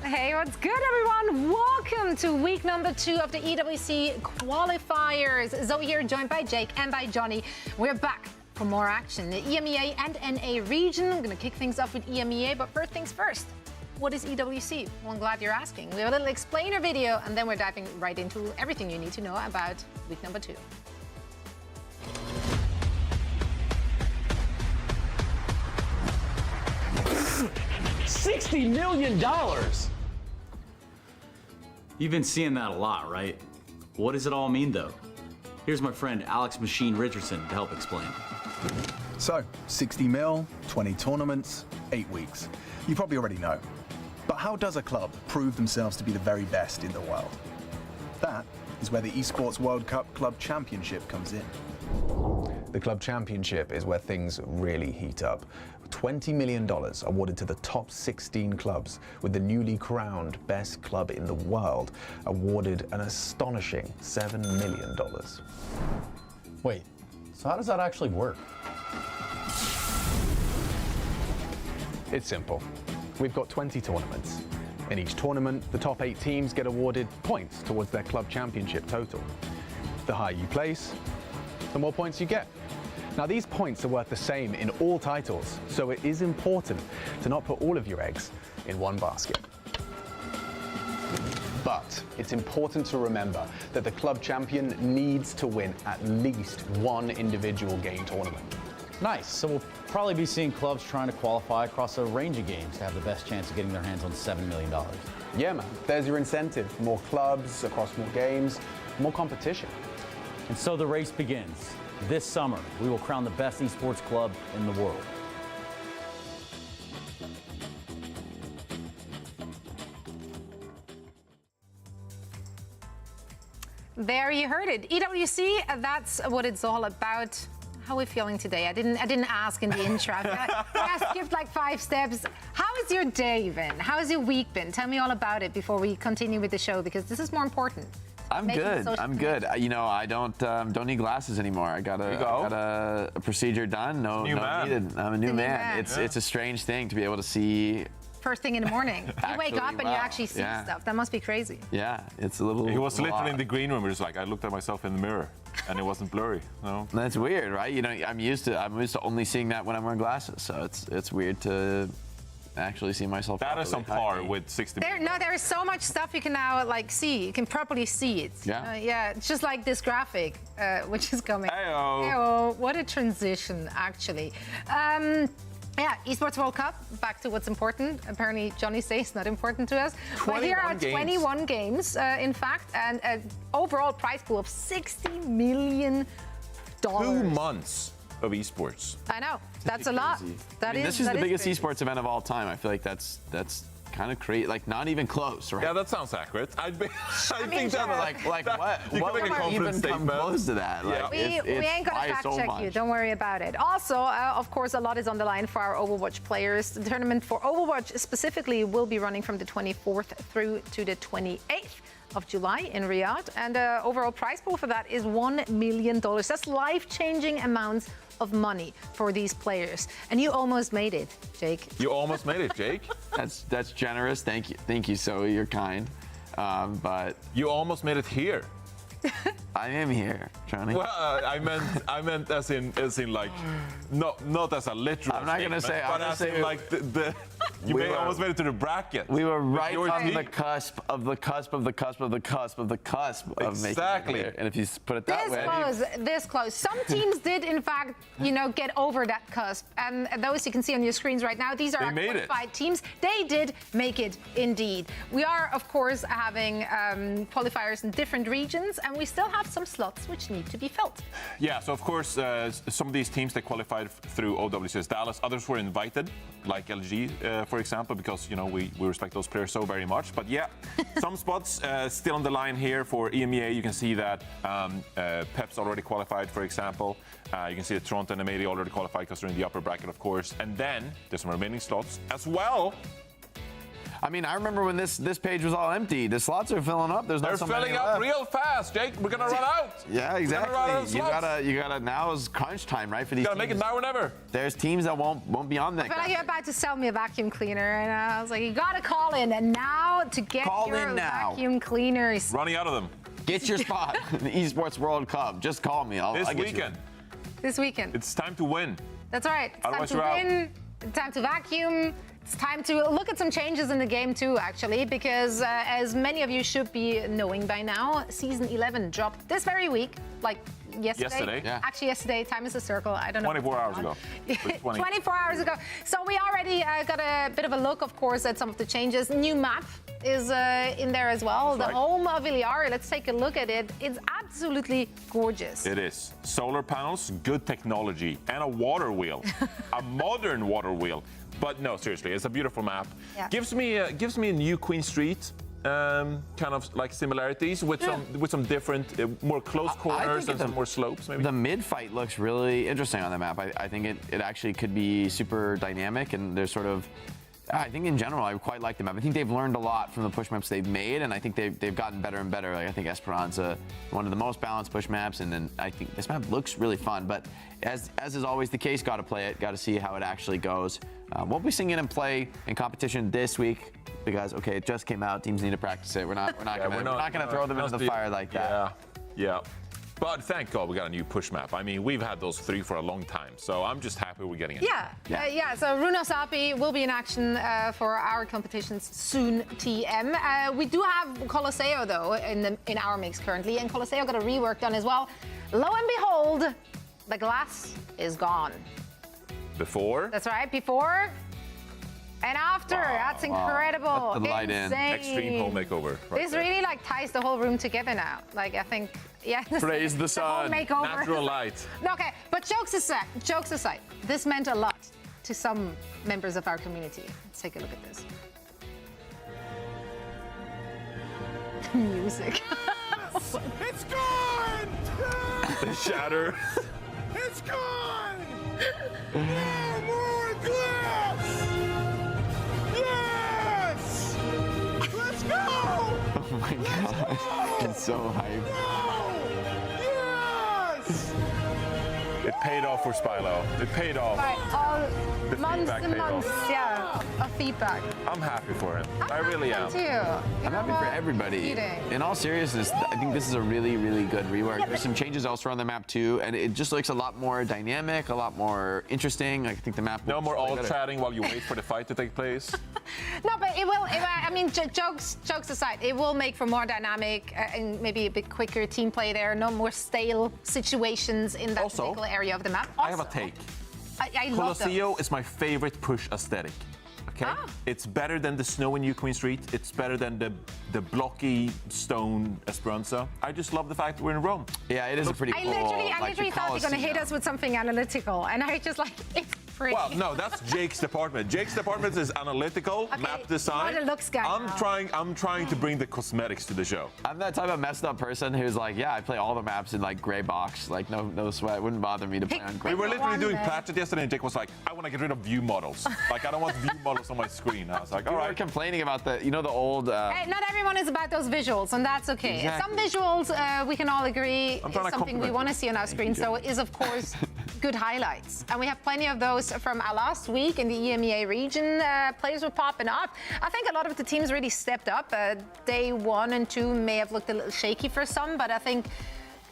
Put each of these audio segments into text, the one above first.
Hey, what's good, everyone? Welcome to week number 2 of the EWC Qualifiers. Zoe here, joined by Jake and by Johnny. We're back for more action. The EMEA and NA region. I'm going to kick things off with EMEA, but first things first. What is EWC? Well, I'm glad you're asking. We have a little explainer video, and then we're diving right into everything you need to know about week number 2. $60 million! You've been seeing that a lot, right? What does it all mean, though? Here's my friend Alex Machine Richardson to help explain. So, 60 mil, 20 tournaments, 8 weeks. You probably already know. But how does a club prove themselves to be the very best in the world? That is where the Esports World Cup Club Championship comes in. The Club Championship is where things really heat up. $20 million awarded to the top 16 clubs, with the newly crowned best club in the world awarded an astonishing $7 million. Wait, so how does that actually work? It's simple. We've got 20 tournaments. In each tournament, the top 8 teams get awarded points towards their club championship total. The higher you place, the more points you get. Now, these points are worth the same in all titles, so it is important to not put all of your eggs in one basket. But it's important to remember that the club champion needs to win at least one individual game tournament. Nice. So we'll probably be seeing clubs trying to qualify across a range of games to have the best chance of getting their hands on $7 million. Yeah, man. There's your incentive. More clubs across more games, more competition. And so the race begins. This summer, we will crown the best esports club in the world. There you heard it. EWC, that's what it's all about. How are we feeling today? I didn't ask in the intro. I skipped like 5 steps. How has your day been? How has your week been? Tell me all about it before we continue with the show, because this is more important. I'm good. I'm good. You know, I don't need glasses anymore. I got a procedure done. No needed. I'm a new man. It's a strange thing to be able to see. First thing in the morning, you wake up and you actually see stuff. That must be crazy. Yeah, it's a little. He was literally in the green room. Just like I looked at myself in the mirror, and it wasn't blurry. No. That's weird, right? You know, I'm used to only seeing that when I'm wearing glasses. So it's weird to actually see myself. That is on par with 60 million. No, there is so much stuff you can now like see. You can properly see it. Yeah. Yeah. It's just like this graphic, which is coming. Hey-o. Hey-o. What a transition, actually. Yeah, Esports World Cup, back to what's important. Apparently, Johnny says it's not important to us. But here are 21 games, in fact, and an overall prize pool of $60 million. 2 months of esports. I know. That's a lot. This is the biggest esports event of all time. I feel like that's kind of crazy. Like, not even close, right? Yeah, that sounds accurate. I think that what would even come close to that? Like, we ain't gonna fact check you. Don't worry about it. Also, of course, a lot is on the line for our Overwatch players. The tournament for Overwatch specifically will be running from the 24th through to the 28th of July in Riyadh, and the overall prize pool for that is $1 million. That's life-changing amounts of money for these players. And you almost made it, Jake. You almost made it, Jake. That's generous. Thank you, Zoe. You're kind. But you almost made it here. I am here, Johnny. Well, I meant as in like not as a literal. I'm not gonna say. I'm but as in like the You almost made it to the bracket. We were right your on team. the cusp of the cusp of the cusp of the cusp of the cusp of Exactly. making it. And if you put it that way. This close. Some teams did, in fact, get over that cusp. And those you can see on your screens right now, these are our qualified teams. They did make it, indeed. We are, of course, having qualifiers in different regions, and we still have some slots which need to be filled. Yeah, so of course, some of these teams, they qualified through OWCS Dallas. Others were invited, like LG, for example, because, we respect those players so very much. But yeah, some spots still on the line here for EMEA. You can see that Pep's already qualified, for example. You can see that Toronto and Ameli already qualified because they're in the upper bracket, of course. And then there's some remaining slots as well. I mean, I remember when this page was all empty. The slots are filling up. They're filling up real fast, Jake. We're gonna run out. Yeah, exactly. You gotta. Now is crunch time, right? For these. Gotta make it now or never. There's teams that won't be on that. I feel like you're about to sell me a vacuum cleaner, and I was like, you gotta call in, and now to get your vacuum cleaners. Running out of them. Get your spot in the Esports World Cup. Just call me. This weekend. This weekend. It's time to win. That's right. It's time to win. It's time to vacuum. It's time to look at some changes in the game too, actually, because as many of you should be knowing by now, Season 11 dropped this very week, like yesterday. Yeah. Actually, yesterday, time is a circle. I don't know. 24 hours ago. 24 hours ago. So we already got a bit of a look, of course, at some of the changes. New map is in there as well. The home of Iliari. Let's take a look at it. It's absolutely gorgeous. It is. Solar panels, good technology, and a water wheel. A modern water wheel. But no, seriously, it's a beautiful map. Yeah. Gives me a new Queen Street kind of like similarities with some different, more close corners and some more slopes. Maybe the mid fight looks really interesting on the map. I think it actually could be super dynamic, and there's sort of. I think in general, I quite like the map. I think they've learned a lot from the push maps they've made, and I think they've gotten better and better. Like I think Esperanza, one of the most balanced push maps, and then I think this map looks really fun. But as is always the case, got to play it, got to see how it actually goes. We'll be seeing it in play in competition this week because it just came out. Teams need to practice it. We're not gonna throw them into the fire like that. Yeah. But thank God we got a new push map. I mean, we've had those three for a long time, so I'm just happy we're getting it. So Runo Sapi will be in action for our competitions soon, TM. We do have Colosseo, though, in our mix currently, and Colosseo got a rework done as well. Lo and behold, the glass is gone. Before? That's right, before and after. That's incredible. Let the light in. Extreme home makeover. This really ties the whole room together now. Like I think, Praise the sun. Makeover. Natural light. Okay, but jokes aside, this meant a lot to some members of our community. Let's take a look at this. Music. It's gone! The shatter. It's gone! No more glass! Yes! Let's go! Oh my God. It's so hype. No! Yes! It paid off for Spilo. It paid off. The Months feedback and paid months, off. of feedback. I'm happy for him. I really am. Too. I'm happy for everybody. In all seriousness, I think this is a really, really good rework. There's some changes elsewhere on the map too, and it just looks a lot more dynamic, a lot more interesting. I think the map. No more all chatting while you wait for the fight to take place. No, but it will. I mean, jokes aside, it will make for more dynamic and maybe a bit quicker team play there. No more stale situations in that particular area of the map. I have a take. I love Colosseo is my favorite push aesthetic. Okay, it's better than the snow in New Queen Street. It's better than the blocky stone Esperanza. I just love the fact that we're in Rome. Yeah, it is a pretty cool. I literally thought you're gonna hit us with something analytical, and I just it's pretty. Well, no, that's Jake's department. Jake's department is analytical, map design. Not a looks guy. I'm trying to bring the cosmetics to the show. I'm that type of messed up person who's like, I play all the maps in like gray box, like no sweat. It wouldn't bother me to play on gray. We were literally doing Pratchett yesterday, and Jake was like, I want to get rid of view models. Like, I don't want view models on my screen. I was like, all right. We were complaining about the old. Hey, not everyone is about those visuals, and that's okay. Exactly. Some visuals, we can all agree, is something we want to see on our screen. So it is, of course, good highlights. And we have plenty of those from our last week in the EMEA region. Players were popping up. I think a lot of the teams really stepped up. Day 1 and 2 may have looked a little shaky for some, but I think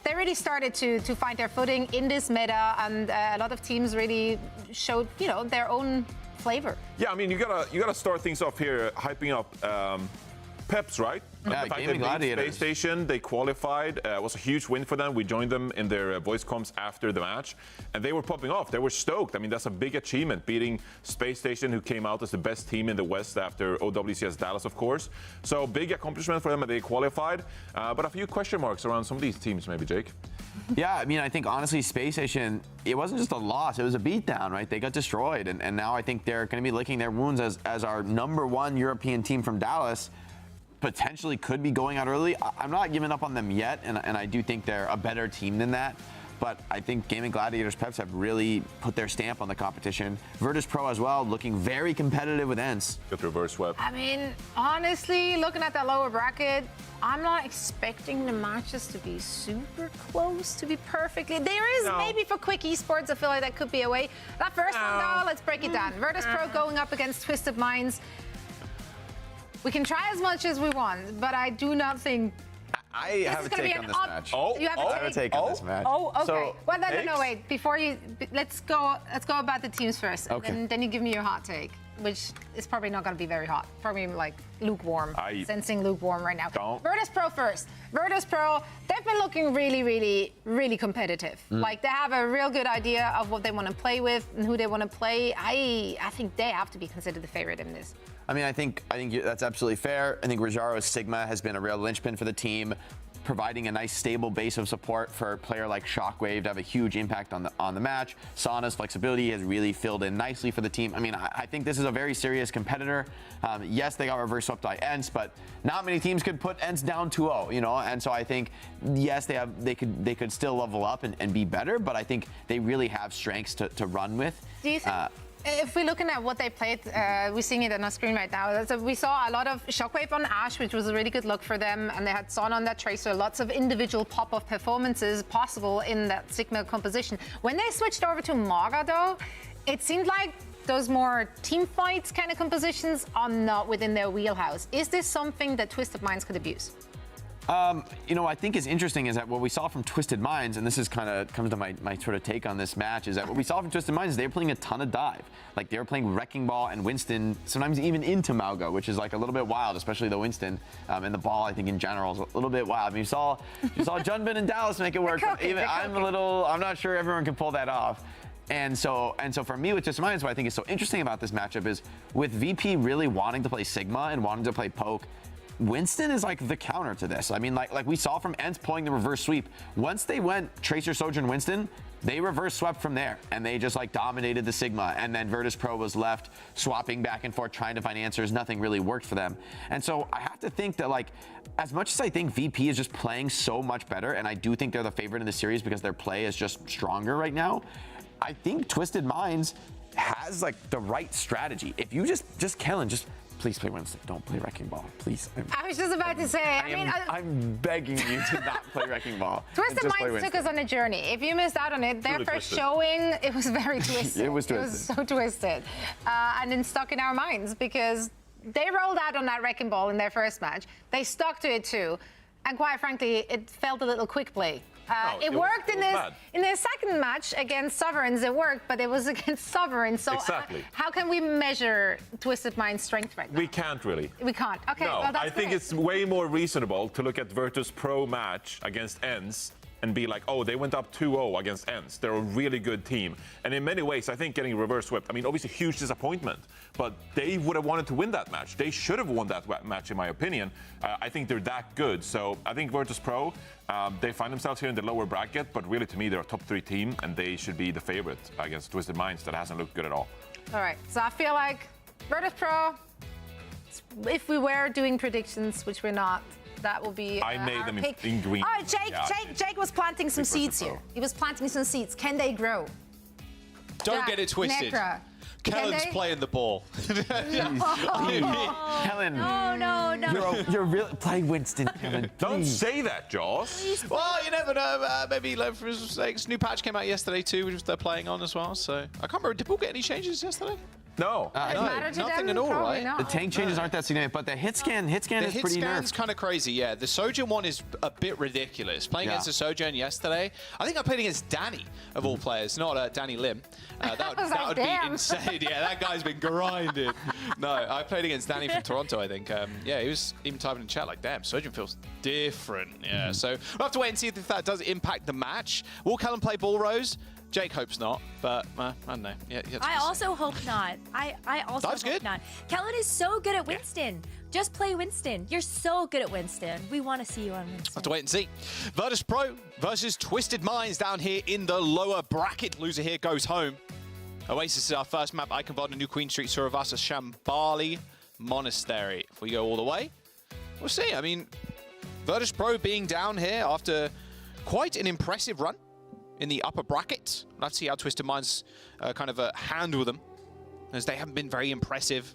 they really started to find their footing in this meta, and a lot of teams really showed, their own flavor. Yeah, I mean, you gotta start things off here, hyping up Peps, right? Yeah, In fact, Gaming they beat Gladiators. Space Station, they qualified. It was a huge win for them. We joined them in their voice comms after the match, and they were popping off. They were stoked. I mean, that's a big achievement, beating Space Station, who came out as the best team in the West after OWCS Dallas, of course. So big accomplishment for them, and they qualified. But a few question marks around some of these teams, maybe, Jake. Yeah, I mean, I think honestly, Space Station, it wasn't just a loss, it was a beatdown, right? They got destroyed, and now I think they're going to be licking their wounds as our #1 European team from Dallas. Potentially could be going out early. I'm not giving up on them yet, and I do think they're a better team than that. But I think Gaming Gladiators Peps have really put their stamp on the competition. Virtus Pro as well, looking very competitive with ENCE. Got reverse swept. I mean, honestly, looking at that lower bracket, I'm not expecting the matches to be super close to be perfectly. There is maybe for quick esports, I feel like that could be a way. That first one, though, let's break it down. Virtus Pro going up against Twisted Minds. We can try as much as we want, but I do not think I have a take on this match. You have a take? I have a take on this match. Oh, okay. So, Well, no, wait. Before you, let's go about the teams first. Okay. And then you give me your hot take, which is probably not going to be very hot. Probably like lukewarm. Sensing lukewarm right now. Virtus Pro first. Virtus Pro, they've been looking really, really, really competitive. Like they have a real good idea of what they want to play with and who they want to play. I think they have to be considered the favorite in this. I mean, I think that's absolutely fair. I think Rojaro's Sigma has been a real linchpin for the team, providing a nice stable base of support for a player like Shockwave to have a huge impact on the match. Sauna's flexibility has really filled in nicely for the team. I mean, I think this is a very serious competitor. Yes, they got reverse swept by ENCE, but not many teams could put ENCE down 2-0, you know. And so I think yes, they could still level up and be better, but I think they really have strengths to run with. Do you think? If we're looking at what they played, we're seeing it on our screen right now. So we saw a lot of Shockwave on Ashe, which was a really good look for them, and they had Son on that Tracer. Lots of individual pop-off performances possible in that Sigma composition. When they switched over to Maga, though, it seemed like those more team fights kind of compositions are not within their wheelhouse. Is this something that Twisted Minds could abuse? You know, I think is interesting is that what we saw from Twisted Minds, and this is kind of comes to my sort of take on this match, is that what we saw from Twisted Minds is they were playing a ton of dive. Like they were playing Wrecking Ball and Winston, sometimes even into Mauga, which is like a little bit wild, especially the Winston and the ball. I think in general is a little bit wild. I mean, you saw Junbin and Dallas make it work. I'm not sure everyone can pull that off. And so for me with Twisted Minds, what I think is so interesting about this matchup is with VP really wanting to play Sigma and wanting to play Poke, Winston is like the counter to this. I mean, like we saw from ENCE pulling the reverse sweep. Once they went Tracer, Sojourn, Winston, they reverse swept from there, and they just like dominated the Sigma. And then Virtus Pro was left swapping back and forth, trying to find answers. Nothing really worked for them. And so I have to think that like, as much as I think VP is just playing so much better, and I do think they're the favorite in the series because their play is just stronger right now, I think Twisted Minds has like the right strategy. If you just Kellen, just please play Winston. Don't play Wrecking Ball, please. I was just about to say. I'm begging you to not play Wrecking Ball. Twisted Minds took us on a journey. If you missed out on it, their really first twisted. showing, it was very twisted. It was twisted. It was so twisted, and then stuck in our minds because they rolled out on that Wrecking Ball in their first match. They stuck to it too, and quite frankly, it felt a little quick play. It worked in their second match against Sovereigns. It worked, but it was against Sovereigns. So how can we measure Twisted Mind's strength right now? We can't really. We can't. Okay. No, well, that's I think great. it's way more reasonable to look at Virtus Pro match against ENCE and be like, oh, they went up 2-0 against ENCE. They're a really good team. And in many ways, I think getting reverse swept, I mean, obviously huge disappointment, but they would have wanted to win that match. They should have won that match, in my opinion. I think they're that good. So I think Virtus Pro, they find themselves here in the lower bracket, but really to me, they're a top 3 team, and they should be the favorite against Twisted Minds that hasn't looked good at all. All right. So I feel like Virtus Pro, if we were doing predictions, which we're not, that will be I made our them pick. in green. All right, Jake was planting some seeds here. He was planting some seeds. Can they grow? Don't get it twisted. Necra. Kellen's playing the ball. Kellen, No. you're really playing Winston, Kellen. Don't say that, Jaws. Well, you never know. Maybe learn from his mistakes. New patch came out yesterday too, which they're playing on as well. So I can't remember. Did Paul get any changes yesterday? No. Does it matter to nothing them? at all, Probably right? not. The tank changes aren't that significant, but the hit scan The is hit pretty scan's nerfed. kind of crazy, yeah. The Sojourn one is a bit ridiculous. Playing against the Sojourn yesterday, I think I played against Danny, of all players, not Danny Lim. That would be damn. insane. Yeah, that guy's been grinding. No, I played against Danny from Toronto, I think. Yeah, he was even typing in chat like, damn, Sojourn feels different. Yeah, so we'll have to wait and see if that does impact the match. Will Callum play Ball Rose? Jake hopes not, but I don't know. Yeah, I also hope not. I also That's hope good. not. Kellen is so good at Winston. Just play Winston. You're so good at Winston. We want to see you on Winston. Have to wait and see. Virtus Pro versus Twisted Minds down here in the lower bracket. Loser here goes home. Oasis is our first map. Iconvod, New Queen Street, Suravasa, Shambali Monastery. If we go all the way, we'll see. I mean, Virtus Pro being down here after quite an impressive run in the upper bracket. Let's see how Twisted Minds kind of handle them, as they haven't been very impressive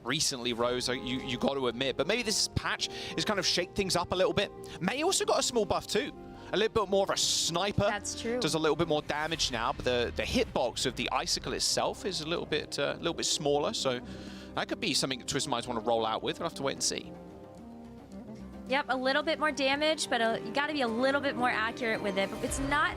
recently, Rose, you got to admit. But maybe this patch has kind of shake things up a little bit. May also got a small buff too. A little bit more of a sniper. That's true. Does a little bit more damage now, but the hitbox of the icicle itself is a little bit smaller. So that could be something that Twisted Minds want to roll out with. We'll have to wait and see. Yep, a little bit more damage, but you got to be a little bit more accurate with it. But it's not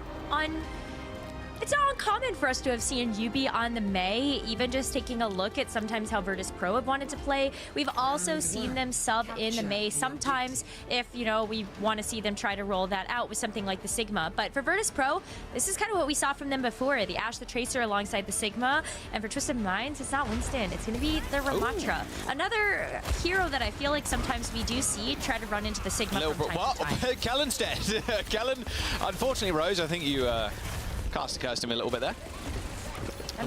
uncommon for us to have seen Yubi on the Mei, even just taking a look at sometimes how Virtus Pro have wanted to play. We've also seen them sub in the Mei sometimes if, you know, we want to see them try to roll that out with something like the Sigma. But for Virtus Pro, this is kind of what we saw from them before, the Ashe the Tracer alongside the Sigma. And for Twisted Minds, it's not Winston. It's going to be the Ramatra. Another hero that I feel like sometimes we do see try to run into the Sigma from time to time. Kellen's dead. Kellen, unfortunately, Rose, I think you cursed him a little bit there.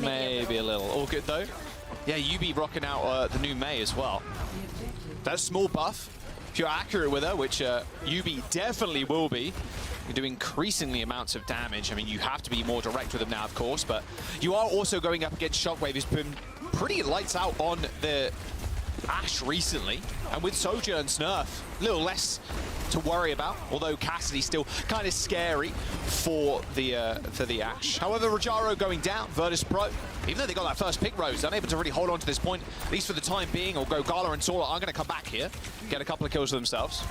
Maybe a little. All good, though. Yeah, Yubi rocking out the new Mei as well. That's small buff. If you're accurate with her, which Yubi definitely will be, you do increasingly amounts of damage. I mean, you have to be more direct with him now, of course, but you are also going up against Shockwave, who's been pretty lights out on the Ashe recently. And with Sojourn's nerf, a little less to worry about, although Cassidy's still kind of scary for the Ashe. However, Rajaro going down, Virtus Pro, even though they got that first pick, Rose, unable to really hold on to this point, at least for the time being, or go Gala and Sora are going to come back here, get a couple of kills for themselves.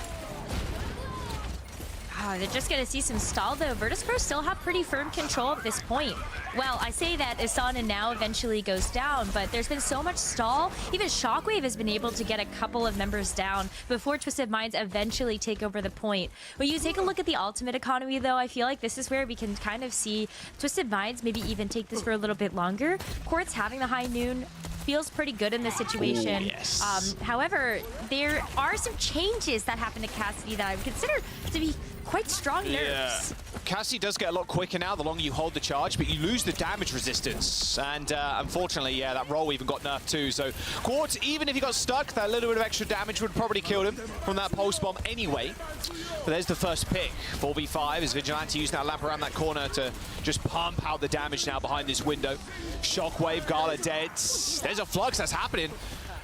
Oh, they're just going to see some stall, though. Virtus Pro still have pretty firm control at this point. Well, I say that Asana now eventually goes down, but there's been so much stall. Even Shockwave has been able to get a couple of members down before Twisted Minds eventually take over the point. When you take a look at the ultimate economy, though, I feel like this is where we can kind of see Twisted Minds maybe even take this for a little bit longer. Quartz having the high noon feels pretty good in this situation. Ooh, yes. However, there are some changes that happen to Cassidy that I would consider to be quite strong nerfs. Yeah. Cassie does get a lot quicker now the longer you hold the charge, but you lose the damage resistance. And unfortunately, yeah, that roll even got nerfed too. So Quartz, even if he got stuck, that little bit of extra damage would probably kill him from that pulse bomb anyway. But there's the first pick. 4v5 as Vigilante using that lamp around that corner to just pump out the damage now behind this window. Shockwave, Gala dead. There's a flux that's happening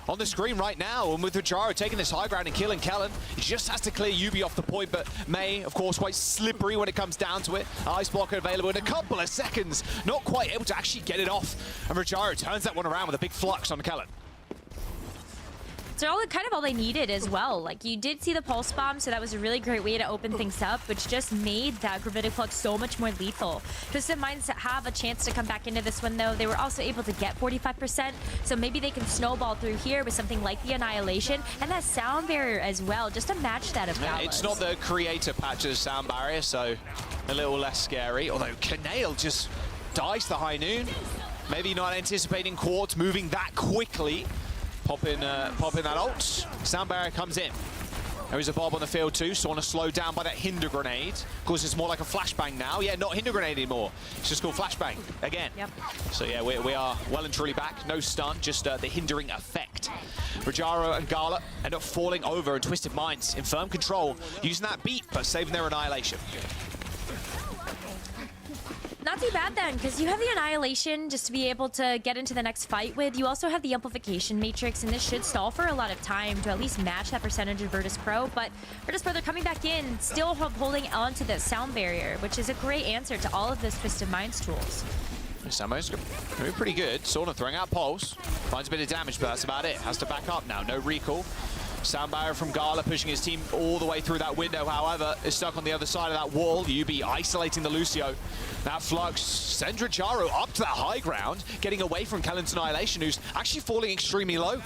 on the screen right now, and with Rajaro taking this high ground and killing Kellen, he just has to clear Yubi off the point, but Mei, of course, quite slippery when it comes down to it. Ice blocker available in a couple of seconds, not quite able to actually get it off, and Rajaro turns that one around with a big flux on Kellen. So kind of all they needed as well. Like, you did see the pulse bomb, so that was a really great way to open things up, which just made that gravitic flux so much more lethal. Twisted Minds have a chance to come back into this one, though. They were also able to get 45%, so maybe they can snowball through here with something like the Annihilation and that sound barrier as well, just to match that of Gala's. It's not the creator patch of the sound barrier, so a little less scary. Although Canale just dies the high noon. Maybe not anticipating Quartz moving that quickly. Popping that ult. Sound barrier comes in. There is a Bob on the field too, so want to slow down by that Hinder Grenade. Of course, it's more like a flashbang now. Yeah, not Hinder Grenade anymore. It's just called flashbang again. Yep. So yeah, we are well and truly back. No stun, just the hindering effect. Rajaro and Gala end up falling over, and Twisted Minds in firm control, using that beat, but saving their Annihilation. Not too bad then, because you have the Annihilation just to be able to get into the next fight with. You also have the Amplification Matrix, and this should stall for a lot of time to at least match that percentage of Virtus Pro. But Virtus Pro, they're coming back in, still holding on to the sound barrier, which is a great answer to all of those Twisted Minds tools. Samo's going to be pretty good. Sauna throwing out Pulse. Finds a bit of damage, but that's about it. Has to back up now. No recall. Sound barrier from Gala pushing his team all the way through that window, however, is stuck on the other side of that wall. UB isolating the Lucio. That Flux sends Rajaro up to that high ground, getting away from Kellen's Annihilation, who's actually falling extremely low.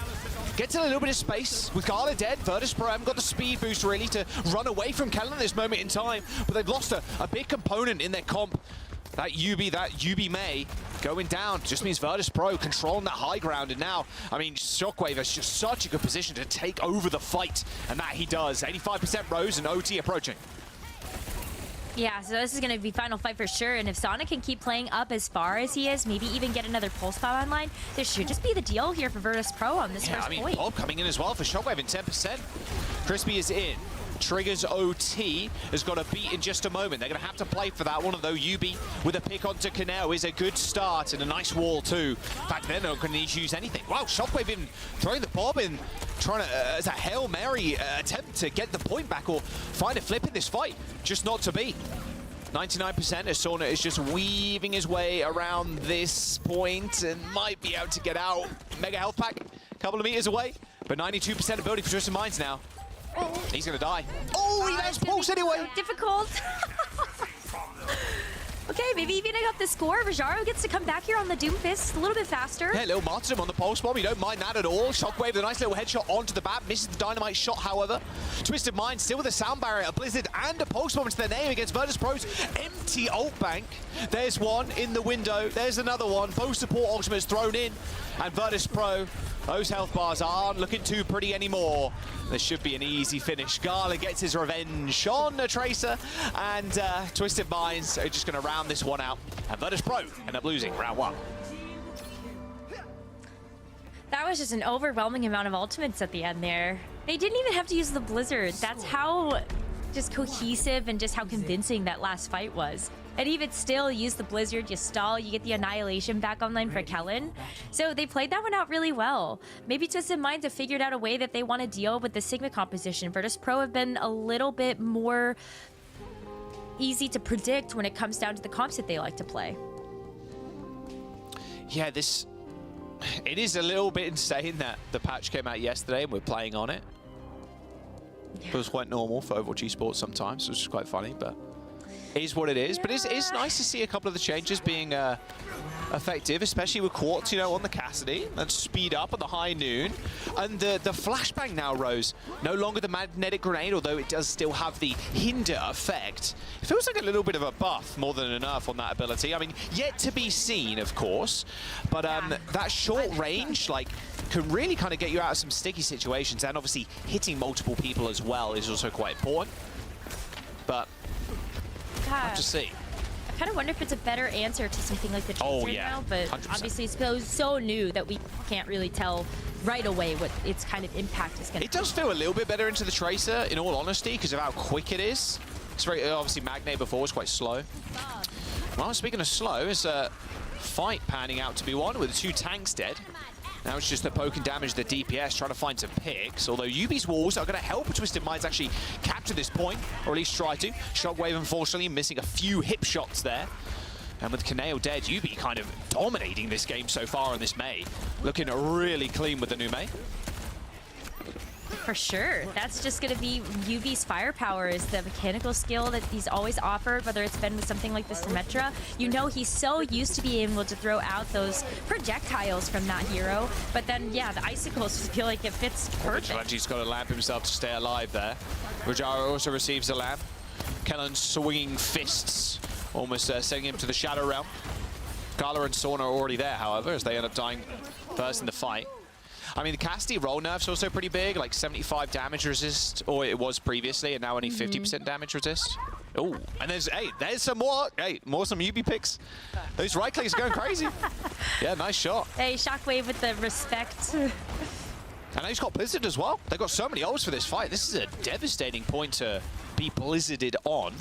Gets in a little bit of space with Gala dead. Virtus Pro haven't got the speed boost really to run away from Kellen at this moment in time, but they've lost a big component in their comp. That UB May going down just means Virtus Pro controlling that high ground, and now, I mean, Shockwave is just such a good position to take over the fight, and that he does. 85% Rose and OT approaching. Yeah, so this is going to be final fight for sure, and if Sonic can keep playing up as far as he is, maybe even get another Pulse Bomb online, this should just be the deal here for Virtus Pro on this first point. Bob coming in as well for Shockwave in 10%. Crispy is in. Triggers OT has got a beat in just a moment. They're going to have to play for that one, although UB with a pick onto Canel is a good start and a nice wall too. In fact, they're not going to need to use anything. Wow, Shockwave in throwing the bomb in, trying to, as a Hail Mary attempt to get the point back or find a flip in this fight. Just not to be. 99% as Sauna is just weaving his way around this point and might be able to get out. Mega health pack, a couple of meters away, but 92% ability for Twisted Minds now. He's gonna die. Oh, he has Pulse anyway. So difficult. Okay, maybe even got the score. Rajaro gets to come back here on the Doomfist a little bit faster. Yeah, little martyrdom on the Pulse Bomb. You don't mind that at all. Shockwave, the nice little headshot onto the bat. Misses the dynamite shot, however. Twisted Mind still with a sound barrier, a Blizzard, and a Pulse Bomb into their name against Virtus Pro's empty ult bank. There's one in the window. There's another one. Both support ultimates thrown in. And Virtus Pro, those health bars aren't looking too pretty anymore. This should be an easy finish. Gala gets his revenge on a Tracer, and Twisted Minds are just going to round this one out. And Virtus Pro end up losing round one. That was just an overwhelming amount of ultimates at the end there. They didn't even have to use the Blizzard. That's how just cohesive and just how convincing that last fight was. And even still, use the Blizzard, you stall, you get the Annihilation back online for Kellen. So they played that one out really well. Maybe Twisted Minds have figured out a way that they want to deal with the Sigma composition. Virtus Pro have been a little bit more easy to predict when it comes down to the comps that they like to play. Yeah, it is a little bit insane that the patch came out yesterday and we're playing on it. It was quite normal for Overwatch Esports sometimes, which is quite funny, but it is what it is. But it's nice to see a couple of the changes being effective, especially with Quartz, you know, on the Cassidy, and speed up at the high noon. And the flashbang now, Rose, no longer the magnetic grenade, although it does still have the hinder effect. It feels like a little bit of a buff more than a nerf on that ability. I mean, yet to be seen, of course, but that short range, like, can really kind of get you out of some sticky situations, and obviously hitting multiple people as well is also quite important. But we'll have to see. I kind of wonder if it's a better answer to something like the Tracer now, but 100%. obviously it's so new that we can't really tell right away what its kind of impact is going to be. It does feel a little bit better into the Tracer, in all honesty, because of how quick it is. It's very, obviously Magnate before was quite slow. Well, speaking of slow, it's a fight panning out to be one with the two tanks dead. Now it's just the poke and damage the DPS, trying to find some picks, although UB's walls are going to help Twisted Minds actually capture this point, or at least try to. Shockwave, unfortunately, missing a few hip shots there. And with Kaneo dead, UB kind of dominating this game so far on this May. Looking really clean with the new May. For sure. That's just going to be UB's firepower, is the mechanical skill that he's always offered, whether it's been with something like the Symmetra. You know, he's so used to being able to throw out those projectiles from that hero. But then, yeah, the icicles feel like it fits perfect. Vigilante's got to lamp himself to stay alive there. Rajaro also receives a lamp. Kellen swinging fists, almost sending him to the Shadow Realm. Gala and Sauna are already there, however, as they end up dying first in the fight. I mean, the Cassidy roll nerf's also pretty big, like 75 damage resist, or it was previously, and now only 50% damage resist. Oh, and there's some more, some UB picks. Those right clicks are going crazy. Yeah, nice shot. Hey, Shockwave with the respect. And now he's got Blizzard as well. They've got so many ults for this fight. This is a devastating point to be Blizzarded on.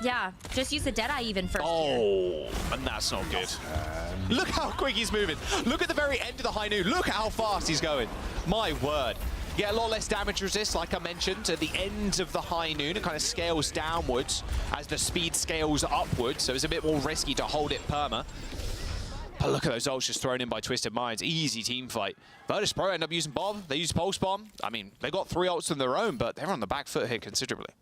Yeah, just use the Deadeye even first. Oh, and that's not good. Look how quick he's moving. Look at the very end of the high noon. Look how fast he's going. My word. You get a lot less damage resist, like I mentioned, at the end of the high noon. It kind of scales downwards as the speed scales upwards, so it's a bit more risky to hold it perma. But look at those ults just thrown in by Twisted Minds. Easy team fight. Virtus Pro end up using Bomb. They use Pulse Bomb. I mean, they got 3 ults of their own, but they're on the back foot here considerably.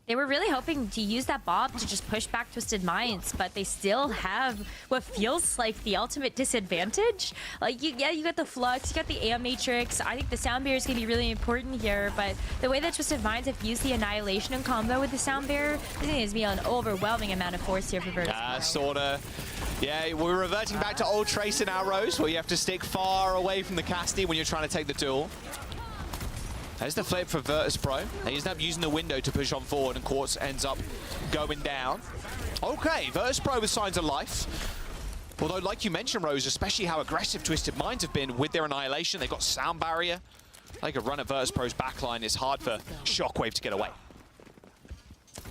They were really hoping to use that Bob to just push back Twisted Minds, but they still have what feels like the ultimate disadvantage. Like, you got the Flux, you got the AM Matrix. I think the Sound Barrier is going to be really important here, but the way that Twisted Minds have used the Annihilation in combo with the Sound Barrier, I think it's going to be an overwhelming amount of force here for Virtus. Sorta. Yeah, we're reverting back to old Tracer now, Rose, where you have to stick far away from the Cassidy when you're trying to take the duel. There's the flip for Virtus Pro. They end up using the window to push on forward, and Quartz ends up going down. Okay, Virtus Pro with signs of life. Although, like you mentioned, Rose, especially how aggressive Twisted Minds have been with their Annihilation. They've got Sound Barrier. They could run at Virtus Pro's backline. It's hard for Shockwave to get away.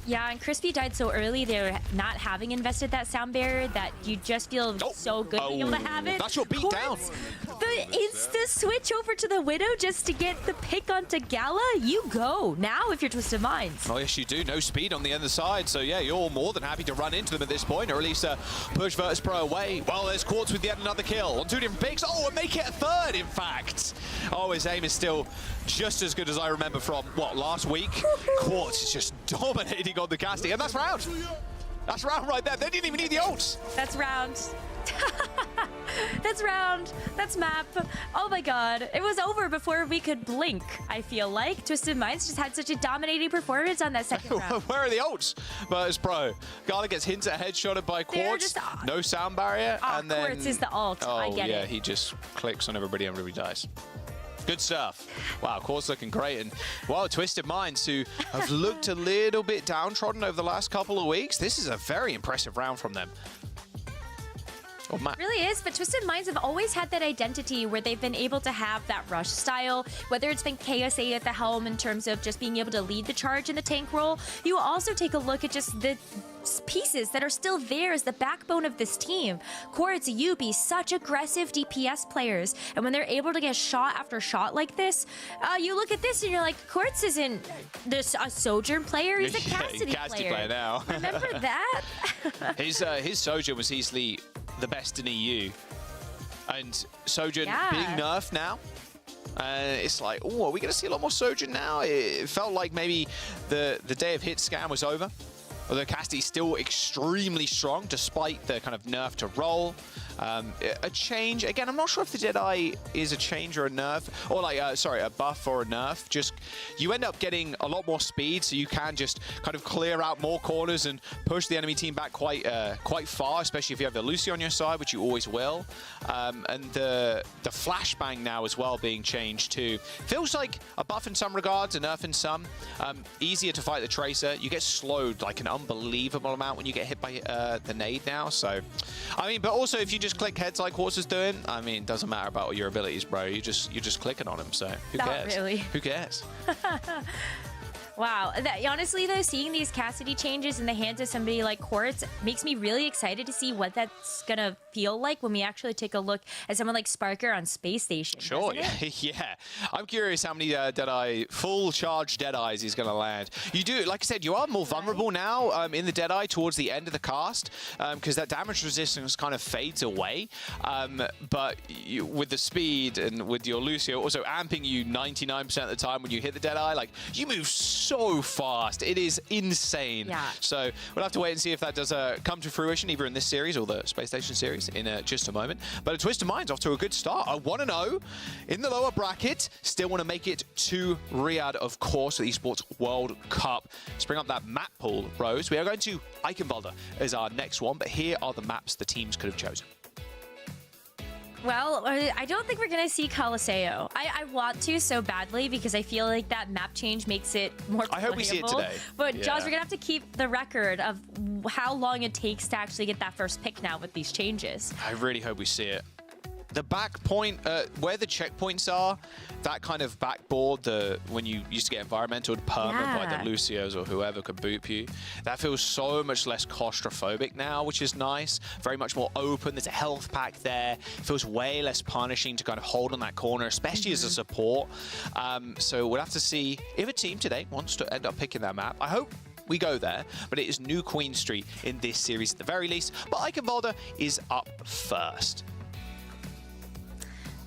Yeah, and Crispy died so early, they're not having invested that Sound Barrier that you just feel so good being able to have it. That's your beat down. The insta switch over to the Widow just to get the pick onto Gala, you go now if you're Twisted Minds. Oh, yes, you do. No speed on the other side. So, yeah, you're more than happy to run into them at this point, or at least push Virtus Pro away. Well, there's Quartz with yet another kill on 2 different picks. Oh, and make it a 3rd, in fact. Oh, his aim is still just as good as I remember from, what, last week? Quartz is just dominating on the casting, and that's round. That's round right there. They didn't even need the ults. That's round. That's round. That's map. Oh my god. It was over before we could blink, I feel like. Twisted Minds just had such a dominating performance on that second round. Where are the ults? Virtus Pro. Gala gets hinted headshotted by Quartz. No Sound Barrier. And then Quartz is the ult. I get it. He just clicks on everybody and everybody dies. Good stuff. Wow, Quartz looking great. And, well, Twisted Minds, who have looked a little bit downtrodden over the last couple of weeks, this is a very impressive round from them. Oh, it really is, but Twisted Minds have always had that identity where they've been able to have that rush style, whether it's been KSA at the helm in terms of just being able to lead the charge in the tank role. You also take a look at just the pieces that are still there as the backbone of this team. Quartz, Yubi, such aggressive DPS players, and when they're able to get shot after shot like this, you look at this and you're like, Quartz isn't a Sojourn player, he's a Cassidy player now. Remember that? His Sojourn was easily the best in EU, and Sojourn being nerfed now, it's like, oh, are we going to see a lot more Sojourn now? It felt like maybe the day of hit scam was over, although Cassidy's still extremely strong despite the kind of nerf to roll. A change, again, I'm not sure if the Deadeye is a change or a nerf, or like, sorry, a buff or a nerf. Just, you end up getting a lot more speed, so you can just kind of clear out more corners and push the enemy team back quite far, especially if you have the Lucy on your side, which you always will. And the flashbang now as well being changed too. Feels like a buff in some regards, a nerf in some. Easier to fight the Tracer. You get slowed like an unbelievable amount when you get hit by the nade now. So, I mean, but also if you just click heads like Quartz is doing, I mean, it doesn't matter about all your abilities, bro. You're just clicking on him, so who cares? Not really. Who cares? Wow. Honestly, though, seeing these Cassidy changes in the hands of somebody like Quartz makes me really excited to see what that's going to feel like when we actually take a look at someone like Sparker on Space Station. Sure, yeah. I'm curious how many Deadeye, full charge Deadeyes he's going to land. You do, like I said, you are more vulnerable now in the Deadeye towards the end of the cast, because that damage resistance kind of fades away. But with the speed and with your Lucio also amping you 99% of the time when you hit the Deadeye, like, you move so fast. It is insane. Yeah. So we'll have to wait and see if that does come to fruition, either in this series or the Space Station series in just a moment. But a Twisted Minds off to a good start. I want to know in the lower bracket, still want to make it to Riyadh, of course, the Esports World Cup. Let's bring up that map pool, Rose. We are going to Eichenwalde as our next one, but here are the maps the teams could have chosen. Well, I don't think we're going to see Coliseum. I want to so badly because I feel like that map change makes it more playable. I hope we see it today. But, Jaws, we're going to have to keep the record of how long it takes to actually get that first pick now with these changes. I really hope we see it. the back point, where the checkpoints are, that kind of backboard, when you used to get environmental perma by the Lucios or whoever could boop you, that feels so much less claustrophobic now, which is nice. Very much more open. There's a health pack there. It feels way less punishing to kind of hold on that corner, especially as a support. So we'll have to see if a team today wants to end up picking that map. I hope we go there, but it is New Queen Street in this series at the very least. But Eichenwalde is up first.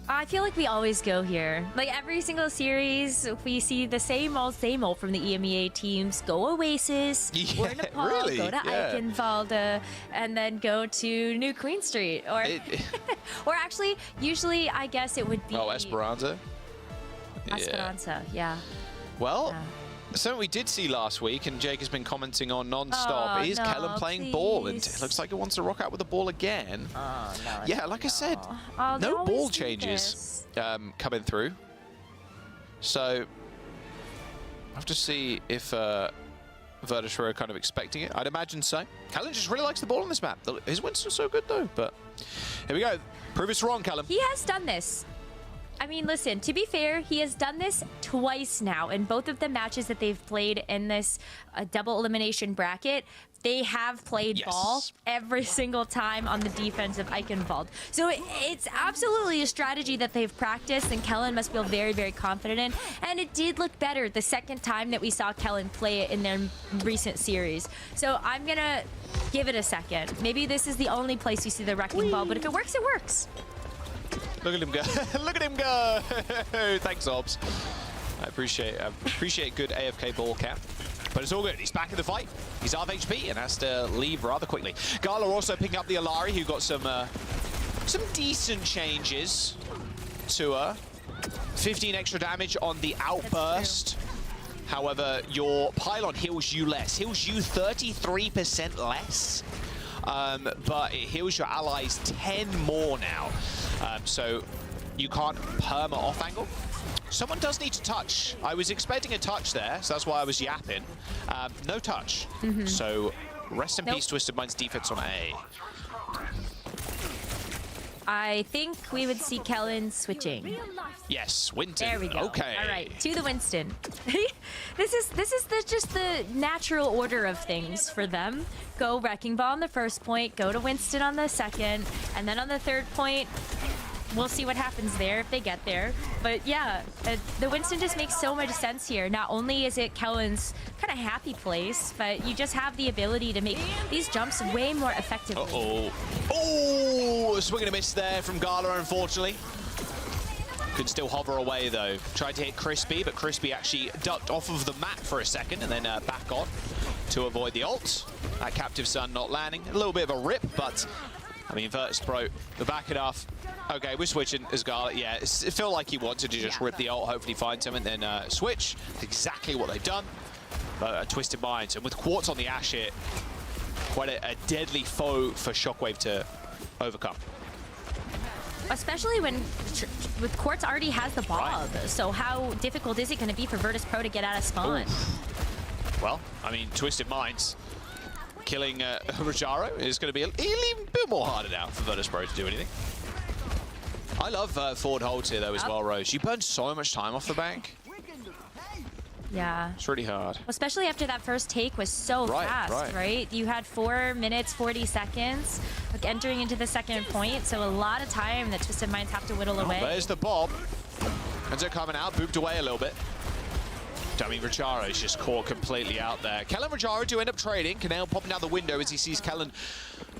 I feel like we always go here. Like every single series, we see the same old from the EMEA teams. Go Oasis, or Nepal, really? go to Eichenwalde, and then go to New Queen Street. Or, or actually, usually I guess it would be... Oh, Esperanza? Esperanza, yeah. Well... Something we did see last week, and Jake has been commenting on non-stop, is Kellen playing ball, and it looks like he wants to rock out with the ball again. Yeah, like I said, no ball changes coming through. So, I have to see if Virtus were kind of expecting it. I'd imagine so. Kellen just really likes the ball on this map. His wins still so good, though. But here we go. Prove us wrong, Kellen. He has done this. I mean, listen, to be fair, he has done this twice now. In both of the matches that they've played in this double elimination bracket, they have played ball every single time on the defense of Eichenwalde. So it's absolutely a strategy that they've practiced, and Kellen must feel very, very confident in. And it did look better the second time that we saw Kellen play it in their recent series. So I'm going to give it a second. Maybe this is the only place you see the wrecking ball, but if it works, it works. Look at him go. Look at him go. Thanks, Obs. I appreciate good AFK ball cap. But it's all good. He's back in the fight. He's out of HP and has to leave rather quickly. Gala also picking up the Alari, who got some decent changes to her. 15 extra damage on the outburst. However, your pylon heals you less. Heals you 33% less. But it heals your allies 10 more now. So you can't perma off angle. Someone does need to touch. I was expecting a touch there, so that's why I was yapping. No touch. So rest in peace, Twisted Mind's defense on A. I think we would see Kellen switching. Yes, Winston. There we go. Okay. All right, to the Winston. This is just the natural order of things for them. Go Wrecking Ball on the first point, go to Winston on the second, and then on the third point, we'll see what happens there if they get there. But yeah, the Winston just makes so much sense here. Not only is it Kellen's kind of happy place, but you just have the ability to make these jumps way more effectively. Oh, a swing and a miss there from Gala, unfortunately. Could still hover away, though. Tried to hit Crispy, but Crispy actually ducked off of the map for a second and then back on to avoid the ult. That Captive Sun not landing. A little bit of a rip, but, I mean, Virtus Pro, the back enough. Okay, we're switching as Gala. Yeah, it felt like he wanted to just rip the ult, hopefully find him, and then switch. Exactly what they've done. But Twisted Minds, and with Quartz on the Ash here, quite a deadly foe for Shockwave to overcome. Especially when with Quartz already has the bomb. So how difficult is it going to be for Virtus Pro to get out of spawn? Oof. Well, I mean, Twisted Minds killing Rajaro is going to be a little bit more harder now for Virtus Pro to do anything. I love forward holds here, though, as well, Rose. You burn so much time off the bank. Yeah. It's really hard. Especially after that first take was so fast, right? You had 4 minutes, 40 seconds like entering into the second point, so a lot of time that Twisted Minds have to whittle away. There's the Bob. Enzo coming out, booped away a little bit. I mean, Rajaro is just caught completely out there. Kellen Rajaro do end up trading. Canal popping out the window as he sees Kellen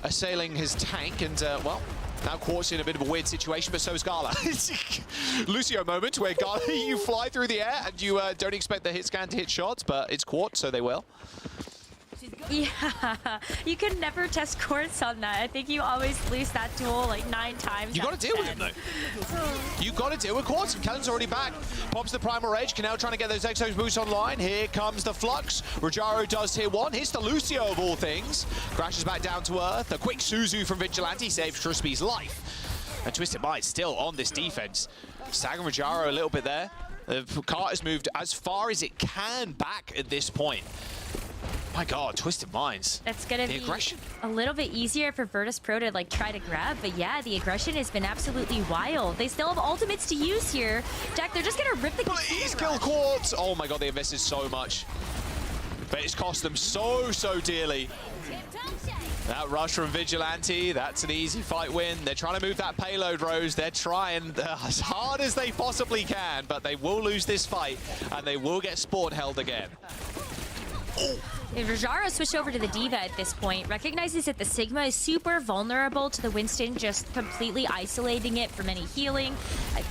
assailing his tank, and, well, now Quartz in a bit of a weird situation, but so is Gala. Lucio moment where Gala, you fly through the air and you don't expect the hit scan to hit shots, but it's Quartz, so they will. Yeah, you can never test Quartz on that. I think you always lose that duel like 9 times. You got to deal with him, though. You got to deal with Quartz. Kellen's already back. Pops the Primal Rage. Canal trying to get those Exos boosts online. Here comes the Flux. Rajaro does hit one. Hits the Lucio of all things. Crashes back down to earth. A quick Suzu from Vigilante saves Crispy's life. And Twisted Mind still on this defense. Sagging Rajaro a little bit there. The cart has moved as far as it can back at this point. My God, Twisted Minds. That's gonna be a little bit easier for Virtus.pro to like try to grab, but yeah, the aggression has been absolutely wild. They still have ultimates to use here. Jack, they're just gonna rip the Please kill Quartz. Oh my God, they invested so much. But it's cost them so dearly. That rush from Vigilante, that's an easy fight win. They're trying to move that payload, Rose. They're trying as hard as they possibly can, but they will lose this fight, and they will get sport held again. Oh. Rajaro switched over to the D.Va at this point, recognizes that the Sigma is super vulnerable to the Winston, just completely isolating it from any healing.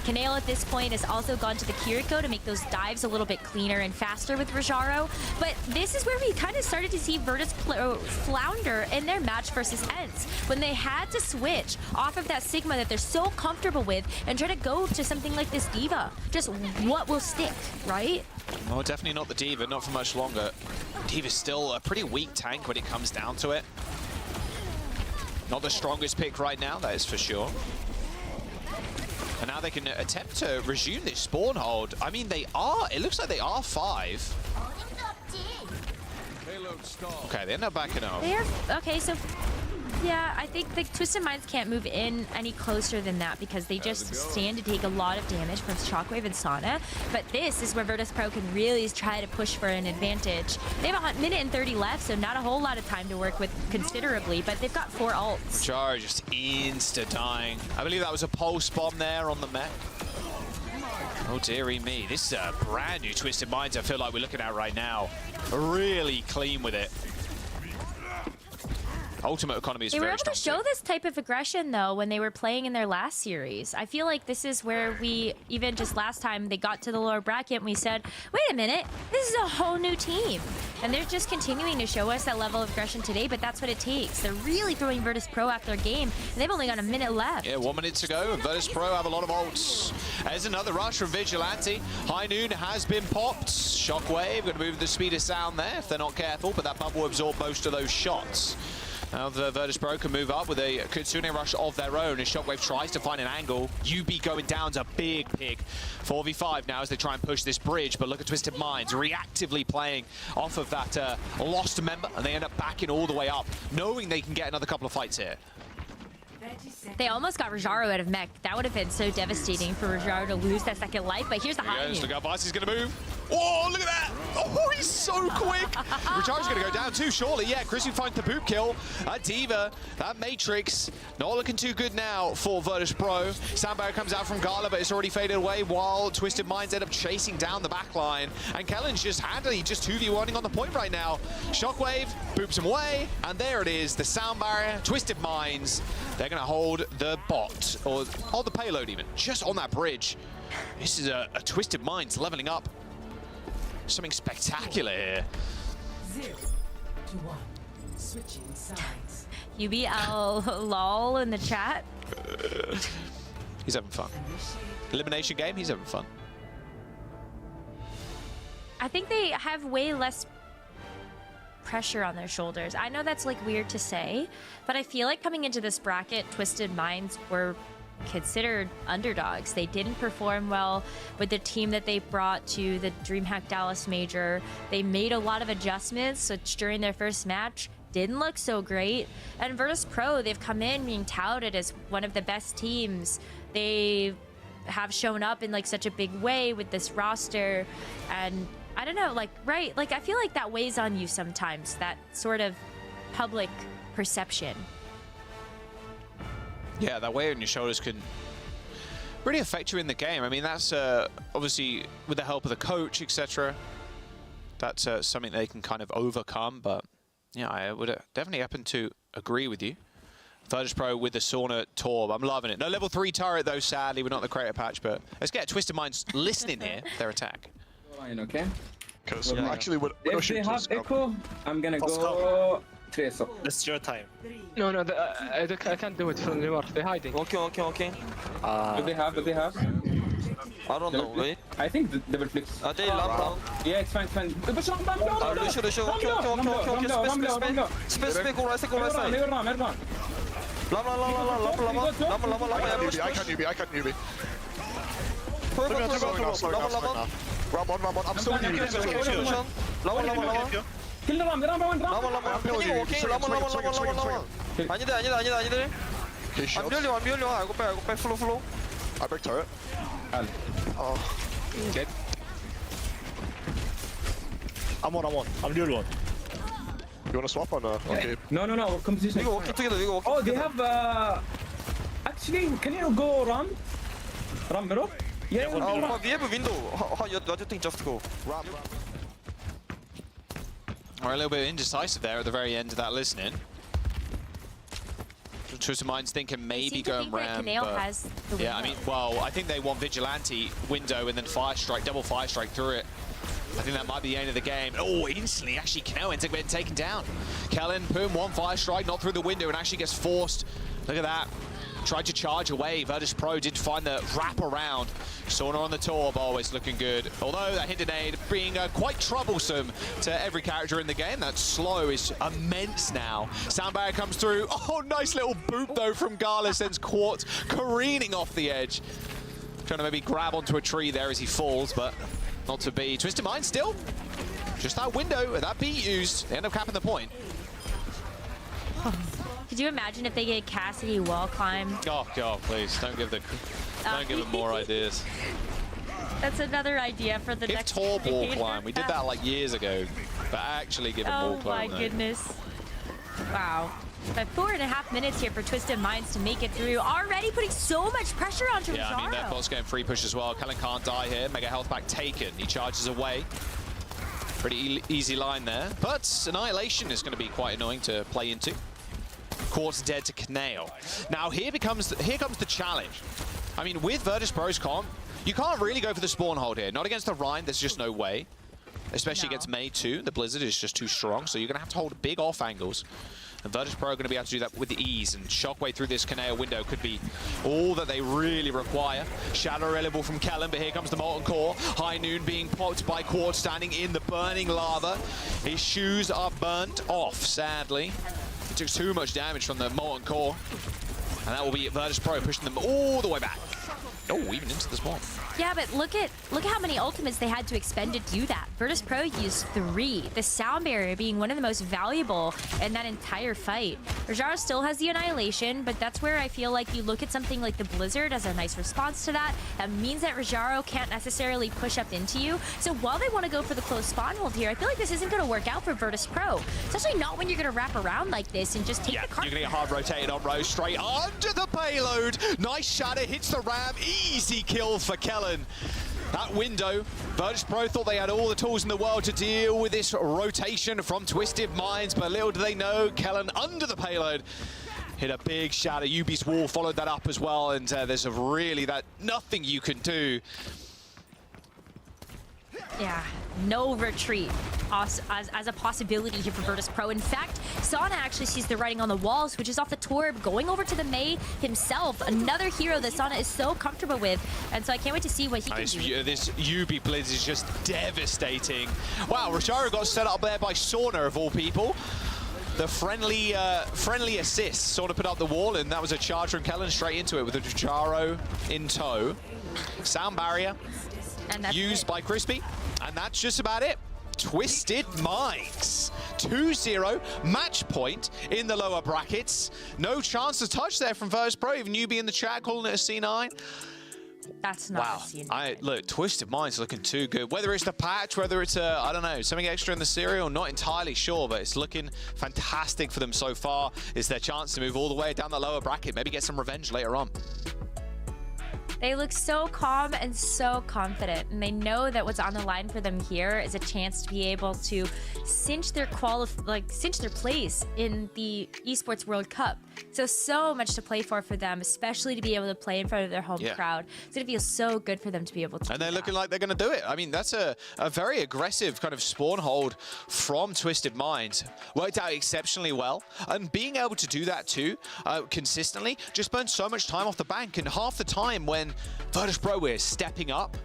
Kanale at this point has also gone to the Kiriko to make those dives a little bit cleaner and faster with Rajaro. But this is where we kind of started to see Virtus flounder in their match versus ENCE, when they had to switch off of that Sigma that they're so comfortable with and try to go to something like this D.Va. Just what will stick, right? Oh, definitely not the D.Va, not for much longer. D.Va's still a pretty weak tank when it comes down to it. Not the strongest pick right now, that is for sure. And now they can attempt to resume this spawn hold. I mean, they are, it looks like they are 5. Okay, they end up backing up. They're, okay, so yeah, I think the Twisted Minds can't move in any closer than that because they just stand to take a lot of damage from Shockwave and Sauna. But this is where Virtus.pro can really try to push for an advantage. They have a minute and 30 left, so not a whole lot of time to work with considerably, but they've got 4 ults. Char just insta-dying. I believe that was a pulse bomb there on the mech. Oh, dearie me. This is a brand new Twisted Minds I feel like we're looking at right now. Really clean with it. Ultimate economy is they very were able to show this type of aggression, though, when they were playing in their last series. I feel like this is where we, even just last time, they got to the lower bracket and we said, wait a minute, this is a whole new team. And they're just continuing to show us that level of aggression today, but that's what it takes. They're really throwing Virtus.pro after their game, and they've only got a minute left. Yeah, 1 minute to go, and Virtus.pro have a lot of ults. There's another rush from Vigilante. High Noon has been popped. Shockwave, going to move the speed of sound there if they're not careful, but that bubble will absorb most of those shots. Now the Virtus.pro can move up with a Kitsune rush of their own as Shockwave tries to find an angle. UB going down's a big pick. 4v5 now as they try and push this bridge, but look at Twisted Minds reactively playing off of that lost member, and they end up backing all the way up, knowing they can get another couple of fights here. They almost got Rajaro out of mech. That would have been so devastating for Rajaro to lose that second life, but here's the high noon. Look how fast he's going to move. Oh, look at that. Oh, he's so quick. Rajaro's going to go down too, surely. Yeah, Chrissy finds the boot kill. That D.Va, that Matrix, not looking too good now for Virtus.pro. Soundbarrier comes out from Gala, but it's already faded away while Twisted Minds end up chasing down the back line. And Kellen's just handily just 2v1ing on the point right now. Shockwave boops him away, and there it is, the Soundbarrier, Twisted Minds. They're going to hold the bot, or hold the payload even, just on that bridge. This is a Twisted Minds leveling up. Something spectacular here. 0 to 1. Switching sides. UBL lol in the chat. He's having fun. Elimination game, he's having fun. I think they have way less pressure on their shoulders. I know that's like weird to say, but I feel like coming into this bracket, Twisted Minds were considered underdogs. They didn't perform well with the team that they brought to the DreamHack Dallas Major. They made a lot of adjustments, which during their first match didn't look so great. And Virtus.pro, they've come in being touted as one of the best teams. They have shown up in like such a big way with this roster, and I don't know, like, right, like I feel like that weighs on you sometimes, that sort of public perception. Yeah, that weight on your shoulders can really affect you in the game. I mean, that's obviously with the help of the coach, etc. That's something they can kind of overcome. But yeah, I would definitely happen to agree with you. Virtus.pro with the Sauna Torb. I'm loving it. No level 3 turret though, sadly. We're not in the creator patch, but let's get Twisted Minds listening here, their attack. Okay? Because actually, if they have echo, I'm gonna go Tracer. It's your time. No, I can't do it from the north. They're hiding. Okay. Do they have? I don't know, wait. I think they will flex. They lamp down. Yeah, it's fine. Lucio. Okay. Space, go right side. I can't newbie. Round one. I'm still newbie. Kill the Ram, 라몬 패닝 워킹 라몬 아니들 안 비올려 알고 빼 플로 I break turret. Dead. I'm one. I'm the only one. You wanna swap or no? Okay. No, competition. 이거 워킹 투게더 Oh, they have actually, can you go Ram middle? Yeah, we have a window. How you think just go? We're a little bit indecisive there at the very end of that listening. Twisted Minds thinking maybe going Ram, but yeah, I mean, well, I think they want Vigilante window and then Fire Strike, double Fire Strike through it. I think that might be the end of the game. Oh, instantly, actually, Kaneo ends up getting taken down. Kellen, boom, one Fire Strike, not through the window, and actually gets forced. Look at that. Tried to charge away. Virtus Pro did find the wrap around. Sauna on the Torb, always looking good. Although that hidden aid being quite troublesome to every character in the game. That slow is immense now. Sound barrier comes through. Oh, nice little boop though from Gala, sends Quartz careening off the edge. Trying to maybe grab onto a tree there as he falls, but not to be. Twisted Mind still. Just that window, that beat used. They end up capping the point. Could you imagine if they get Cassidy wall climb? Oh God, please don't give them more ideas. That's another idea for the Give next Torb wall climb. We did that like years ago, but actually give him wall climb. Oh my goodness! Wow. But 4.5 minutes here for Twisted Minds to make it through. Already putting so much pressure onto Rajaro. Yeah, I mean, that boss game free push as well. Kellen can't die here. Mega health back taken. He charges away. Pretty easy line there. But Annihilation is going to be quite annoying to play into. Quartz dead to Kaneo. Now here comes the challenge. I mean, with Virtus Pro's comp, you can't really go for the spawn hold here. Not against the Rhine, there's just no way. Especially against Mei too. The Blizzard is just too strong, so you're going to have to hold big off angles. And Virtus Pro are going to be able to do that with ease, and Shockwave through this Kaneo window could be all that they really require. Shadow reliable from Kellen, but here comes the Molten Core. High Noon being popped by Quartz, standing in the burning lava. His shoes are burnt off, sadly. He took too much damage from the Molten Core. And that will be Virtus Pro pushing them all the way back. Oh, even into the spawn. Yeah, but look at how many ultimates they had to expend to do that. Virtus Pro used 3. The sound barrier being one of the most valuable in that entire fight. Rajaro still has the Annihilation, but that's where I feel like you look at something like the Blizzard as a nice response to that. That means that Rajaro can't necessarily push up into you. So while they want to go for the close spawn hold here, I feel like this isn't going to work out for Virtus Pro. Especially not when you're going to wrap around like this and just take the cart. You're going to get hard rotated on Rose straight under the payload. Nice shatter, hits the ram. Easy kill for Kellen. That window, Virtus Pro thought they had all the tools in the world to deal with this rotation from Twisted Minds, but little do they know, Kellen under the payload hit a big shatter. UB's wall followed that up as well, and there's really nothing you can do. Yeah, no retreat as a possibility here for Virtus Pro. In fact, Sana actually sees the writing on the walls, which is off the Torb, going over to the Mei himself. Another hero that Sana is so comfortable with. And so I can't wait to see what he can do. This UB Blitz is just devastating. Wow, Rajaro got set up there by Sauna, of all people. The friendly assist. Sauna put up the wall, and that was a charge from Kellen straight into it with a Rajaro in tow. Sound barrier used by Crispy, and that's just about it. Twisted Minds 2-0 match point in the lower brackets. No chance to touch there from Virtus Pro. Even UB in the chat calling it a C9. That's not a C9. Look, Twisted Minds looking too good. Whether it's the patch, whether it's I don't know, something extra in the cereal, not entirely sure, but it's looking fantastic for them so far. It's their chance to move all the way down the lower bracket, maybe get some revenge later on. They look so calm and so confident, and they know that what's on the line for them here is a chance to be able to cinch their place in the Esports World Cup. So much to play for them, especially to be able to play in front of their home crowd. It's going to feel so good for them to be able to. And they're looking like they're going to do it. I mean, that's a very aggressive kind of spawn hold from Twisted Minds. Worked out exceptionally well. And being able to do that too, consistently, just burns so much time off the bank. And half the time when Virtus Pro is stepping up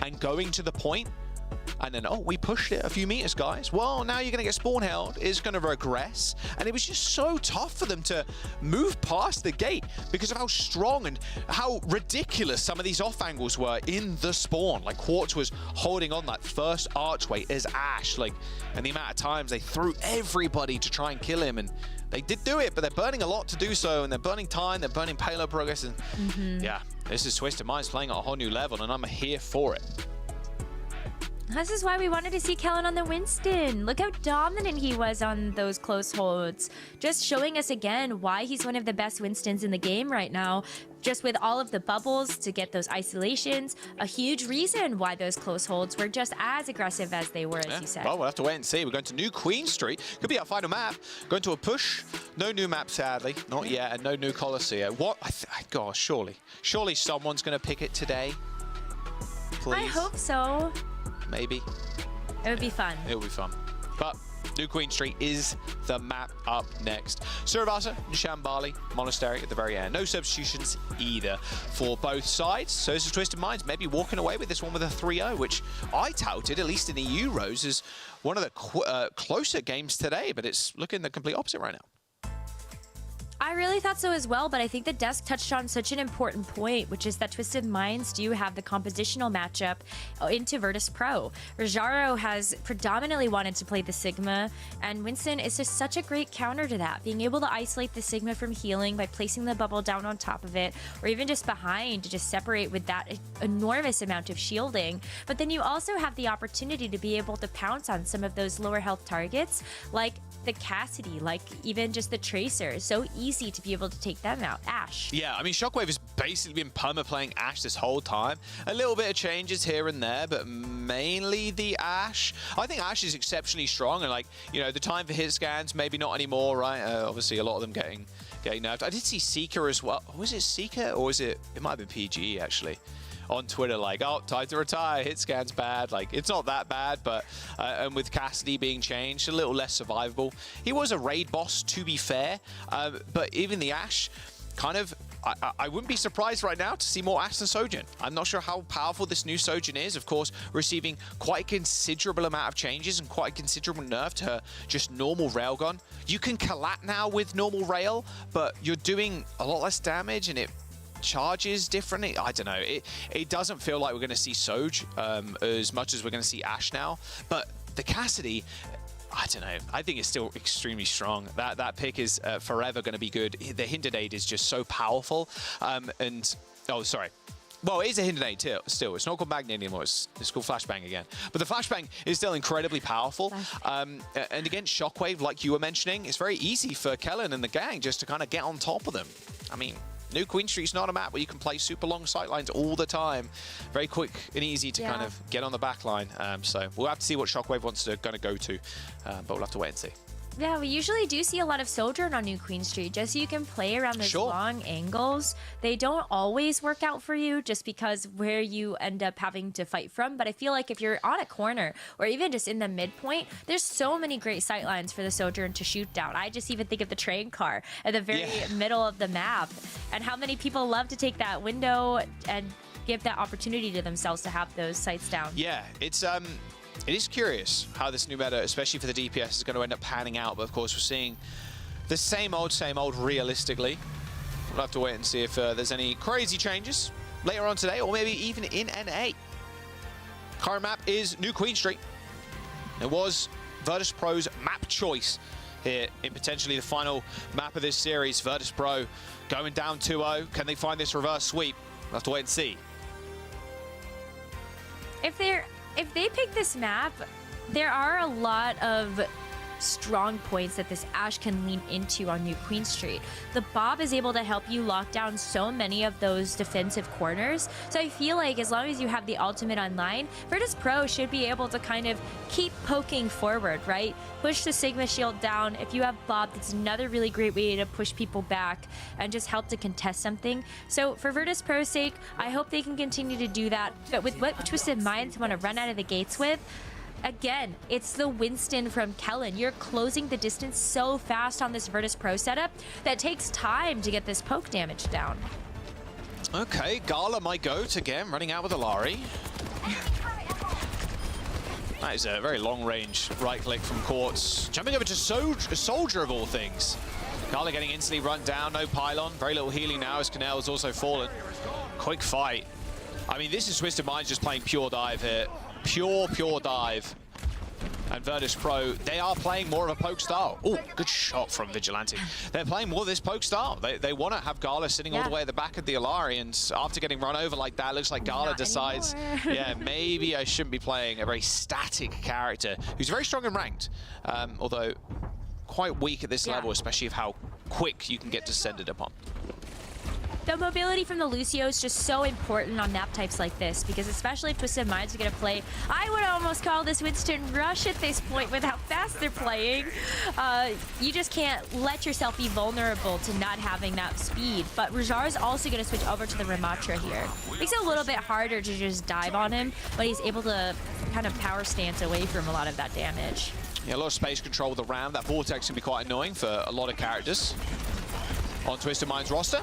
and going to the point, And then, oh, we pushed it a few meters, guys. Well, now you're going to get spawn held. It's going to regress. And it was just so tough for them to move past the gate because of how strong and how ridiculous some of these off angles were in the spawn. Like, Quartz was holding on that first archway as Ash. Like, and the amount of times they threw everybody to try and kill him. And they did do it, but they're burning a lot to do so. And they're burning time. They're burning payload progress. And yeah, this is Twisted Minds playing at a whole new level. And I'm here for it. This is why we wanted to see Kellen on the Winston. Look how dominant he was on those close holds. Just showing us again why he's one of the best Winstons in the game right now. Just with all of the bubbles to get those isolations, a huge reason why those close holds were just as aggressive as they were, as you said. Well, we'll have to wait and see. We're going to New Queen Street. Could be our final map. Going to a push. No new map, sadly. Not yet. And no new Colosseum. What? Gosh, surely someone's going to pick it today. Please. I hope so. Maybe. It would be fun. It would be fun. But New Queen Street is the map up next. Surabasa and Shambali Monastery at the very end. No substitutions either for both sides. So this is Twisted Minds maybe walking away with this one with a 3-0, which I touted, at least in the Euros, as one of the closer games today, but it's looking the complete opposite right now. I really thought so as well, but I think the desk touched on such an important point, which is that Twisted Minds do have the compositional matchup into Virtus Pro. Rajaro has predominantly wanted to play the Sigma, and Winston is just such a great counter to that. Being able to isolate the Sigma from healing by placing the bubble down on top of it, or even just behind to just separate with that enormous amount of shielding. But then you also have the opportunity to be able to pounce on some of those lower health targets, like the Cassidy, like even just the Tracer. So easy to be able to take them out. Ash. Yeah, I mean, Shockwave has basically been perma-playing Ash this whole time. A little bit of changes here and there, but mainly the Ash. I think Ash is exceptionally strong, and like, you know, the time for hit scans, maybe not anymore, right? Obviously, a lot of them getting nerfed. I did see Seeker as well. Was it Seeker, or was it might have been PGE, actually, on Twitter, like, oh, time to retire, hit scan's bad. Like, it's not that bad, but and with Cassidy being changed, a little less survivable. He was a raid boss, to be fair, but even the Ash, kind of, I wouldn't be surprised right now to see more Ash than Sojourn. I'm not sure how powerful this new Sojourn is, of course, receiving quite a considerable amount of changes and quite a considerable nerf to her just normal railgun. You can collat now with normal rail, but you're doing a lot less damage, and it charges differently. I don't know. It doesn't feel like we're going to see Soj as much as we're going to see Ash now. But the Cassidy, I don't know. I think it's still extremely strong. That pick is forever going to be good. The hindered aid is just so powerful. And oh, sorry. Well, it is a hindered aid still. It's not called Magnet anymore. It's called Flashbang again. But the Flashbang is still incredibly powerful. And against Shockwave, like you were mentioning, it's very easy for Kellen and the gang just to kind of get on top of them. I mean, New Queen Street's not a map where you can play super long sightlines all the time. Very quick and easy to kind of get on the back line. So we'll have to see what Shockwave wants to kind of go to, but we'll have to wait and see. Yeah, we usually do see a lot of Sojourn on New Queen Street, just so you can play around those long angles. They don't always work out for you just because where you end up having to fight from. But I feel like if you're on a corner or even just in the midpoint, there's so many great sightlines for the Sojourn to shoot down. I just even think of the train car at the very middle of the map, and how many people love to take that window and give that opportunity to themselves to have those sights down. Yeah, it is curious how this new meta, especially for the DPS, is going to end up panning out. But of course, we're seeing the same old realistically. We'll have to wait and see if there's any crazy changes later on today, or maybe even in NA. Current map is New Queen Street. It was Virtus Pro's map choice here in potentially the final map of this series. Virtus Pro going down 2-0. Can they find this reverse sweep? We'll have to wait and see. If they pick this map, there are a lot of strong points that this Ash can lean into on New Queen Street. The Bob is able to help you lock down so many of those defensive corners. So I feel like as long as you have the ultimate online, Virtus Pro should be able to kind of keep poking forward, right? Push the Sigma shield down. If you have Bob, that's another really great way to push people back and just help to contest something. So for Virtus Pro's sake, I hope they can continue to do that. But with what Twisted Minds want to run out of the gates with, again, it's the Winston from Kellen. You're closing the distance so fast on this Virtus Pro setup that takes time to get this poke damage down. Okay, Gala, my goat, again, running out with Alari. That is a very long-range right-click from Quartz. Jumping over to Soldier of all things. Gala getting instantly run down, no pylon. Very little healing now as Canel has also fallen. Quick fight. I mean, this is Twisted Minds just playing pure dive here. Pure dive. And Virtus Pro, they are playing more of a poke style. Oh, good shot from Vigilante. They're playing more of this poke style. They want to have Gala sitting all the way at the back of the Alari, and after getting run over like that, looks like Gala decides, yeah, maybe I shouldn't be playing a very static character who's very strong and ranked, although quite weak at this level, especially of how quick you can get descended upon. The mobility from the Lucio is just so important on map types like this, because especially if Twisted Minds are going to play, I would almost call this Winston Rush at this point with how fast they're playing. You just can't let yourself be vulnerable to not having that speed. But Rajar is also going to switch over to the Ramatra here. Makes it a little bit harder to just dive on him, but he's able to kind of power stance away from a lot of that damage. Yeah, a lot of space control with the Ram. That Vortex can be quite annoying for a lot of characters on Twisted Minds roster.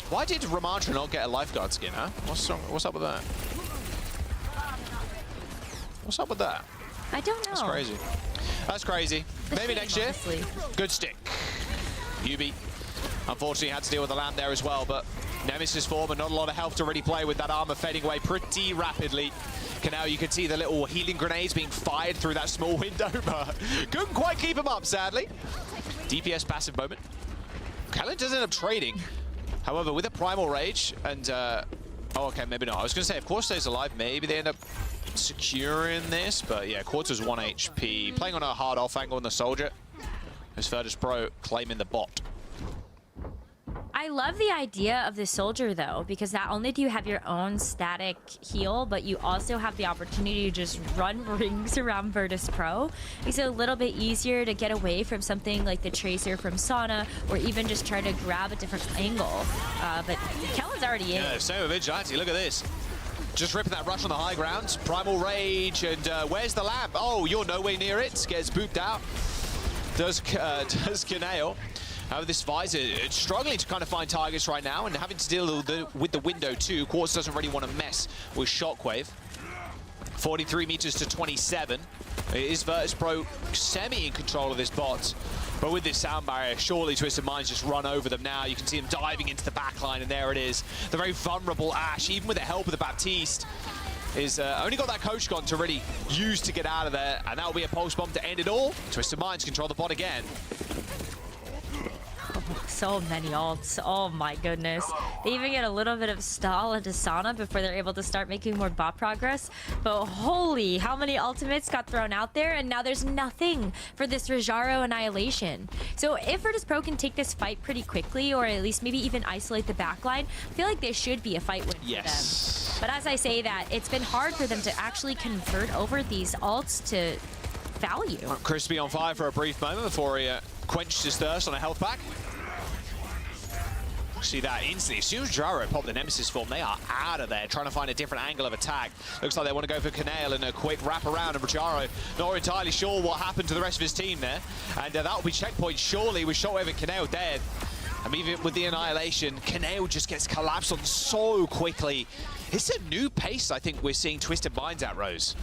Why did Ramatra not get a lifeguard skin, huh? What's up with that? What's up with that? I don't know. That's crazy. That's crazy. Maybe next year. Honestly. Good stick. Yubi, unfortunately, had to deal with the land there as well, but Nemesis form and not a lot of health to really play with that armor fading away pretty rapidly. Now you can see the little healing grenades being fired through that small window, but couldn't quite keep him up, sadly. DPS passive moment. Kellen does end up trading. However, with a Primal Rage and, oh, okay, maybe not. I was going to say, if Quartz stays alive, maybe they end up securing this. But yeah, Quartz is 1 HP. Playing on a hard off angle on the Soldier. As Virtus Pro claiming the bot. I love the idea of the Soldier, though, because not only do you have your own static heal, but you also have the opportunity to just run rings around Virtus Pro. Makes it a little bit easier to get away from something like the Tracer from Sauna, or even just try to grab a different angle. But Kellen's already in. Yeah, same with Vigilante. Look at this. Just ripping that rush on the high ground. Primal Rage, and where's the lamp? Oh, you're nowhere near it. Gets booped out. Does Kaneo. However, this Visor struggling to kind of find targets right now and having to deal with the window too. Quartz doesn't really want to mess with Shockwave. 43 meters to 27. It is Virtus Pro semi in control of this bot. But with this sound barrier, surely Twisted Minds just run over them now. You can see them diving into the backline, and there it is. The very vulnerable Ash, even with the help of the Baptiste, is only got that Coach Gun to really use to get out of there, and that'll be a pulse bomb to end it all. Twisted Minds control the bot again. So many ults. Oh my goodness. They even get a little bit of stall into Sana before they're able to start making more bot progress. But holy, how many ultimates got thrown out there, and now there's nothing for this Rajaro Annihilation. So if Virtus Pro can take this fight pretty quickly, or at least maybe even isolate the backline, I feel like this should be a fight win for them. But as I say that, it's been hard for them to actually convert over these ults to value. Crispy on fire for a brief moment before he quenched his thirst on a health pack. See that instantly. As soon as Jaro popped the Nemesis form, they are out of there, trying to find a different angle of attack. Looks like they want to go for Kanale and a quick wrap around, and Jaro not entirely sure what happened to the rest of his team there. And that'll be checkpoint, surely, with Shockwave and Kanale dead. I mean, even with the Annihilation, Kanale just gets collapsed on so quickly. It's a new pace I think we're seeing Twisted Minds at, Rose.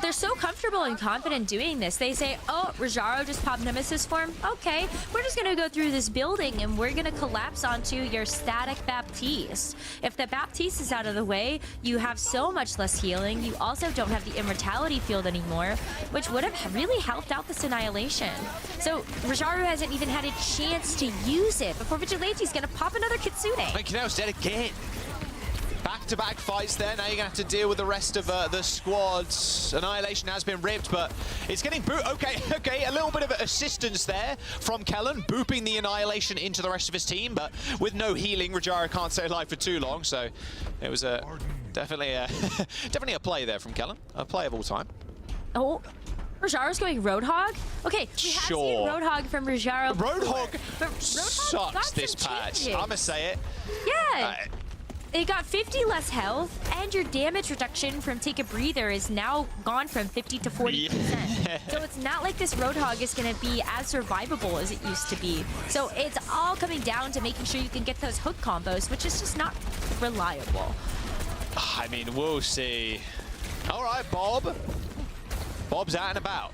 They're so comfortable and confident doing this. They say, oh, Rajaro just popped Nemesis form. Okay, we're just going to go through this building and we're going to collapse onto your static Baptiste. If the Baptiste is out of the way, you have so much less healing. You also don't have the Immortality field anymore, which would have really helped out this Annihilation. So Rajaro hasn't even had a chance to use it before Vigilante's going to pop another Kitsune. And Kanale's dead again. Back-to-back fights there. Now you're going to have to deal with the rest of the squads. Annihilation has been ripped, but it's getting booped. Okay, a little bit of assistance there from Kellen, booping the Annihilation into the rest of his team, but with no healing, Rajaro can't stay alive for too long, so it was definitely a play there from Kellen. A play of all time. Oh. Rajaro's going Roadhog? Okay, we have seen Roadhog from Rajaro Roadhog before, sucks this patch. I'm going to say it. Yeah. They got 50 less health, and your damage reduction from Take a Breather is now gone from 50 to 40%. Yeah. So it's not like this Roadhog is going to be as survivable as it used to be. So it's all coming down to making sure you can get those hook combos, which is just not reliable. I mean, we'll see. All right, Bob. Bob's out and about.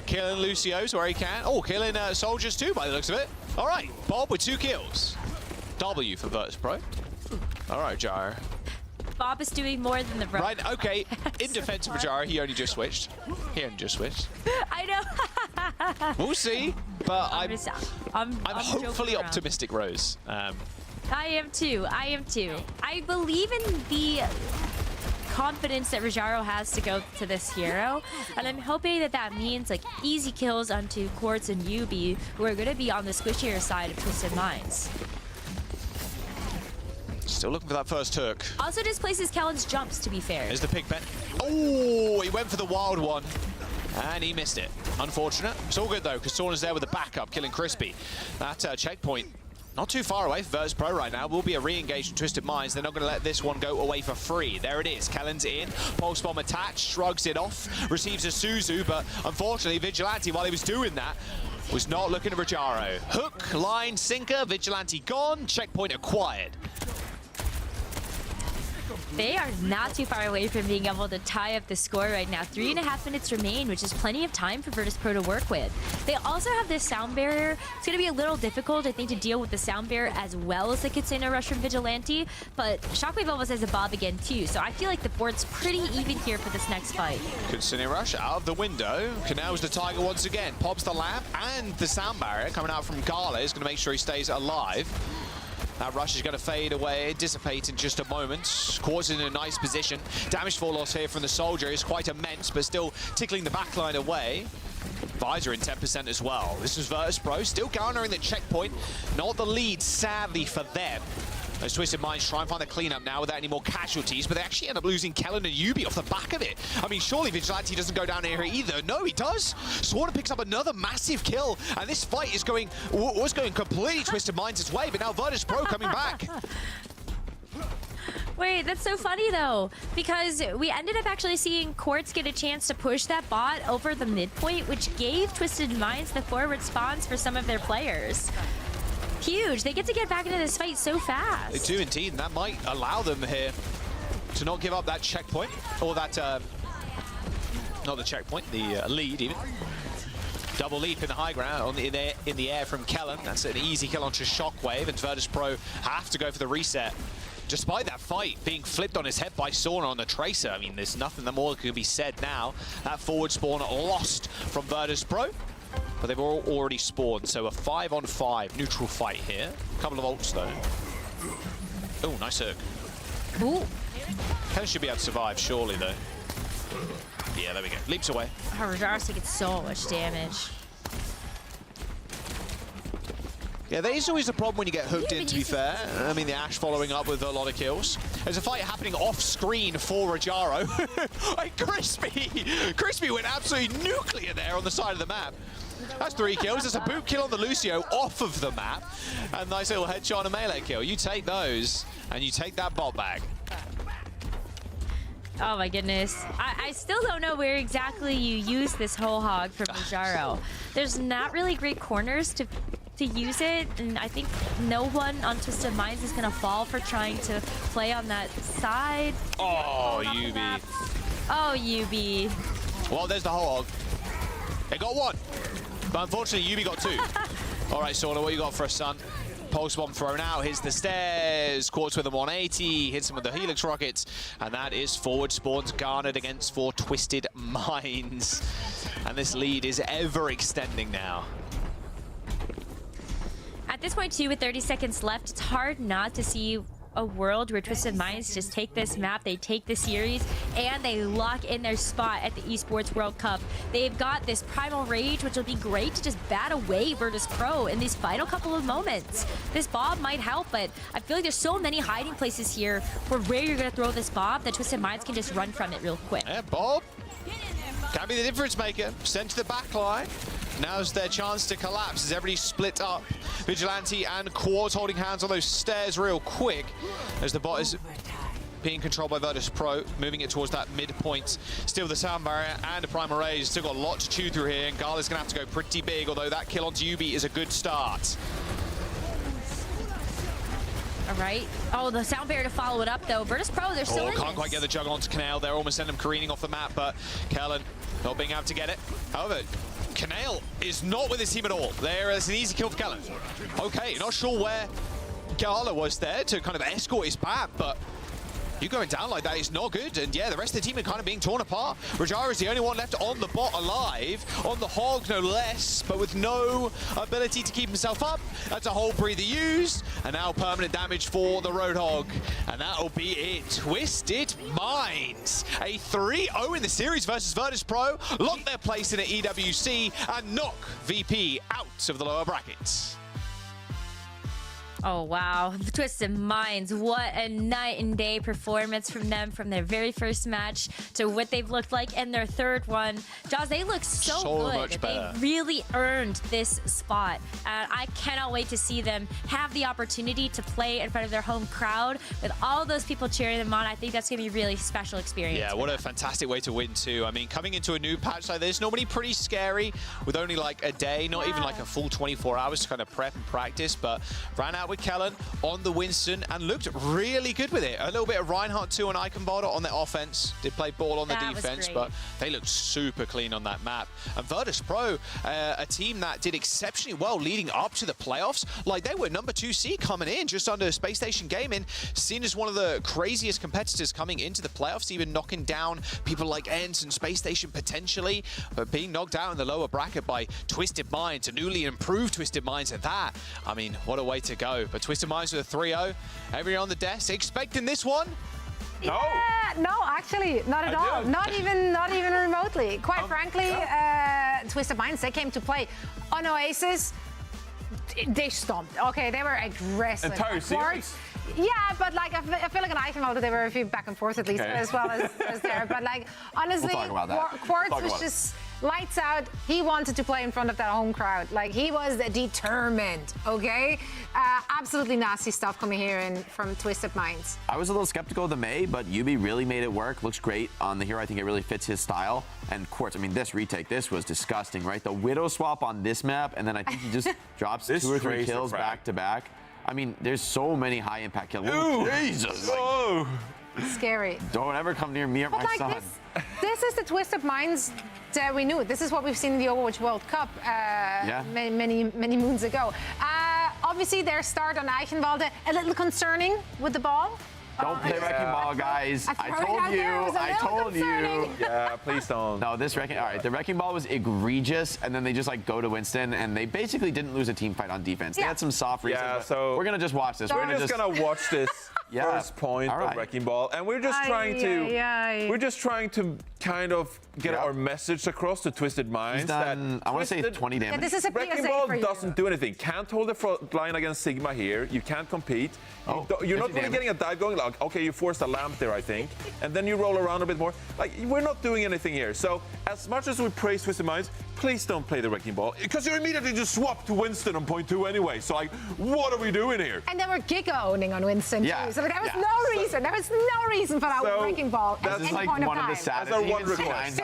Killing Lucio's where he can. Oh, killing soldiers too, by the looks of it. All right, Bob with 2 kills. W for Virtus Pro. All right, Gyro. Bob is doing more than the Right, okay. In defense of Gyro, he only just switched. I know. We'll see, but I'm joking hopefully around. optimistic, Rose. I am too. I believe in the confidence that Rajaro has to go to this hero, and I'm hoping that that means like easy kills onto Quartz and Yubi, who are going to be on the squishier side of Twisted Minds. Still looking for that first hook. Also displaces Kellen's jumps, to be fair. There's the pig pen. Oh, he went for the wild one. And he missed it. Unfortunate. It's all good, though, because Sorna's there with the backup, killing Crispy. That checkpoint, not too far away for Virtus Pro right now. Will be a re-engage from Twisted Minds. They're not going to let this one go away for free. There it is. Kellen's in. Pulse Bomb attached. Shrugs it off. Receives a Suzu, but unfortunately, Vigilante, while he was doing that, was not looking at Rajaro. Hook, line, sinker. Vigilante gone. Checkpoint acquired. They are not too far away from being able to tie up the score right now. 3.5 minutes remain, which is plenty of time for Virtus Pro to work with. They also have this sound barrier. It's going to be a little difficult, I think, to deal with the sound barrier as well as the Kitsune Rush from Vigilante, but Shockwave almost has a Bob again, too, so I feel like the board's pretty even here for this next fight. Kitsune Rush out of the window. Canals the Tiger once again. Pops the lamp and the sound barrier coming out from Gala is going to make sure he stays alive. That rush is going to fade away, dissipate in just a moment. Quartz in a nice position. Damage for loss here from the soldier is quite immense, but still tickling the backline away. Visor in 10% as well. This is Virtus Pro, still garnering the checkpoint. Not the lead, sadly, for them. Those Twisted Minds try and find the cleanup now without any more casualties, but they actually end up losing Kellen and Yubi off the back of it. I mean, surely Vigilante doesn't go down here either. No, he does. Swarna picks up another massive kill, and this fight is was going completely Twisted Minds its way, but now Virtus Pro coming back. Wait, that's so funny though, because we ended up actually seeing Quartz get a chance to push that bot over the midpoint, which gave Twisted Minds the forward spawns for some of their players. Huge. They get to get back into this fight so fast. They do indeed, and that might allow them here to not give up that checkpoint, or that, not the checkpoint, the lead even. Double leap in the high ground, in the air from Kellen. That's an easy kill onto Shockwave, and Virtus Pro have to go for the reset. Despite that fight being flipped on his head by Sorna on the Tracer, I mean, there's nothing more that could be said now. That forward spawn lost from Virtus Pro, but they've already spawned, so a 5-on-5 neutral fight here. A couple of ults, though. Oh, nice hook. Ooh. Kellen should be able to survive, surely, though. Yeah, there we go. Leaps away. Rajar's taking so much damage. Yeah, that is always the problem when you get hooked in, to be fair. I mean, the Ashe following up with a lot of kills. There's a fight happening off-screen for Rajaro. Like, Crispy went absolutely nuclear there on the side of the map. That's 3 kills. There's a boot kill on the Lucio off of the map. And nice little headshot and a melee kill. You take those, and you take that bot bag. Oh my goodness. I still don't know where exactly you use this whole hog from Rajaro. There's not really great corners to use it, and I think no one on Twisted Minds is gonna fall for trying to play on that side. Oh, Yubi. Oh, Yubi. Well, there's the whole hog. They got 1, but unfortunately, Yubi got 2. All right, Sorna, what you got for us, son? Pulse bomb thrown out, hits the stairs, Quartz with a 180, hits him with the Helix rockets, and that is forward spawns garnered against for Twisted Minds. And this lead is ever extending now. At this point, too, with 30 seconds left, it's hard not to see a world where Twisted Minds just take this map, they take the series, and they lock in their spot at the Esports World Cup. They've got this Primal Rage, which will be great to just bat away Virtus Pro in these final couple of moments. This Bob might help, but I feel like there's so many hiding places here for where you're going to throw this Bob that Twisted Minds can just run from it real quick. Yeah, Bob can be the difference maker. Sent to the back line. Now's their chance to collapse as everybody's split up. Vigilante and Quartz holding hands on those stairs real quick as the bot is being controlled by Virtus Pro, moving it towards that midpoint. Still the sound barrier and a Primal Rage. Still got a lot to chew through here, and Gala's going to have to go pretty big, although that kill onto Yubi is a good start. All right. Oh, the sound barrier to follow it up, though. Virtus Pro, they're still in can't this. quite get the jug onto Canale. They're almost sending him careening off the map, but Kellen not being able to get it. However, Canale is not with his team at all. There is an easy kill for Kellen. Okay, not sure where Gala was there to kind of escort his back, but you going down like that is not good. And yeah, the rest of the team are kind of being torn apart. Rajara is the only one left on the bot alive, on the hog no less, but with no ability to keep himself up. That's a whole breather used, and now permanent damage for the Roadhog. And that'll be it. Twisted Minds, a 3-0 in the series versus Virtus Pro, lock their place in the EWC and knock VP out of the lower brackets. Oh, wow. The Twisted Minds. What a night and day performance from them from their very first match to what they've looked like in their third one. Jaws, they look so good. Much better. They really earned this spot. And I cannot wait to see them have the opportunity to play in front of their home crowd with all those people cheering them on. I think that's going to be a really special experience. Yeah, what a fantastic way to win, too. I mean, coming into a new patch like this, normally pretty scary with only like a day, not even like a full 24 hours to kind of prep and practice, but ran out with Kellen on the Winston and looked really good with it. A little bit of Reinhardt too on Eichenwalder on the offense. Did play ball on the defense, but they looked super clean on that map. And Virtus Pro, a team that did exceptionally well leading up to the playoffs. Like, they were number 2 seed coming in just under Space Station Gaming, seen as one of the craziest competitors coming into the playoffs, even knocking down people like Ents and Space Station potentially, but being knocked out in the lower bracket by Twisted Minds, a newly improved Twisted Minds at that. I mean, what a way to go. But Twisted Minds with a 3-0. Everyone on the desk expecting this one? No. Yeah, no, actually, not at all. Not even remotely. Quite frankly, Twisted Minds, they came to play on Oasis. They stomped. Okay, they were aggressive. Entire series? Yeah, but like I feel like an Eichenwalder, they were a few back and forth at least, as well as there. But like honestly, Quartz was just lights out. He wanted to play in front of that home crowd. Like, he was determined. Okay, absolutely nasty stuff coming here in from Twisted Minds. I was a little skeptical of the May, but Yubi really made it work. Looks great on the hero. I think it really fits his style. And Quartz, I mean, this retake, this was disgusting, right? The Widow swap on this map, and then I think he just drops 2 or 3 kills back to back. I mean, there's so many high impact kills. Jesus! Like, scary. Don't ever come near me or my son. This is the Twisted Minds that we knew. This is what we've seen in the Overwatch World Cup many moons ago. Obviously, their start on Eichenwalder, a little concerning with the ball. Don't play Wrecking Ball, guys. I told you. Yeah, please don't. No, this Wrecking... All right, the Wrecking Ball was egregious, and then they just, like, go to Winston, and they basically didn't lose a team fight on defense. They had some soft reasons. Yeah, so... We're going to just watch this. We're just going to watch this first point of Wrecking Ball, and we're just trying to... We're just trying to kind of get our message across to Twisted Minds. He's done, I want to say 20 damage. Yeah, this is a Wrecking PSA Ball for you. doesn't do anything. Can't hold the front line against Sigma here. You can't compete. You're not really getting a dive going. Like, okay, you forced a lamp there, I think, and then you roll around a bit more. Like, we're not doing anything here. So, as much as we praise Twisted Minds, please don't play the Wrecking Ball, because you immediately just swap to Winston on point 2 anyway. So, like, what are we doing here? And they were Giga owning on Winston too. So like, there was no reason. There was no reason for that Wrecking Ball at any like point of one time. of the saddest. That's our one request.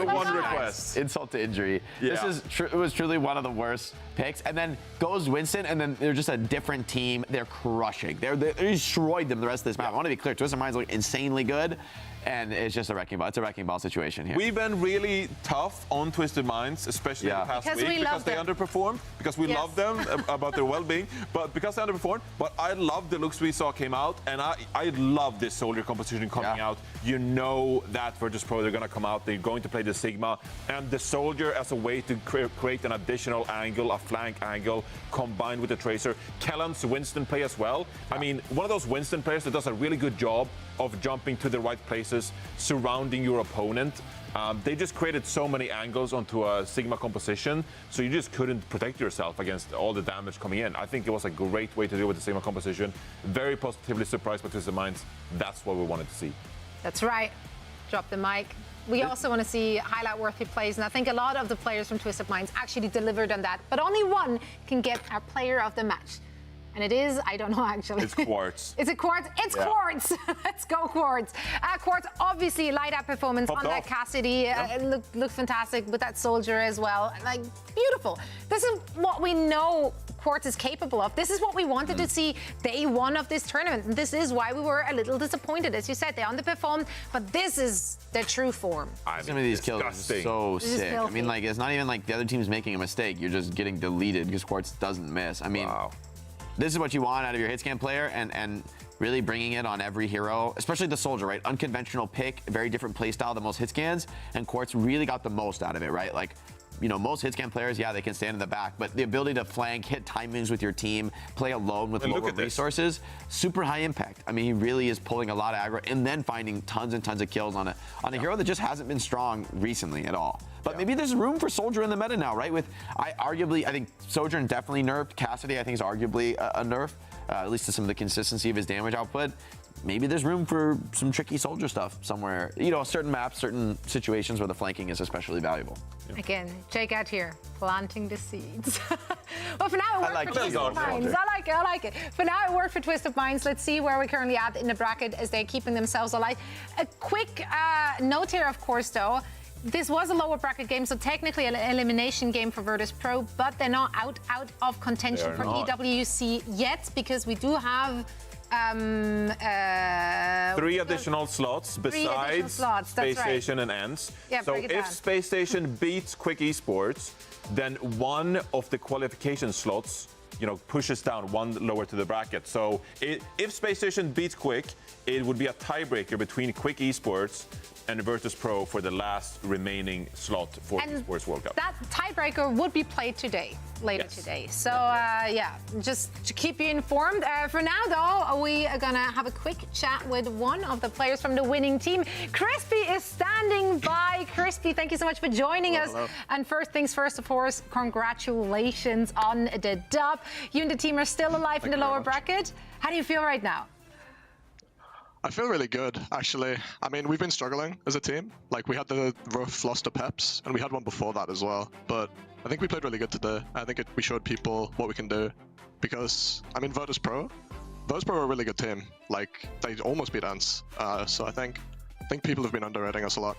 One request. Insult to injury. Yeah. It was truly one of the worst picks. And then goes Winston, and then they're just a different team. They're crushing. They destroyed them the rest of this map. I want to be clear. Twisted Minds look insanely good. And it's just a Wrecking Ball. It's a Wrecking Ball situation here. We've been really tough on Twisted Minds, especially in the past week, because they underperformed, because we love them about their well-being, but because they underperformed. But I love the looks we saw came out, and I love this soldier composition coming out. You know that Virtus Pro, they're going to come out, they're going to play the Sigma, and the soldier as a way to create an additional angle, a flank angle, combined with the Tracer. Kellen's Winston play as well. I mean, one of those Winston players that does a really good job of jumping to the right places, surrounding your opponent. They just created so many angles onto a Sigma composition, so you just couldn't protect yourself against all the damage coming in. I think it was a great way to deal with the Sigma composition. Very positively surprised by Twisted Minds. That's what we wanted to see. That's right. Drop the mic. We also want to see highlight-worthy plays, and I think a lot of the players from Twisted Minds actually delivered on that, but only one can get our player of the match. And it is, I don't know actually. It's Quartz. Is it Quartz? It's Quartz. Let's go Quartz. Quartz, obviously, light-up performance on that Cassidy. Looked fantastic with that soldier as well. Like, beautiful. This is what we know Quartz is capable of. This is what we wanted to see day one of this tournament. And this is why we were a little disappointed. As you said, they underperformed, but this is their true form. Some of these kills are so sick. I mean, like, it's not even like the other team's making a mistake. You're just getting deleted because Quartz doesn't miss. I mean, this is what you want out of your hitscan player, and really bringing it on every hero, especially the soldier, right? Unconventional pick, very different play style than most hitscans, and Quartz really got the most out of it, right? Like, you know, most hitscan players, yeah, they can stand in the back, but the ability to flank, hit timings with your team, play alone with lower resources, super high impact. I mean, he really is pulling a lot of aggro and then finding tons and tons of kills on a hero that just hasn't been strong recently at all. But maybe there's room for Soldier in the meta now, right? I think Sojourn definitely nerfed. Cassidy, I think, is arguably a nerf, at least to some of the consistency of his damage output. Maybe there's room for some tricky Soldier stuff somewhere. You know, certain maps, certain situations where the flanking is especially valuable. Again, Jake out here planting the seeds. Well, for now it worked for Twist of Minds. I like it. For now it worked for Twist of Minds. Let's see where we're currently at in the bracket as they're keeping themselves alive. A quick note here, of course, though. This was a lower bracket game, so technically an elimination game for Virtus Pro, but they're not out of contention for EWC yet, because we do have 3 additional slots besides Space Station and ENCE. Yeah, so if Space Station beats Quick Esports, then one of the qualification slots, you know, pushes down one lower to the bracket. So if Space Station beats Quick, it would be a tiebreaker between Quick Esports and Virtus Pro for the last remaining slot for Esports World Cup. That tiebreaker would be played later today. So, yeah, just to keep you informed. For now, though, we are going to have a quick chat with one of the players from the winning team. Crispy is standing by. Crispy, thank you so much for joining us. Hello. And first things first, of course, congratulations on the dub. You and the team are still alive in the lower bracket. How do you feel right now? I feel really good, actually. I mean, we've been struggling as a team. Like, we had the rough loss to Peps, and we had one before that as well. But I think we played really good today. I think we showed people what we can do. Because, I mean, Virtus Pro are a really good team. Like, they almost beat ENCE. So I think people have been underrating us a lot.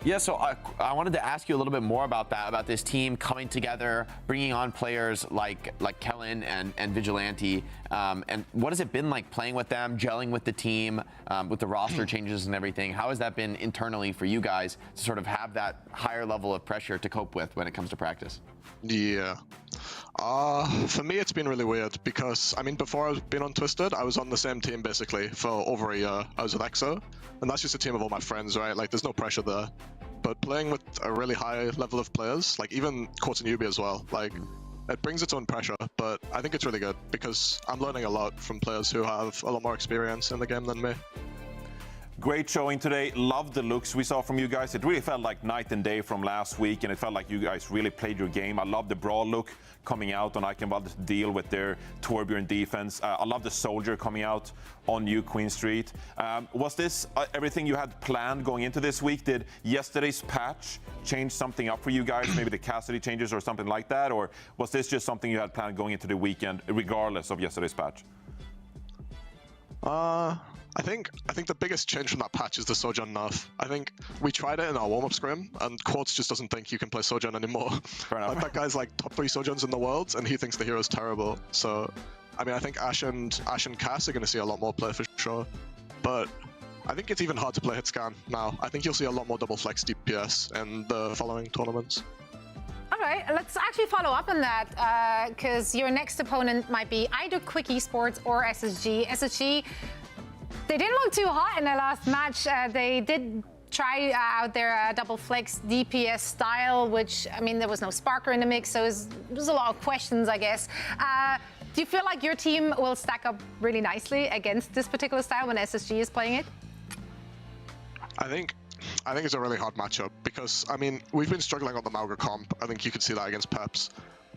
Yeah, so I wanted to ask you a little bit more about that, about this team coming together, bringing on players like Kellen and Vigilante, and what has it been like playing with them, gelling with the team, with the roster changes and everything? How has that been internally for you guys to sort of have that higher level of pressure to cope with when it comes to practice? Yeah. For me, it's been really weird because, I mean, before I've been on Twisted, I was on the same team basically for over a year. I was with EXO, and that's just a team of all my friends, right? Like, there's no pressure there. But playing with a really high level of players, like even Quartz and Yubi as well, like, it brings its own pressure, but I think it's really good because I'm learning a lot from players who have a lot more experience in the game than me. Great showing today. Love the looks we saw from you guys. It really felt like night and day from last week, and it felt like you guys really played your game. I love the Brawl look coming out on Eichenwald to deal with their Torbjorn defense. I love the Soldier coming out on New Queen Street. Was this everything you had planned going into this week? Did yesterday's patch change something up for you guys? Maybe the Cassidy changes or something like that? Or was this just something you had planned going into the weekend, regardless of yesterday's patch? I think the biggest change from that patch is the Sojourn nerf. I think we tried it in our warm-up scrim, and Quartz just doesn't think you can play Sojourn anymore. Like, that guy's like top 3 Sojourns in the world, and he thinks the hero's terrible. So, I mean, I think Ash and Cass are going to see a lot more play for sure. But I think it's even hard to play hitscan now. I think you'll see a lot more double flex DPS in the following tournaments. All right, let's actually follow up on that, because your next opponent might be either Quick Esports or SSG. SSG, they didn't look too hot in their last match. They did try out their double flex DPS style, which, I mean, there was no Sparker in the mix, so there's a lot of questions, I guess. Do you feel like your team will stack up really nicely against this particular style when SSG is playing it? I think it's a really hard matchup because, I mean, we've been struggling on the Mauga comp. I think you could see that against Peps.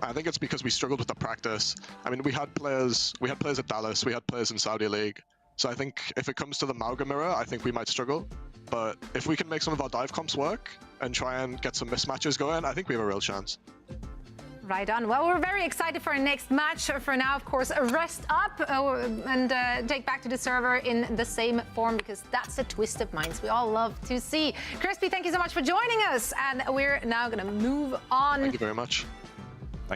I think it's because we struggled with the practice. I mean, we had players at Dallas, we had players in Saudi League. So I think if it comes to the Mauga mirror, I think we might struggle. But if we can make some of our dive comps work and try and get some mismatches going, I think we have a real chance. Right on. Well, we're very excited for our next match. For now, of course, rest up and take back to the server in the same form, because that's a twist of minds we all love to see. Crispy, thank you so much for joining us. And we're now going to move on. Thank you very much.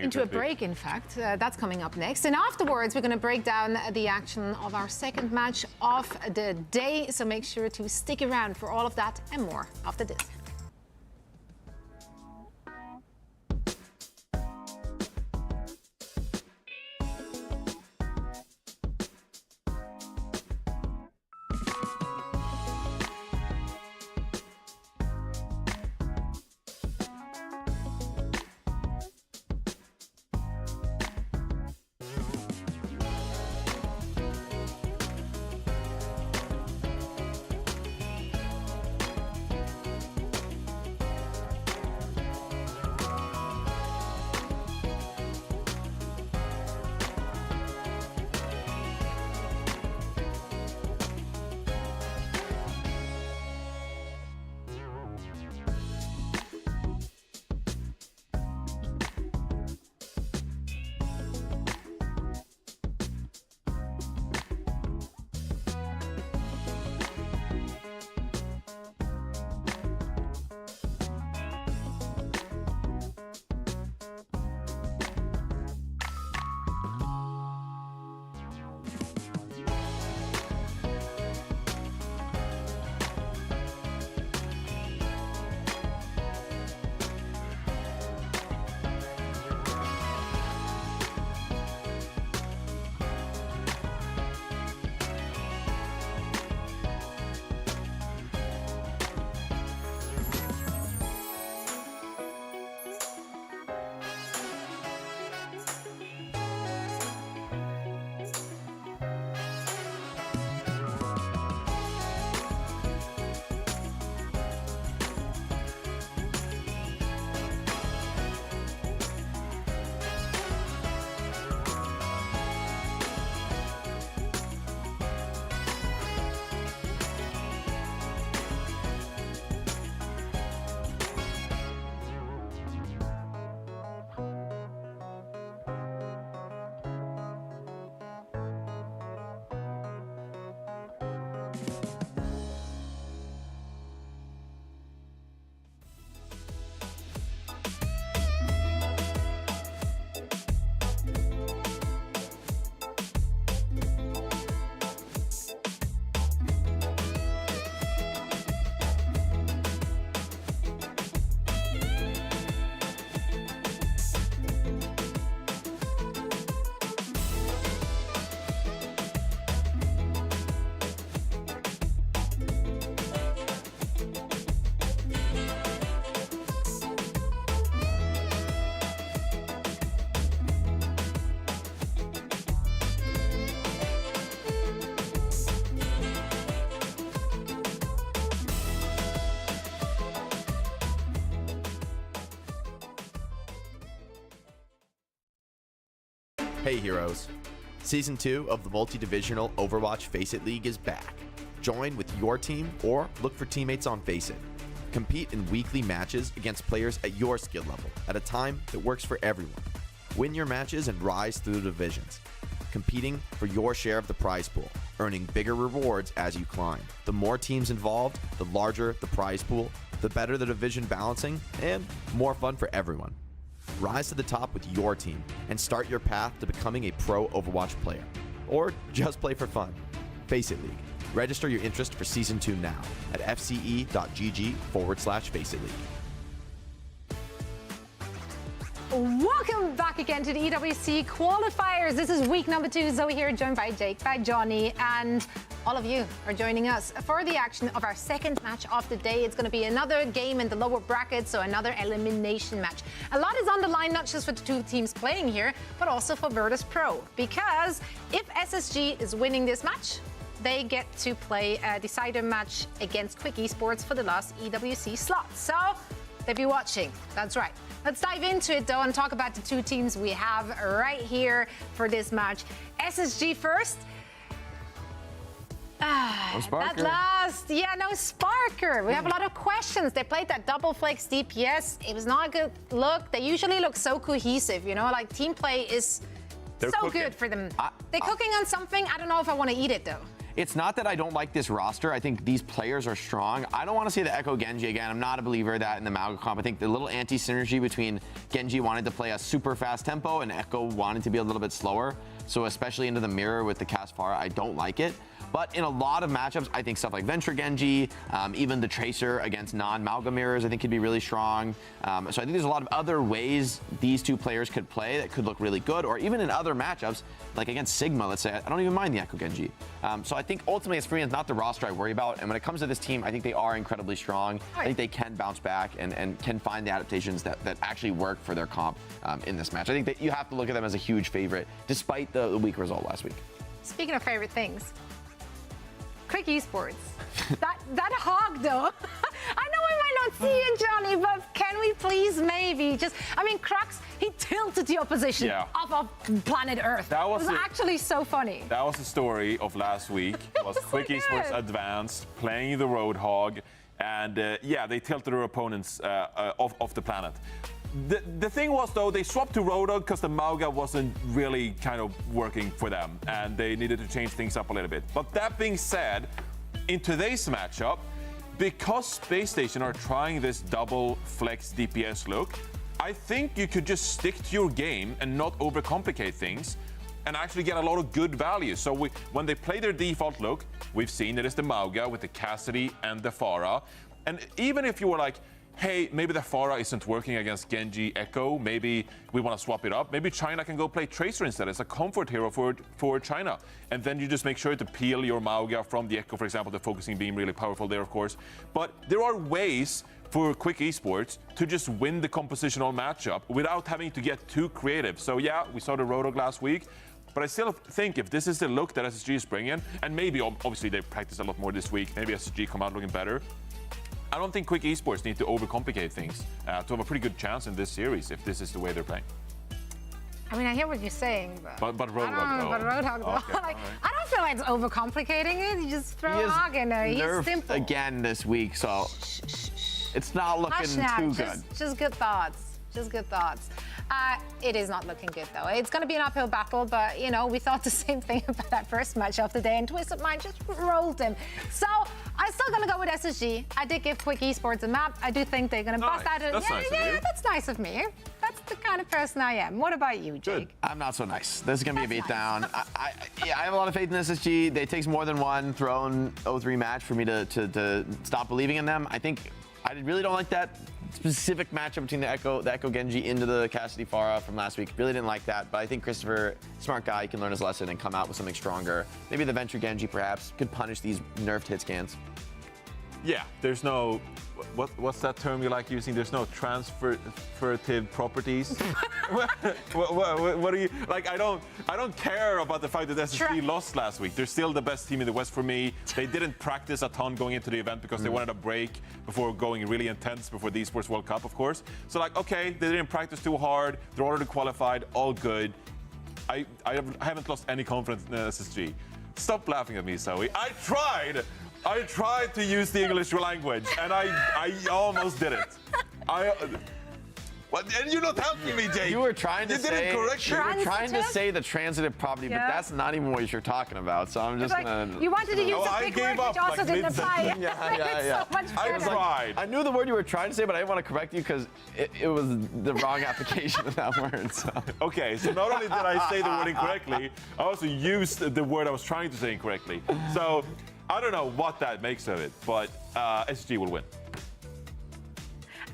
Into a break, in fact. That's coming up next. And afterwards, we're going to break down the action of our second match of the day. So make sure to stick around for all of that and more after this. Hey heroes, Season 2 of the multi-divisional Overwatch FACEIT League is back. Join with your team or look for teammates on FACEIT. Compete in weekly matches against players at your skill level at a time that works for everyone. Win your matches and rise through the divisions, competing for your share of the prize pool, earning bigger rewards as you climb. The more teams involved, the larger the prize pool, the better the division balancing, and more fun for everyone. Rise to the top with your team and start your path to becoming a pro Overwatch player. Or just play for fun. FACEIT League. Register your interest for Season 2 now at fce.gg/FACEIT League. Welcome back again to the EWC Qualifiers. This is week number 2. Zoe here, joined by Jake, by Johnny, and all of you are joining us for the action of our second match of the day. It's going to be another game in the lower bracket, so another elimination match. A lot is on the line, not just for the two teams playing here, but also for Virtus Pro. Because if SSG is winning this match, they get to play a decider match against Quick Esports for the last EWC slot. So they'll be watching. That's right. Let's dive into it, though, and talk about the two teams we have right here for this match. SSG first. No Sparker. At last, no Sparker. We have a lot of questions. They played that double flex DPS. It was not a good look. They usually look so cohesive, you know, like team play is so good for them. They're cooking on something. I don't know if I want to eat it, though. it's not that I don't like this roster. I think these players are strong. I don't want to see the Echo Genji again. I'm not a believer of that in the Mauga comp. I think the little anti-synergy between Genji wanted to play a super fast tempo and Echo wanted to be a little bit slower. So especially into the mirror with the Casfara, I don't like it. But in a lot of matchups, I think stuff like Venture Genji, even the Tracer against non-Mauga mirrors, I think could be really strong. So I think there's a lot of other ways these two players could play that could look really good, or even in other matchups, like against Sigma, let's say, I don't even mind the Echo Genji. So I think ultimately, as for me, it's not the roster I worry about. And when it comes to this team, I think they are incredibly strong. I think they can bounce back and can find the adaptations that actually work for their comp in this match. I think that you have to look at them as a huge favorite, despite the weak result last week. Speaking of favorite things, Quick Esports. that hog though. I know we might not see it, Johnny, but can we please maybe just, I mean, Crux, he tilted the opposition off of planet Earth. That was actually so funny. That was the story of last week. It was Quick Esports Advanced playing the Roadhog, and they tilted their opponents off the planet. The thing was, though, they swapped to Roadhog because the Mauga wasn't really kind of working for them, and they needed to change things up a little bit. But that being said, in today's matchup, because Space Station are trying this double flex DPS look, I think you could just stick to your game and not overcomplicate things and actually get a lot of good value. So when they play their default look, we've seen it is the Mauga with the Cassidy and the Pharah. And even if you were like, hey, maybe the Pharah isn't working against Genji Echo, maybe we want to swap it up. Maybe China can go play Tracer instead. It's a comfort hero for China. And then you just make sure to peel your Mauga from the Echo, for example, the focusing beam really powerful there, of course. But there are ways for Quick Esports to just win the compositional matchup without having to get too creative. So yeah, we saw the Roadhog last week. But I still think if this is the look that SSG is bringing, and maybe obviously they practice a lot more this week, maybe SSG come out looking better. I don't think Quick Esports need to overcomplicate things to have a pretty good chance in this series if this is the way they're playing. I mean, I hear what you're saying, but Roadhog, though. But Roadhog, though. Okay, like, I don't feel like it's overcomplicating it. You just throw a hog in there. He's simple. Again this week, so it's not looking too good. Just good thoughts. Just good thoughts. It is not looking good, though. It's going to be an uphill battle, but, you know, we thought the same thing about that first match of the day, and Twisted Mind just rolled him. So I'm still going to go with SSG. I did give Quick Esports a map. I do think they're going to bust out. That's nice of you. That's nice of me. That's the kind of person I am. What about you, Jake? Good. I'm not so nice. This is going to be a beatdown. I have a lot of faith in SSG. It takes more than one thrown 0-3 match for me to stop believing in them. I think I really don't like that specific matchup between the Echo Genji into the Cassidy Pharah from last week. Really didn't like that, but I think Christopher, smart guy, can learn his lesson and come out with something stronger. Maybe the Venture Genji perhaps could punish these nerfed hit scans. Yeah, there's no, what's that term you like using? There's no transferative properties. What are you, like, I don't care about the fact that SSG lost last week. They're still the best team in the West for me. They didn't practice a ton going into the event because they wanted a break before going really intense before the Esports World Cup, of course. So like, okay, they didn't practice too hard. They're already qualified, all good. I haven't lost any confidence in SSG. Stop laughing at me, Zoe. I tried to use the English language, and I almost did it. And you're not helping me, Jake. You were trying to say the transitive property, but Yeah. that's not even what you're talking about. So I'm just gonna. You wanted to use a big word, which also didn't apply. Yeah. So much better. tried. I knew the word you were trying to say, but I didn't want to correct you because it was the wrong application of that word. So. Okay, so not only did I say the word incorrectly, I also used the word I was trying to say incorrectly. So I don't know what that makes of it, but SG will win.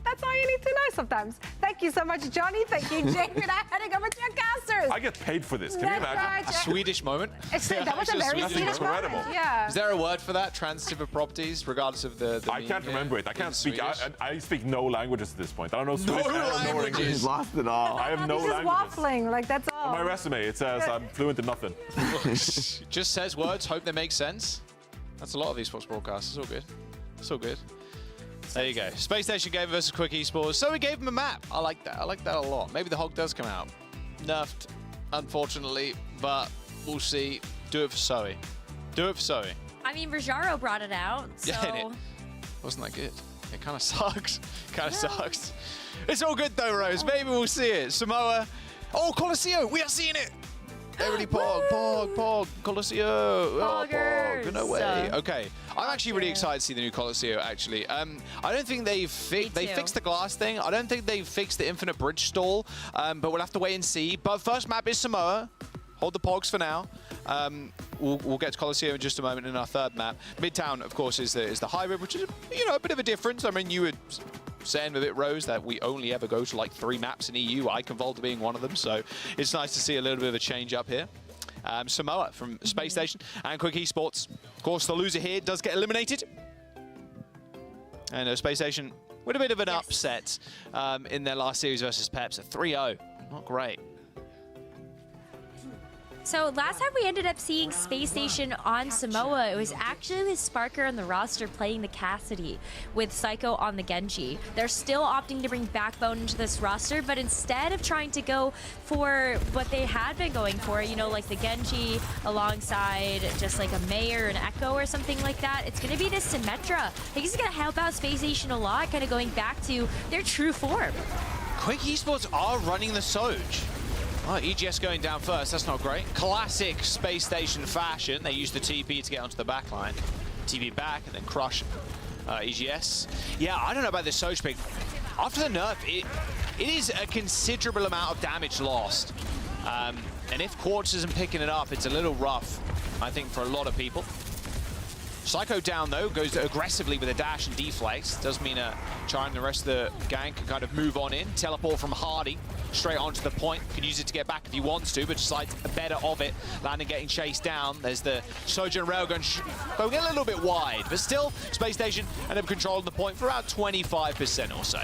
That's all you need to know sometimes. Thank you so much, Johnny. Thank you, Jake, for that. Heading over to your casters. I get paid for this. Can you imagine? A Swedish moment. That was a very Swedish moment. Incredible. Yeah. Is there a word for that? Transitive properties, regardless of the I can't remember it. I can't speak. I speak no languages at this point. I don't know Swedish or English. He's lost it all. I have no He's just languages. waffling, like that's all. On my resume, it says I'm fluent in nothing. Just says words, hope they make sense. That's a lot of esports broadcasts. It's all good. It's all good. There you go. Space Station gave us a Quick Esports, so we gave him a map. I like that. I like that a lot. Maybe the hog does come out. Nerfed, unfortunately, but we'll see. Do it for Zoe. Do it for Zoe. I mean, Rajaro brought it out, so... Yeah, and it wasn't that good. It kind of sucks. Sucks. It's all good though, Rose. Maybe we'll see it. Samoa. Oh, Colosseo. We are seeing it. Everybody Pog, Colosseo. Oh, Pog, no way. Okay, I'm actually really excited to see the new Colosseo, actually. I don't think they fixed the glass thing. I don't think they've fixed the infinite bridge stall, but we'll have to wait and see. But first map is Samoa. Hold the Pogs for now. We'll get to Colosseo in just a moment in our third map. Midtown, of course, is the hybrid, which is, you know, a bit of a difference. I mean, you were saying with it, Rose, that we only ever go to like 3 maps in EU, Iconvolta being one of them. So it's nice to see a little bit of a change up here. Samoa from Space Station and Quick Esports. Of course, the loser here does get eliminated. And Space Station with a bit of an upset in their last series versus Peps at 3-0. Not great. So last time we ended up seeing Space Station on Samoa, it was actually with Sparker on the roster playing the Cassidy with Psycho on the Genji. They're still opting to bring Backbone into this roster, but instead of trying to go for what they had been going for, you know, like the Genji alongside just like a Mei or an Echo or something like that, it's going to be this Symmetra. I think this is going to help out Space Station a lot, kind of going back to their true form. Quick Esports are running the Soj. Oh, EGS going down first, that's not great. Classic Space Station fashion. They use the TP to get onto the back line. TP back and then crush EGS. Yeah, I don't know about this Soj pick. After the nerf, it is a considerable amount of damage lost. And if Quartz isn't picking it up, it's a little rough, I think, for a lot of people. Psycho down, though, goes aggressively with a dash and deflex. Does mean Chai and the rest of the gang can kind of move on in. Teleport from Hardy straight onto the point. Can use it to get back if he wants to, but decides better of it. Landon getting chased down. There's the Sojourn Railgun going a little bit wide, but still, Space Station end up controlling the point for about 25% or so.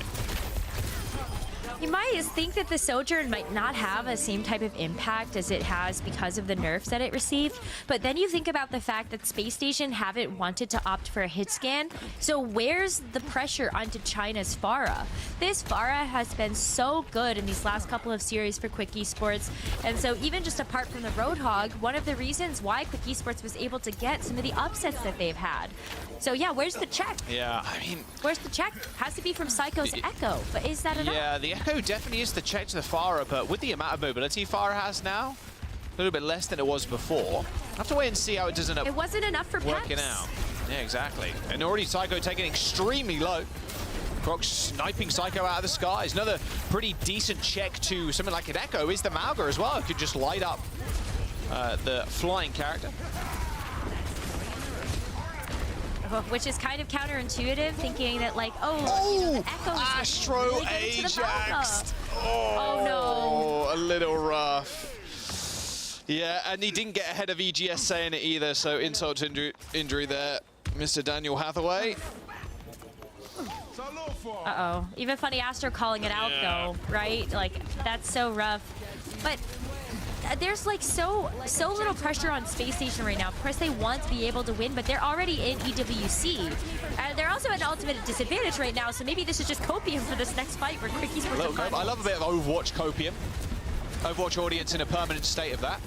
You might think that the Sojourn might not have the same type of impact as it has because of the nerfs that it received, but then you think about the fact that Space Station haven't wanted to opt for a hit scan, so where's the pressure onto China's Pharah? This Pharah has been so good in these last couple of series for Quick Esports, and so even just apart from the Roadhog, one of the reasons why Quick Esports was able to get some of the upsets that they've had. So yeah, where's the check? Yeah, I mean... Where's the check? Has to be from Psycho's Echo, but is that enough? Yeah, the Echo definitely is the check to the Pharah, but with the amount of mobility Pharah has now, a little bit less than it was before. I have to wait and see how it does end up. It wasn't enough for working Peps. out. Yeah, exactly. And already Psycho taking extremely low. Croc sniping Psycho out of the skies. Another pretty decent check to something like an Echo is the Mauga as well. It could just light up the flying character. Which is kind of counterintuitive, thinking that like, oh, Echo's Astro really Ajaxed. Oh no. A little rough. Yeah, and he didn't get ahead of EGS saying it either, so insult to injury there, Mr. Daniel Hathaway. Uh-oh. Even Funny Astro calling it out though, right? Like, that's so rough. But there's like so little pressure on Space Station right now. Of course, they want to be able to win, but they're already in EWC. They're also at an ultimate disadvantage right now, so maybe this is just copium for this next fight for Quick Esports. I love a bit of Overwatch copium. Overwatch audience in a permanent state of that.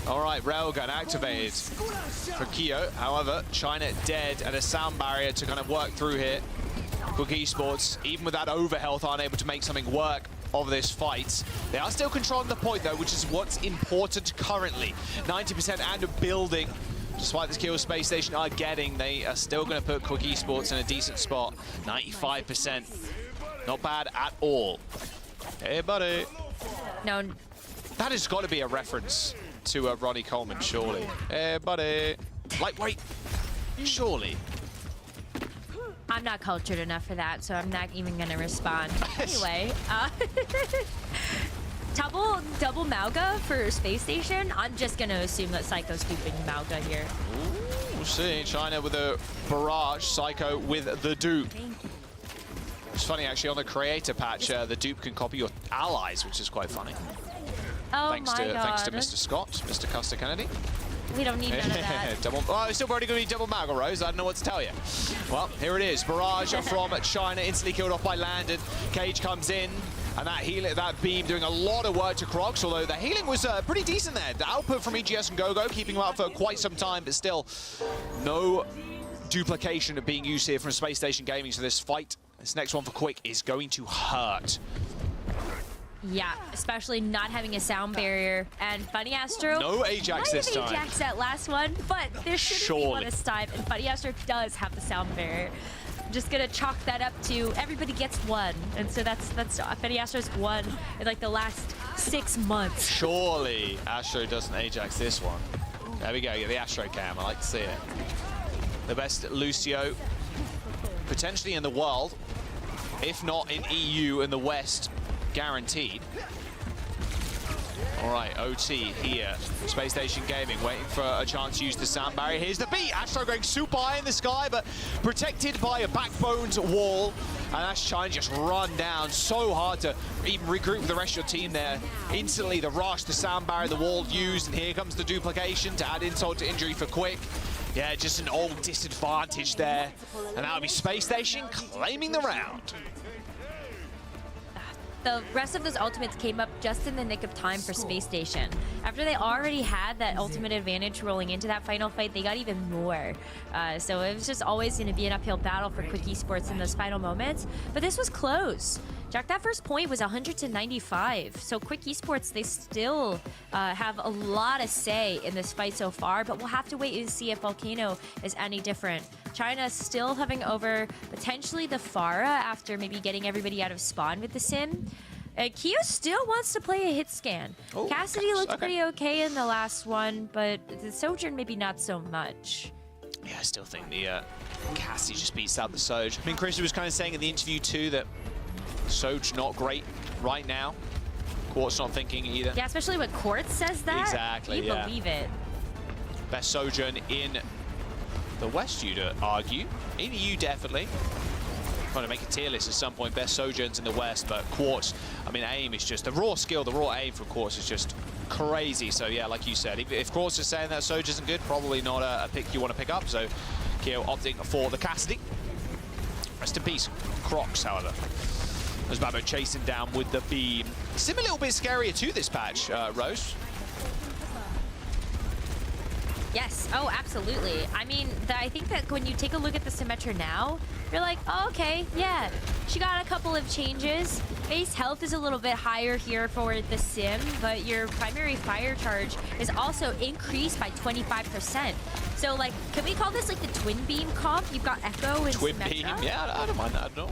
All right, Railgun activated for Kyo. However, China dead and a sound barrier to kind of work through here. Quick Esports, even with that overhealth, aren't able to make something work of this fight. They are still controlling the point though, which is what's important currently. 90% and building. Despite the kills Space Station are getting, they are still going to put Quick Esports in a decent spot. 95%. Not bad at all. Hey, buddy. No. That has got to be a reference to Ronnie Coleman, surely. Hey, buddy. Like, wait. Surely. I'm not cultured enough for that, so I'm not even going to respond. Anyway, double Mauga for Space Station. I'm just going to assume that Psycho's duping Mauga here. Ooh, we'll see. China with a barrage, Psycho with the dupe. It's funny, actually, on the creator patch, the dupe can copy your allies, which is quite funny. Oh Thanks to Mr. Scott, Mr. Custer Kennedy. We don't need none of that. It's still probably going to be double Mauga, Rose. I don't know what to tell you. Well, here it is. Barrage from China, instantly killed off by Landon. Cage comes in, and that beam doing a lot of work to Crocs, although the healing was pretty decent there. The output from EGS and GoGo keeping him up for quite some time, but still no duplication of being used here from Space Station Gaming. So this fight, this next one for Quick, is going to hurt. Yeah, especially not having a sound barrier. And Funny Astro. No Ajax this time. Ajax that last one, but there shouldn't be one this time. And Funny Astro does have the sound barrier. I'm just gonna chalk that up to everybody gets one, and so that's Funny Astro's won in like the last 6 months. Surely Astro doesn't Ajax this one. There we go. Get the Astro cam. I like to see it. The best Lucio potentially in the world, if not in EU and the West, guaranteed. All right, OT here. Space Station Gaming waiting for a chance to use the sound barrier. Here's the beat. Astro going super high in the sky, but protected by a backboned wall. And that's trying to just run down. So hard to even regroup with the rest of your team there. Instantly, the rush, the sound barrier, the wall used, and here comes the duplication to add insult to injury for Quick. Yeah, just an old disadvantage there. And that'll be Space Station claiming the round. The rest of those ultimates came up just in the nick of time for Space Station. After they already had that ultimate advantage rolling into that final fight, they got even more. So it was just always going to be an uphill battle for Quick Esports in those final moments. But this was close. Jack, that first point was 100-95. So Quick Esports, they still have a lot of say in this fight so far, but we'll have to wait and see if Volcano is any different. China still having over potentially the Pharah after maybe getting everybody out of spawn with the Sim. Keo still wants to play a hit scan. Oh, Cassidy looked pretty okay in the last one, but the Sojourn maybe not so much. Yeah, I still think the Cassidy just beats out the Soj. I mean, Chris was kind of saying in the interview too that Soj not great right now. Quartz not thinking either. Yeah, especially when Quartz says that. Exactly, You yeah. believe it. Best Sojourn in the West, you'd argue. In EU, definitely. Trying to make a tier list at some point. Best Sojourns in the West, but Quartz, I mean, aim is just, the raw skill, the raw aim from Quartz is just crazy. So yeah, like you said, if Quartz is saying that Soj isn't good, probably not a pick you want to pick up. So Keo opting for the Cassidy. Rest in peace, Crocs, however. As Babo chasing down with the beam. Sim a little bit scarier too this patch, Rose. Yes, oh, absolutely. I mean, I think that when you take a look at the Symmetra now, you're like, oh, okay, yeah. She got a couple of changes. Base health is a little bit higher here for the Sim, but your primary fire charge is also increased by 25%. So, like, can we call this like the twin beam comp? You've got Echo and Twin Symmetra. beam, yeah, I don't mind that at all.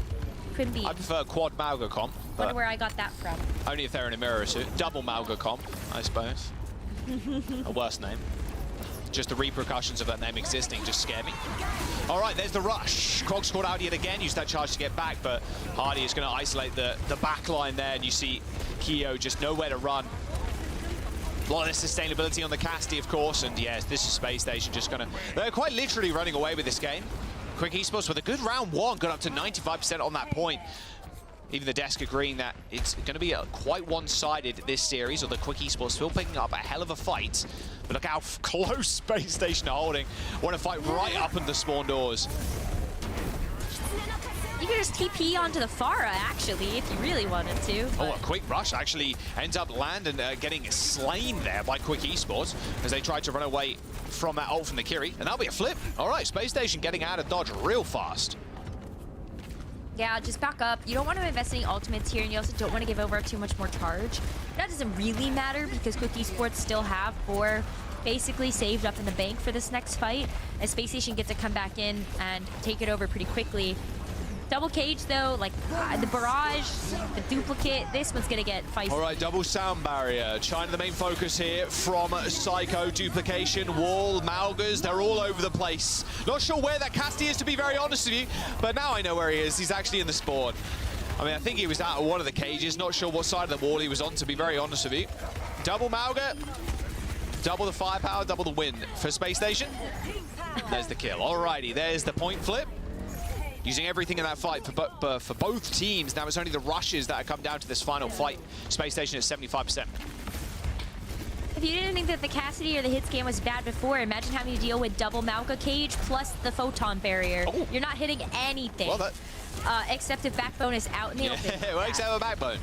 Twin beam. I prefer quad Malga comp. Wonder where I got that from. Only if they're in a mirror suit. Double Malga comp, I suppose. A worse name. Just the repercussions of that name existing just scare me. All right, there's the rush. Crocs caught out yet again, used that charge to get back, but Hardy is going to isolate the back line there, and you see Keo just nowhere to run. A lot of sustainability on the Cassidy, of course, and yes, this is Space Station just going to... They're quite literally running away with this game. Quick Esports with a good round one, got up to 95% on that point. Even the desk agreeing that it's going to be quite one-sided this series, or the Quick Esports still picking up a hell of a fight. But look how close Space Station are holding. Want to fight right up into the spawn doors. You could just TP onto the Pharah, actually, if you really wanted to. Oh, a quick rush actually ends up landing, getting slain there by Quick Esports as they tried to run away from that ult from the Kiri. And that'll be a flip. All right, Space Station getting out of dodge real fast. Yeah, just back up. You don't want to invest any ultimates here, and you also don't want to give over too much more charge. That doesn't really matter because Quick Esports still have 4 basically saved up in the bank for this next fight, as Space Station gets to come back in and take it over pretty quickly. Double cage, though, like the barrage, the duplicate, this one's going to get feisty. All right, double sound barrier. China the main focus here from Psycho. Duplication, wall, Malgas, they're all over the place. Not sure where that Cassidy is, to be very honest with you, but now I know where he is. He's actually in the spawn. I mean, I think he was out of one of the cages. Not sure what side of the wall he was on, to be very honest with you. Double Malga, double the firepower, double the win for Space Station. There's the kill. Alrighty, there's the point flip. Using everything in that fight for both teams. Now it's only the rushes that have come down to this final fight. Space Station at 75%. If you didn't think that the Cassidy or the hit scan was bad before, imagine having to deal with double Malka cage plus the photon barrier. Oh. You're not hitting anything. Well, that... except if Backbone is out in the open. Well, except for Backbone.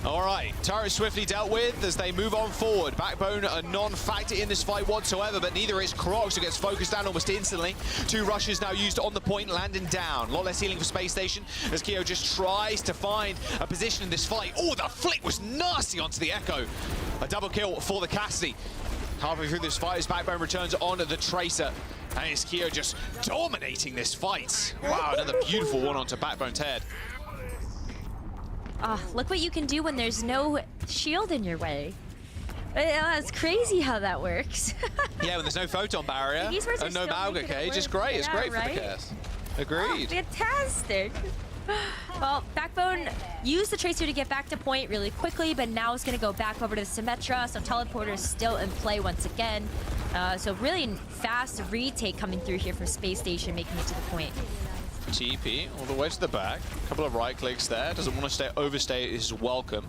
All right, turret swiftly dealt with as they move on forward. Backbone a non-factor in this fight whatsoever, but neither is Crocs, who gets focused down almost instantly. 2 rushes now used on the point, landing down. A lot less healing for Space Station as Keo just tries to find a position in this fight. Oh, the flick was nasty onto the Echo. A double kill for the Cassidy. Halfway through this fight, as Backbone returns on the Tracer. And it's Keo just dominating this fight. Wow, another beautiful one onto Backbone's head. Oh, look what you can do when there's no shield in your way. It's crazy how that works. Yeah, when there's no photon barrier and no Mauga cage, it's great. It's great for the cast. Agreed. Oh, fantastic. Well, Backbone used the Tracer to get back to point really quickly, but now it's going to go back over to the Symmetra, so Teleporter is still in play once again. So really fast retake coming through here for Space Station, making it to the point. TP all the way to the back. A couple of right clicks there. Doesn't want to overstay his welcome.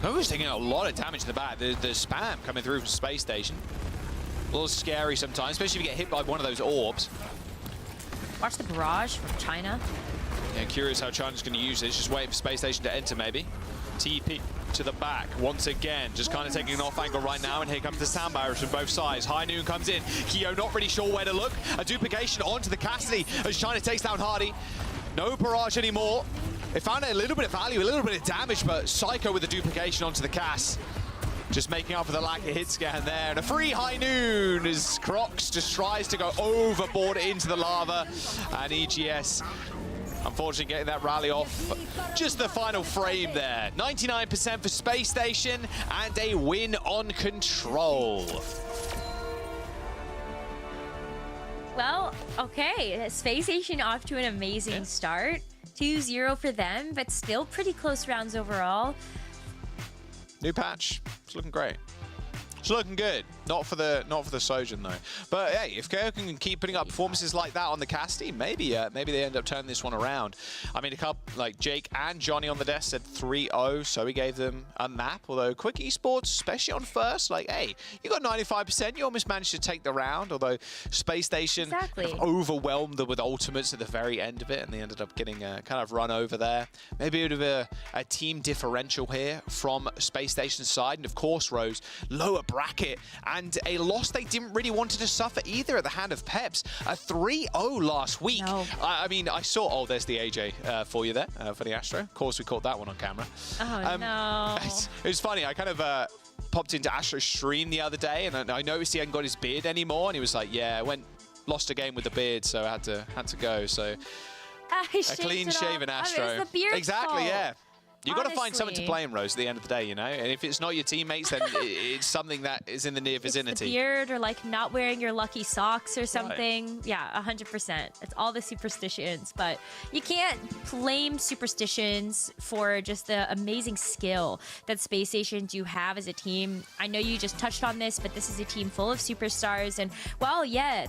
Nova's taking a lot of damage in the back. The spam coming through from Space Station. A little scary sometimes, especially if you get hit by one of those orbs. Watch the barrage from China. Yeah, curious how China's going to use this. Just waiting for Space Station to enter, maybe. TP to the back once again, just kind of taking an off angle right now, and here comes the sound barriers from both sides. High Noon comes in. Keo not really sure where to look. A duplication onto the Cassidy as China takes down Hardy. No barrage anymore. They found a little bit of value, a little bit of damage, but Psycho with the duplication onto the Cass. Just making up for the lack of hit scan there. And a free High Noon as Crocs just tries to go overboard into the lava. And EGS, unfortunately, getting that rally off. Just the final frame there. 99% for Space Station and a win on Control. Well, okay. Space Station off to an amazing start. 2-0 for them, but still pretty close rounds overall. New patch. It's looking great. It's looking good. Not for the Sojin though. But hey, if KO can keep putting up performances like that on the Cassidy, maybe they end up turning this one around. I mean, a couple like Jake and Johnny on the desk said 3-0, so he gave them a map. Although Quick Esports, especially on first, like, hey, you got 95%, you almost managed to take the round. Although Space Station kind of overwhelmed them with ultimates at the very end of it, and they ended up getting kind of run over there. Maybe a bit of a team differential here from Space Station's side, and of course, Rose, lower bracket, and a loss they didn't really want to suffer either at the hand of Peps. A 3-0 last week. No. I mean, I saw, oh, there's the AJ for you there, for the Astro. Of course, we caught that one on camera. Oh, no. It was funny. I kind of popped into Astro's stream the other day, and I noticed he hadn't got his beard anymore, and he was like, yeah, lost a game with the beard, so I had to go. So a clean-shaven Astro. It's the beard's exactly, fault. yeah. You've got to find something to blame, Rose, at the end of the day, you know? And if it's not your teammates, then it's something that is in the near vicinity. It's the beard, or like not wearing your lucky socks or something. Right. Yeah, 100%. It's all the superstitions, but you can't blame superstitions for just the amazing skill that Space Station do have as a team. I know you just touched on this, but this is a team full of superstars. And while, yeah,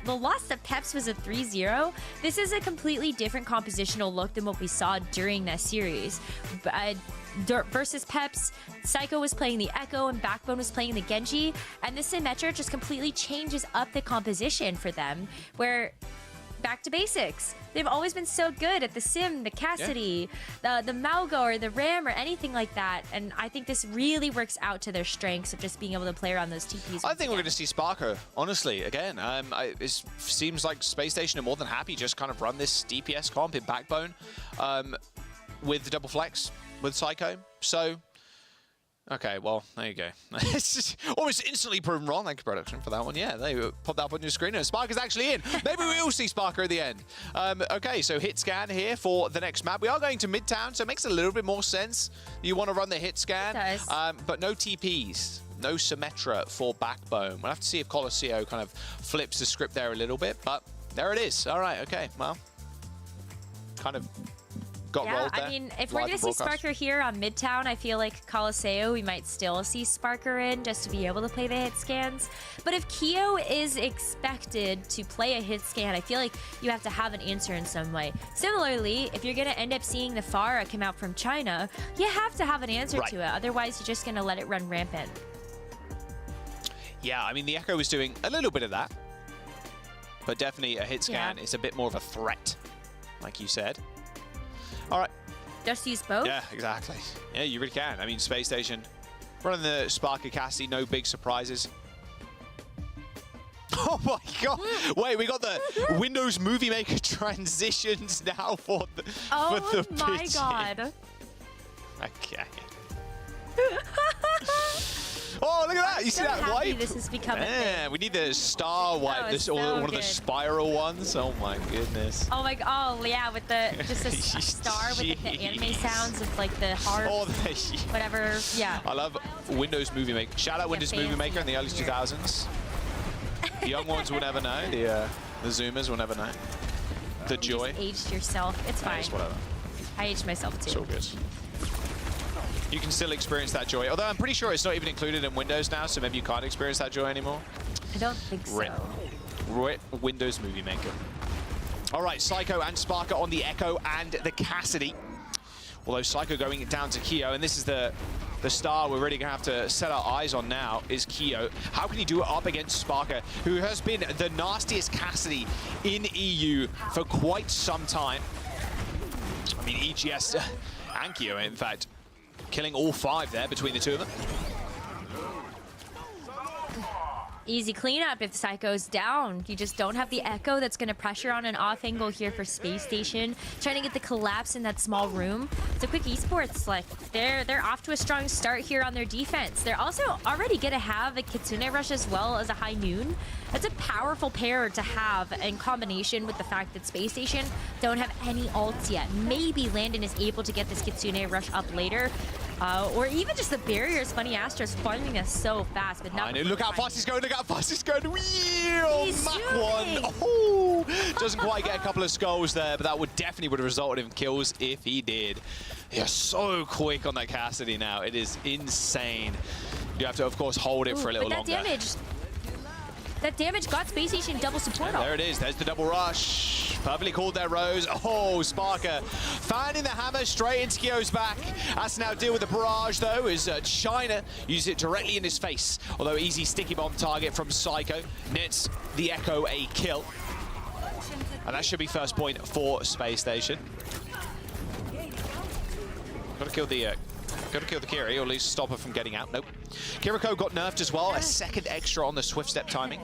the loss to Peps was a 3-0, this is a completely different compositional look than what we saw during that series. Versus Peps, Psycho was playing the Echo and Backbone was playing the Genji, and this Symmetra just completely changes up the composition for them, where back to basics. They've always been so good at the Sim, the Cassidy, the Mauga or the Ram or anything like that, and I think this really works out to their strengths of just being able to play around those TPs. I think we're going to see Sparker, honestly, again. It seems like Space Station are more than happy just kind of run this DPS comp in Backbone. With the double flex with Psycho. So, okay, well, there you go. It's almost instantly proven wrong. Thank you, production, for that one. Yeah, they popped that up on your screen, and Sparker's actually in. Maybe we will see Sparker at the end. Okay, so hit scan here for the next map. We are going to Midtown, so it makes a little bit more sense. You want to run the hit scan, but no TPs. No Symmetra for Backbone. We'll have to see if Colosseo kind of flips the script there a little bit, but there it is. All right, okay, well, kind of yeah, I mean, if we're going to see Sparker here on Midtown, I feel like Colosseo, we might still see Sparker in just to be able to play the hit scans. But if Keo is expected to play a hit scan, I feel like you have to have an answer in some way. Similarly, if you're going to end up seeing the Pharah come out from China, you have to have an answer to it. Otherwise, you're just going to let it run rampant. Yeah, I mean, the Echo was doing a little bit of that. But definitely a hit scan is a bit more of a threat, like you said. All right, Just use both? Yeah, exactly. Yeah, you really can. I mean, Space Station running the Sparker Cassie, no big surprises. Oh my god! Wait, we got the Windows Movie Maker transitions now for the Oh my pitches. god. Okay. Oh, look at that! You see that wipe? This has become a Yeah, thing. we need the star wipe, Oh, it's or so one of the good. spiral ones. Oh my goodness. Oh my god, oh yeah, with the just a star with like, the anime Jeez. sounds of like the heart, Oh, whatever. Yeah. I love Windows Movie Maker. Shout out Windows Movie fancy. Maker in the early 2000s. The young ones will never know. The Zoomers will never know. The joy. You just aged yourself. It's fine. It's whatever. I aged myself too. It's all good. You can still experience that joy. Although I'm pretty sure it's not even included in Windows now, so maybe you can't experience that joy anymore. I don't think so. RIP Windows Movie Maker. All right, Psycho and Sparker on the Echo and the Cassidy. Although Psycho going down to Keo, and this is the star we're really going to have to set our eyes on now, is Keo. How can he do it up against Sparker, who has been the nastiest Cassidy in EU for quite some time? I mean, EGS and Keo, in fact, killing all 5 there between the two of them. Easy cleanup if Psycho's down. You just don't have the Echo that's going to pressure on an off angle here for Space Station, trying to get the collapse in that small room. So Quick Esports, like, they're off to a strong start here on their defense. They're also already going to have a Kitsune Rush as well as a High Noon. That's a powerful pair to have in combination with the fact that Space Station don't have any ults yet. Maybe Landon is able to get this Kitsune Rush up later. Or even just the barriers. Funny Astra's farming us so fast, but not. I know. Look how fast he's going. Look how fast he's going. Wheel! He's Mach zooming. 1. Oh, doesn't quite get a couple of skulls there, but that would have resulted in kills if he did. You're so quick on that Cassidy now. It is insane. You have to, of course, hold it for a little but longer. That damage got Space Station double support off. There it is. There's the double rush. Perfectly called there, Rose. Oh, Sparker finding the hammer straight into Kyo's back. Has to now deal with the barrage, though, as China uses it directly in his face. Although easy sticky bomb target from Psycho nets the Echo a kill. And that should be first point for Space Station. Got to kill the Kiri, or at least stop her from getting out. Nope. Kiriko got nerfed as well. A second extra on the swift step timing.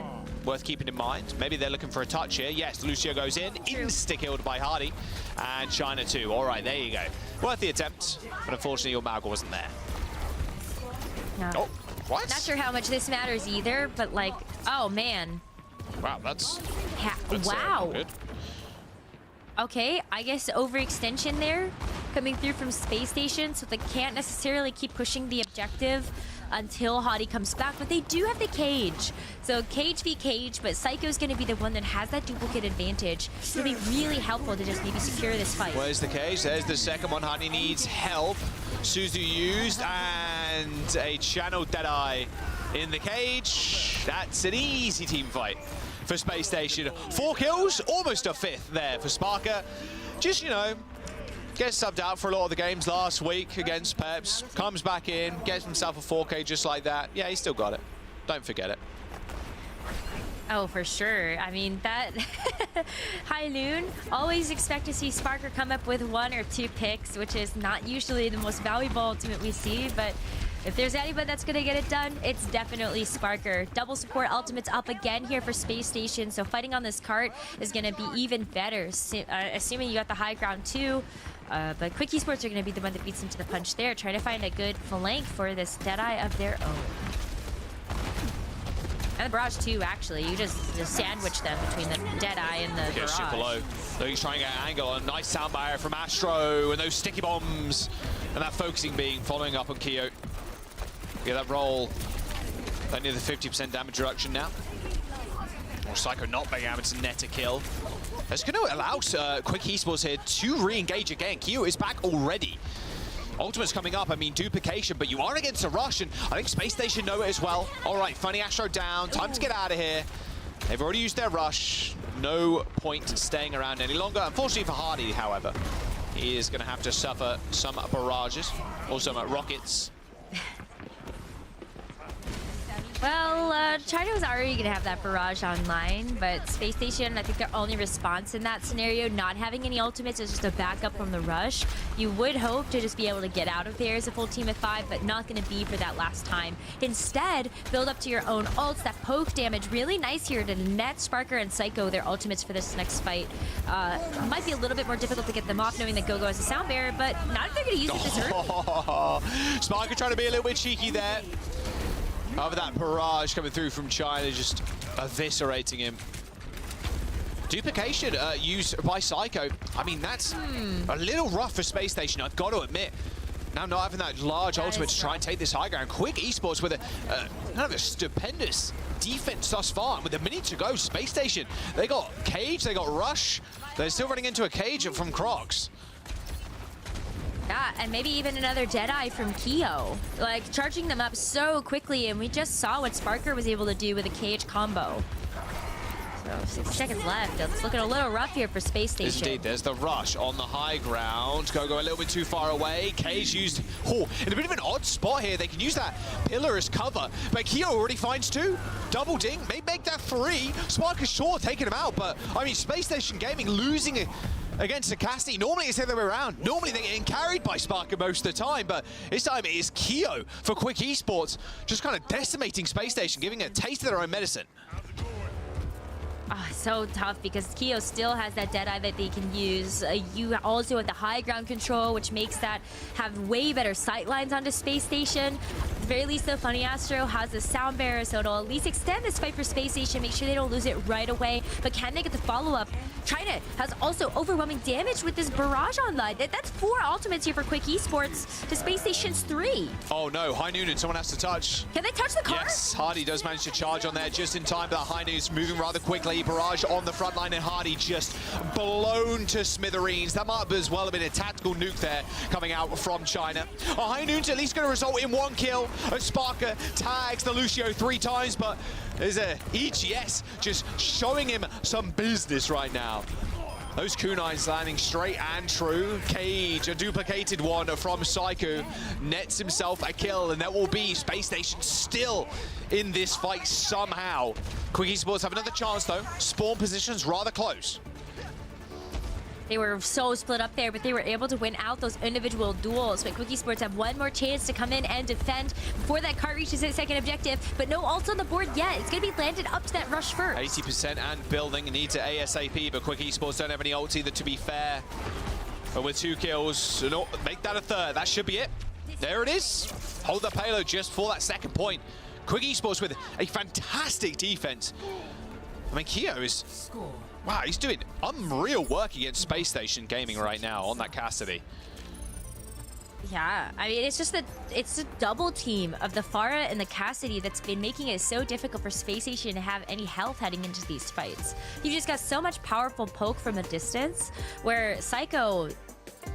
Worth keeping in mind. Maybe they're looking for a touch here. Yes, Lucio goes in. Insta-killed by Hardy. And China too. All right, there you go. Worth the attempt. But unfortunately, your Malgo wasn't there. No. Oh, what? Not sure how much this matters either, but like, oh man. Wow, that's wow. good. Okay, I guess overextension there coming through from Space Station, so they can't necessarily keep pushing the objective until Hadi comes back, but they do have the cage. So cage v cage, but Psycho's going to be the one that has that duplicate advantage. It'll be really helpful to just maybe secure this fight. Where's the cage? There's the second one. Hadi needs help. Suzu used, and a channel Deadeye in the cage. That's an easy team fight for Space Station. 4 kills, almost a 5th there for Sparker. Just, you know, gets subbed out for a lot of the games last week against Peps. Comes back in, gets himself a 4K just like that. Yeah, he's still got it. Don't forget it. Oh, for sure. I mean, that High Noon, always expect to see Sparker come up with 1 or 2 picks, which is not usually the most valuable ultimate we see, but if there's anybody that's going to get it done, it's definitely Sparker. Double support ultimates up again here for Space Station, so fighting on this cart is going to be even better, assuming you got the high ground too. But Quick Esports are going to be the one that beats them to the punch there, trying to find a good flank for this Deadeye of their own. And the barrage too, actually. You just sandwich them between the Deadeye and the Okay, super low. barrage. So he's trying to get an angle. A nice sound barrier from Astro, and those sticky bombs. And that focusing being following up on Keo. Yeah, that roll. Only the 50% damage reduction now. Or Psycho not being able to net a kill. That's going to allow Quick Esports here to re-engage again. Keo is back already. Ultimate's coming up, I mean, duplication, but you are against a rush, and I think Space Station know it as well. All right, Funny Astro down, time to get out of here. They've already used their rush. No point staying around any longer. Unfortunately for Hardy, however, he is going to have to suffer some barrages, or some rockets. Well, China was already going to have that barrage online, but Space Station, I think their only response in that scenario, not having any ultimates, is just a backup from the rush. You would hope to just be able to get out of there as a full team of 5, but not going to be for that last time. Instead, build up to your own ults, that poke damage. Really nice here to net Sparker and Psycho their ultimates for this next fight. Might be a little bit more difficult to get them off knowing that Gogo has a sound barrier, but not if they're going to use it this early. Sparker trying to be a little bit cheeky there. Over that barrage coming through from China, just eviscerating him. Duplication used by Psycho. I mean, that's a little rough for Space Station, I've got to admit. Now not having that large ultimate to try and take this high ground. Quick Esports with a stupendous defense thus far. And with a minute to go, Space Station, they got Cage, they got Rush. They're still running into a Cage from Crocs. Yeah, and maybe even another Deadeye from Keo. Like, charging them up so quickly, and we just saw what Sparker was able to do with a Cage combo. So, 6 seconds left. It's looking a little rough here for Space Station. Indeed, there's the rush on the high ground. Gogo a little bit too far away. Cage used, in a bit of an odd spot here. They can use that pillar as cover, but Keo already finds 2. Double ding, may make that 3. Sparker's sure taking him out, but I mean, Space Station Gaming losing it against Acasti. Normally it's the other way around. Normally they're getting carried by Sparker most of the time, but this time it is Keo for Quick Esports, just kind of decimating Space Station, giving it a taste of their own medicine. So tough because Keo still has that Deadeye that they can use. You also have the high ground control, which makes that have way better sight lines onto Space Station. At the very least, though, Funny Astro has the sound barrier, so it'll at least extend this fight for Space Station, make sure they don't lose it right away. But can they get the follow-up? China has also overwhelming damage with this barrage online. That's 4 ultimates here for Quick Esports to Space Station's 3. Oh no, High Noon and someone has to touch. Can they touch the car? Yes, Hardy does manage to charge on there just in time, but High Noon's moving rather quickly. Barrage on the front line and Hardy just blown to smithereens. That might as well have been a tactical nuke there coming out from China. High Noon's at least going to result in 1 kill. Sparker tags the Lucio 3 times, but there's a EGS just showing him some business right now. Those kunais landing straight and true. Cage, a duplicated one from Psycho, nets himself a kill, and that will be Space Station still in this fight somehow. Quick Esports have another chance though. Spawn positions rather close. They were so split up there, but they were able to win out those individual duels. But Quick Esports have one more chance to come in and defend before that cart reaches its second objective. But no ults on the board yet. It's going to be landed up to that rush first. 80% and building needs it ASAP, but Quick Esports don't have any ults either, to be fair. But with 2 kills, make that a 3rd. That should be it. There it is. Hold the payload just for that 2nd point. Quick Esports with a fantastic defense. I mean, Keo is... Wow, he's doing unreal work against Space Station Gaming right now on that Cassidy. Yeah, I mean, it's just it's a double team of the Pharah and the Cassidy that's been making it so difficult for Space Station to have any health heading into these fights. You just got so much powerful poke from a distance, where Psycho,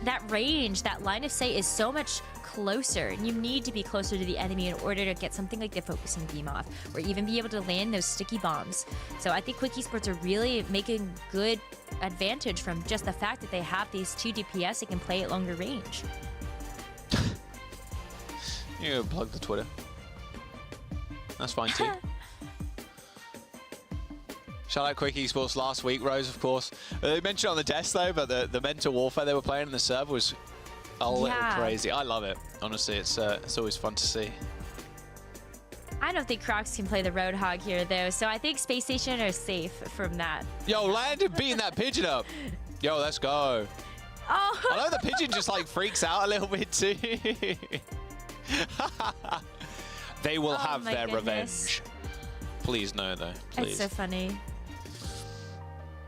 that range, that line of sight is so much closer, and you need to be closer to the enemy in order to get something like the focusing beam off, or even be able to land those sticky bombs. So I think Quick Esports are really making good advantage from just the fact that they have these 2 DPS that can play at longer range. You plug the Twitter. That's fine too. Shout out Quick Esports last week, Rose, of course. They mentioned on the desk though, but the mental warfare they were playing in the server was a little crazy. I love it. Honestly, it's always fun to see. I don't think Crocs can play the Roadhog here, though, so I think Space Station are safe from that. Yo, Landon beating that pigeon up. Yo, let's go. Oh. I know the pigeon just like freaks out a little bit too. They will have their revenge. Please no, though. Please. It's so funny.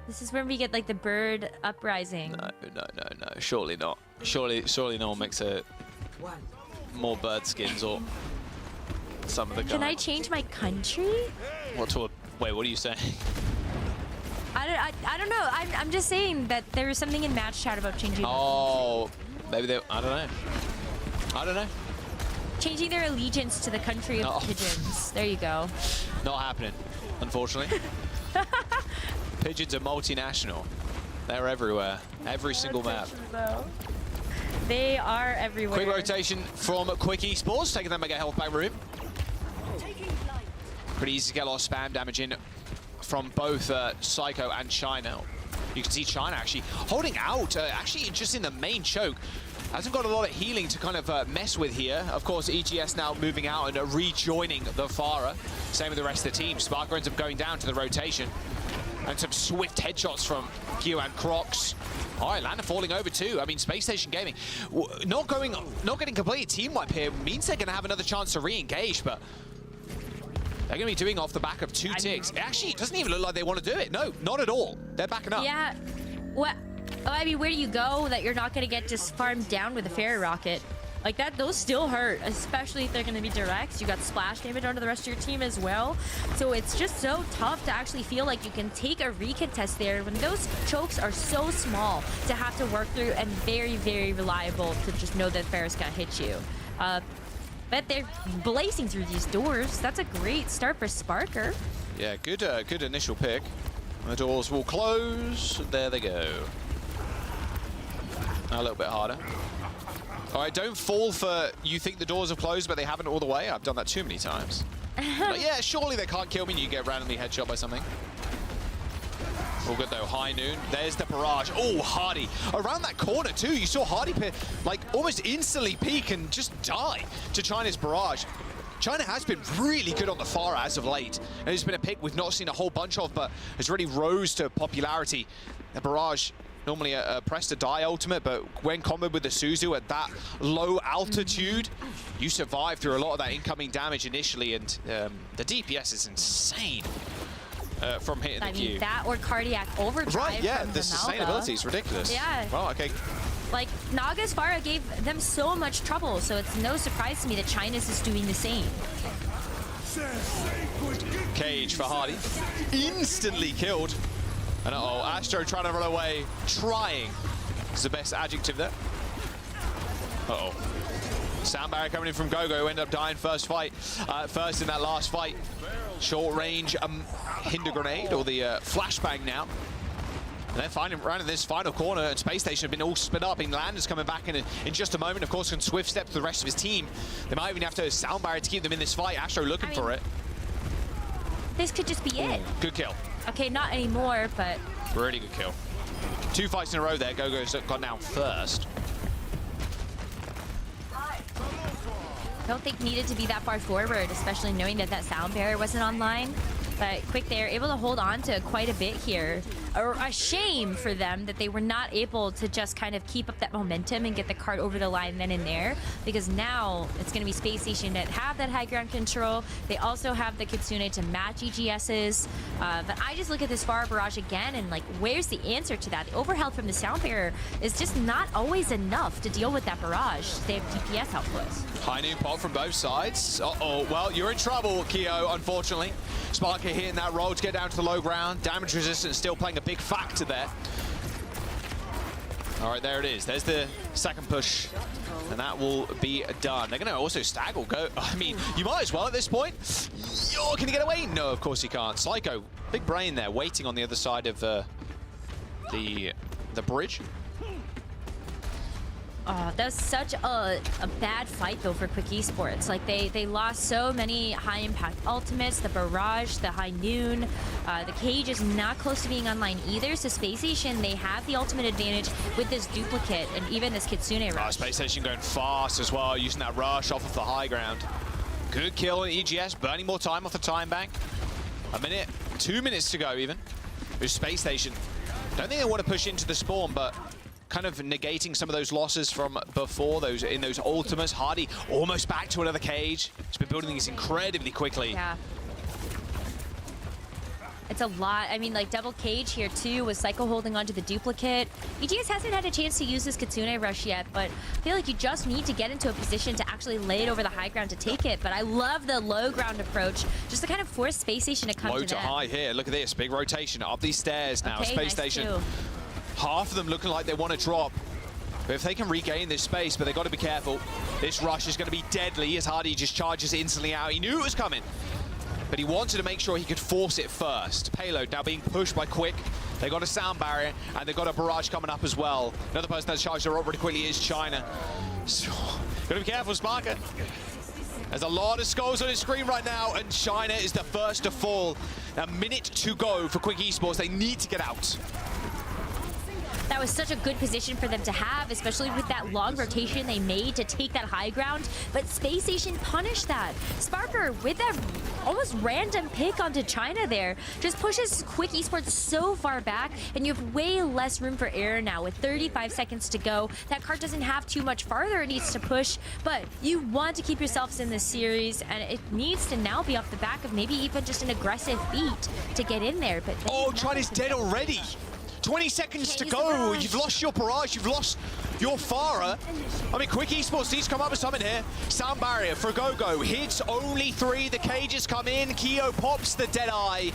This is when we get like the bird uprising. No. Surely not. Surely no one makes more bird skins or some of the. Can I change my country? Wait, what are you saying? I don't know. I'm just saying that there is something in match chat about changing. Oh, maybe they. I don't know. Changing their allegiance to the country of pigeons. There you go. Not happening, unfortunately. Pigeons are multinational. They're everywhere. Every single map. They are everywhere. Quick rotation from Quick Esports, taking that mega health back room. Pretty easy to get a lot of spam damage in from both Psycho and China. You can see China actually holding out, actually just in the main choke. Hasn't got a lot of healing to kind of mess with here. Of course, EGS now moving out and rejoining the Farah. Same with the rest of the team. Sparker ends up going down to the rotation. And some swift headshots from Gio and Crocs. All right, Landa falling over too. I mean, Space Station Gaming not getting complete team wipe here means they're going to have another chance to re-engage, but they're going to be doing off the back of 2 ticks. Actually, it doesn't even look like they want to do it. No, not at all. They're backing up. Yeah. What? Oh, I mean, where do you go that you're not going to get just farmed down with a fairy rocket? Like that, those still hurt, especially if they're going to be directs. You got splash damage onto the rest of your team as well. So it's just so tough to actually feel like you can take a recontest there when those chokes are so small to have to work through and very, very reliable to just know that Ferris gonna hit you. But they're blazing through these doors. That's a great start for Sparker. Yeah, good initial pick. The doors will close. There they go. A little bit harder. All right, don't fall for you think the doors have closed, but they haven't all the way. I've done that too many times. But yeah, surely they can't kill me and you get randomly headshot by something. All good though, high noon. There's the barrage. Oh, Hardy. Around that corner too, you saw Hardy like almost instantly peek and just die to China's barrage. China has been really good on the far as of late. And it's been a pick we've not seen a whole bunch of, but has really rose to popularity. The barrage, normally a press to die ultimate, but when comboed with the Suzu at that low altitude, you survive through a lot of that incoming damage initially, and the DPS is insane from hitting the Q. That or cardiac overdrive. Right, yeah, from the sustainability is ridiculous. Yeah. Well, okay. Like, Naga's Farah gave them so much trouble, so it's no surprise to me that China's is doing the same. Cage for Hardy. Instantly killed. And uh-oh, Astro trying to run away. Trying is the best adjective there. Uh-oh. Sound barrier coming in from Gogo, who ended up dying first in that last fight. Short range hinder grenade, or the flashbang now. And they're finding around in this final corner, and Space Station have been all split up. And Lander's coming back in just a moment. Of course, can swift step to the rest of his team. They might even have to sound barrier to keep them in this fight. Astro looking for it. This could just be it. Good kill. Okay, not anymore, but... Really good kill. 2 fights in a row there. Gogo's gone down first. I don't think needed to be that far forward, especially knowing that that sound barrier wasn't online. But quick, they're able to hold on to quite a bit here. A shame for them that they were not able to just kind of keep up that momentum and get the cart over the line then and there, because now it's going to be Space Station that have that high ground control. They also have the Kitsune to match EGS's. But I just look at this far barrage again and like, where's the answer to that? The overhealth from the sound barrier is just not always enough to deal with that barrage. They have DPS outputs. High noon pop from both sides. Uh-oh, well, you're in trouble, Keo, unfortunately. Sparker hitting that roll to get down to the low ground. Damage resistance still playing a big factor there. All right, there it is. There's the second push, and that will be done. They're going to also stagger. Go. I mean, you might as well at this point. Oh, can he get away? No, of course he can't. Psycho, big brain there, waiting on the other side of the bridge. Oh, that was such a bad fight, though, for Quick Esports. Like, they lost so many high-impact ultimates, the barrage, the high noon. The cage is not close to being online either, so Space Station, they have the ultimate advantage with this duplicate and even this Kitsune rush. Space Station going fast as well, using that rush off of the high ground. Good kill on EGS, burning more time off the time bank. A minute, 2 minutes to go even. With Space Station. Don't think they want to push into the spawn, but kind of negating some of those losses from before, in those ultimates. Hardy almost back to another cage. He's been building these incredibly quickly. Yeah. It's a lot. I mean, like, double cage here, too, with Psycho holding onto the duplicate. EGS hasn't had a chance to use this Kitsune rush yet, but I feel like you just need to get into a position to actually lay it over the high ground to take it. But I love the low ground approach, just to kind of force Space Station to come low to them. High here. Look at this. Big rotation up these stairs now. Okay, Space nice Station. too. Half of them looking like they want to drop. But if they can regain this space, but they've got to be careful. This rush is going to be deadly as Hardy just charges instantly out. He knew it was coming, but he wanted to make sure he could force it first. Payload now being pushed by Quick. They got a sound barrier, and they've got a barrage coming up as well. Another person that's charged her up pretty quickly is China. So, got to be careful, Sparker. There's a lot of skulls on his screen right now, and China is the first to fall. A minute to go for Quick Esports. They need to get out. That was such a good position for them to have, especially with that long rotation they made to take that high ground. But Space Station punished that. Sparker, with that almost random pick onto China there, just pushes Quick Esports so far back, and you have way less room for error now with 35 seconds to go. That card doesn't have too much farther it needs to push, but you want to keep yourselves in this series, and it needs to now be off the back of maybe even just an aggressive beat to get in there. But oh, China's dead already. 20 seconds to go. You've lost your barrage. You've lost your Farah. I mean, Quick Esports needs to come up with something here. Sound barrier for Gogo. Hits only 3. The cages come in. Keo pops the Deadeye.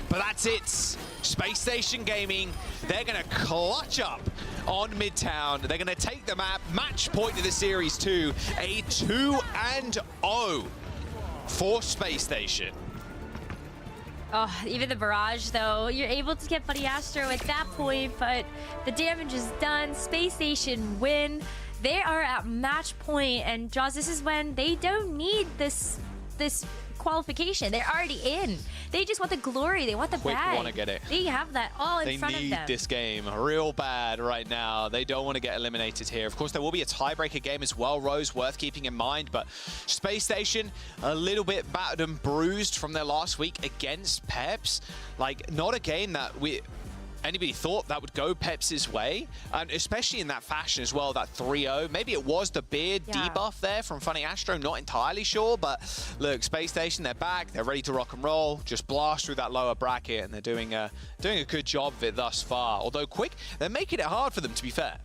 But that's it. Space Station Gaming, they're going to clutch up on Midtown. They're going to take the map. Match point of the series too. A 2-0 for Space Station. Oh, even the barrage, though. You're able to get Buddy Astro at that point, but the damage is done. Space Station win. They are at match point, and Jaws, this is when they don't need this qualification. They're already in. They just want the glory. They want the Quick bag. want to get it. They have that all in front of them. They need this game real bad right now. They don't want to get eliminated here. Of course, there will be a tiebreaker game as well, Rose, worth keeping in mind. But Space Station, a little bit battered and bruised from their last week against Peps. Like, not a game that anybody thought that would go Peps' way, and especially in that fashion as well, that 3-0. Maybe it was the beard debuff there from Funny Astro, not entirely sure, but look, Space Station, they're back, they're ready to rock and roll, just blast through that lower bracket, and they're doing a good job of it thus far. Although Quick, they're making it hard for them, to be fair.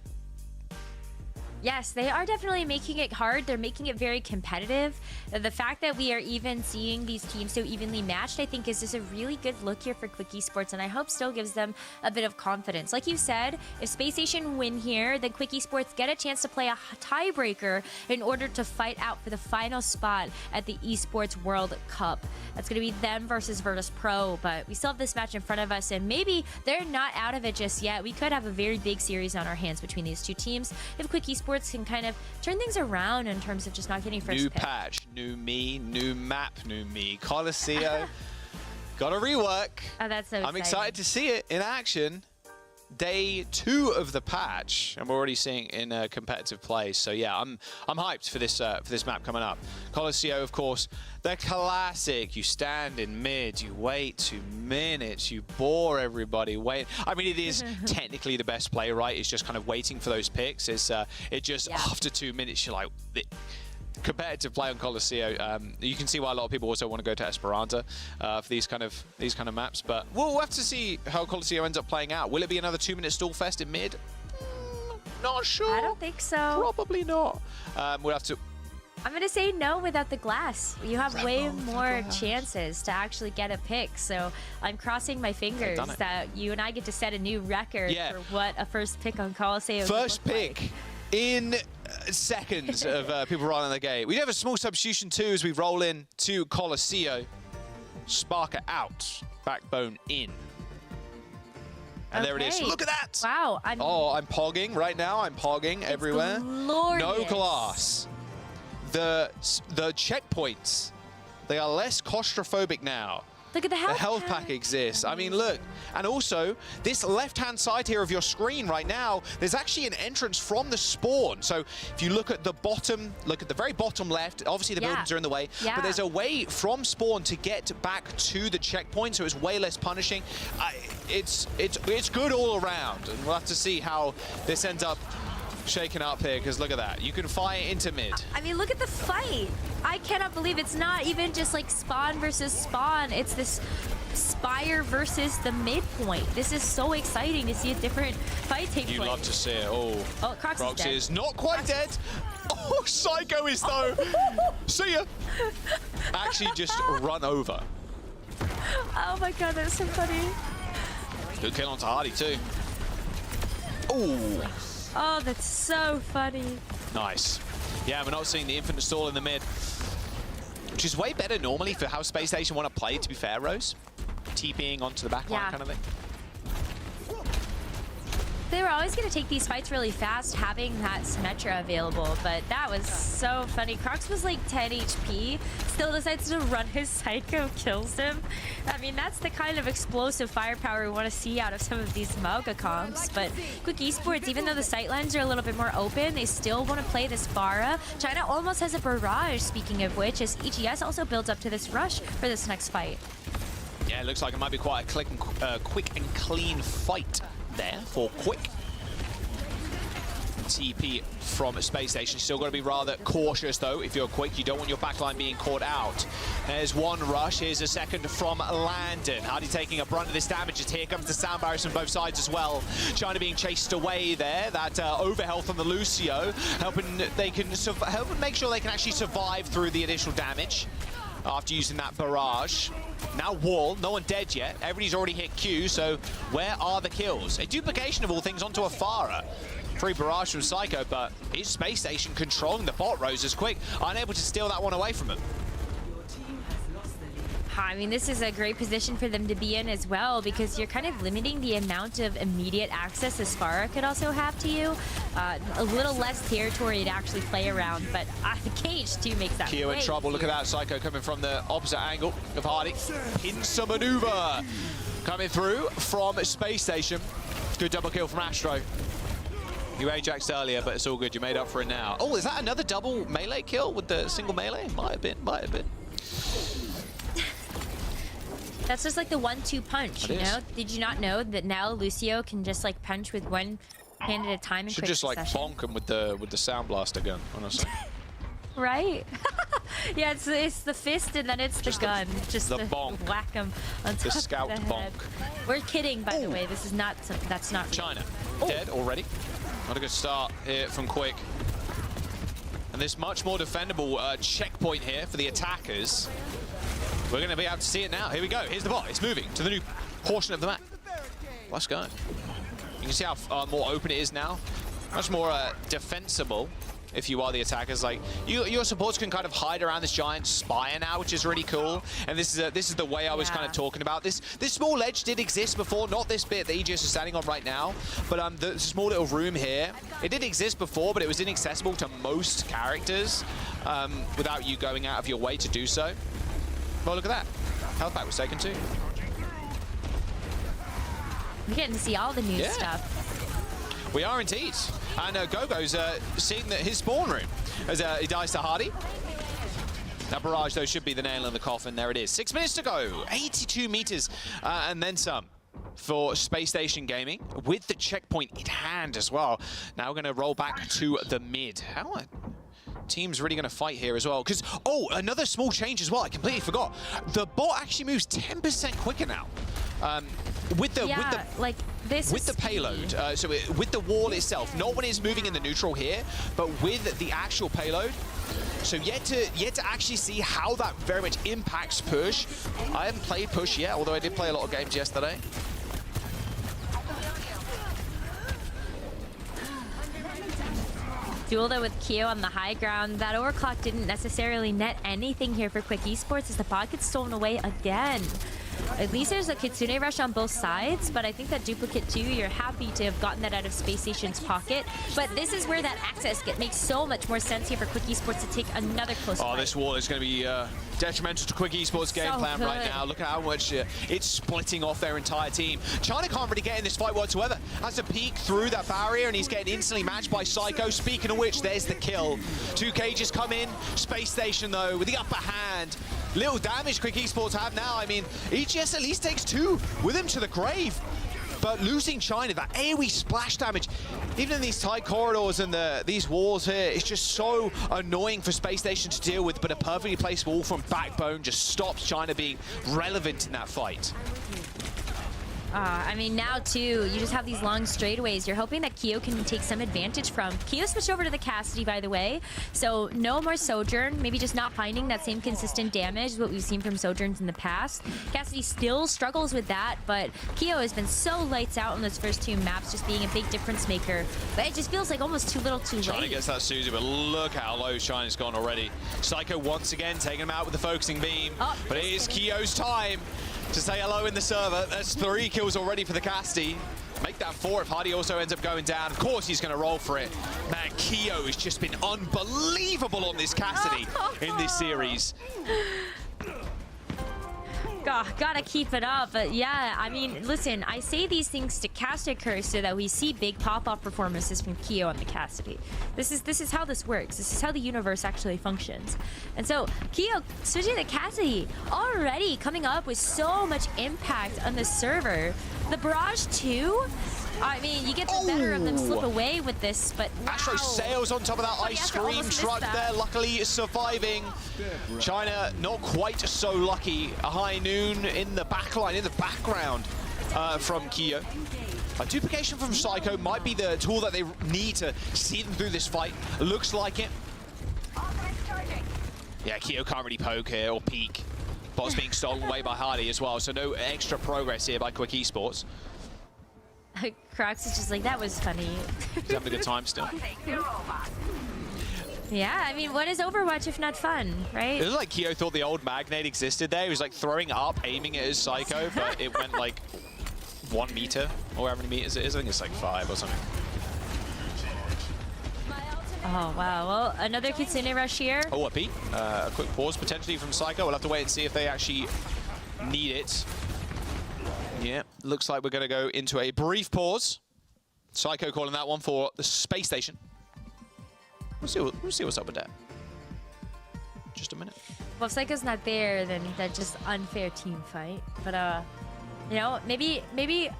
Yes, they are definitely making it hard. They're making it very competitive. The fact that we are even seeing these teams so evenly matched, I think, is just a really good look here for Quick Esports, and I hope still gives them a bit of confidence. Like you said, if Space Station win here, then Quick Esports get a chance to play a tiebreaker in order to fight out for the final spot at the Esports World Cup. That's going to be them versus Virtus Pro, but we still have this match in front of us, and maybe they're not out of it just yet. We could have a very big series on our hands between these two teams if Quick Esports can kind of turn things around in terms of just not getting first New pick. patch, new me, new map, new me. Coliseum, got a rework. Oh, that's so I'm excited to see it in action. Day 2 of the patch, and we're already seeing in a competitive play. So yeah, I'm hyped for this map coming up. Coliseum, of course, the classic. You stand in mid, you wait 2 minutes, you bore everybody. Wait. I mean, it is technically the best play, right? It's just kind of waiting for those picks. It's it just after 2 minutes, you're like. Competitive play on Coliseum. You can see why a lot of people also want to go to Esperanza for these kind of maps. But we'll have to see how Coliseum ends up playing out. Will it be another 2-minute stall fest in mid? Not sure. I don't think so. Probably not. We'll have to. I'm going to say no without the glass. You have way more chances to actually get a pick. So I'm crossing my fingers that you and I get to set a new record for what a first pick on Coliseum First pick in seconds of people rolling the gate. We have a small substitution too as we roll in to Coliseum. Sparker out, Backbone in. And there it is. Look at that! Wow. I'm pogging right now. I'm pogging everywhere. Glorious. No glass. The checkpoints, they are less claustrophobic now. Look at the health, pack exists. I mean, look. And also, this left-hand side here of your screen right now, there's actually an entrance from the spawn. So if you look at the bottom, look at the very bottom left, obviously the buildings are in the way, but there's a way from spawn to get back to the checkpoint, so it's way less punishing. It's good all around, and we'll have to see how this ends up shaking up here, because look at that. You can fire into mid. I mean, look at the fight. I cannot believe it's not even just like spawn versus spawn. It's this Spire versus the midpoint. This is so exciting to see a different fight take place. You love to see it. Oh, Crocs is not quite dead. Oh, Psycho is though. See ya. Actually just run over. Oh my god, that's so funny. Good kill onto Hardy too. Ooh. Oh, that's so funny. Nice. Yeah, we're not seeing the infinite stall in the mid, which is way better normally for how Space Station want to play, to be fair, Rose. TPing onto the back line kind of thing. They were always going to take these fights really fast, having that Symmetra available, but that was so funny. Crocs was like 10 HP, still decides to run his Psycho, kills him. I mean, that's the kind of explosive firepower we want to see out of some of these Mauga comps, but Quick Esports, even though the sightlines are a little bit more open, they still want to play this Pharah. China almost has a barrage, speaking of which, as EGS also builds up to this rush for this next fight. Yeah, it looks like it might be quite a quick and clean fight there for Quick. TP from a Space Station. Still got to be rather cautious, though. If you're Quick, you don't want your backline being caught out. There's one rush. Here's a second from Landon. Hardy taking a brunt of this damage. As here comes the sound barriers from both sides as well. China being chased away there. That overhealth on the Lucio, helping make sure they can actually survive through the additional damage after using that barrage. Now wall, no one dead yet. Everybody's already hit Q, so where are the kills? A duplication of all things onto a Pharah. Free barrage from Psycho, but his Space Station controlling the bot rows as Quick, unable to steal that one away from him. I mean, this is a great position for them to be in as well, because you're kind of limiting the amount of immediate access as Pharah could also have to you. A little less territory to actually play around, but the cage too makes that Keo in trouble. Look at that. Psycho coming from the opposite angle of Hardy. Pincer maneuver coming through from Space Station. Good double kill from Astro. You Ajaxed earlier, but it's all good. You made up for it now. Oh, is that another double melee kill with the single melee? Might have been, might have been. That's just like the 1-2 punch, you know? Did you not know that now Lucio can just like punch with one hand at a time? Should just like bonk him with the sound blaster gun, honestly. Right? Yeah, it's the fist and then it's just the gun. Just the bonk. Whack him on top the scout of the head. bonk. We're kidding, by the way. This is not. That's not. China dead already. Not a good start here from Quick. And this much more defendable checkpoint here for the attackers. We're going to be able to see it now. Here we go. Here's the bot. It's moving to the new portion of the map. Let's go. You can see how more open it is now. Much more defensible if you are the attackers. Like your supports can kind of hide around this giant spire now, which is really cool. And this is the way I was kind of talking about. This small ledge did exist before, not this bit that Aegis is standing on right now, but the small little room here, it did exist before, but it was inaccessible to most characters without you going out of your way to do so. Well, look at that. Health pack was taken too. We're getting to see all the new stuff. We are indeed. And Gogo's seeing his spawn room as he dies to Hardy. That barrage, though, should be the nail in the coffin. There it is. 6 minutes to go. 82 meters and then some for Space Station Gaming with the checkpoint in hand as well. Now we're going to roll back to the mid. How are teams really going to fight here as well? Because, oh, another small change as well. I completely forgot. The bot actually moves 10% quicker now. With the payload, so with the wall itself, not when it's moving in the neutral here, but with the actual payload. So yet to actually see how that very much impacts push. I haven't played push yet, although I did play a lot of games yesterday. Duel though with Keo on the high ground. That overclock didn't necessarily net anything here for Quick Esports as the bot gets stolen away again. At least there's a Kitsune rush on both sides, but I think that duplicate too, you're happy to have gotten that out of Space Station's pocket. But this is where that access makes so much more sense here for Quick Esports to take another close fight. This wall is going to be detrimental to Quick Esports' game plan right now. Look at how much it's splitting off their entire team. China can't really get in this fight whatsoever. Has to peek through that barrier, and he's getting instantly matched by Psycho. Speaking of which, there's the kill. 2 cages come in. Space Station, though, with the upper hand. Little damage Quick Esports have now. I mean, EGS at least takes 2 with him to the grave. But losing China, that AoE splash damage, even in these tight corridors and these walls here, it's just so annoying for Space Station to deal with. But a perfectly placed wall from Backbone just stops China being relevant in that fight. I mean, now, too, you just have these long straightaways. You're hoping that Keo can take some advantage from. Keo switched over to the Cassidy, by the way, so no more Sojourn. Maybe just not finding that same consistent damage, what we've seen from Sojourns in the past. Cassidy still struggles with that, but Keo has been so lights out in those first 2 maps, just being a big difference maker. But it just feels like almost too little too late. China gets that Susie, but look how low China's gone already. Psycho once again taking him out with the focusing beam, but it is Keo's time to say hello in the server. That's 3 kills already for the Casti. take down 4 if Hardy also ends up going down. Of course he's going to roll for it. Man, Keo has just been unbelievable on this Cassidy in this series. Gotta keep it up. But yeah, I mean, listen, I say these things to cast a curse so that we see big pop-off performances from Keo on the Cassidy. This is how this works. This is how the universe actually functions. And so Keo switching to Cassidy already coming up with so much impact on the server. The barrage too. I mean, you get the better of them slip away with this, but wow. Astro sails on top of that ice cream truck there, luckily surviving. China not quite so lucky. A high noon in the backline, in the background from Keo. A duplication from Psycho might be the tool that they need to see them through this fight. Looks like it. Yeah, Keo can't really poke here or peek. Bot's being stolen away by Hardy as well, so no extra progress here by Quick Esports. Crocs is just like, that was funny. He's having a good time still. Yeah, I mean, what is Overwatch if not fun, right? It looked like Keo thought the old Magnate existed there. He was like throwing up, aiming at his Psycho, but it went like 1 meter, or however many meters it is. I think it's like 5 or something. Oh, wow. Well, another Kitsune rush here. Oh, a peek. A quick pause potentially from Psycho. We'll have to wait and see if they actually need it. Yeah, looks like we're going to go into a brief pause. Psycho calling that one for the space station. We'll see what's up with that. Just a minute. Well, if Psycho's not there, then that's just unfair team fight. But, you know, maybe the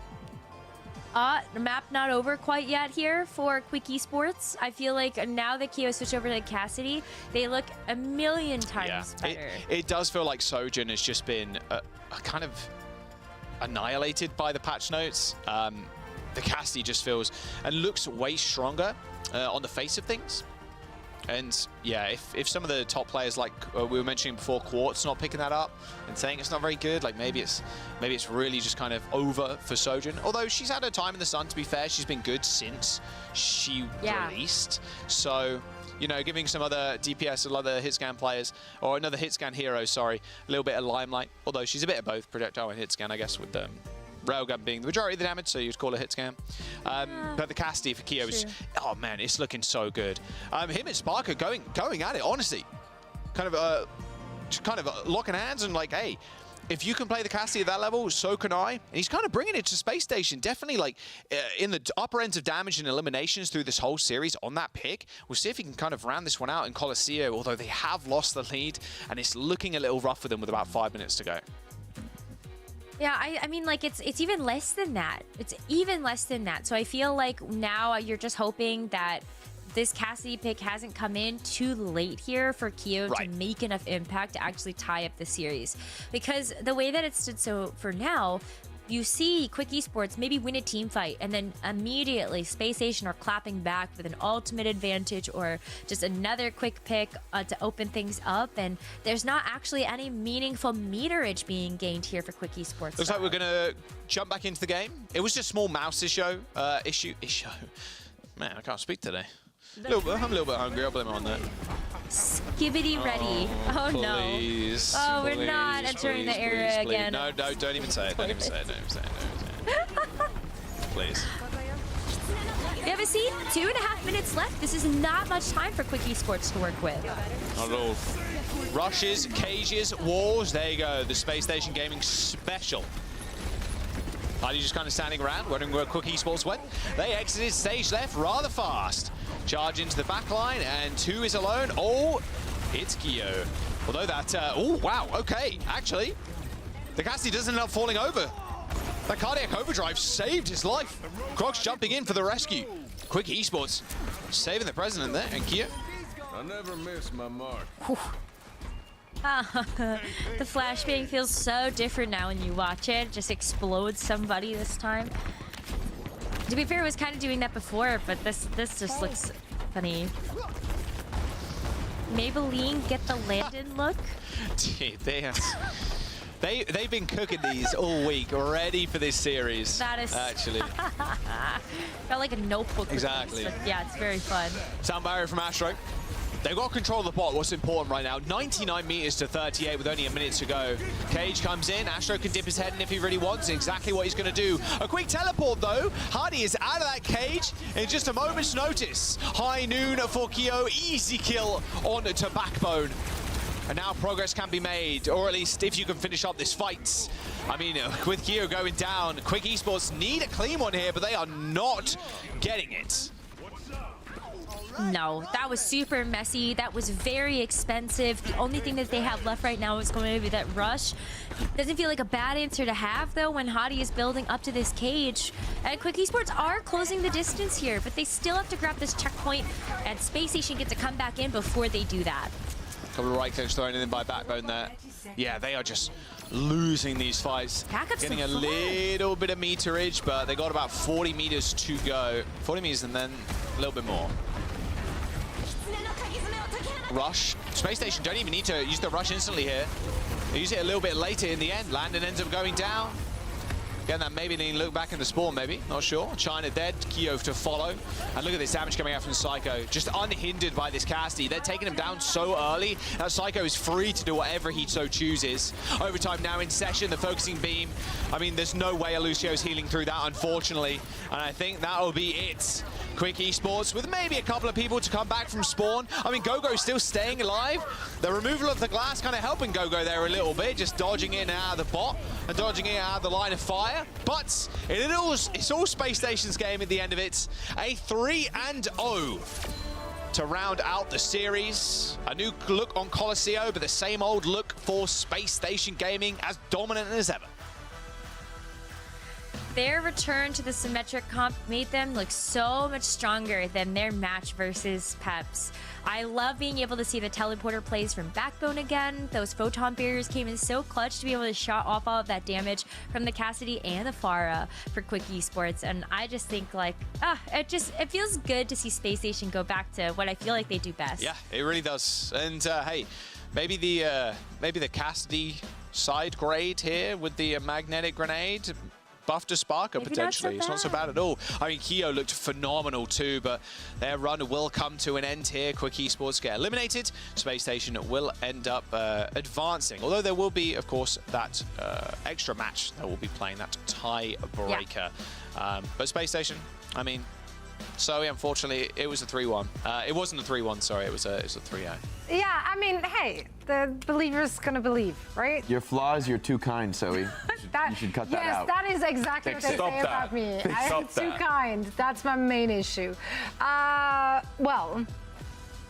map not over quite yet here for Quick Esports. I feel like now that Keo switched over to Cassidy, they look a million times better. It does feel like Sojin has just been a kind of annihilated by the patch notes. The Cassidy just feels and looks way stronger on the face of things. And yeah, if some of the top players, like we were mentioning before, Quartz not picking that up and saying it's not very good, like maybe it's really just kind of over for Sojin. Although she's had her time in the sun, to be fair, she's been good since she released. So, you know, giving some other DPS and other hit scan players, or another hit scan hero, sorry, a little bit of limelight. Although she's a bit of both, projectile and hit scan, I guess, with railgun being the majority of the damage, so you'd call it hit scan. But the Cassidy for Keo is, oh man, it's looking so good. Him and Sparker going at it, honestly. Kind of locking hands and like, hey, if you can play the Cassidy at that level, so can I. And he's kind of bringing it to Space Station. Definitely like in the upper ends of damage and eliminations through this whole series on that pick. We'll see if he can kind of round this one out in Coliseum, although they have lost the lead and it's looking a little rough for them with about 5 minutes to go. Yeah, I mean, like, it's even less than that. It's even less than that. So I feel like now you're just hoping that this Cassidy pick hasn't come in too late here for Keo to make enough impact to actually tie up the series. Because the way that it stood so for now, you see Quick Esports maybe win a team fight and then immediately Space Station are clapping back with an ultimate advantage or just another quick pick to open things up, and there's not actually any meaningful meterage being gained here for Quick Esports. Looks like we're gonna jump back into the game. It was just small mouse issue. Man, I can't speak today. I'm a little bit hungry. I'll blame it on that. Skibbity ready. Oh please, no. Oh, we're not entering the area again. No, don't even say it. Don't even say it. Don't even say it. Please. We have a scene. 2.5 minutes left. This is not much time for Quick Esports to work with. Not at all. Rushes, cages, walls. There you go. The Space Station Gaming special. Are you just kind of standing around, wondering where Quick Esports went? They exited stage left rather fast. Charge into the back line, and 2 is alone. Oh, it's Keo. Although that, oh, wow, okay. Actually, the Cassidy doesn't end up falling over. That cardiac overdrive saved his life. Crocs jumping in for the rescue. Quick Esports saving the president there, and Keo. I never miss my mark. The flashbang feels so different now when you watch it. Just explodes somebody this time. To be fair, it was kind of doing that before, but this just looks funny. Maybelline get the Landon look. Dude, they've been cooking these all week, ready for this series. That is actually got like a notebook. Exactly. Yeah, it's very fun. Sound barrier from Astro. They've got control of the bot. What's important right now? 99 meters to 38 with only a minute to go. Cage comes in. Astro can dip his head in if he really wants. Exactly what he's going to do. A quick teleport, though. Hardy is out of that cage in just a moment's notice. High noon for Kyo. Easy kill on to Backbone. And now progress can be made, or at least if you can finish up this fight. I mean, with Kyo going down, Quick Esports need a clean one here, but they are not getting it. No, that was super messy. That was very expensive. The only thing that they have left right now is going to be that rush. Doesn't feel like a bad answer to have, though, when Hadi is building up to this cage. And Quick Esports are closing the distance here, but they still have to grab this checkpoint, and Space Station get to come back in before they do that. Couple of right clicks thrown in by Backbone there. Yeah, they are just losing these fights. Getting a little bit of meterage, but they got about 40 meters to go. 40 meters and then a little bit more. Rush. Space Station don't even need to use the rush instantly here. They use it a little bit later in the end. Landon ends up going down. Again, that Maybelline look back in the spawn, maybe. Not sure. China dead. Kyo to follow. And look at this damage coming out from Psycho. Just unhindered by this Cassidy. They're taking him down so early that Psycho is free to do whatever he so chooses. Overtime now in session. The focusing beam. I mean, there's no way Alucio's healing through that, unfortunately. And I think that'll be it. Quick Esports with maybe a couple of people to come back from spawn. I mean, Gogo's still staying alive. The removal of the glass kind of helping Gogo there a little bit, just dodging in and out of the bot and dodging in and out of the line of fire. But it's all Space Station's game at the end of it. A 3-0 to round out the series. A new look on Colosseo, but the same old look for Space Station Gaming, as dominant as ever. Their return to the symmetric comp made them look so much stronger than their match versus Peps. I love being able to see the teleporter plays from Backbone again. Those photon barriers came in so clutch to be able to shot off all of that damage from the Cassidy and the Pharah for Quick Esports. And I just think, like, it feels good to see Space Station go back to what I feel like they do best. Yeah, it really does. And hey, maybe the Cassidy side grade here with the magnetic grenade buffed to Sparker potentially. It's not so bad at all. I mean, Kyo looked phenomenal too, but their run will come to an end here. Quick Esports get eliminated. Space Station will end up advancing. Although there will be, of course, that extra match that will be playing, that tiebreaker. Yeah. But Space Station, I mean, so unfortunately, it was a 3-1. It wasn't a 3-1, sorry, it was a 3-0. Yeah, I mean, hey, the believer's gonna believe, right? Your flaws, you're too kind, Zoe. You should cut that out. Yes, that is exactly what they say about me. I am too kind. That's my main issue. Well,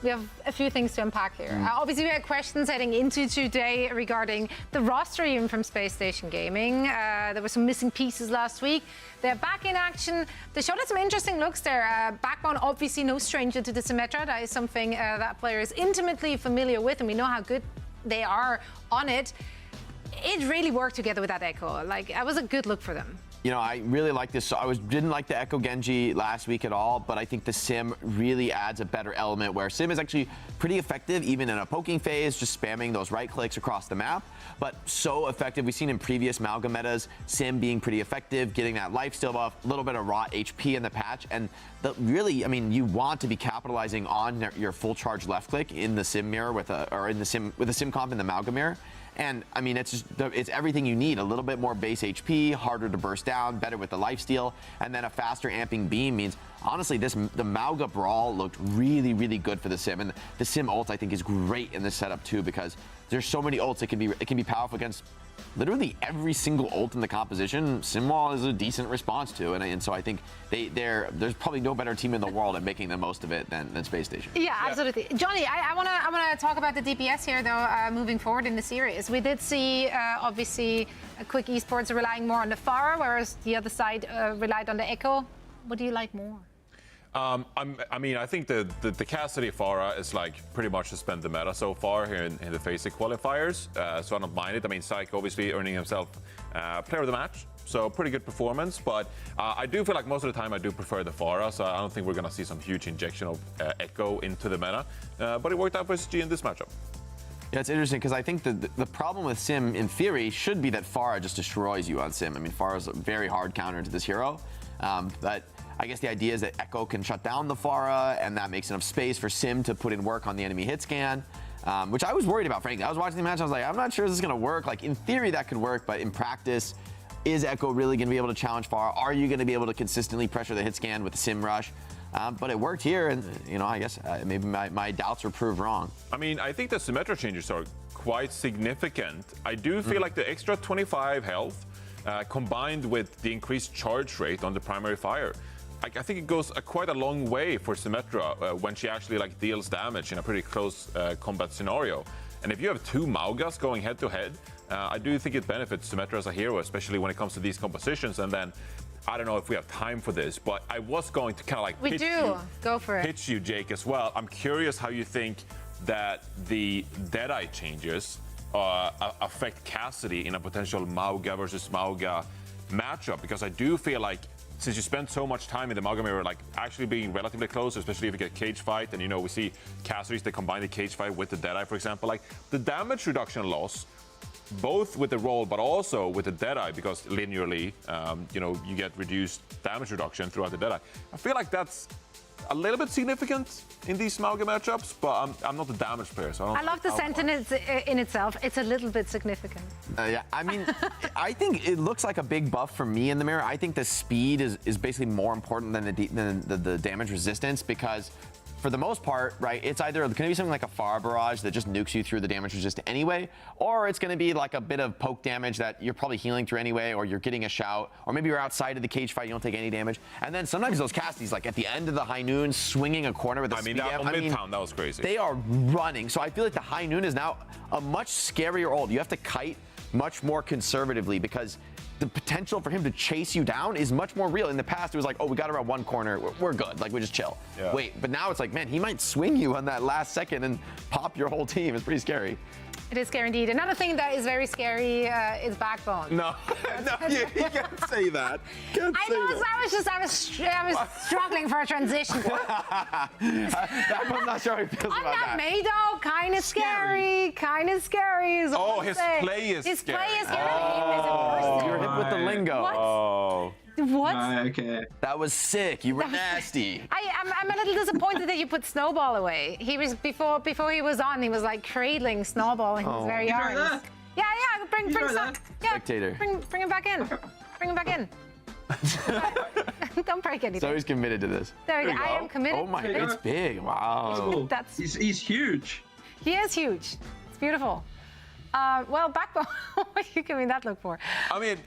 we have a few things to unpack here. Obviously, we had questions heading into today regarding the roster even from Space Station Gaming. There were some missing pieces last week. They're back in action. They showed us some interesting looks there. Backbone, obviously no stranger to the Symmetra. That is something that player is intimately familiar with, and we know how good they are on it. It really worked together with that Echo. Like, that was a good look for them. You know, I really like this. I didn't like the Echo Genji last week at all, but I think the Sim really adds a better element where Sim is actually pretty effective, even in a poking phase, just spamming those right clicks across the map, but so effective. We've seen in previous Malga metas, Sim being pretty effective, getting that lifesteal buff, a little bit of raw HP in the patch, and really, I mean, you want to be capitalizing on your full charge left click in the Sim mirror with a Sim comp in the Malga mirror. And I mean, it's everything you need. A little bit more base HP, harder to burst down, better with the lifesteal, and then a faster amping beam means, honestly, the Malga Brawl looked really, really good for the Sim. And the Sim ult, I think, is great in this setup too, because there's so many ults. It can be powerful against literally every single ult in the composition. Simwall is a decent response to, and so I think there's probably no better team in the world at making the most of it than Space Station. Yeah, absolutely. Johnny, I wanna talk about the DPS here though, moving forward in the series. We did see obviously Quick Esports relying more on the Pharah, whereas the other side relied on the Echo. What do you like more? I mean, I think the Cassidy Pharah is like pretty much has spent the meta so far here in the FACEIT qualifiers, so I don't mind it. I mean, Psycho obviously earning himself player of the match, so pretty good performance, but I do feel like most of the time I do prefer the Pharah, so I don't think we're going to see some huge injection of Echo into the meta, but it worked out for SG in this matchup. Yeah, it's interesting because I think the problem with Sim, in theory, should be that Pharah just destroys you on Sim. I mean, Pharah's a very hard counter to this hero, but I guess the idea is that Echo can shut down the Pharah, and that makes enough space for Sim to put in work on the enemy hit scan, which I was worried about, frankly. I was watching the match, I was like, I'm not sure this is going to work. Like, in theory, that could work, but in practice, is Echo really going to be able to challenge Pharah? Are you going to be able to consistently pressure the hit scan with the Sim rush? But it worked here, and I guess maybe my doubts were proved wrong. I mean, I think the Symmetra changes are quite significant. I do feel like the extra 25 health combined with the increased charge rate on the primary fire, I think it goes quite a long way for Symmetra when she actually deals damage in a pretty close combat scenario. And if you have two Maugas going head to head, I do think it benefits Symmetra as a hero, especially when it comes to these compositions. And then I don't know if we have time for this, but I was going to kind of we do. Go for it. Pitch you, Jake, as well. I'm curious how you think that the Deadeye changes affect Cassidy in a potential Mauga versus Mauga matchup, because I do feel like since you spend so much time in the Mauga mirror, actually being relatively close, especially if you get cage fight, and we see Cassidy's, they combine the cage fight with the Deadeye, for example, the damage reduction loss, both with the roll but also with the Deadeye, because linearly, you get reduced damage reduction throughout the Deadeye. I feel like that's a little bit significant in these Mauga matchups, but I'm not the damage player, so I love the sentence in itself. It's a little bit significant. Yeah, I mean, I think it looks like a big buff for me in the mirror. I think the speed is basically more important than the damage resistance, because for the most part, right, it's either going to be something like a Pharah Barrage that just nukes you through the damage resist anyway, or it's going to be like a bit of poke damage that you're probably healing through anyway, or you're getting a shout, or maybe you're outside of the cage fight, you don't take any damage. And then sometimes those Cassidy's, at the end of the High Noon, swinging a corner with a speed that amp. on Midtown, that was crazy. They are running. So I feel like the High Noon is now a much scarier ult. You have to kite much more conservatively, because the potential for him to chase you down is much more real. In the past, it was like, oh, we got around one corner, we're good, we just chill. Yeah. Wait, but now it's like, man, he might swing you on that last second and pop your whole team. It's pretty scary. It is scary indeed. Another thing that is very scary is Backbone. No, you can't say that. I was struggling for a transition. I'm not sure how he feels On about that that. May, though, kind of scary. Is all his I'm saying. play is His scary. play is scary. You're hip with the lingo. What? Oh. What? Okay. That was sick. You were nasty. I'm a little disappointed that you put Snowball away. He was before he was on. He was cradling Snowball in his very arms. Yeah. Bring some. Yeah. Spectator. Bring him back in. Bring him back in. Don't break anything. So he's committed to this. There we go. I am committed. Oh my, to this. it's big. Wow. He's huge. He is huge. It's beautiful. Well, Backbone. What are you giving that look for? I mean,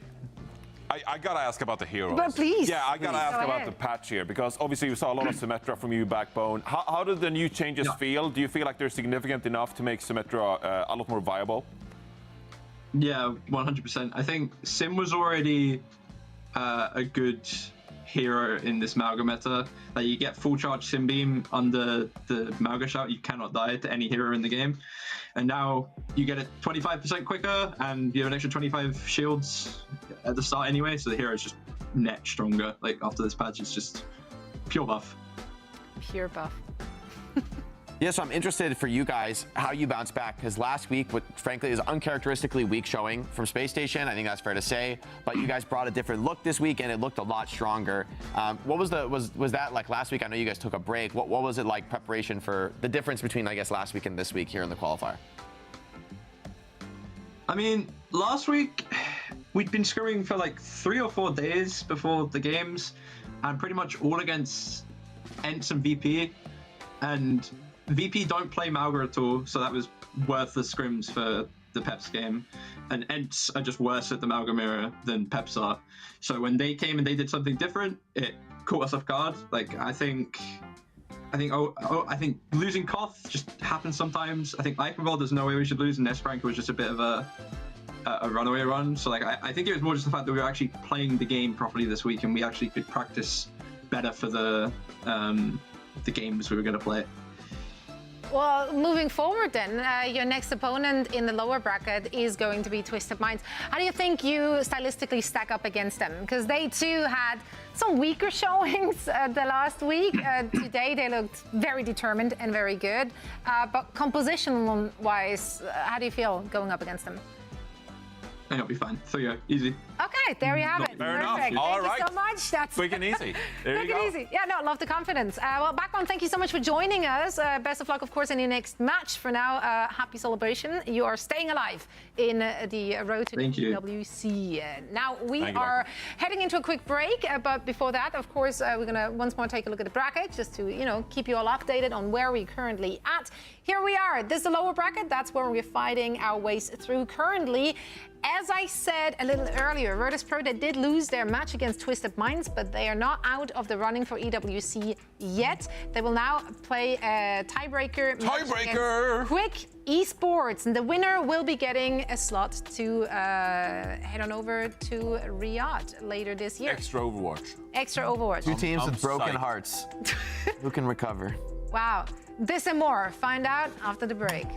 I gotta ask about the heroes. But please. Yeah, I gotta ask Go about ahead. the patch here, because obviously you saw a lot of Symmetra from you, Backbone. How do the new changes feel? Do you feel like they're significant enough to make Symmetra a lot more viable? Yeah, 100%. I think Sim was already a good hero in this Mauga meta. You get full charge Sim Beam under the Mauga shout, you cannot die to any hero in the game. And now you get it 25% quicker, and you have an extra 25 shields at the start anyway, so the hero is just net stronger. After this patch, it's just pure buff. Pure buff. Yeah, so I'm interested for you guys how you bounce back, because last week, frankly, is uncharacteristically weak showing from Space Station. I think that's fair to say. But you guys brought a different look this week, and it looked a lot stronger. What was that like last week? I know you guys took a break. What was it like preparation for the difference between, I guess, last week and this week here in the qualifier? I mean, last week we'd been screwing for 3 or 4 days before the games, and pretty much all against Ents and VP. And VP don't play Mauga at all, so that was worthless scrims for the Peps game. And Ents are just worse at the Mauga mirror than Peps are. So when they came and they did something different, it caught us off guard. I think losing Koth just happens sometimes. I think Eichenwald, there's no way we should lose, and Nesprank was just a bit of a runaway run. So I think it was more just the fact that we were actually playing the game properly this week, and we actually could practice better for the games we were going to play. Well, moving forward then, your next opponent in the lower bracket is going to be Twisted Minds. How do you think you stylistically stack up against them? Because they too had some weaker showings the last week. Today they looked very determined and very good. But composition-wise, how do you feel going up against them? I think I'll be fine. So yeah, easy. Okay, right, there you have it. Fair enough. Perfect. All Thank right. you so much. That's Quick and easy. There quick you go. and easy. Yeah, no, love the confidence. Well, Backbone, thank you so much for joining us. Best of luck, of course, in your next match. For now, happy celebration. You are staying alive in the road to Thank the you. WC. Now we Thank you, are heading into a quick break, but before that, of course, we're gonna once more take a look at the bracket just to keep you all updated on where we're currently at. Here we are. This is the lower bracket. That's where we're fighting our ways through currently. As I said a little earlier, Virtus Pro, they did lose their match against Twisted Minds, but they are not out of the running for EWC yet. They will now play a tiebreaker match against Quick Esports, and the winner will be getting a slot to head on over to Riyadh later this year. Extra Overwatch. Extra Overwatch. Two teams I'm with broken psyched. hearts. Who can recover? Wow. This and more. Find out after the break.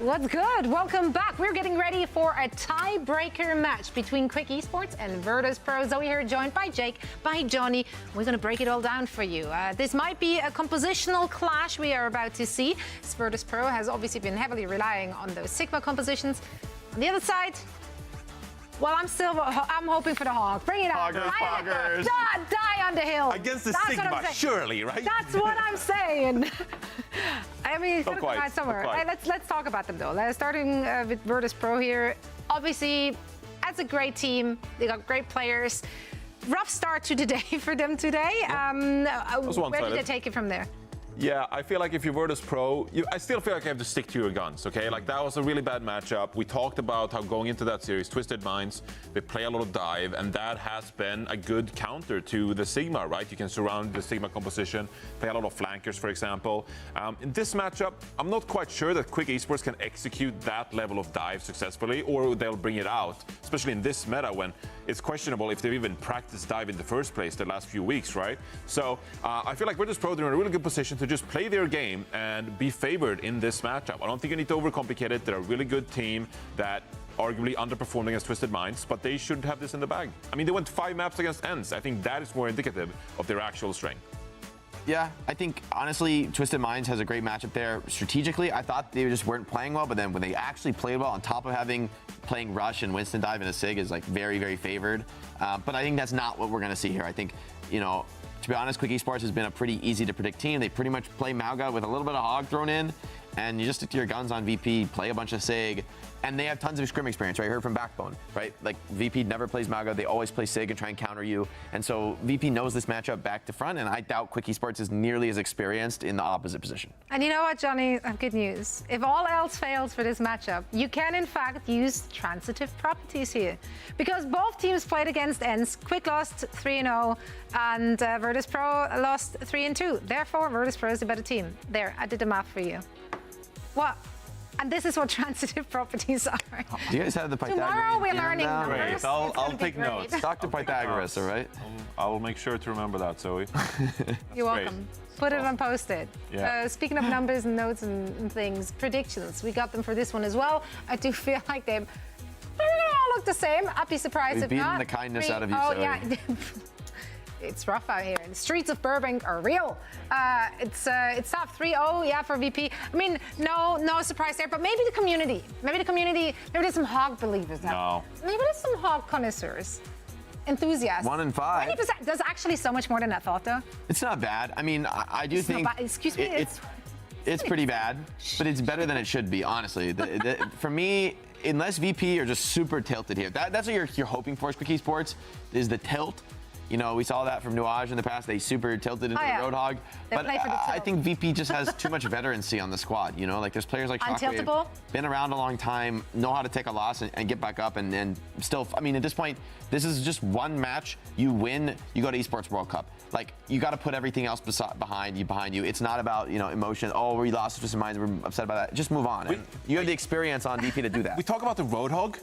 What's good? Welcome back. We're getting ready for a tiebreaker match between Quick Esports and Virtus Pro. Zoe here, joined by Jake, by Johnny. We're going to break it all down for you. This might be a compositional clash we are about to see. Virtus Pro has obviously been heavily relying on those Sigma compositions. On the other side, well, I'm hoping for the Hog. Bring it on. Hoggers. Die on the hill. Against the That's Sigma, surely, right? That's what I'm saying. I mean, it's going to come out somewhere. Quite. Let's talk about them, though. Starting with Virtus Pro here. Obviously, that's a great team. They got great players. Rough start to the day for them today. Where did they take it from there? Yeah, I feel like if you're Virtus Pro, I still feel like you have to stick to your guns, okay? Like, that was a really bad matchup. We talked about how going into that series, Twisted Minds, they play a lot of dive, and that has been a good counter to the Sigma, right? You can surround the Sigma composition, play a lot of flankers, for example. In this matchup, I'm not quite sure that Quick Esports can execute that level of dive successfully, or they'll bring it out, especially in this meta when it's questionable if they've even practiced dive in the first place the last few weeks, right? So I feel like Virtus Pro, they're in a really good position to just play their game and be favored in this matchup. I don't think you need to overcomplicate it. They're a really good team that arguably underperformed against Twisted Minds, but they should have this in the bag. I mean, they went 5 maps against ENCE. I think that is more indicative of their actual strength. Yeah, I think, honestly, Twisted Minds has a great matchup there. Strategically, I thought they just weren't playing well, but then when they actually played well, on top of playing Rush and Winston Dive in a SIG is like very, very favored. But I think that's not what we're going to see here. I think, to be honest, Quick Esports has been a pretty easy to predict team. They pretty much play Mauga with a little bit of Hog thrown in, and you just stick to your guns on VP, play a bunch of SIG, and they have tons of scrim experience, right? I heard from Backbone, right? Like, VP never plays Mauga, they always play SIG and try and counter you, and so VP knows this matchup back to front, and I doubt Quick Esports is nearly as experienced in the opposite position. And you know what, Johnny? I have good news. If all else fails for this matchup, you can in fact use transitive properties here, because both teams played against ENCE. Quick lost 3-0, and Virtus Pro lost 3-2. Therefore, Virtus Pro is the better team. There, I did the math for you. What? And this is what transitive properties are. Do you guys have the Pythagorean Tomorrow we're theorem learning down? numbers. Great. I'll take notes. Dr. Pythagoras, all right? I'll make sure to remember that, Zoe. You're welcome. Put it on Post-it. Yeah. Speaking of numbers and notes and things, predictions. We got them for this one as well. I do feel like they're gonna all look the same. I'd be surprised We've if not. beaten the kindness out of you, Oh, Zoe. yeah. It's rough out here. The streets of Burbank are real. It's tough. 3-0, yeah, for VP. I mean, no surprise there, but maybe the community. Maybe there's some Hog believers now. No. Maybe there's some Hog connoisseurs. Enthusiasts. 1 in 5. 20%. That's actually so much more than I thought, though. It's not bad. I mean, I do think... Excuse me? It's pretty bad, but it's better than it should be, honestly. For me, unless VP are just super tilted here, that's what you're hoping for as Quick Esports, is the tilt. We saw that from Nuage in the past. They super tilted into the Roadhog. But I think VP just has too much veterancy on the squad. Like, there's players like Shockwave, been around a long time, know how to take a loss and get back up and still, I mean, at this point, this is just one match. You win, you go to Esports World Cup. Like, you got to put everything else behind you. It's not about, emotion. Oh, we lost Twisted Minds, we're upset about that. Just move on. You have the experience on VP to do that. We talk about the Roadhog,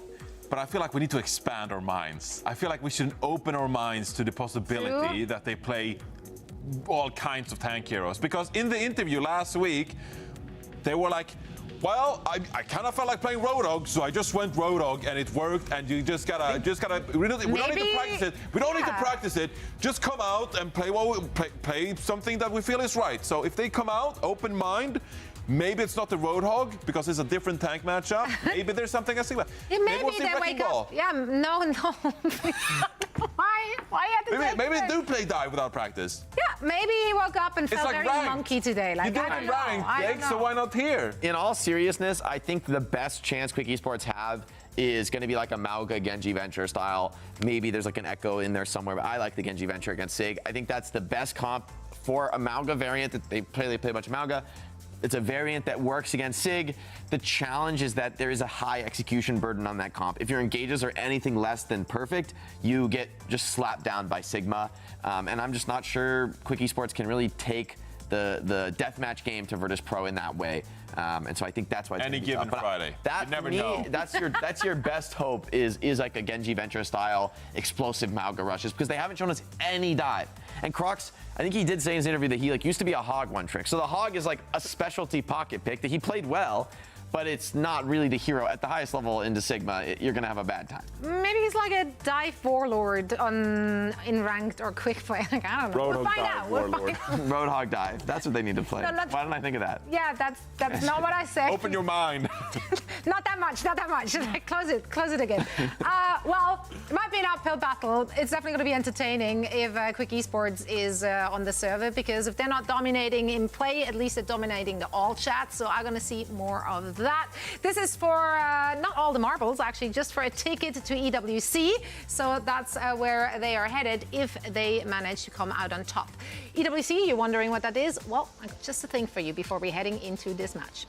but I feel like we need to expand our minds. I feel like we should open our minds to the possibility that they play all kinds of tank heroes. Because in the interview last week, they were like, well, I kind of felt like playing Roadhog, so I just went Roadhog and it worked. And you just gotta. We don't need to practice it. We don't need to practice it. Just come out and play something that we feel is right. So if they come out, open mind. Maybe it's not the Roadhog because it's a different tank matchup. Maybe there's something I see. Yeah, maybe they wake up. Yeah, no. Why? Maybe they do play dive without practice. Yeah, maybe he woke up and felt very monkey today. Like, you do it ranked, Jake, so why not here? In all seriousness, I think the best chance Quick Esports have is going to be like a Mauga Genji Venture style. Maybe there's like an Echo in there somewhere, but I like the Genji Venture against SIG. I think that's the best comp for a Mauga variant that they play a bunch of Mauga. It's a variant that works against SIG. The challenge is that there is a high execution burden on that comp. If your engages are anything less than perfect, you get just slapped down by Sigma. And I'm just not sure Quick Esports can really take the deathmatch game to Virtus Pro in that way. And so I think that's why it's any given Friday. That, never for me, know. That's your best hope is like a Genji Venture style explosive Mauga rushes, because they haven't shown us any dive. And Crocs, I think he did say in his interview that he used to be a Hog one trick. So the Hog is like a specialty pocket pick that he played well, but it's not really the hero. At the highest level into Sigma, you're going to have a bad time. Maybe he's like a dive warlord in ranked or quick play. Like, I don't know. Roadhog We'll find dive out. We'll warlord. find out. Roadhog dive. That's what they need to play. No, Why didn't I think of that? Yeah, that's not what I said. Open your mind. Not that much, not that much. Close it again. Well, it might be an uphill battle. It's definitely going to be entertaining if Quick Esports is on the server, because if they're not dominating in play, at least they're dominating the all chat. So I'm going to see more of that. This is for not all the marbles, actually, just for a ticket to EWC. So that's where they are headed if they manage to come out on top. EWC, you're wondering what that is? Well, just a thing for you before we're heading into this match.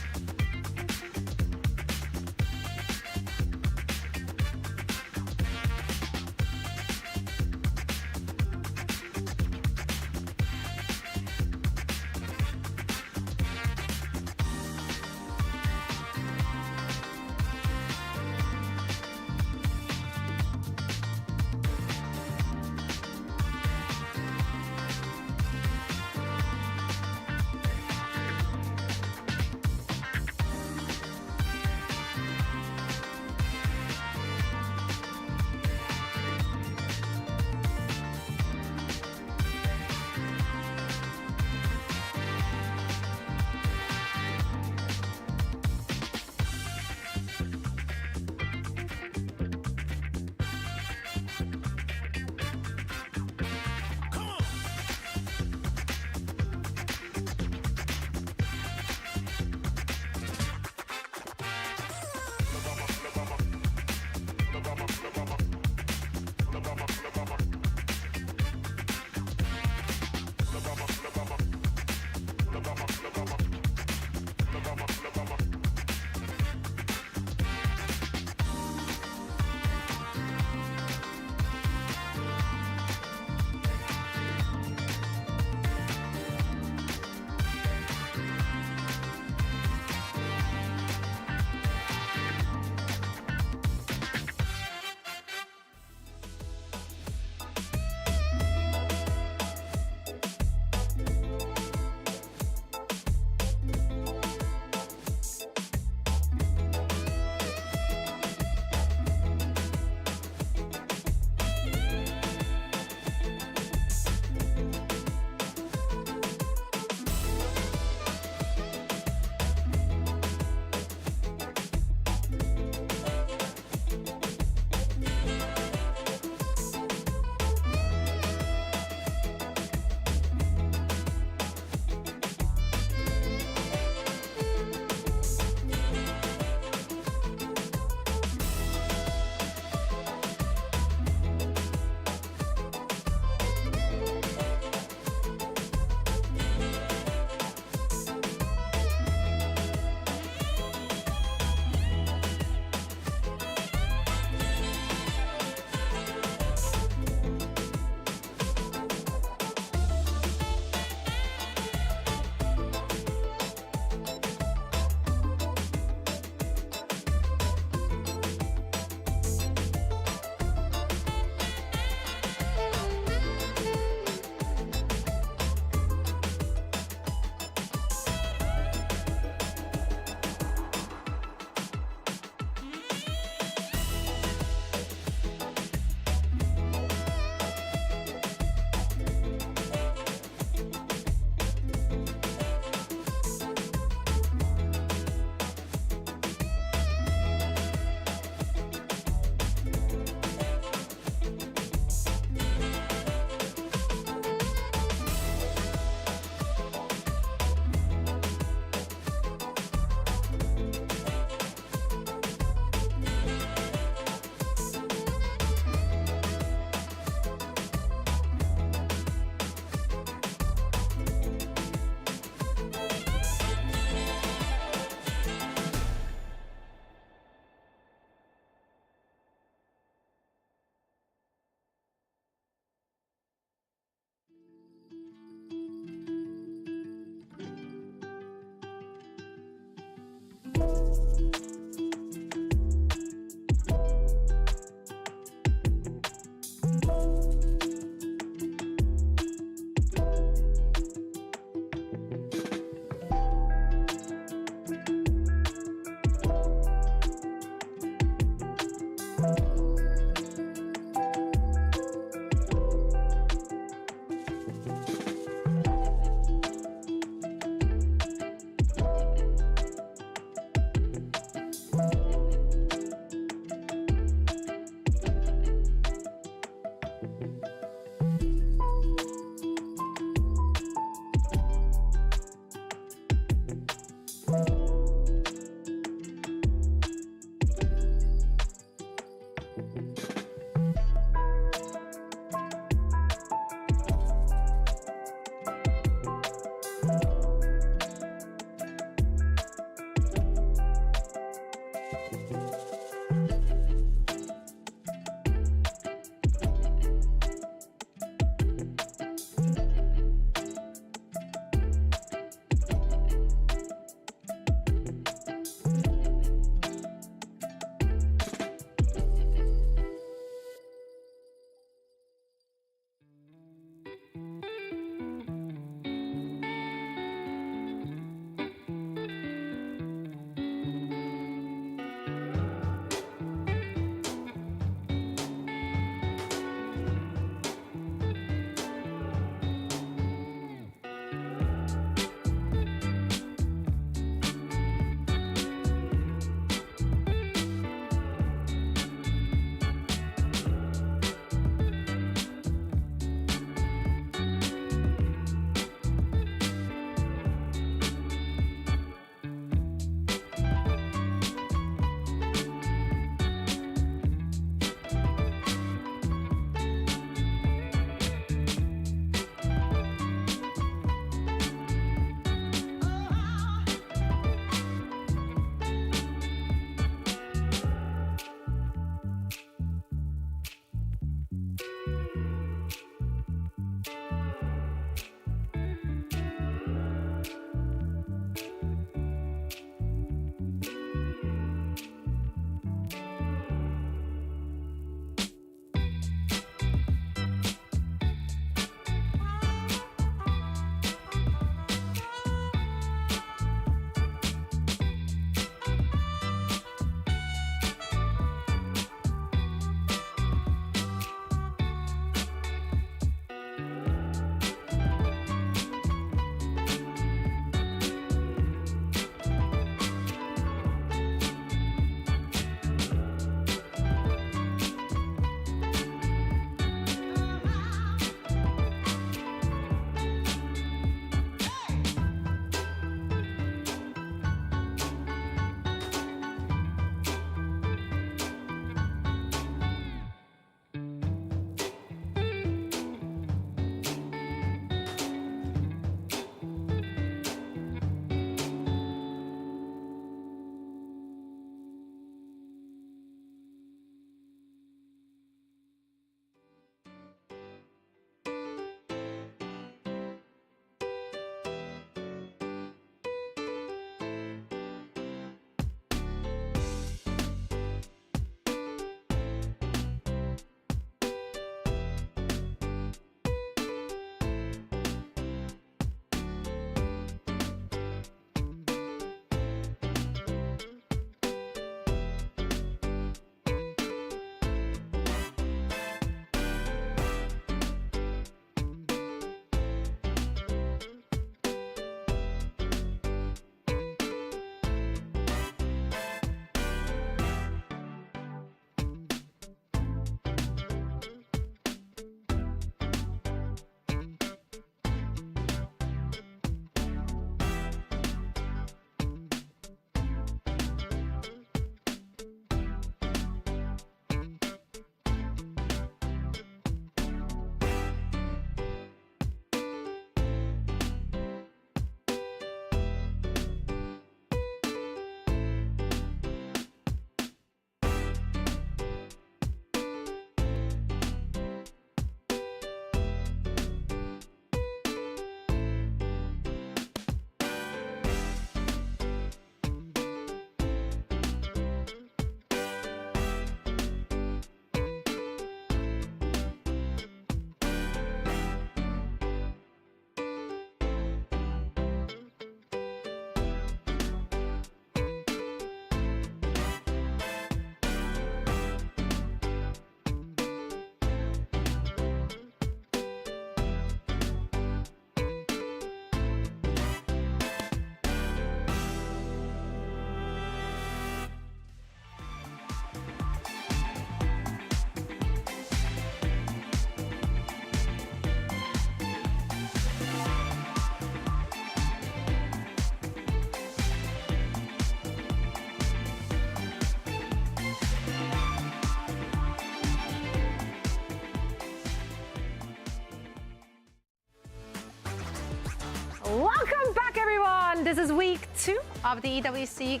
Welcome back, everyone. This is week 2 of the EWC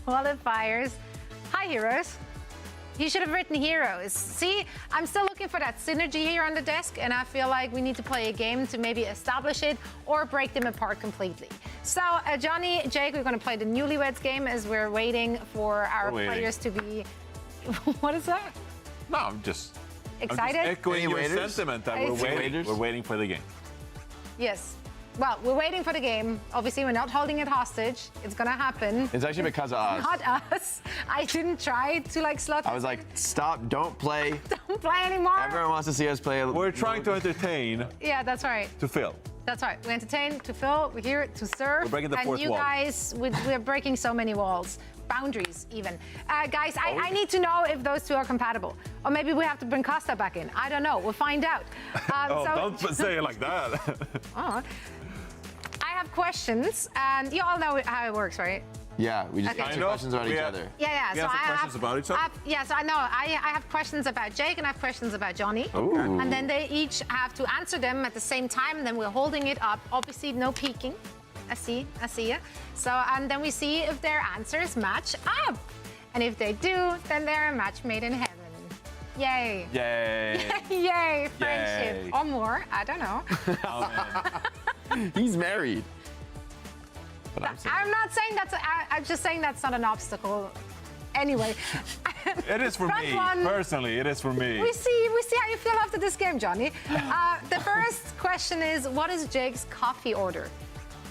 qualifiers. Hi, heroes. You should have written heroes. See, I'm still looking for that synergy here on the desk, and I feel like we need to play a game to maybe establish it or break them apart completely. So, Johnny, Jake, we're going to play the Newlyweds game as we're waiting for our players to be... What is that? No, I'm just excited. I'm just echoing your sentiment that we're waiting for the game. Yes. Well, we're waiting for the game. Obviously, we're not holding it hostage. It's gonna happen. It's actually because of us. Not us. I didn't try to like slot. I was like, stop, don't play. Don't play anymore. Everyone wants to see us play. We're trying to entertain. Yeah, that's right. To Phil. That's right. We entertain to Phil. We're here to serve. We're breaking the fourth wall. And you guys, we're breaking so many walls. Boundaries, even. Guys, I need to know if those two are compatible. Or maybe we have to bring Costa back in. I don't know. We'll find out. Don't say it like that. Oh. I have questions, and you all know how it works, right? Yeah, we just answer questions about each other. Yeah. We answer questions about each other? So I know. I have questions about Jake, and I have questions about Johnny. Ooh. And then they each have to answer them at the same time, and then we're holding it up. Obviously, no peeking. I see you. So, and then we see if their answers match up. And if they do, then they're a match made in heaven. Yay. Yay. Yay, friendship. Yay. Or more, I don't know. He's married. But I'm not saying I'm just saying that's not an obstacle. Anyway. It is for me. Personally, it is for me. We see how you feel after this game, Johnny. The first question is, what is Jake's coffee order?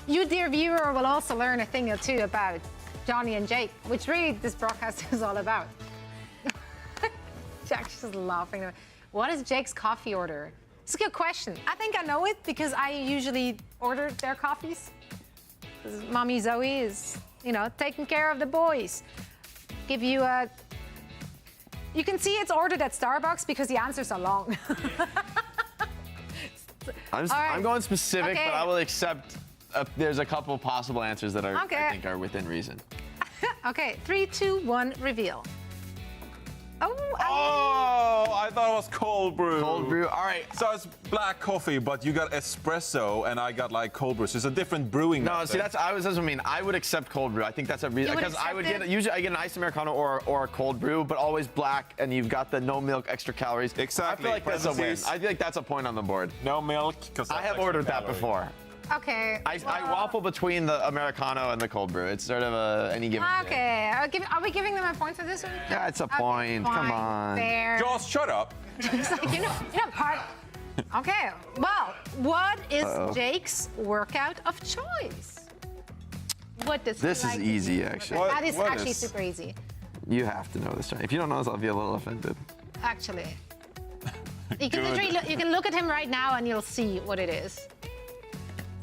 You, dear viewer, will also learn a thing or two about Johnny and Jake, which really this broadcast is all about. Jack's just laughing. What is Jake's coffee order? It's a good question. I think I know it because I usually order their coffees. Because Mommy Zoe is, taking care of the boys. Give you a... You can see it's ordered at Starbucks because the answers are long. I'm going specific, Okay. but I will accept... there's a couple possible answers that I think are within reason. Okay, 3, 2, 1, reveal. Oh, I thought it was cold brew. Cold brew, all right. So it's black coffee, but you got espresso, and I got like cold brew. So it's a different brewing method. See, that's what I mean. I would accept cold brew. I think that's a reason because I would usually I get an iced Americano or a cold brew, but always black, and you've got the no milk, extra calories. Exactly. I feel like that's a win. I feel like that's a point on the board. No milk, because I have ordered that before. Okay. I waffle between the Americano and the cold brew. It's sort of any given day. Okay. Are we giving them a point for this one? Yeah, it's a point. Come on. Fair. Joss, shut up. It's like, you're not part. Okay. Well, what is Jake's workout of choice? What does This he is like easy, to do? actually. That is actually super easy. You have to know this, right? If you don't know this, I'll be a little offended. Actually. You can literally you can look at him right now and you'll see what it is.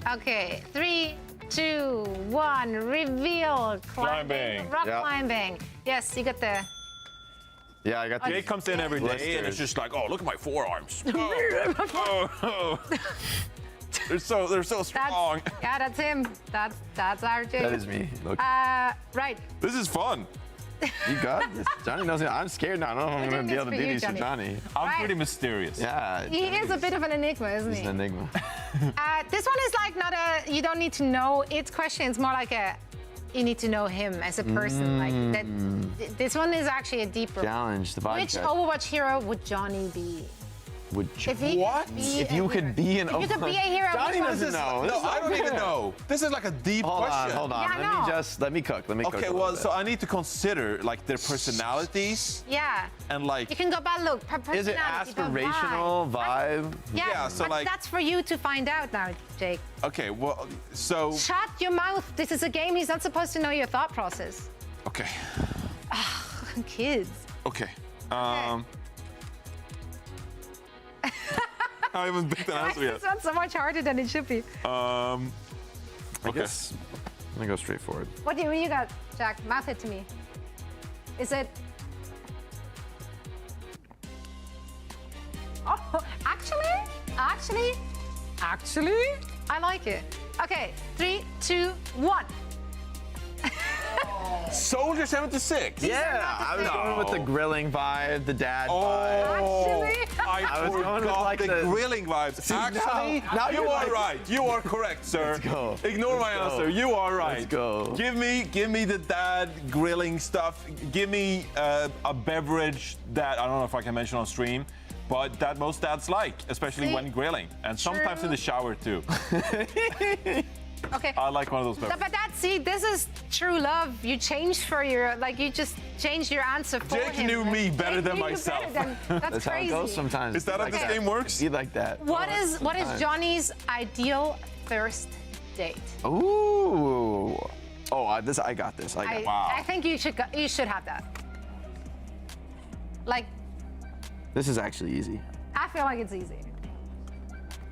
Okay, 3, 2, 1, reveal. Climbing. Rock climbing. Yes, you got the... Yeah, I got the... Jake comes in every day and it's just like, oh, look at my forearms. Oh. They're so strong. That's him. That's our Jake. That is me. Look. Right. This is fun. You got this. Johnny knows it. I'm scared now. I don't know if I'm going to be able to do these for Johnny. I'm pretty mysterious. Yeah. He is a bit of an enigma, isn't he? He's an enigma. This one is like not a, you don't need to know its question. It's more like a, you need to know him as a person. Like that. This one is actually a deeper challenge. The vibe Which check. Overwatch hero would Johnny be? If you could be an Overwatch... If you could be a hero, Johnny doesn't know. No, I don't even know. This is like a deep question. Hold on. Yeah, Let me cook. Okay, well, so I need to consider like their personalities. Yeah. And like... You can go by look, Is it aspirational vibe? Yeah, so but like... that's for you to find out now, Jake. Okay, well, so... Shut your mouth. This is a game. He's not supposed to know your thought process. Okay. Kids. Okay. I haven't picked an answer yet. It's not so much harder than it should be. I guess I'm gonna go straight forward. What do you got, Jack? Mouth it to me. Is it? Oh, actually, I like it. Okay, 3, 2, 1. Soldier 76. Yeah, I was going with the grilling vibe, the dad vibe. I was going with like the grilling vibes. See, Actually, now you you're are like- right. You are correct, sir. Let's go. Ignore my Let's go. answer. You are right. Let's go. Give me the dad grilling stuff. Give me a beverage that I don't know if I can mention on stream, but that most dads like, especially when grilling, and sometimes in the shower too. Okay. I like one of those beverages. But see, this is true love. You changed for your, you just changed your answer for Jake him. knew me better Jake than knew you myself. better than- that's how it crazy. goes sometimes. Is that how Be this like game works? Be like that. What is Sometimes. Johnny's ideal first date? Ooh. Oh, I got this. I got I think you should have that. Like, This is actually easy. I feel like it's easy.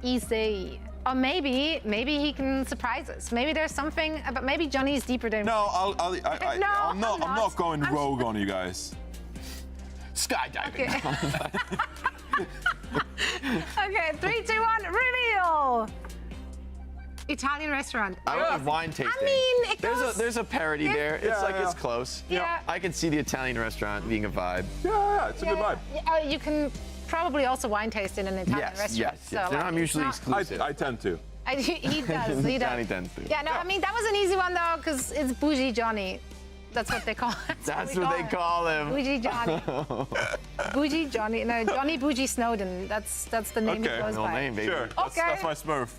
Easy. Or maybe he can surprise us. Maybe there's something about, maybe Johnny's deeper than. No, I'm not going rogue on you guys. Skydiving. Okay. Okay, 3, 2, 1, reveal. Italian restaurant. I went with wine tasting. I mean, it goes. There's a parody there. It's Yeah, it's close. Yeah. I can see the Italian restaurant being a vibe. Yeah, it's a good vibe. You can probably also wine taste in an Italian Yes, restaurant. yes. So, They're not it's mutually not- exclusive. I tend to. He does. He Johnny does. tends to. Yeah, no, I mean, that was an easy one, though, because it's Bougie Johnny. That's what they call it. That's what they call him. Bougie Johnny. Bougie Johnny. No, Johnny Bougie Snowden. That's the name he goes Real by. name, baby. Sure, that's my Smurf.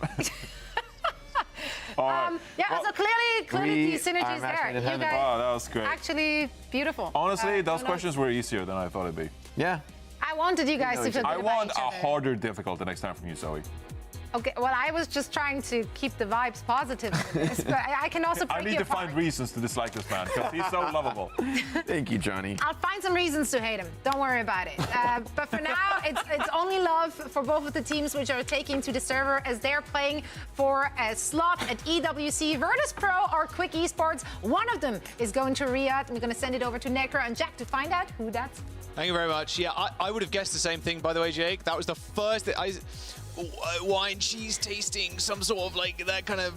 All right. Yeah, Well, so clearly we the synergies are there. matching in You heaven. guys Oh, that was great. actually beautiful. Honestly, those no, questions were easier than I thought it'd be. Yeah. I wanted you guys to feel good I about want each a other. harder difficult the next time from you, Zoe. Okay, well, I was just trying to keep the vibes positive. But I can also break I need you to apart. find reasons to dislike this man because he's so lovable. Thank you, Johnny. I'll find some reasons to hate him. Don't worry about it. But for now, it's only love for both of the teams which are taking to the server as they're playing for a slot at EWC, Virtus Pro or Quick Esports. One of them is going to Riyadh. We're going to send it over to Necro and Jack to find out who that's. Thank you very much. Yeah, I would have guessed the same thing, by the way, Jake. That was the first wine cheese tasting, some sort of that kind of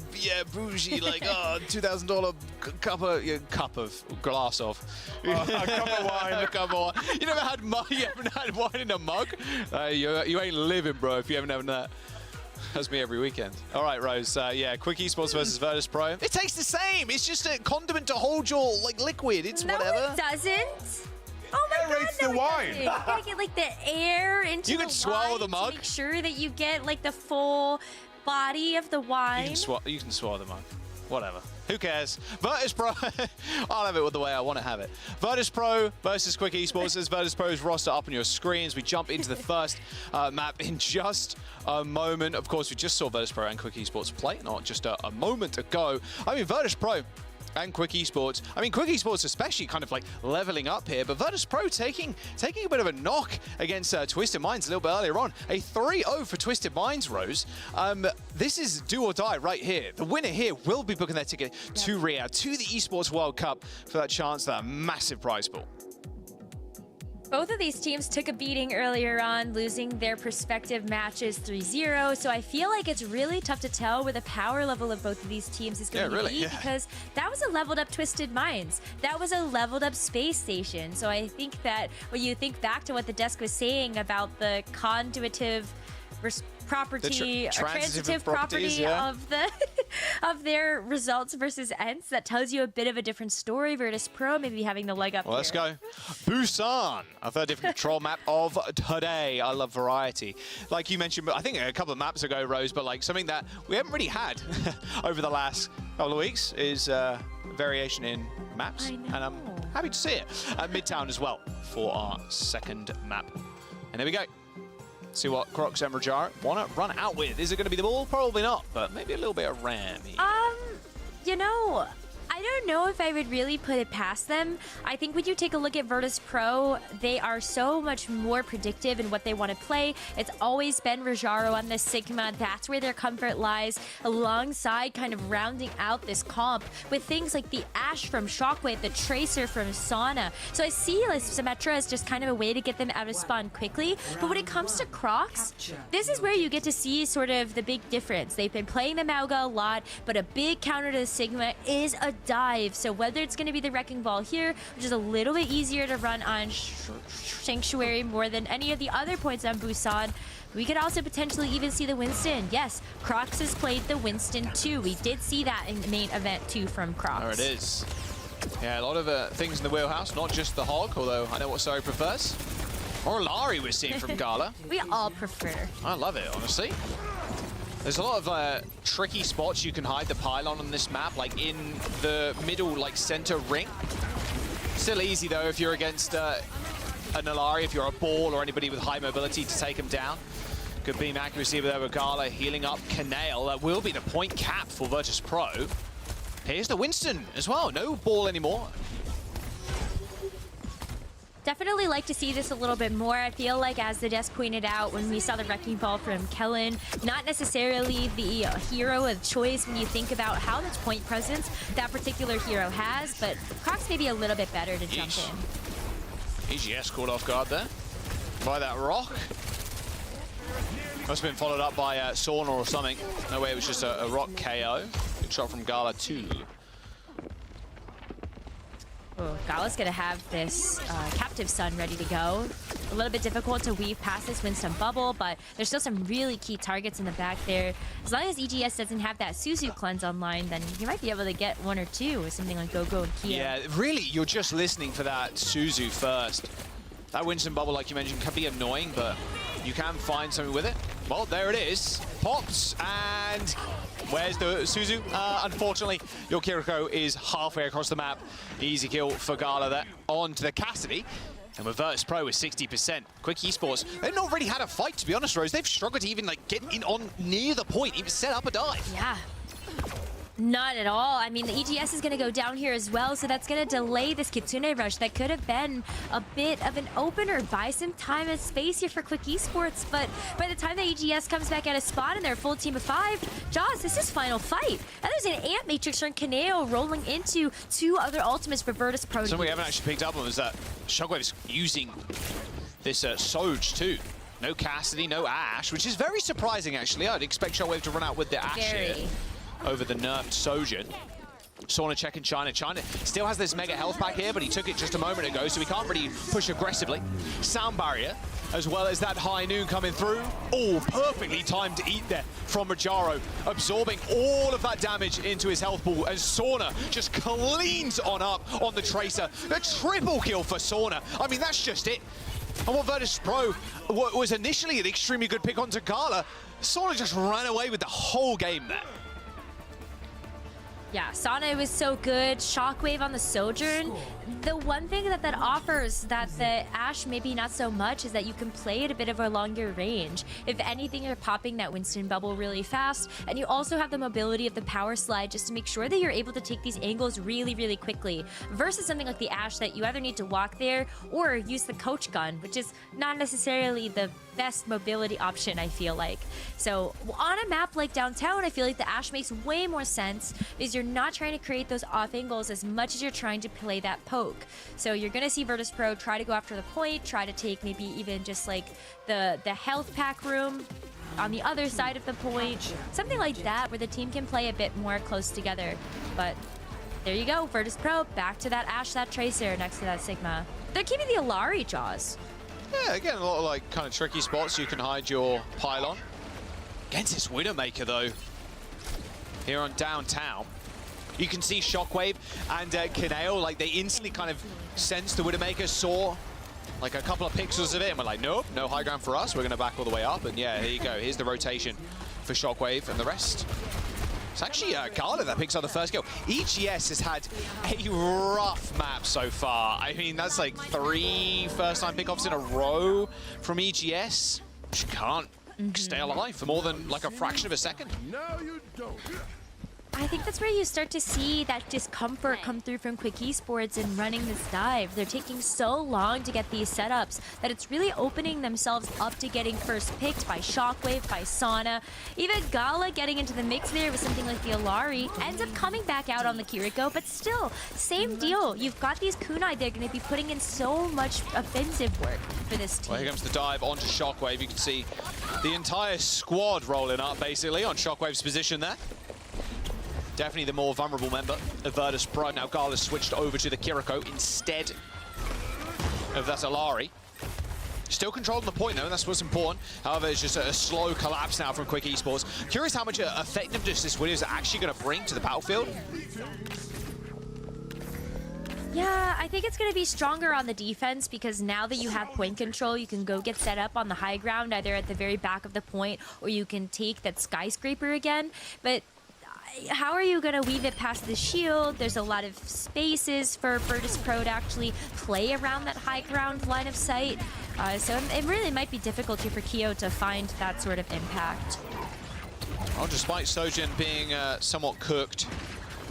bougie, $2,000 cup of glass of A cup of wine. A cup of wine. You never had you haven't had wine in a mug? You ain't living, bro, if you haven't had that. That's me every weekend. All right, Rose. Quick Esports versus Virtus Pro. It tastes the same. It's just a condiment to hold your liquid. It's whatever. No, it doesn't. Oh my Aerates God, the no, wine. it doesn't. You gotta get the air into You the can swallow wine the mug. to make sure that you get the full body of the wine. You can swallow the mug. Whatever. Who cares? Virtus Pro. I'll have it the way I want to have it. Virtus Pro versus Quick Esports. There's Virtus Pro's roster up on your screens. We jump into the first map in just a moment. Of course, we just saw Virtus Pro and Quick Esports play, not just a moment ago. I mean, Virtus Pro and Quick Esports. I mean, Quick Esports especially kind of leveling up here, but Virtus Pro taking a bit of a knock against Twisted Minds a little bit earlier on. A 3-0 for Twisted Minds, Rose. This is do or die right here. The winner here will be booking their ticket to Riyadh, to the Esports World Cup for that chance at that massive prize pool. Both of these teams took a beating earlier on, losing their respective matches 3-0. So I feel like it's really tough to tell where the power level of both of these teams is going to be because that was a leveled up Twisted Minds. That was a leveled up Space Station. So I think that when you think back to what the desk was saying about the conduitive property, transitive property of the of their results versus Ents, that tells you a bit of a different story. Virtus Pro maybe having the leg up. Well, let's go. Busan, a third different control map of today. I love variety. Like you mentioned, I think a couple of maps ago, Rose, but something that we haven't really had over the last couple of weeks is variation in maps, and I'm happy to see it. At Midtown as well for our second map. And there we go. See what Crocs and Rajar want to run out with. Is it going to be the ball? Probably not, but maybe a little bit of ram here. I don't know if I would really put it past them. I think when you take a look at Virtus Pro, they are so much more predictive in what they want to play. It's always been Rajaro on the Sigma. That's where their comfort lies, alongside kind of rounding out this comp with things like the Ash from Shockwave, the Tracer from Sauna. So I see Symmetra as just kind of a way to get them out of spawn quickly. But when it comes to Crocs, this is where you get to see sort of the big difference. They've been playing the Mauga a lot, but a big counter to the Sigma is a dive. So whether it's going to be the Wrecking Ball here, which is a little bit easier to run on Sanctuary more than any of the other points on Busan, we could also potentially even see the Winston. Yes, Crocs has played the Winston too. We did see that in the main event too from Crocs. There it is. Yeah, a lot of things in the wheelhouse, not just the Hog, although I know what Zoe prefers. Or Lari we're seeing from Gala. We all prefer. I love it, honestly. There's a lot of tricky spots you can hide the pylon on this map, like in the middle, like center ring. Still easy though if you're against an Alari, if you're a ball or anybody with high mobility to take him down. Good beam accuracy there with Gala healing up Canale. That will be the point cap for Virtus Pro. Here's the Winston as well. No ball anymore. Definitely like to see this a little bit more. I feel like, as the desk pointed out, when we saw the Wrecking Ball from Kellen, not necessarily the hero of choice when you think about how much point presence that particular hero has, but Crocs may be a little bit better to jump in. EGS caught off guard there by that rock. Must have been followed up by Sauna or something. No way, it was just a rock KO. Good shot from Gala too. Oh, Gala's gonna have this Captive Sun ready to go. A little bit difficult to weave past this Winston bubble, but there's still some really key targets in the back there. As long as EGS doesn't have that Suzu cleanse online, then you might be able to get one or two with something like Gogo and Kia. Yeah, really, you're just listening for that Suzu first. That Winston bubble, like you mentioned, can be annoying, but you can find something with it. Well, there it is. Pops, and where's the Suzu? Unfortunately, your Kiriko is halfway across the map. Easy kill for Gala there. On to the Cassidy. And with Virtus Pro with 60%. Quick Esports, they've not really had a fight, to be honest, Rose. They've struggled to even like get in on near the point, even set up a dive. Yeah. Not at all. I mean, the EGS is going to go down here as well, so that's going to delay this Kitsune rush. That could have been a bit of an opener. Buy some time and space here for Quick Esports, but by the time the EGS comes back at a spot and they're a full team of 5, Jaws, this is final fight. And there's an Ant Matrix from Kaneo rolling into 2 other ultimates for Virtus Pro. Something we haven't actually picked up on is that Shockwave is using this Soj too. No Cassidy, no Ash, which is very surprising actually. I'd expect Shockwave to run out with the Ash here over the nerfed Sojin. Sauna checking China. China still has this mega health pack here, but he took it just a moment ago, so he can't really push aggressively. Sound barrier, as well as that high noon coming through. Oh, perfectly timed to eat there from Majaro, absorbing all of that damage into his health ball, as Sauna just cleans on up on the Tracer. A triple kill for Sauna. I mean, that's just it. And what Virtus Pro was initially an extremely good pick onto Gala, Sauna just ran away with the whole game there. Yeah, Sana was so good. Shockwave on the Sojourn. The one thing that offers that the Ashe maybe not so much is that you can play at a bit of a longer range. If anything, you're popping that Winston bubble really fast, and you also have the mobility of the power slide just to make sure that you're able to take these angles really, really quickly, versus something like the Ashe that you either need to walk there or use the coach gun, which is not necessarily the best mobility option, I feel like. So on a map like Downtown, I feel like the Ashe makes way more sense because you're not trying to create those off angles as much as you're trying to play that poke. So you're gonna see Virtus Pro try to go after the point, try to take maybe even just like the health pack room on the other side of the point, something like that where the team can play a bit more close together. But there you go, Virtus Pro back to that Ashe, that Tracer next to that Sigma. They're keeping the Alari, Jaws. Yeah, again, a lot of like kind of tricky spots you can hide your pylon. Against this Widowmaker though, here on Downtown, you can see Shockwave and Kaneo, like they instantly kind of sensed the Widowmaker, saw like a couple of pixels of it, and we're like, nope, no high ground for us. We're gonna back all the way up, and yeah, here you go. Here's the rotation for Shockwave and the rest. It's actually Gala that picks up the first kill. EGS has had a rough map so far. I mean, that's like 3 first-time pickoffs in a row from EGS. She can't stay alive for more than like a fraction of a second. No, you don't. I think that's where you start to see that discomfort come through from Quick Esports in running this dive. They're taking so long to get these setups that it's really opening themselves up to getting first picked by Shockwave, by Sauna. Even Gala getting into the mix there with something like the Alari ends up coming back out on the Kiriko, but still, same deal. You've got these kunai, they're going to be putting in so much offensive work for this team. Well, here comes the dive onto Shockwave. You can see the entire squad rolling up basically on Shockwave's position there. Definitely the more vulnerable member of Virtus Pro. Now Gala's switched over to the Kiriko instead of that Alari. Still controlling the point though, and that's what's important. However, it's just a slow collapse now from Quick Esports. Curious how much effectiveness this win is actually going to bring to the battlefield. Yeah, I think it's going to be stronger on the defense because now that you have point control, you can go get set up on the high ground, either at the very back of the point, or you can take that skyscraper again. But how are you going to weave it past the shield? There's a lot of spaces for Virtus Pro to actually play around that high ground line of sight. So it really might be difficult here for Keo to find that sort of impact. Well, despite Sojin being somewhat cooked,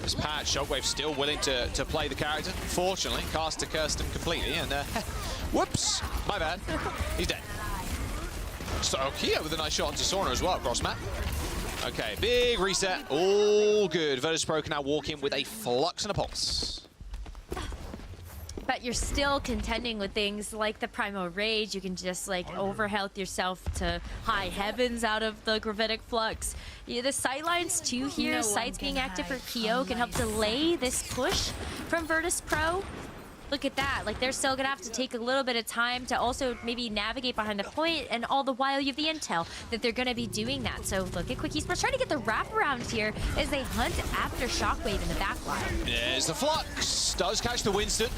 this patch, Shockwave still willing to play the character. Fortunately, Caster cursed him completely, and whoops, my bad, he's dead. So Keo with a nice shot onto Sauna as well, cross map. Okay, big reset, all good. Virtus Pro can now walk in with a flux and a pulse. But you're still contending with things like the Primal Rage. You can just like overhealth yourself to high heavens out of the Gravitic Flux. Yeah, the sightlines too here, sights being active for Keo can help delay this push from Virtus Pro. Look at that, like they're still gonna have to take a little bit of time to also maybe navigate behind the point, and all the while you have the intel that they're gonna be doing that. So look at Quick Esports trying to get the wraparound here as they hunt after Shockwave in the back line. There's the Flux, does catch the Winston.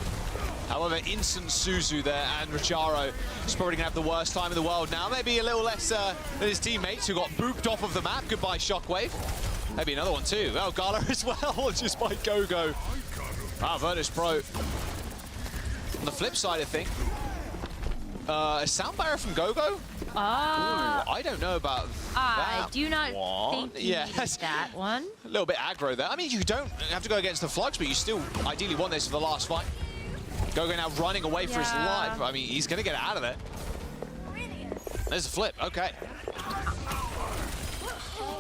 However, Instant Suzu there, and Richaro is probably going to have the worst time in the world now. Maybe a little less than his teammates who got booped off of the map. Goodbye, Shockwave. Maybe another one too. Oh, Gala as well, just by Gogo. Wow, Virtus Pro. On the flip side, I think. A sound barrier from Gogo? Ooh, I don't know about that. I do not think you needed that one. A little bit aggro there. I mean, you don't have to go against the Flux, but you still ideally want this for the last fight. Gogo now running away for his life. I mean, he's going to get out of it. There's a flip. Okay.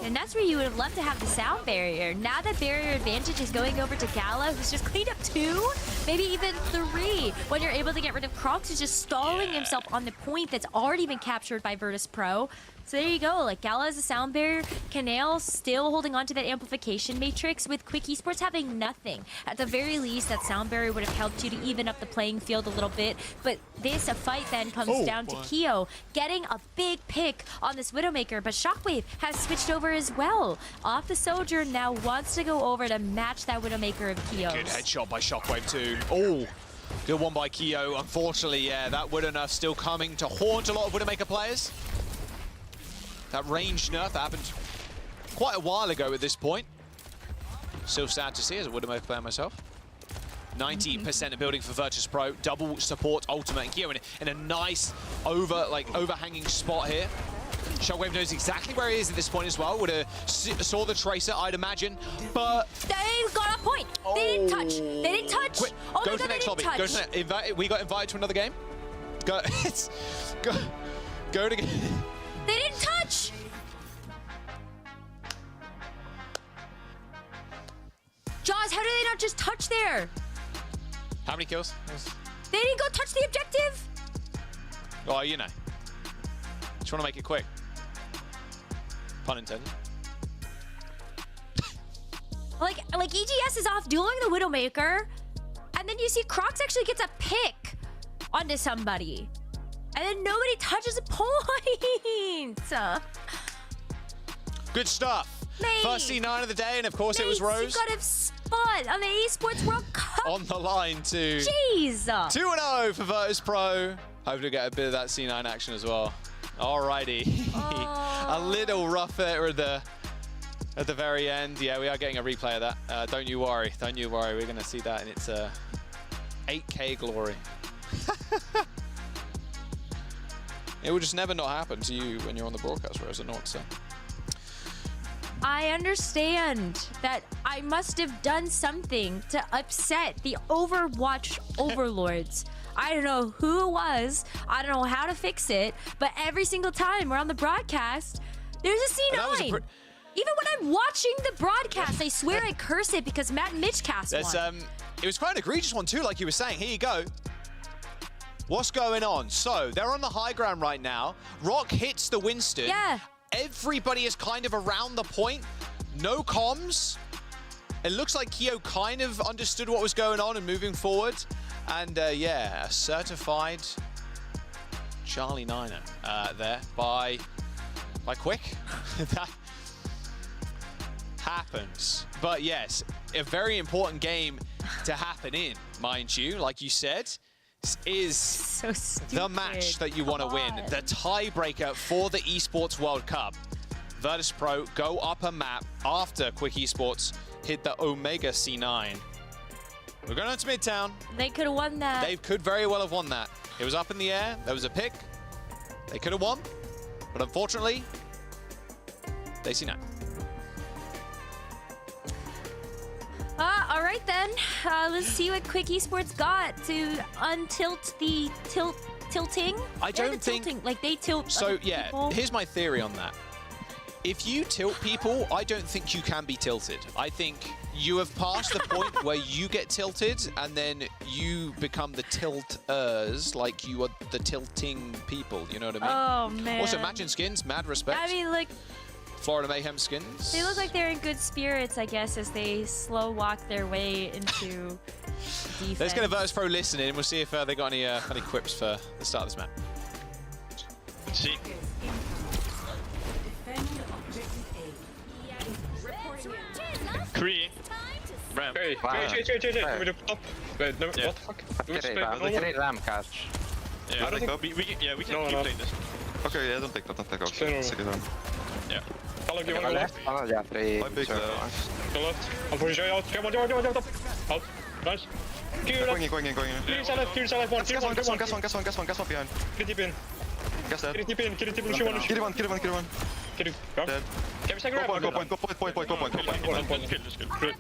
And that's where you would have loved to have the sound barrier. Now that barrier advantage is going over to Gala, who's just cleaned up 2, maybe even 3. When you're able to get rid of Crocs, who's just stalling himself on the point that's already been captured by Virtus Pro. So there you go, like Gala has a sound barrier, Canale still holding on to that amplification matrix, with Quick Esports having nothing. At the very least, that sound barrier would have helped you to even up the playing field a little bit, but this, a fight then comes down to Keo getting a big pick on this Widowmaker, but Shockwave has switched over as well. Off the Soldier now wants to go over to match that Widowmaker of Keo's. Good headshot by Shockwave too. Oh, good one by Keo. Unfortunately, yeah, that Widow nerf still coming to haunt a lot of Widowmaker players. That range nerf that happened quite a while ago at this point. Still sad to see as a Widowmaker player myself. 90% of building for Virtus Pro. Double support ultimate, and Keo in a nice overhanging spot here. Shockwave knows exactly where he is at this point as well. Would have saw the Tracer, I'd imagine, but they got a point. They didn't touch. They didn't touch. Quick, oh go my to the God, next lobby. Go to the, we got invited to another game. Go, go to. They didn't touch! Jaws, how do they not just touch there? How many kills? They didn't go touch the objective! Oh, you know. Just want to make it quick. Pun intended. like EGS is off dueling the Widowmaker, and then you see Crocs actually gets a pick onto somebody. And then nobody touches a point! Good stuff. Mate, first C9 of the day, and of course it was Rose. You got a spot on the Esports World Cup. On the line too. Jeez. 2-0 for Virtus Pro. Hope to get a bit of that C9 action as well. Alrighty. A little rough there at the very end. Yeah, we are getting a replay of that. Don't you worry. Don't you worry. We're going to see that in its 8K glory. It will just never not happen to you when you're on the broadcast, Rose. I know what to say. I understand that I must have done something to upset the Overwatch overlords. I don't know who it was. I don't know how to fix it. But every single time we're on the broadcast, there's a C9. Even when I'm watching the broadcast, I swear I curse it because Matt and Mitch cast one. It was quite an egregious one too, like you were saying. Here you go. What's going on? So, they're on the high ground right now. Rock hits the Winston. Yeah. Everybody is kind of around the point. No comms. It looks like Kyo kind of understood what was going on and moving forward. And yeah, a certified Charlie Niner there by Quick. That happens. But yes, a very important game to happen in, mind you. Like you said, this is so the match that you want to win. The tiebreaker for the Esports World Cup. Virtus Pro go up a map after Quick Esports hit the Omega C9. We're going on to Midtown. They could have won that. They could very well have won that. It was up in the air. There was a pick. They could have won. But unfortunately, they see none. All right then. Let's see what Quick Esports got to untilt the tilting. I don't think... tilting. Like, they tilt So, yeah, people. here's my theory on that. If you tilt people, I don't think you can be tilted. I think you have passed the point where you get tilted and then you become the tilters, like you are the tilting people, you know what I mean? Oh, man. Also, Imagine skins, mad respect. I mean, like, Florida Mayhem skins. they look like they're in good spirits, I guess, as they slow walk their way into defense. Let's get a Virtus Pro listening. We'll see if they got any quips for the start of this map. Let's see. Kree. Ram. Wait, can we do top? Wait, no, what the fuck? Do we just play normal? Ram catch. Yeah, I don't think we can keep playing this. Okay, yeah, don't take that, okay. Take it on. Yeah. How long do you want to go left? I big Go left. Unfortunately, out. Come on, top. Out. Nice. Going in. Clear inside left, one. Gas one behind. Get deep in. Gas dead. Get deep in, Kill one. Get it, go. Dead. Can we take a Go point. Good.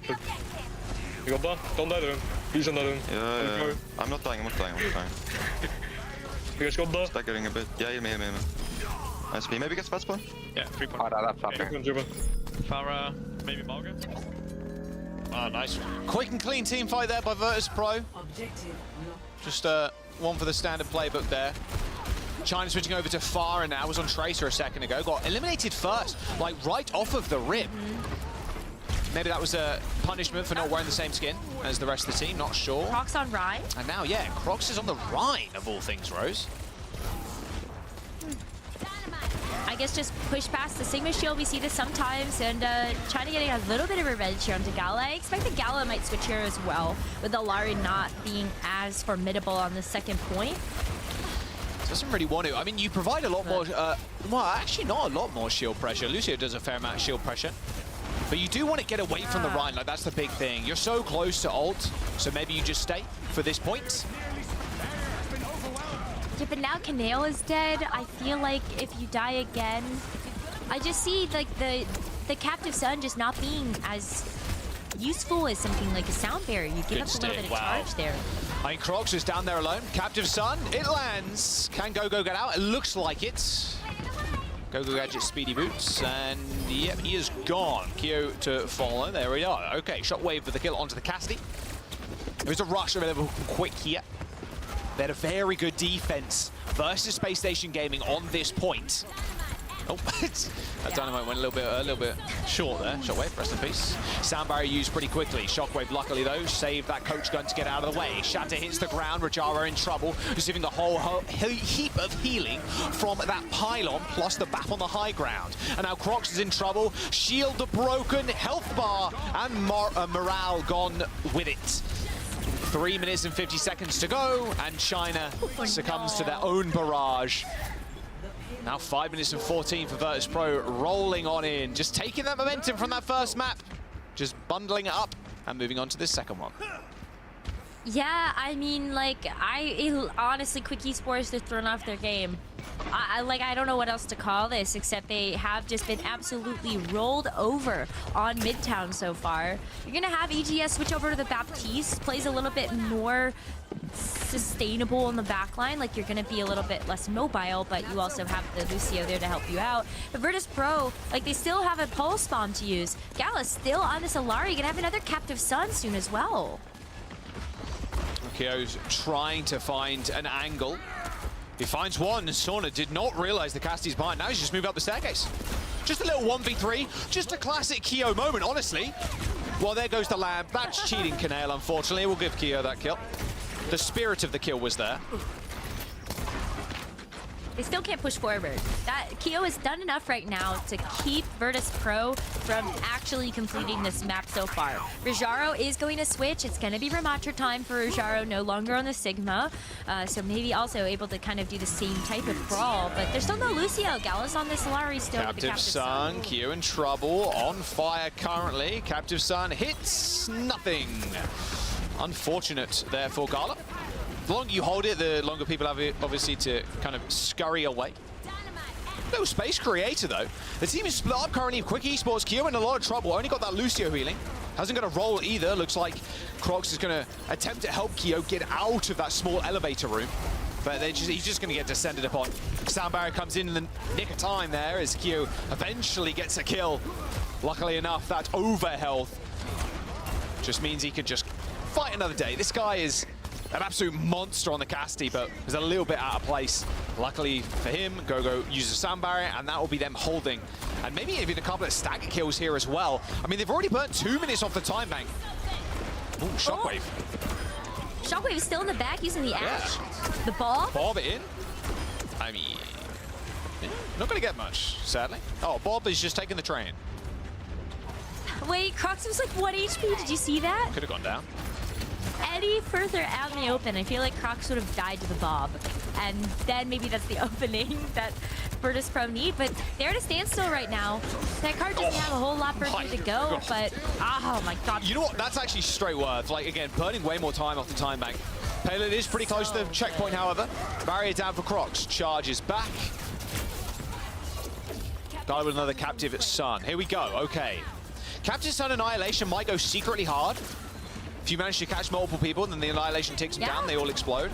You got that? Don't die to him. He's on that him. Yeah. I'm not dying. You guys got that? Staggering a bit. Yeah, heal me. Nice. Maybe get spot spawn? Yeah, 3 points. Farah, maybe Margaret. Oh, nice. Quick and clean team fight there by Virtus Pro. Just one for the standard playbook there. China switching over to Farah now. Was on Tracer a second ago. Got eliminated first, like right off of the rip. Maybe that was a punishment for not wearing the same skin as the rest of the team. Not sure. Crocs on Rhine. And now, yeah, Crocs is on the Rhine of all things, Rose. I guess just push past the Sigma shield. We see this sometimes, and China getting a little bit of revenge here onto Gala. I expect that Gala might switch here as well, with Alari not being as formidable on the second point. Doesn't really want to. I mean, you provide a lot more, well, actually not a lot more shield pressure. Lucio does a fair amount of shield pressure. But you do want to get away from the Rhine, like that's the big thing. You're so close to ult, so maybe you just stay for this point. Yeah, but now Kaneo is dead. I feel like if you die again, I just see like the Captive Sun just not being as useful as something like a sound barrier. You give up a little bit of charge there. I mean, Crocs is down there alone. Captive Sun, it lands. Can Go get out? It looks like it. Go Gadget speedy boots, and yep, he is gone. Kyo to follow. There we are. Okay, Shockwave for the kill onto the Cassidy. There's a rush available quick here. They had a very good defense versus Space Station Gaming on this point. Oh, that Dynamite went a little bit short there. Shockwave, rest in peace. Sound barrier used pretty quickly. Shockwave, luckily though, saved that coach gun to get out of the way. Shatter hits the ground. Rajara in trouble, receiving the whole heap of healing from that pylon, plus the BAP on the high ground. And now Crocs is in trouble. Shield broken, health bar, and morale gone with it. 3 minutes and 50 seconds to go, and China succumbs to their own barrage. Now 5 minutes and 14 for Virtus Pro, rolling on in, just taking that momentum from that first map, just bundling it up and moving on to this second one. Yeah, I mean, like, honestly, Quick Esports, they're thrown off their game. I don't know what else to call this, except they have just been absolutely rolled over on Midtown so far. You're gonna have EGS switch over to the Baptiste, plays a little bit more sustainable in the backline, like you're gonna be a little bit less mobile, but you also have the Lucio there to help you out. But Virtus Pro, like, they still have a pulse bomb to use. Gala's still on this Alari, gonna have another Captive Sun soon as well. Kyo's trying to find an angle. He finds one. Sauna did not realize the Cassidy's behind. Now he's just moved up the staircase. Just a little 1v3. Just a classic Kyo moment, honestly. Well, there goes the lamp. That's cheating, Canale, unfortunately. We'll give Keo that kill. The spirit of the kill was there. They still can't push forward. That Keo has done enough right now to keep Virtus Pro from actually completing this map so far. Rajaro is going to switch. It's going to be Ramatra time for Rajaro, no longer on the Sigma. So maybe also able to kind of do the same type of brawl. But there's still no Lucio. Gallus on the Solari still with the Captive Sun, Keo in trouble, on fire currently. Captive Sun hits nothing. Unfortunate there for Gala. The longer you hold it, the longer people have it, obviously, to kind of scurry away. No space creator, though. The team is split up currently. Quick Esports, Keo in a lot of trouble. Only got that Lucio healing. Hasn't got a roll either. Looks like Crocs is going to attempt to help Keo get out of that small elevator room. But he's just going to get descended upon. Sound Barrier comes in the nick of time there as Keo eventually gets a kill. Luckily enough, that overhealth just means he could just fight another day. This guy is an absolute monster on the Casti, but is a little bit out of place. Luckily for him, Gogo uses a sound barrier, and that will be them holding. And maybe even a couple of stagger kills here as well. I mean, they've already burnt 2 minutes off the time bank. Ooh, Shockwave. Shockwave is still in the back using the Ash. Yeah. The Bob. Bob in. I mean, not going to get much, sadly. Oh, Bob is just taking the train. Wait, Crocs was like 1 HP. Did you see that? Could have gone down. Any further out in the open, I feel like Crocs would have died to the Bob. And then maybe that's the opening that Virtus Pro need. But they're at a standstill right now. That card doesn't have a whole lot further to go, but oh my god. You know what? That's actually straight worth. Like, again, burning way more time off the time bank. Payload is pretty close to the checkpoint, however. Barrier down for Crocs. Charges back. Guy with another Captive Sun. Here we go. Okay. Captive Sun Annihilation might go secretly hard. If you manage to catch multiple people, then the Annihilation takes them down, they all explode.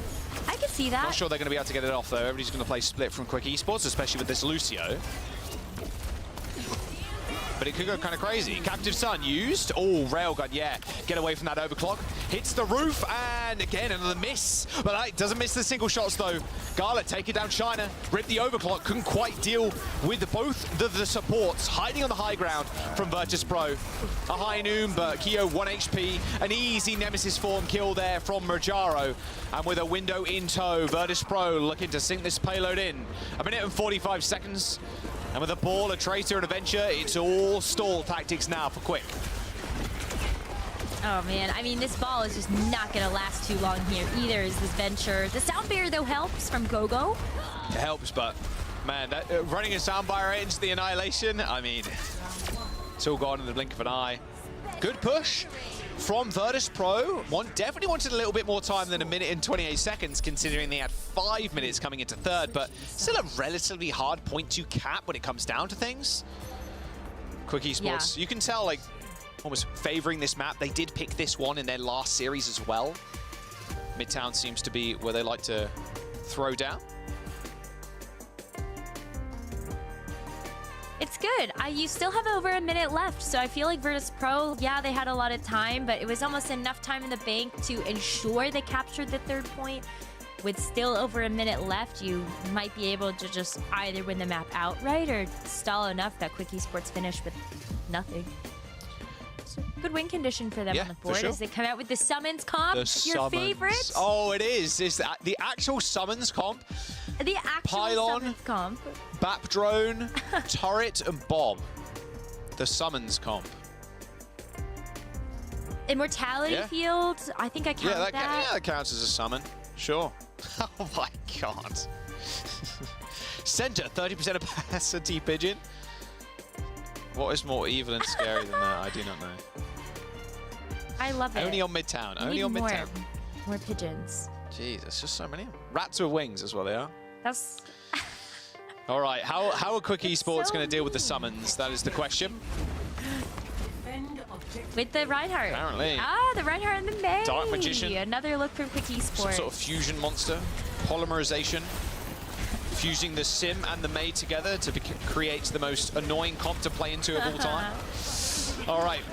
I can see that. Not sure they're going to be able to get it off, though. Everybody's going to play split from Quick Esports, especially with this Lucio. But it could go kind of crazy. Captive Sun used. Oh, Railgun, yeah. Get away from that overclock. Hits the roof, and again, another miss. But it doesn't miss the single shots, though. Garlet taking down China. Ripped the overclock. Couldn't quite deal with both the supports. Hiding on the high ground from Virtus Pro. A high noon, but Keo 1 HP. An easy Nemesis form kill there from Rajaro. And with a window in tow, Virtus Pro looking to sink this payload in. 1 minute and 45 seconds. And with a ball, a traitor, and a venture, it's all stall tactics now for Quick. Oh man, I mean, this ball is just not gonna last too long here either, is this venture. The sound barrier though helps from Gogo. It helps, but man, running a sound barrier into the Annihilation, I mean, it's all gone in the blink of an eye. Good push from Virtus Pro. Definitely wanted a little bit more time than 1 minute and 28 seconds, considering they had 5 minutes coming into third, but still a relatively hard point to cap when it comes down to things. Quick Esports, you can tell, like, almost favoring this map. They did pick this one in their last series as well. Midtown seems to be where they like to throw down. It's good. You still have over 1 minute left, so I feel like Virtus Pro, yeah, they had a lot of time, but it was almost enough time in the bank to ensure they captured the third point. With still over 1 minute left, you might be able to just either win the map outright or stall enough that Quick Esports finish with nothing. Good win condition for them on the board as they come out with the summons comp, your favorite. Oh, it is. It's the actual summons comp. The actual Pylon, summons comp. Bap drone, turret, and bomb. The summons comp. Immortality field. I think I counted that. Yeah, that counts as a summon. Sure. Oh my god. Center, 30% opacity pigeon. What is more evil and scary than that? I do not know. I love it. Only on Midtown. Only on Midtown. More pigeons. Jeez, there's just so many. Rats with wings is what they are. That's... All right, how are Quick Esports going to deal with the summons? That is the question. With the Reinhardt. Apparently. Ah, the Reinhardt and the May. Dark Magician. Another look from Quick Esports. Some sort of fusion monster. Polymerization. Fusing the Sim and the May together to create the most annoying comp to play into of all time. All right.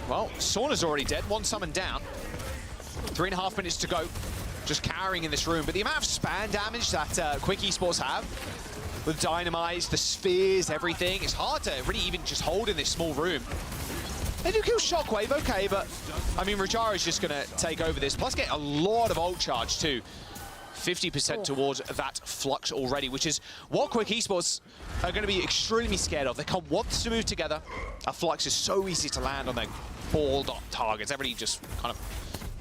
Well, Sauna's already dead. 1 summon down. 3.5 minutes to go. Just cowering in this room. But the amount of span damage that Quick Esports have with dynamites, the spheres, everything, it's hard to really even just hold in this small room. They do kill Shockwave, okay, but I mean, Rajara's just going to take over this, plus get a lot of ult charge too. 50% towards that Flux already, which is what Quick Esports are going to be extremely scared of. They can't want to move together. A Flux is so easy to land on their balled up targets. Everybody just kind of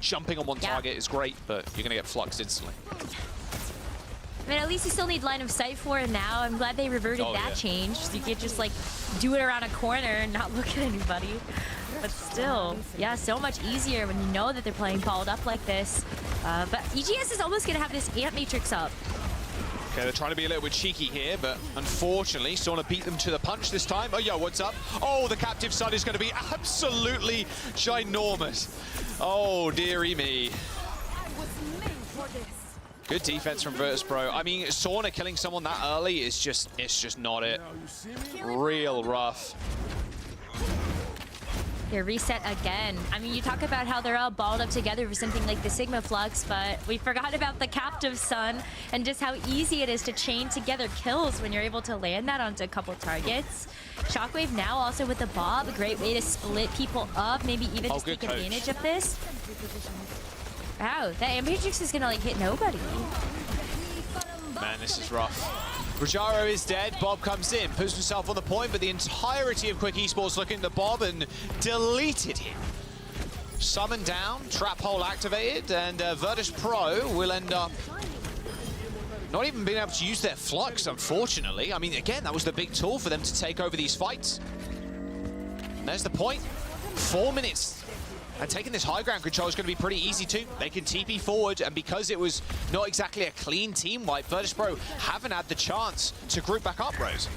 jumping on one target is great, but you're going to get Fluxed instantly. I mean, at least you still need line of sight for it now. I'm glad they reverted that change. So you could just like do it around a corner and not look at anybody. But still, yeah, so much easier when you know that they're playing balled up like this. But EGS is almost going to have this Ant Matrix up. Okay, they're trying to be a little bit cheeky here, but unfortunately, Sauna beat them to the punch this time. Oh, yo, what's up? Oh, the Captive Sun is going to be absolutely ginormous. Oh, dearie me. Good defense from Virtus.pro. I mean, Sauna killing someone that early is just, it's just not it. Real rough. They're reset again. I mean, you talk about how they're all balled up together for something like the Sigma Flux, but we forgot about the Captive Sun and just how easy it is to chain together kills when you're able to land that onto a couple targets. Shockwave now also with the Bob, a great way to split people up, maybe even just take advantage of this. Wow, that Ambitrix is gonna like hit nobody. Man, this is rough. Rajaro is dead, Bob comes in, puts himself on the point, but the entirety of Quick Esports looking at the Bob and deleted him. Summon down, trap hole activated, and Virtus.pro will end up not even being able to use their Flux, unfortunately. I mean, again, that was the big tool for them to take over these fights. And there's the point. 4 minutes. And taking this high ground control is going to be pretty easy too. They can TP forward, and because it was not exactly a clean team wipe, Virtus.pro haven't had the chance to group back up, Rose.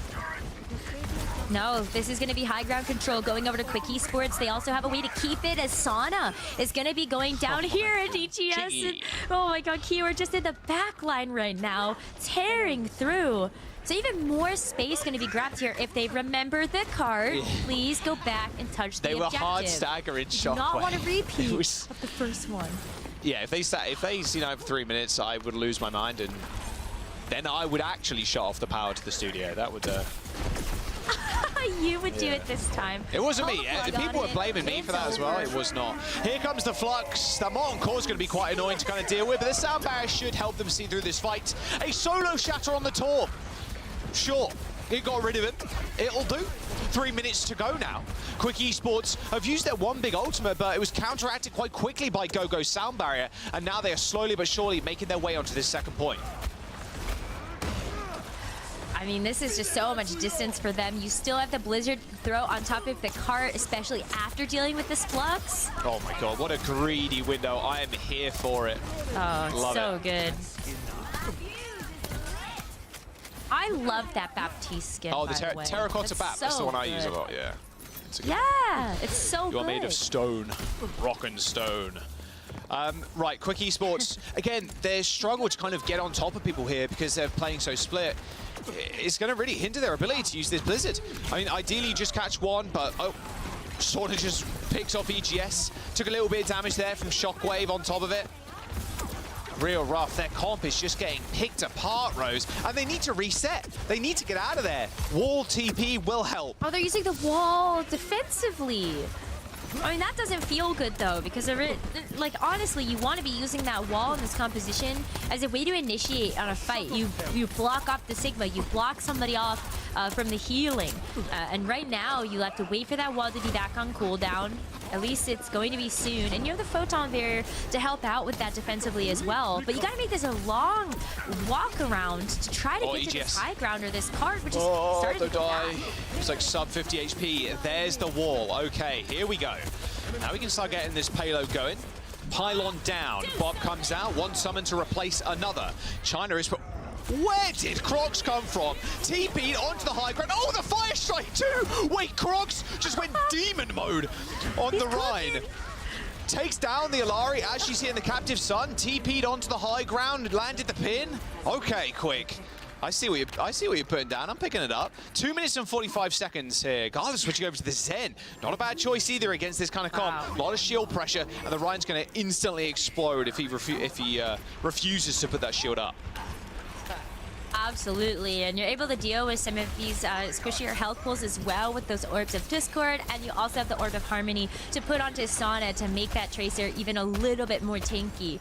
No, this is going to be high ground control going over to Quick Esports. They also have a way to keep it as Sauna is going to be going down here at EGS. And, oh my god, Kior just in the back line right now, tearing through. So even more space going to be grabbed here if they remember the card. Please go back and touch the objective. They were hard staggering Shockwave. Do not want to repeat of the first one. Yeah, if they you know, for 3 minutes, I would lose my mind, and then I would actually shut off the power to the studio. That would. You would do it this time. It wasn't me. People were blaming me for that as well. It was not. Here comes the Flux. The Molten Core is going to be quite annoying to kind of deal with, but the sound barrier should help them see through this fight. A solo shatter on the Torp. Sure, it got rid of it. It'll do. 3 minutes to go now. Quick Esports have used their one big ultimate, but it was counteracted quite quickly by GoGo's sound barrier, and now they are slowly but surely making their way onto this second point. I mean, this is just so much distance for them. You still have the Blizzard throw on top of the cart, especially after dealing with this Flux. Oh my god, what a greedy window. I am here for it. Oh, Love so it. good. I love that Baptiste skin. Oh, the terracotta Bap. That's the one I use a lot, yeah. Yeah, it's so good. You're made of stone. Rock and stone. Right, Quick Esports, again, they struggle to kind of get on top of people here because they're playing so split. It's going to really hinder their ability to use this Blizzard. I mean, ideally, you just catch one, but oh, sort of just picks off EGS. Took a little bit of damage there from Shockwave on top of it. Real rough. Their comp is just getting picked apart, Rose, and they need to reset. They need to get out of there. Wall TP will help. Oh, they're using the wall defensively. I mean, that doesn't feel good, though, because, like, honestly, you want to be using that wall in this composition as a way to initiate on a fight. You block off the Sigma. You block somebody off from the healing. And right now, you have to wait for that wall to be back on cooldown. At least it's going to be soon. And you have the Photon Barrier to help out with that defensively as well. But you got to make this a long walk around to try to get to this high ground or this card, which is starting to die. It's like sub 50 HP. There's the wall. Okay, here we go. Now we can start getting this payload going. Pylon down. Bob comes out. One summon to replace another. China is... Where did Crocs come from? TP'd onto the high ground. Oh, the fire strike too! Wait, Crocs just went demon mode on the Rhine. Takes down the Alari as she's hitting the Captive Sun. TP'd onto the high ground, landed the pin. Okay, Quick. I see what you're putting down. I'm picking it up. 2 minutes and 45 seconds here. Garland switching over to the Zen. Not a bad choice either against this kind of comp. A lot of shield pressure, and the Rhine's going to instantly explode if he refuses to put that shield up. Absolutely, and you're able to deal with some of these squishier health pools as well with those Orbs of Discord, and you also have the Orb of Harmony to put onto Sauna to make that Tracer even a little bit more tanky.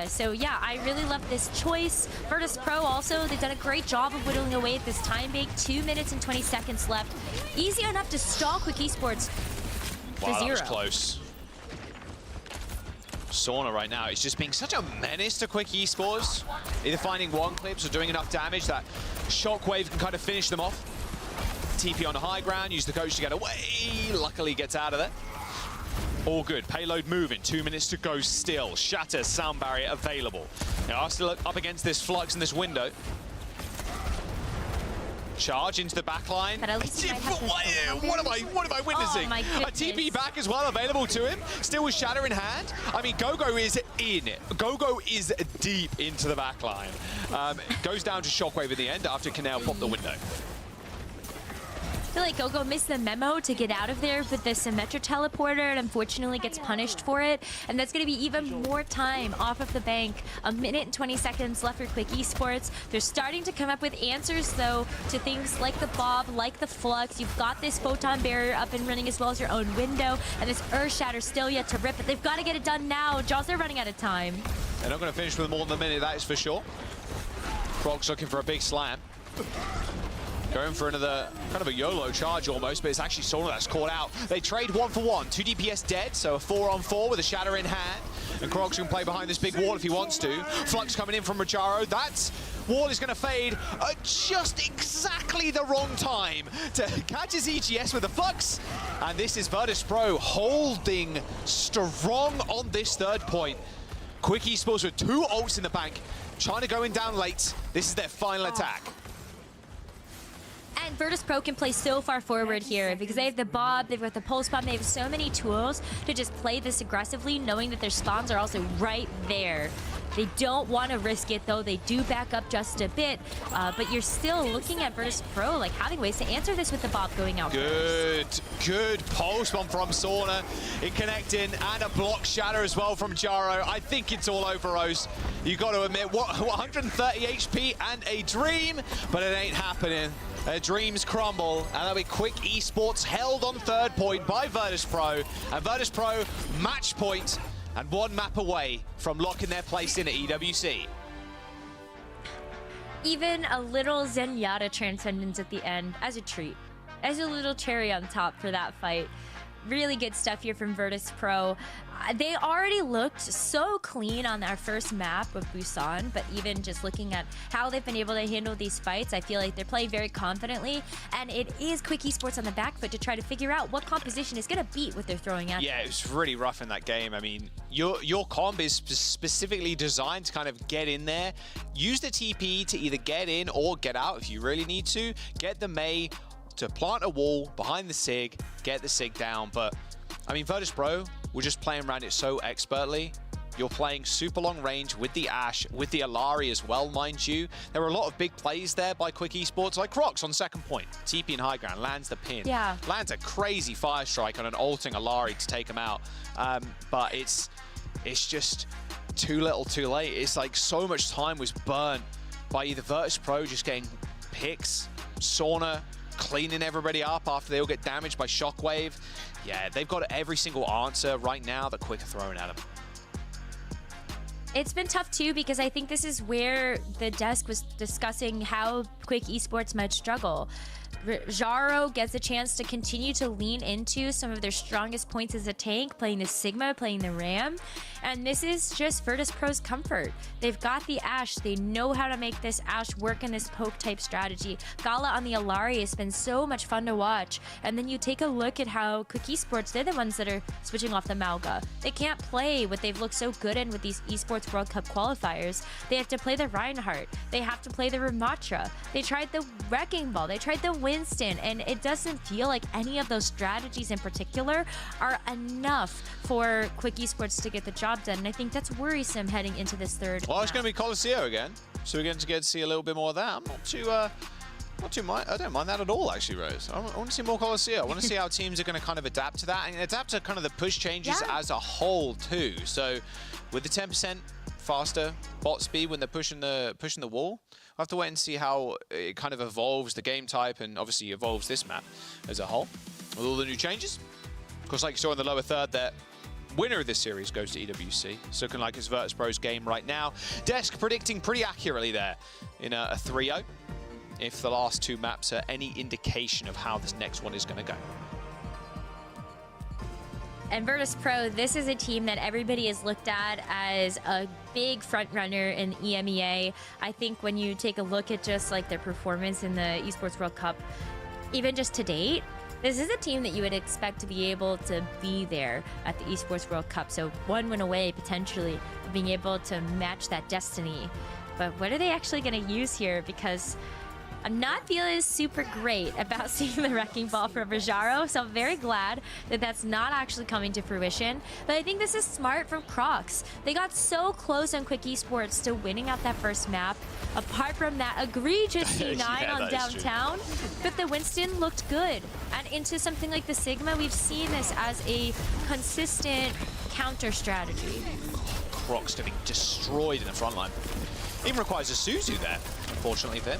So yeah, I really love this choice. Virtus Pro also, they've done a great job of whittling away at this time bake. 2 minutes and 20 seconds left. Easy enough to stall Quick Esports to Wow, 0. that was close. Sauna right now is just being such a menace to Quick Esports. Either finding one clips or doing enough damage that Shockwave can kind of finish them off. TP on the high ground, use the coach to get away. Luckily gets out of there. All good. Payload moving. 2 minutes to go still. Shatter, sound barrier available. Now are still up against this Flux in this window. Charge into the back line. But at least what am I witnessing? Oh, a TP back as well available to him. Still with Shatter in hand. I mean, Gogo is in it. Gogo is deep into the back line. Goes down to Shockwave in the end after Canal popped the window. I feel like Gogo missed the memo to get out of there with the Symmetra teleporter and unfortunately gets punished for it. And that's going to be even more time off of the bank. 1 minute and 20 seconds left for Quick Esports. They're starting to come up with answers, though, to things like the Bob, like the Flux. You've got this Photon Barrier up and running as well as your own window. And this Earth Shatter still yet to rip, but they've got to get it done now. Jaws, they're running out of time. They're not going to finish with more than a minute, that is for sure. Croc's looking for a big slam. Going for another kind of a YOLO charge almost, but it's actually Sauna that's caught out. They trade 1 for 1. 2 DPS dead, so a 4-on-4 with a Shatter in hand. And Crocs can play behind this big wall if he wants to. Flux coming in from Rajaro. That wall is going to fade at just exactly the wrong time to catch his EGS with the Flux. And this is Virtus Pro holding strong on this third point. Quick Esports with 2 ults in the bank, trying to go in down late. This is their final attack. And Virtus Pro can play so far forward here because they have the Bob, they've got the Pulse Bomb, they have so many tools to just play this aggressively, knowing that their spawns are also right there. They don't want to risk it, though. They do back up just a bit, but you're still looking at Virtus Pro like having ways to answer this with the Bob going out first. Good Pulse Bomb from Sauna in connecting, and a block Shatter as well from Jaro. I think it's all over, Rose. You got to admit, 130 HP and a dream, but it ain't happening. Dreams crumble, and that'll be Quick Esports held on third point by Virtus Pro, and Virtus Pro match point and 1 map away from locking their place in at EWC. Even a little Zenyatta Transcendence at the end as a treat, as a little cherry on top for that fight. Really good stuff here from Virtus Pro. They already looked so clean on our first map of Busan, but even just looking at how they've been able to handle these fights, I feel like they're playing very confidently, and it is Quick Esports on the back foot to try to figure out what composition is going to beat what they're throwing at. Yeah, it was really rough in that game. I mean, your comp is specifically designed to kind of get in there, use the TP to either get in or get out if you really need to, get the Mei to plant a wall behind the Sig, get the Sig down. But I mean, Virtus Pro, we're just playing around it so expertly. You're playing super long range with the Ashe, with the Alari as well, mind you. There were a lot of big plays there by Quick Esports, like Crocs on second point. TP in high ground, lands the pin. Yeah. Lands a crazy fire strike on an ulting Alari to take him out. But it's just too little too late. It's like so much time was burnt by either Virtus Pro just getting picks, Sauna cleaning everybody up after they all get damaged by Shockwave. Yeah, they've got every single answer right now that Quick are throwing at them. It's been tough too because I think this is where the desk was discussing how Quick Esports might struggle. Jaro gets a chance to continue to lean into some of their strongest points as a tank, playing the Sigma, playing the Ram, and this is just Virtus Pro's comfort. They've got the Ashe, they know how to make this Ashe work in this poke type strategy. Gala on the Alari has been so much fun to watch, and then you take a look at how Quick Esports, they're the ones that are switching off the Malga. They can't play what they've looked so good in with these Esports World Cup qualifiers. They have to play the Reinhardt, they have to play the Ramatra, they tried the Wrecking Ball, they tried the Winston, and it doesn't feel like any of those strategies in particular are enough for Quick Esports to get the job done, and I think that's worrisome heading into this third. Well, it's going to be Colosseo again, so we're going to get to see a little bit more of that. I'm not too mind. I don't mind that at all, actually, Rose. I want to see more Colosseo. I want to see how teams are going to kind of adapt to that and adapt to kind of the push changes as a whole too. So with the 10% faster bot speed when they're pushing the wall. We'll have to wait and see how it kind of evolves the game type and obviously evolves this map as a whole with all the new changes. Of course, like you saw in the lower third, that winner of this series goes to EWC. It's looking like it's Virtus.pro's game right now. Desk predicting pretty accurately there in a 3-0. If the last two maps are any indication of how this next one is going to go. And Virtus.pro, this is a team that everybody has looked at as a big front runner in EMEA. I think when you take a look at just like their performance in the Esports World Cup, even just to date, this is a team that you would expect to be able to be there at the Esports World Cup. So one win away, potentially, of being able to match that destiny. But what are they actually going to use here? Because I'm not feeling super great about seeing the Wrecking Ball from Rajaro, so I'm very glad that that's not actually coming to fruition. But I think this is smart from Crocs. They got so close on Quick Esports to winning out that first map, apart from that egregious C9 on downtown. But the Winston looked good. And into something like the Sigma, we've seen this as a consistent counter strategy. Crocs getting destroyed in the front line. Even requires a Suzu there, unfortunately, there.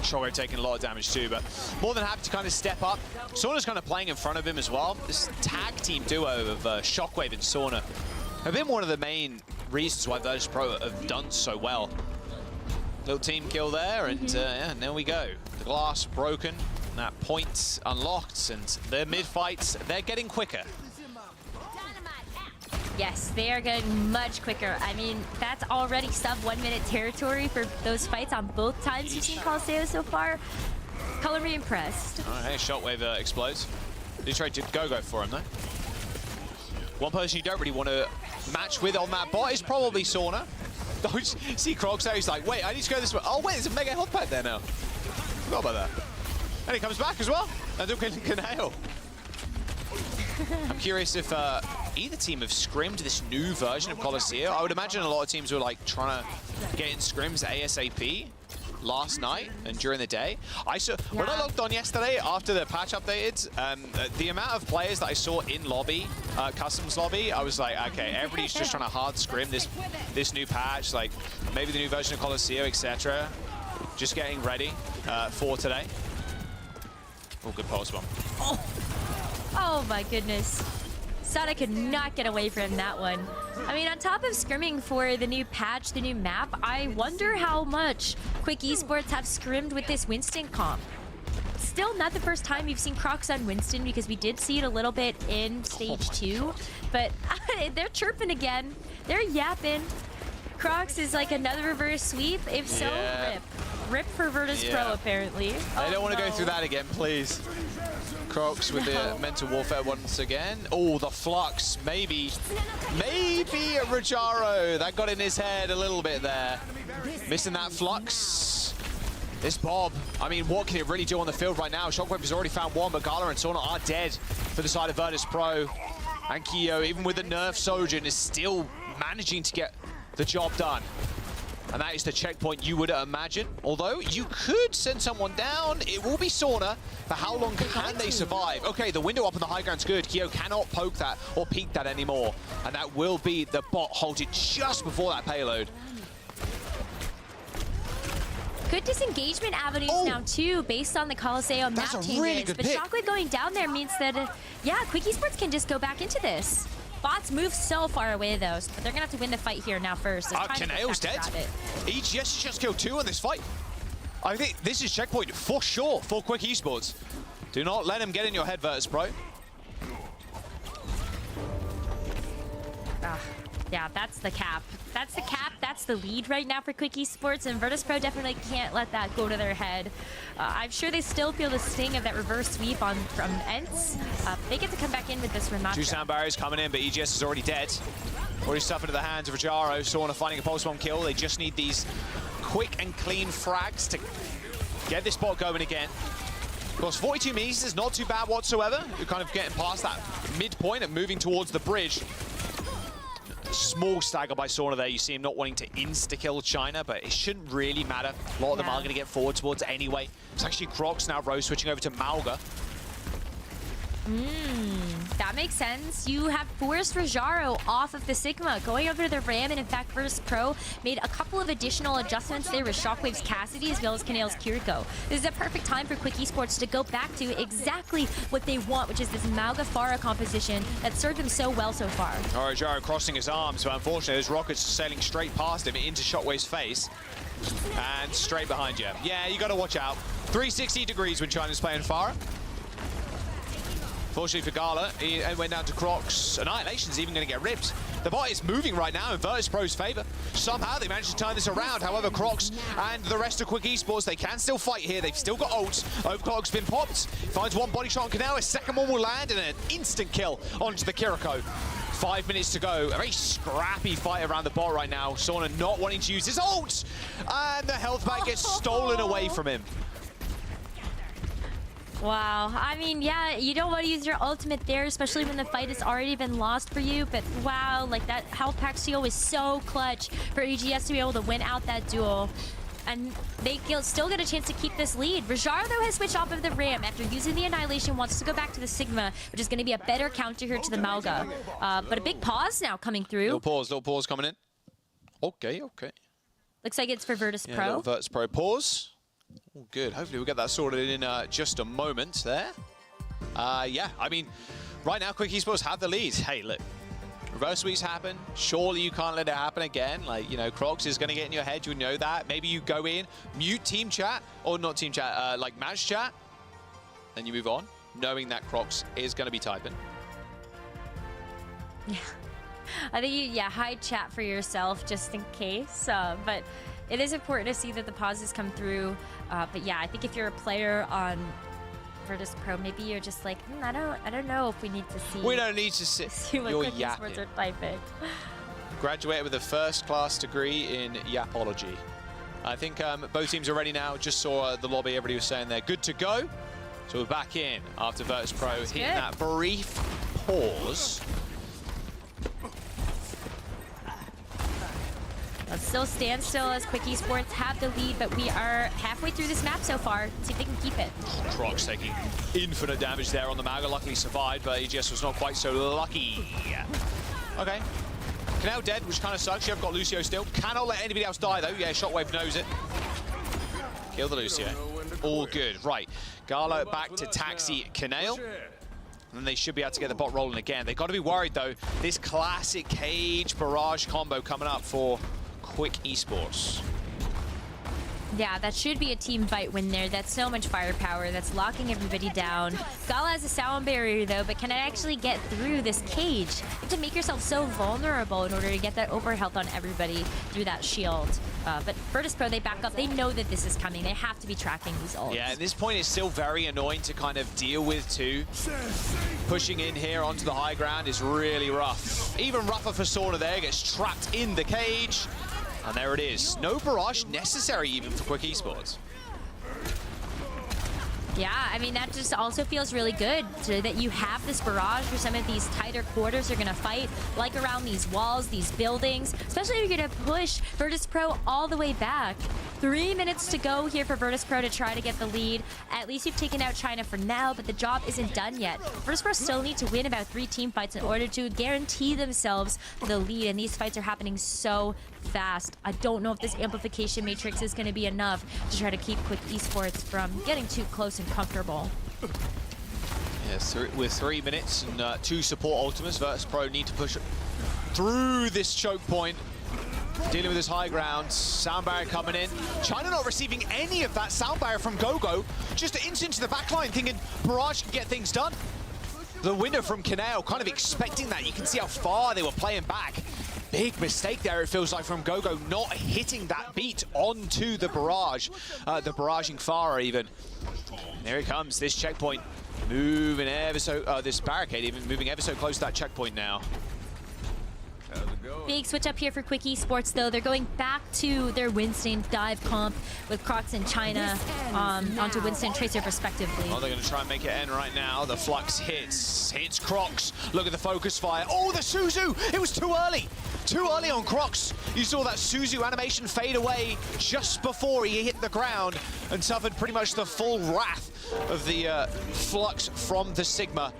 Shockwave taking a lot of damage too, but more than happy to kind of step up. Sauna's kind of playing in front of him as well. This tag team duo of Shockwave and Sauna have been one of the main reasons why Virtus.pro have done so well. Little team kill there, and yeah, there we go. The glass broken, that point unlocked, and their mid-fights, they're getting quicker. Yes, they are getting much quicker. I mean, that's already sub 1 minute territory for those fights on both times you've seen Coliseum so far. Color me impressed. All right, hey, Shockwave explodes. Detroit did go for him though. One person you don't really want to match with on that bot is probably Sauna. See Crocs there, he's like, wait, I need to go this way. Oh wait, there's a mega health pad there now. Forgot about that. And he comes back as well. And can hail. I'm curious if either team have scrimmed this new version of Coliseum. I would imagine a lot of teams were like trying to get in scrims ASAP last night and during the day. I saw when I logged on yesterday after the patch updated, the amount of players that I saw in lobby, customs lobby, I was like, okay, everybody's just trying to hard scrim this new patch, like maybe the new version of Coliseum, etc. Just getting ready for today. Oh, good pulse bomb. Oh my goodness. Sada could not get away from that one. I mean, on top of scrimming for the new patch, the new map, I wonder how much Quick Esports have scrimmed with this Winston comp. Still not the first time you've seen Crocs on Winston, because we did see it a little bit in stage 2. But they're chirping again. They're yapping. Crocs is like another reverse sweep. If so, rip. Rip for Virtus.pro, apparently. I don't want to go through that again, please. Crocs with the mental warfare once again. Oh, the flux. Maybe a Rajaro. That got in his head a little bit there. Missing that flux. This Bob, I mean, what can it really do on the field right now? Shockwave has already found one, but Gala and Sauna are dead for the side of Virtus.pro. And Kyo, even with the nerf Sojourn, is still managing to get the job done. And that is the checkpoint you would imagine. Although you could send someone down, it will be Sauna. For how long can they survive? Okay, the window up on the high ground's good. Kyo cannot poke that or peek that anymore. And that will be the bot halted just before that payload. Good disengagement avenues now too, based on the Coliseum map changes. Really good but pick. Shockwave going down there means that, yeah, Quick Esports can just go back into this. Bots move so far away though, but they're gonna have to win the fight here now first. Canail's dead. EGS just killed 2 on this fight. I think this is checkpoint for sure for Quick Esports. Do not let him get in your head, Virtus.pro. Yeah, that's the cap. That's the cap. That's the lead right now for Quick Esports, and Virtus.pro definitely can't let that go to their head. I'm sure they still feel the sting of that reverse sweep from Ents. They get to come back in with this rematch. 2 sound barriers coming in, but EGS is already dead. Already suffered at the hands of Rajaro. Sauna finding a pulse bomb kill. They just need these quick and clean frags to get this bot going again. Of course, 42 meters is not too bad whatsoever. You're kind of getting past that midpoint and moving towards the bridge. Small stagger by Sauna there. You see him not wanting to insta-kill China, but it shouldn't really matter. A lot of them are going to get forward towards anyway. It's actually Crocs now, Rose switching over to Malga. That makes sense. You have forced Rajaro off of the Sigma, going over the Ram, and in fact, Virtus Pro made a couple of additional adjustments there with Shockwave's Cassidy as well as Canale's Kiriko. This is a perfect time for Quick Esports to go back to exactly what they want, which is this Mauga Pharah composition that served them so well so far. Rajaro crossing his arms, but unfortunately, those rockets are sailing straight past him into Shockwave's face. And straight behind you. Yeah, you got to watch out. 360 degrees when China's playing Pharah. Fortunately for Gala, he went down to Crocs. Annihilation's even going to get ripped. The bot is moving right now in Virtus Pro's favor. Somehow they managed to turn this around. However, Crocs and the rest of Quick Esports, they can still fight here. They've still got ults. Overclock's been popped. Finds one body shot on Canal. A second one will land and an instant kill onto the Kiriko. 5 minutes to go. A very scrappy fight around the bot right now. Sauna not wanting to use his ult. And the health bag gets stolen away from him. Wow. I mean, yeah, you don't want to use your ultimate there, especially when the fight has already been lost for you. But wow, like that health pack steal was so clutch for EGS to be able to win out that duel. And they still get a chance to keep this lead. Rajaro, though, has switched off of the Ram after using the Annihilation, wants to go back to the Sigma, which is going to be a better counter here to the Mauga. But a big pause now coming through. Little pause coming in. Okay. Looks like it's for Virtus Yeah, Pro. little Virtus Pro pause. Oh, good. Hopefully we'll get that sorted in just a moment there. Yeah, I mean, right now Quick Esports have the lead. Hey, look. Reverse sweeps happen. Surely you can't let it happen again. Like, you know, Crocs is going to get in your head. You know that. Maybe you go in, mute team chat, or not team chat, like match chat, and you move on, knowing that Crocs is going to be typing. Yeah. I think you, hide chat for yourself just in case. But it is important to see that the pauses come through. But yeah, I think if you're a player on Virtus Pro, maybe you're just like, I don't know if we need to see. We don't need to see what your Quick yapping. Esports are typing. Graduated with a first-class degree in yapology. I think both teams are ready now. Just saw the lobby. Everybody was saying they're good to go. So we're back in after Virtus Pro hitting that brief pause. Let's still stand still as Quick Esports have the lead, but we are halfway through this map so far. See if they can keep it. Crocs taking infinite damage there on the Mauga. Luckily survived, but EGS was not quite so lucky. Okay. Canal dead, which kind of sucks. You've got Lucio still. Cannot let anybody else die, though. Yeah, Shockwave knows it. Kill the Lucio. All good. Right. Gala back to Taxi Canale. And they should be able to get the bot rolling again. They've got to be worried, though. This classic Cage Barrage combo coming up for Quick Esports. Yeah, that should be a team fight win there. That's so much firepower. That's locking everybody down. Gala has a sound barrier, though, but can it actually get through this cage? You have to make yourself so vulnerable in order to get that over health on everybody through that shield. But Virtus Pro, they back up. They know that this is coming. They have to be tracking these ults. Yeah, at this point, it's still very annoying to kind of deal with, too. Pushing in here onto the high ground is really rough. Even rougher for Sauna there. Gets trapped in the cage. And there it is. No barrage necessary even for Quick Esports. Yeah, I mean, that just also feels really good so that you have this barrage where some of these tighter quarters are going to fight, like around these walls, these buildings, especially if you're going to push Virtus Pro all the way back. 3 minutes to go here for Virtus Pro to try to get the lead. At least you've taken out China for now, but the job isn't done yet. Virtus Pro still need to win about 3 team fights in order to guarantee themselves the lead, and these fights are happening so fast. I don't know if this amplification matrix is going to be enough to try to keep Quick Esports from getting too close and comfortable. Yes, with 3 minutes and 2 support ultimates, Virtus Pro need to push through this choke point. Dealing with this high ground, sound barrier coming in. China not receiving any of that sound barrier from Gogo. Just an instant to the backline, thinking Barrage can get things done. The window from Canale, kind of expecting that. You can see how far they were playing back. Big mistake there, it feels like, from Gogo, not hitting that beat onto the barrage. The barraging Pharah even. There it comes, this checkpoint. Moving ever so, this barricade even moving ever so close to that checkpoint now. Big switch up here for Quick Esports, though. They're going back to their Winston dive comp with Crocs and China onto Winston and Tracer respectively. Oh, they're going to try and make it end right now. The Flux hits Crocs. Look at the focus fire. Oh, the Suzu! It was too early. Too early on Crocs. You saw that Suzu animation fade away just before he hit the ground and suffered pretty much the full wrath of the Flux from the Sigma.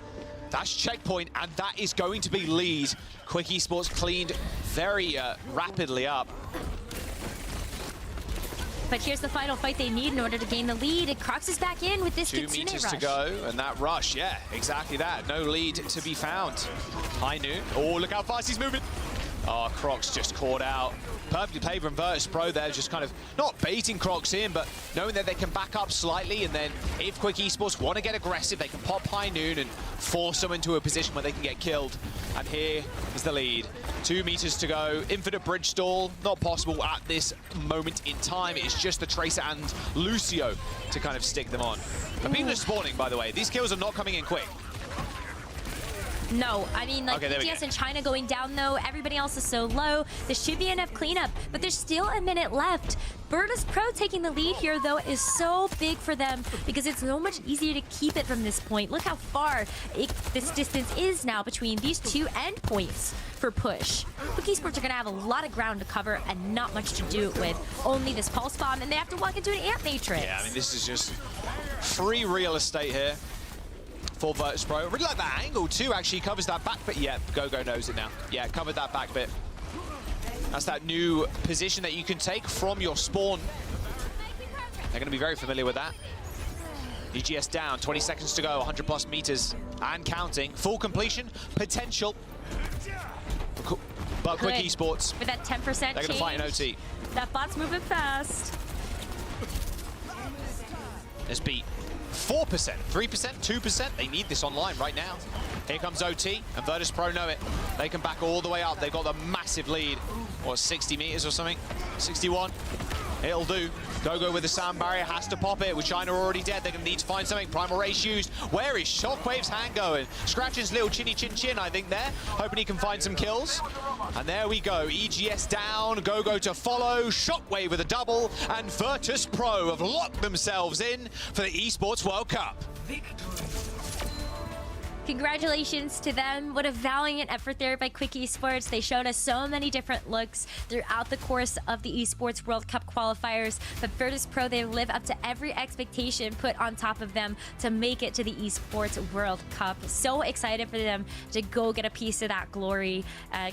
That's checkpoint, and that is going to be lead. Quick Esports cleaned very rapidly up. But here's the final fight they need in order to gain the lead. And Crocs is back in with this 2 Kitsune meters rush. to go, and that rush, yeah, exactly that. No lead to be found. High noon. Oh, look how fast he's moving. Oh, Crocs just caught out. Perfectly played from Virtus Pro there, just kind of not baiting Crocs in, but knowing that they can back up slightly, and then if Quick Esports want to get aggressive, they can pop High Noon and force them into a position where they can get killed. And here is the lead. 2 meters to go. Infinite bridge stall, not possible at this moment in time. It's just the Tracer and Lucio to kind of stick them on. But people are spawning, by the way. These kills are not coming in quick. No, I mean, like, Okay, BTS and China going down, though. Everybody else is so low. There should be enough cleanup, but there's still a minute left. Virtus Pro taking the lead here, though, is so big for them because it's so much easier to keep it from this point. Look how far this distance is now between these two endpoints for push. Quick Esports are going to have a lot of ground to cover and not much to do it with. Only this pulse bomb, and they have to walk into an ant matrix. Yeah, I mean, this is just free real estate here for Virtus Pro. Really like that angle too, actually covers that back bit. Yeah, Gogo knows it now. Yeah, covered that back bit. That's that new position that you can take from your spawn. They're going to be very familiar with that. EGS down, 20 seconds to go, 100 plus meters and counting. Full completion, potential. But Quick Esports, with that 10% they're going to fight in OT. That bot's moving fast. It's beat 4%, 3%, 2%. They need this online right now. Here comes OT, and Virtus Pro know it. They can back all the way up. They've got the massive lead. What, 60 meters or something? 61. It'll do. Gogo with the sound barrier has to pop it. With China already dead, they're going to need to find something. Primal Race used. Where is Shockwave's hand going? Scratching his little chinny chin chin, I think, there. Hoping he can find some kills. And there we go. EGS down. Gogo to follow. Shockwave with a double. And Virtus Pro have locked themselves in for the Esports World Cup. Congratulations to them. What a valiant effort there by Quick Esports. They showed us so many different looks throughout the course of the Esports World Cup qualifiers. But Virtus Pro, they live up to every expectation put on top of them to make it to the Esports World Cup. So excited for them to go get a piece of that glory.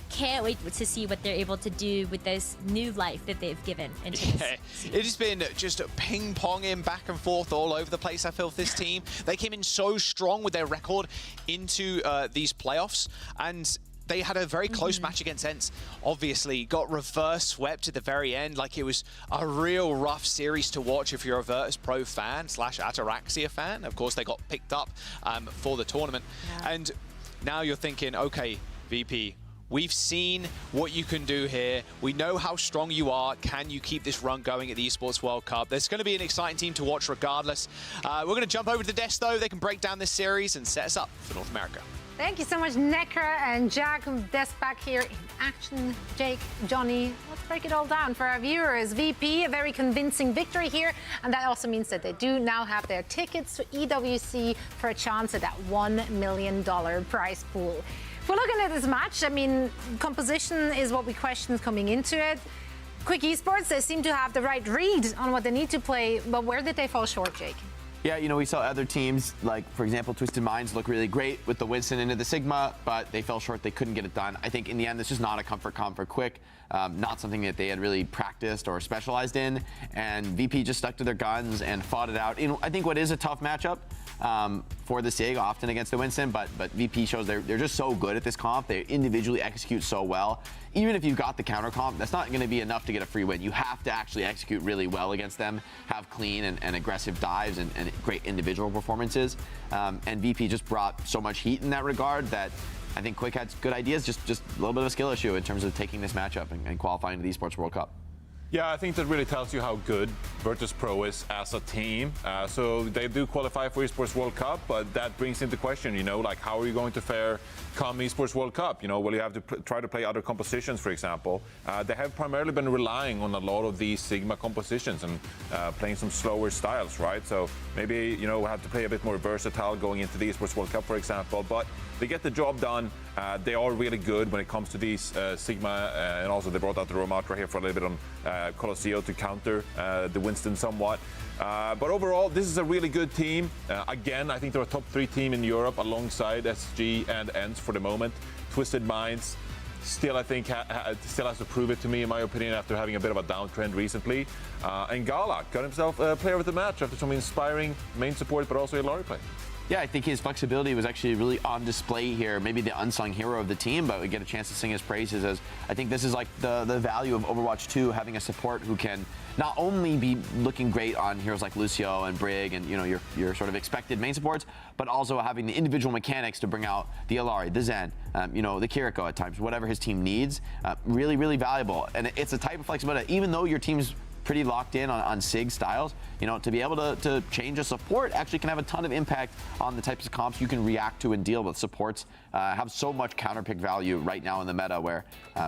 Can't wait to see what they're able to do with this new life that they've given into this. It has been just ping-ponging back and forth all over the place, I feel, for this team. They came in so strong with their record into these playoffs, and they had a very close match against ENCE. Obviously got reverse swept at the very end. Like, it was a real rough series to watch if you're a Virtus Pro fan / Ataraxia fan. Of course, they got picked up for the tournament. And now you're thinking, okay, VP, we've seen what you can do here. We know how strong you are. Can you keep this run going at the Esports World Cup? There's going to be an exciting team to watch regardless. We're going to jump over to the desk, though. They can break down this series and set us up for North America. Thank you so much, Nekra and Jack. Desk back here in action. Jake, Johnny, let's break it all down for our viewers. VP, a very convincing victory here. And that also means that they do now have their tickets to EWC for a chance at that $1 million prize pool. If we're looking at this match, I mean, composition is what we questioned coming into it. Quick Esports, they seem to have the right read on what they need to play, but where did they fall short, Jake? Yeah, you know, we saw other teams, like, for example, Twisted Minds look really great with the Winston into the Sigma, but they fell short. They couldn't get it done. I think in the end, this is not a comfort comp for Quick, not something that they had really practiced or specialized in, and VP just stuck to their guns and fought it out. I think what is a tough matchup for the SIG, often against the Winston, but VP shows they're just so good at this comp. They individually execute so well. Even if you've got the counter comp, that's not going to be enough to get a free win. You have to actually execute really well against them, have clean and aggressive dives and great individual performances. And VP just brought so much heat in that regard that I think Quick had good ideas, just a little bit of a skill issue in terms of taking this matchup and qualifying to the Esports World Cup. Yeah, I think that really tells you how good Virtus Pro is as a team. So they do qualify for Esports World Cup, but that brings into question, you know, like, how are you going to fare come Esports World Cup? You know, will you have to try to play other compositions, for example? They have primarily been relying on a lot of these Sigma compositions and playing some slower styles, right? So maybe, you know, have to play a bit more versatile going into the Esports World Cup, for example. But they get the job done. They are really good when it comes to these Sigma, and also they brought out the Romatra here for a little bit on Colosseo to counter the Winston somewhat. But overall, this is a really good team. Again, I think they're a top 3 team in Europe alongside SG and ENCE for the moment. Twisted Minds still, I think, still has to prove it to me, in my opinion, after having a bit of a downtrend recently. And Gala got himself a player of the match after some inspiring main support, but also a Illari play. Yeah, I think his flexibility was actually really on display here. Maybe the unsung hero of the team, but we get a chance to sing his praises, as I think this is like the value of Overwatch 2, having a support who can not only be looking great on heroes like Lucio and Brig and your sort of expected main supports, but also having the individual mechanics to bring out the Illari, the Zen, the Kiriko at times, whatever his team needs. Really, really valuable. And it's a type of flexibility, even though your team's pretty locked in on SIG styles, to be able to change a support actually can have a ton of impact on the types of comps you can react to and deal with. Supports have so much counterpick value right now in the meta, where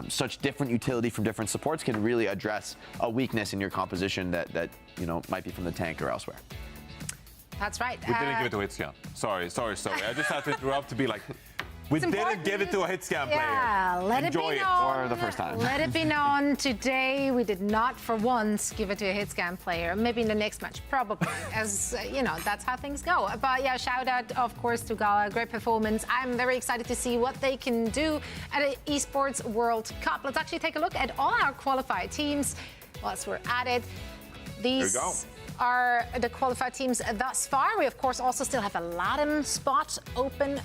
such different utility from different supports can really address a weakness in your composition that might be from the tank or elsewhere. That's right. We didn't give it to Hitscan. Sorry. I just had to interrupt to be like, we didn't give it to a Hitscan player. Yeah, let Enjoy it be it known. for the first time. Let it be known today we did not for once give it to a Hitscan player. Maybe in the next match, probably, as that's how things go. But yeah, shout out of course to Gala, great performance. I'm very excited to see what they can do at an Esports World Cup. Let's actually take a look at all our qualified teams whilst we're at it. These are the qualified teams thus far. We of course also still have a LATAM spot open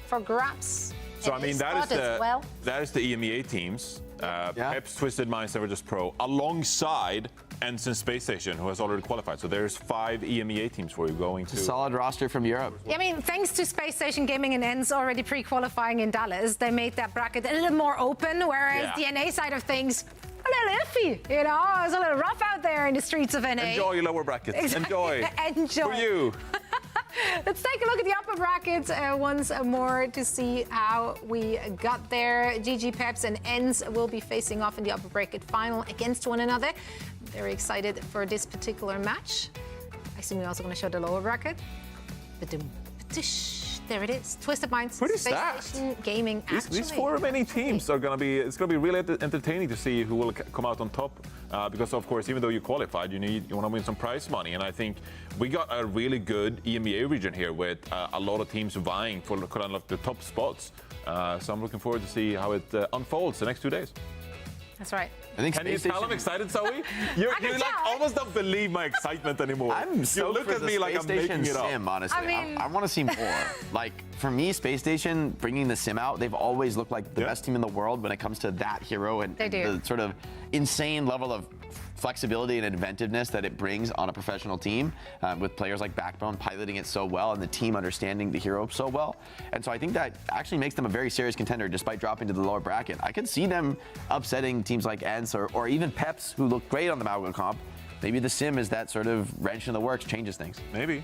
for grabs. So I mean, that is the EMEA teams. Peps, Twisted Minds, Virtus Pro, alongside ENCE and Space Station, who has already qualified. So there's 5 EMEA teams for you going to. A solid roster from Europe. Yeah, I mean, thanks to Space Station Gaming and ENCE already pre-qualifying in Dallas, they made that bracket a little more open, whereas the NA side of things, a little iffy, it's a little rough out there in the streets of NA. Enjoy lower brackets. Exactly. Enjoy. For you. Let's take a look at the upper brackets once more to see how we got there. GG Peps and ENCE will be facing off in the upper bracket final against one another. Very excited for this particular match. I assume we're also going to show the lower bracket. There it is. Twisted Minds, Pretty Space stacked. Station Gaming. These 4 remaining teams are going to be. It's going to be really entertaining to see who will come out on top. Because of course, even though you qualified, you want to win some prize money, and I think we got a really good EMEA region here with a lot of teams vying for the top spots. So I'm looking forward to see how it unfolds the next 2 days. That's right. I think Can you tell I'm excited, Zoe? You almost don't believe my excitement anymore. I'm so look at me like I'm making it up. Sim, honestly. I mean- I want to see more. Like, for me, Space Station bringing the sim out, they've always looked like the best team in the world when it comes to that hero and They do. the sort of insane level of flexibility and inventiveness that it brings on a professional team, with players like Backbone piloting it so well and the team understanding the hero so well. And so I think that actually makes them a very serious contender despite dropping to the lower bracket. I could see them upsetting teams like ENCE or even Peps, who look great on the Malgo comp. Maybe the sim is that sort of wrench in the works, changes things. Maybe.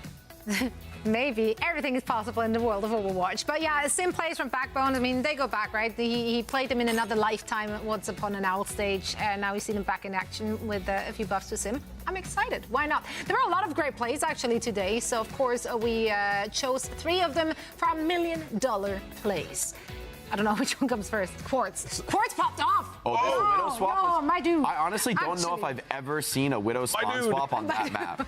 Maybe. Everything is possible in the world of Overwatch. But yeah, Sim plays from Backbone. I mean, they go back, right? He played them in another lifetime once upon an owl stage, and now we see them back in action with a few buffs to Sim. I'm excited. Why not? There were a lot of great plays actually today. So of course we chose 3 of them for $1 million plays. I don't know which one comes first. Quartz. Quartz popped off. Oh, this Widow swap was, my dude. I honestly don't know if I've ever seen a Widow spawn swap on that map.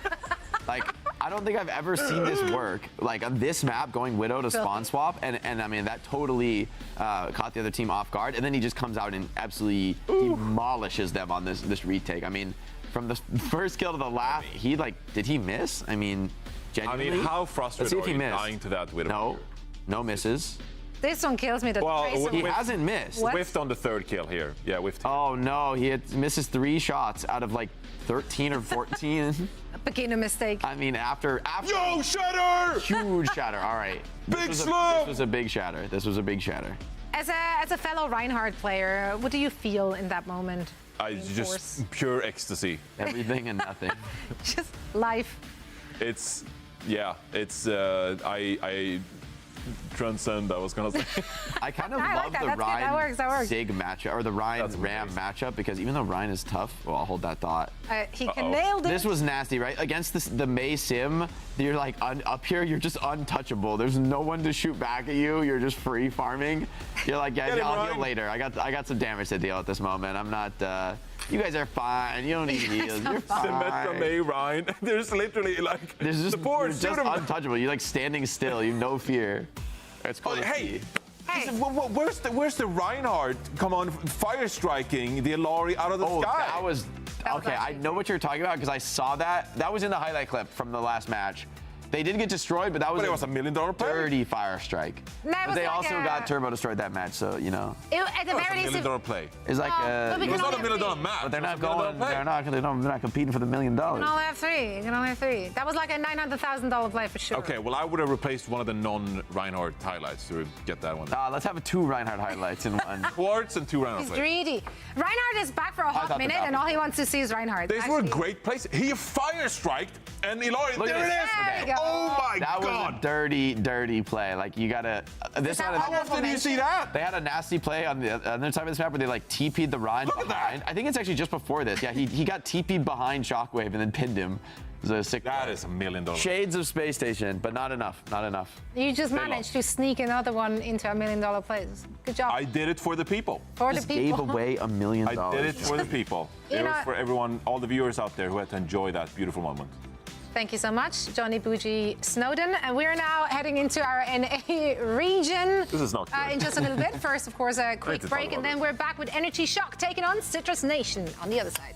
Like, I don't think I've ever seen this work. Like, on this map, going Widow to spawn swap, and I mean, that totally caught the other team off guard, and then he just comes out and absolutely demolishes them on this retake. I mean, from the first kill to the last, did he miss? I mean, genuinely? I mean, how frustrated are you dying to that Widow? No misses. This one kills me. He hasn't missed. Whiffed on the 3rd kill here. Yeah, whiffed. Oh no, he misses 3 shots out of like 13 or 14. A beginner mistake. I mean, after Yo, shatter! Huge shatter. All right. This was a big shatter. This was a big shatter. As a fellow Reinhardt player, what do you feel in that moment? Just pure ecstasy. Everything and nothing. Just life. I transcend, I was gonna say. I kind of I like love that. the That's good. That works, that Ryan works. Sig matchup, or the Ryan Ram matchup, because even though Ryan is tough, well, I'll hold that thought. He can nail it. This was nasty, right? Against the Mei Sim, you're like up here, you're just untouchable. There's no one to shoot back at you. You're just free farming. You're like, yeah, I'll heal later. I got some damage to deal at this moment. I'm not. You guys are fine. You don't need heals. You're fine. Symmetra Mei Ryan. There's literally like the board. You're just untouchable. You're like standing still. You have no fear. It's cool. Hey. Listen, where's the Reinhardt? Come on, fire striking the Ilari out of the sky. That was okay. I know what you're talking about because I saw that. That was in the highlight clip from the last match. They did get destroyed, but that was, it was $1 million play. Dirty fire strike. No, but they also got turbo destroyed that match, so you know. At the very least, $1 million play. It's like it was not $1 million match. But they're not going. They're not competing for the $1 million. You can only have three. You can only have three. That was like a $900,000 play for sure. Okay, well I would have replaced one of the non-Reinhardt highlights to get that one. Let's have 2 Reinhardt highlights in one. Quartz and 2 Reinhardt He's plays. greedy. Reinhardt is back for a hot minute, and all he wants to see is Reinhardt. These were great plays. He fire striked, and Ilari. There it is. There you go. Oh my God. That was a dirty play. Like you gotta. How often do you see that? They had a nasty play on the other side of this map where they like TP'd the Ryan behind. I think it's actually just before this. Yeah, he got TP'd behind Shockwave and then pinned him. It was a sick. That is $1 million. Shades of Space Station, but not enough. Not enough. You just managed to sneak another one into $1 million plays. Good job. I did it for the people. For the people. Gave away $1 million. I did it for the people. It was for everyone, all the viewers out there who had to enjoy that beautiful moment. Thank you so much, Johnny Bougie Snowden. And we're now heading into our NA region. This is not good. In just a little bit. First, of course, a quick break, and then we're back with Energy Shock taking on Citrus Nation on the other side.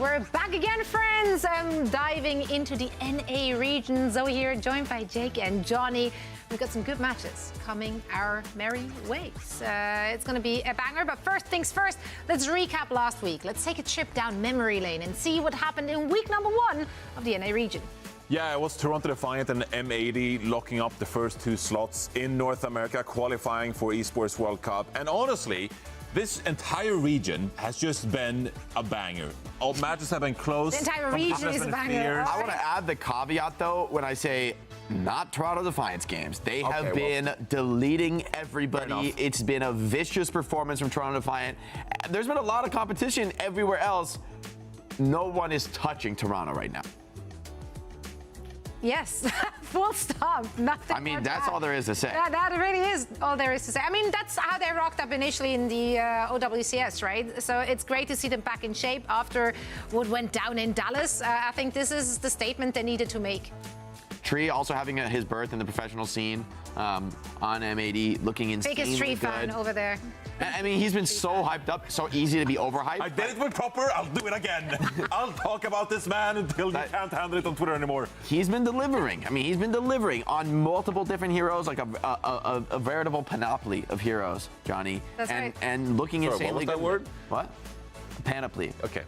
we're back again, friends. Diving into the NA region. Zoe here, joined by Jake and Johnny. We've got some good matches coming our merry ways. It's going to be a banger, but first things first, let's recap last week. Let's take a trip down memory lane and see what happened in week number 1 of the NA region. Yeah, it was Toronto Defiant and M80 locking up the first 2 slots in North America, qualifying for Esports World Cup. And honestly, this entire region has just been a banger. All matches have been close. The entire region is a banger. I want to add the caveat, though, when I say not Toronto Defiance games. They have been deleting everybody. It's been a vicious performance from Toronto Defiant. There's been a lot of competition everywhere else. No one is touching Toronto right now. Yes, full stop. Nothing. I mean, that's all there is to say. That really is all there is to say. I mean, that's how they rocked up initially in the OWCS, right? So it's great to see them back in shape after what went down in Dallas. I think this is the statement they needed to make. Tree also having his birth in the professional scene on M80, looking insanely Biggest Tree good. fan over there. I mean, he's been so hyped up, so easy to be overhyped. I did it with Proper, I'll do it again. I'll talk about this man until you can't handle it on Twitter anymore. He's been delivering. I mean, he's been delivering on multiple different heroes, like a veritable panoply of heroes, Johnny. That's right. And looking insanely what was that word? What? Panoply. Okay.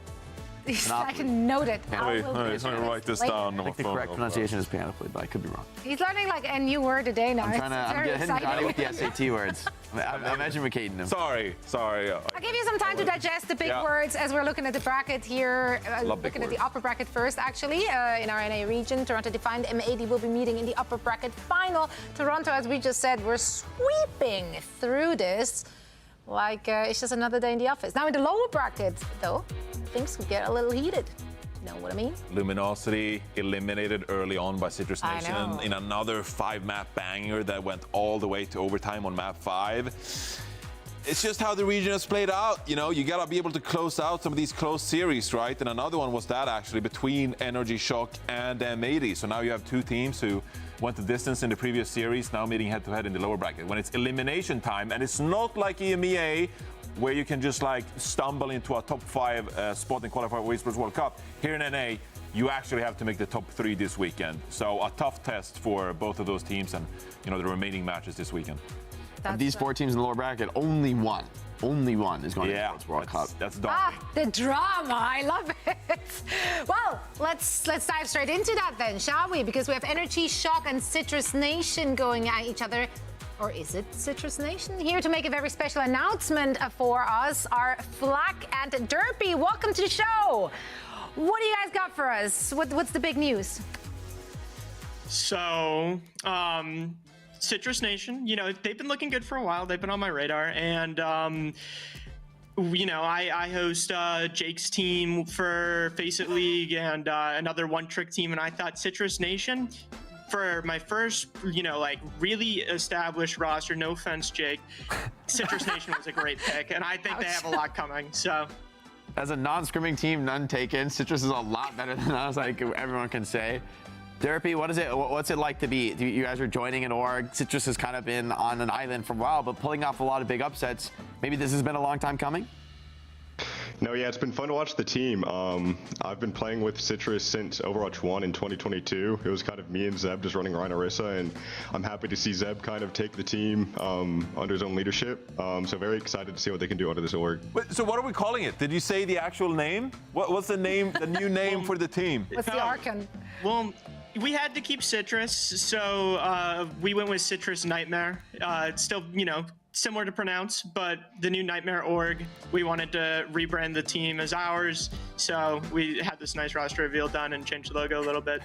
I can note it. Wait, let me write this down. I think the correct pronunciation is panoply, but I could be wrong. He's learning like a new word a day now. I'm getting Johnny with the SAT words. I'm educating him. Sorry. I'll give you some time to digest the big words as we're looking at the bracket here. Looking at the upper bracket first, actually, in our NA region. Toronto Defiant M80 will be meeting in the upper bracket final. Toronto, as we just said, we're sweeping through this like it's just another day in the office. Now in the lower bracket, though, things could get a little heated. You know what I mean? Luminosity eliminated early on by Citrus I Nation know. in another 5-map banger that went all the way to overtime on map 5. It's just how the region has played out. You know, you gotta be able to close out some of these close series, right? And another one was that actually between Energy Shock and M80. So now you have 2 teams who went the distance in the previous series, now meeting head-to-head in the lower bracket. When it's elimination time, and it's not like EMEA, where you can just like stumble into a top 5 spot in qualifier for Esports World Cup. Here in NA, you actually have to make the top 3 this weekend. So a tough test for both of those teams and, you know, the remaining matches this weekend. Of these 4 teams in the lower bracket, only one is going to the Esports World Cup. That's daunting. The drama, I love it. Well, let's dive straight into that then, shall we? Because we have Energy Shock and Citrus Nation going at each other. Or is it Citrus Nation? Here to make a very special announcement for us are Flack and Derpy. Welcome to the show. What do you guys got for us? What's the big news? So, Citrus Nation, you know, they've been looking good for a while. They've been on my radar. And, you know, I host Jake's team for FACEIT League and another One Trick team. And I thought Citrus Nation, for my first, you know, like really established roster, no offense, Jake, Citrus Nation was a great pick. And I think they have a lot coming. So, as a non-scrimming team, none taken, Citrus is a lot better than us, like everyone can say. Derpy, what's it like to be? You guys are joining an org. Citrus has kind of been on an island for a while, but pulling off a lot of big upsets. Maybe this has been a long time coming? No, yeah, it's been fun to watch the team. I've been playing with Citrus since Overwatch 1 in 2022. It was kind of me and Zeb just running Rhino Orisa, and I'm happy to see Zeb kind of take the team under his own leadership. So very excited to see what they can do under this org. So what are we calling it? Did you say the actual name? What's the name, the new name for the team? What's the Archon? Well, we had to keep Citrus, so we went with Citrus Nightmare. It's still, you know, similar to pronounce, but the new Nightmare org, we wanted to rebrand the team as ours, so we had this nice roster reveal done and changed the logo a little bit.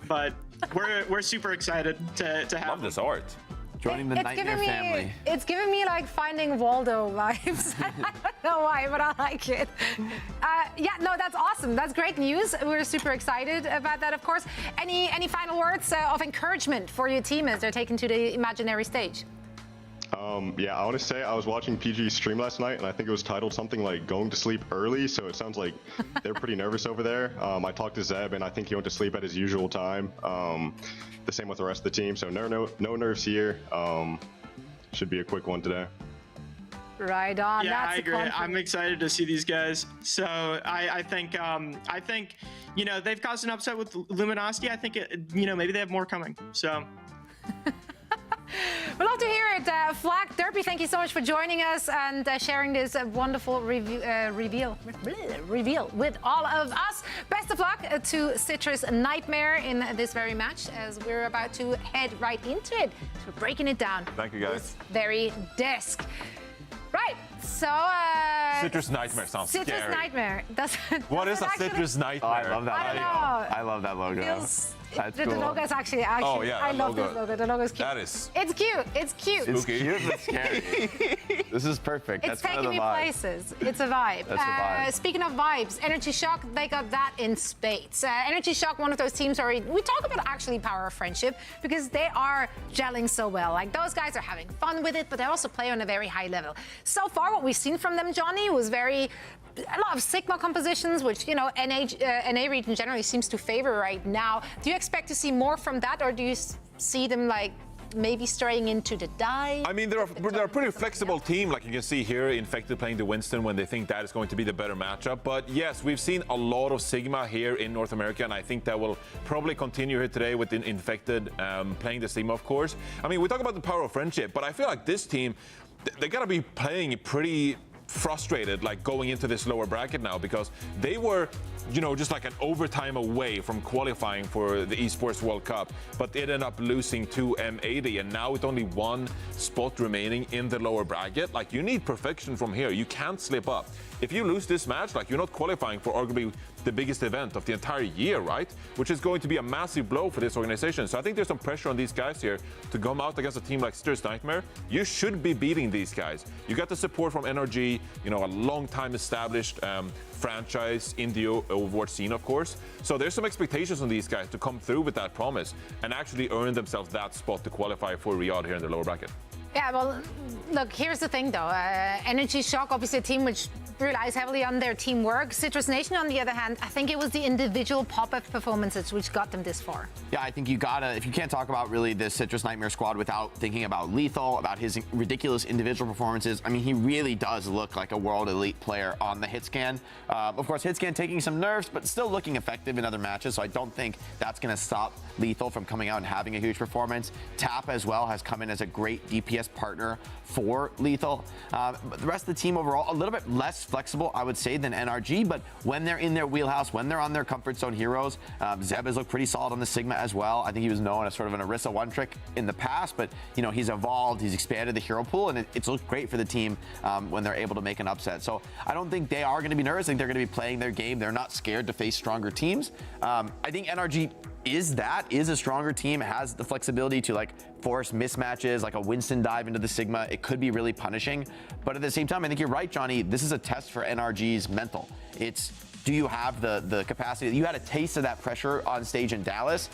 But we're super excited to have. Love this art. Joining the Nightmare family. It's giving me like Finding Waldo vibes. I don't know why, but I like it. Yeah, no, that's awesome. That's great news. We're super excited about that, of course. Any final words of encouragement for your team as they're taken to the imaginary stage? Yeah, I want to say I was watching PG's stream last night, and I think it was titled something like "Going to Sleep Early." So it sounds like they're pretty nervous over there. I talked to Zeb, and I think he went to sleep at his usual time. The same with the rest of the team. So no nerves here. Should be a quick one today. Right on. Yeah, That's I agree. I'm excited to see these guys. So I think you know, they've caused an upset with Luminosity. I think maybe they have more coming. So. We'd love to hear it. Flag Derby, thank you so much for joining us and sharing this wonderful reveal with all of us. Best of luck to Citrus Nightmare in this very match as we're about to head right into it. We're breaking it down. Thank you, guys. This very desk. Right, so... Citrus Nightmare sounds Citrus scary. Nightmare. What is a Citrus Nightmare? Oh, I love that I logo. don't know. I love that logo. That's The cool. logo is actually Oh, yeah, I that love logo. this logo. The logo is cute. That is It's cute. It's cute. It's cute but scary. This is perfect. It's That's kind of taking the me vibe. places. It's a vibe. That's a vibe. Speaking of vibes, Energy Shock, they got that in spades. Energy Shock, one of those teams where we talk about actually power of friendship because they are gelling so well. Like, those guys are having fun with it, but they also play on a very high level. So far, what we've seen from them, Johnny, was a lot of Sigma compositions, which, you know, NA region generally seems to favor right now. Do you expect to see more from that, or do you see them, like, maybe straying into the dive? I mean, they're a pretty flexible team, like you can see here, Infected playing the Winston when they think that is going to be the better matchup. But yes, we've seen a lot of Sigma here in North America, and I think that will probably continue here today with the Infected playing the Sigma, of course. I mean, we talk about the power of friendship, but I feel like this team, they gotta be playing pretty frustrated, like going into this lower bracket now, because they were, you know, just like an overtime away from qualifying for the Esports World Cup, but they ended up losing to M80, and now with only one spot remaining in the lower bracket, like, you need perfection from here. You can't slip up. If you lose this match, like, you're not qualifying for arguably the biggest event of the entire year, right? Which is going to be a massive blow for this organization. So I think there's some pressure on these guys here to come out against a team like Citrus Nightmare. You should be beating these guys. You got the support from NRG, you know, a long time established franchise in the Overwatch scene, of course. So there's some expectations on these guys to come through with that promise and actually earn themselves that spot to qualify for Riyadh here in the lower bracket. Yeah, well, look, here's the thing, though. Energy Shock, obviously a team which relies heavily on their teamwork. Citrus Nation, on the other hand, I think it was the individual pop-up performances which got them this far. Yeah, I think you gotta, if you can't talk about really the Citrus Nightmare squad without thinking about Lethal, about his ridiculous individual performances. I mean, he really does look like a world elite player on the hit scan. Of course, hit scan taking some nerfs, but still looking effective in other matches, so I don't think that's gonna stop Lethal from coming out and having a huge performance. Tap as well has come in as a great DPS partner for Lethal. But the rest of the team overall, a little bit less flexible, I would say, than NRG, but when they're in their wheelhouse, when they're on their comfort zone heroes, Zeb has looked pretty solid on the Sigma as well. I think he was known as sort of an Orisa one-trick in the past, but, you know, he's evolved, he's expanded the hero pool, and it's looked great for the team when they're able to make an upset. So I don't think they are going to be nervous. I think they're going to be playing their game. They're not scared to face stronger teams. I think NRG is a stronger team, has the flexibility to, like, force mismatches, like a Winston dive into the Sigma. It could be really punishing, but at the same time, I think you're right, Johnny. This is a test for NRG's mental. It's, do you have the capacity? You had a taste of that pressure on stage in Dallas,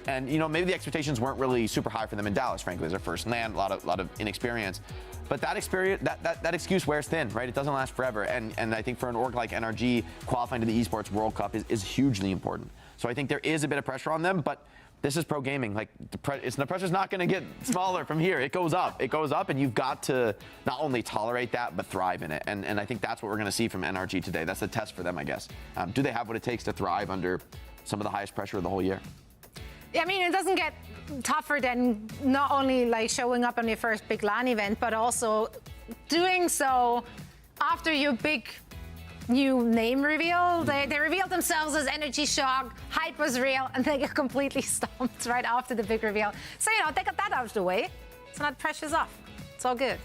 and, you know, maybe the expectations weren't really super high for them in Dallas. Frankly, it was their first land, a lot of inexperience. But that experience, that excuse wears thin, right? It doesn't last forever, and I think for an org like NRG, qualifying to the Esports World Cup is hugely important. So I think there is a bit of pressure on them, but this is pro gaming. Like, the pressure's not going to get smaller from here. It goes up, and you've got to not only tolerate that, but thrive in it. And I think that's what we're going to see from NRG today. That's the test for them, I guess. Do they have what it takes to thrive under some of the highest pressure of the whole year? Yeah, I mean, it doesn't get tougher than not only, like, showing up on your first big LAN event, but also doing so after your big new name reveal. They revealed themselves as Energy Shock, hype was real, and they get completely stomped right after the big reveal. So, you know, they got that out of the way. So now the pressure's off. It's all good.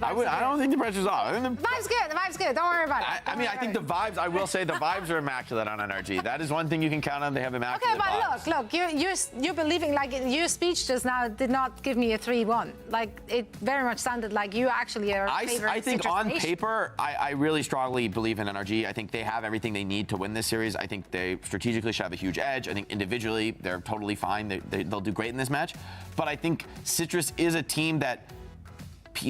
I don't think the pressure's off. The vibe's good. Don't worry about it. I think the vibes, I will say the vibes are immaculate on NRG. That is one thing you can count on. They have immaculate vibes. Okay, but look, you're believing, like, your speech just now did not give me a 3-1. Like, it very much sounded like you actually are favoring I think Citrus on Nation. paper, I really strongly believe in NRG. I think they have everything they need to win this series. I think they strategically should have a huge edge. I think individually, they're totally fine. They'll do great in this match. But I think Citrus is a team that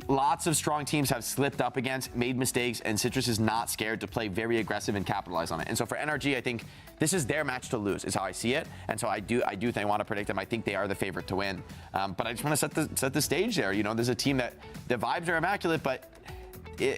lots of strong teams have slipped up against, made mistakes, and Citrus is not scared to play very aggressive and capitalize on it. And so for NRG, I think this is their match to lose, is how I see it. And so I want to predict them. I think they are the favorite to win. But I just want to set the stage there. You know, there's a team that the vibes are immaculate, but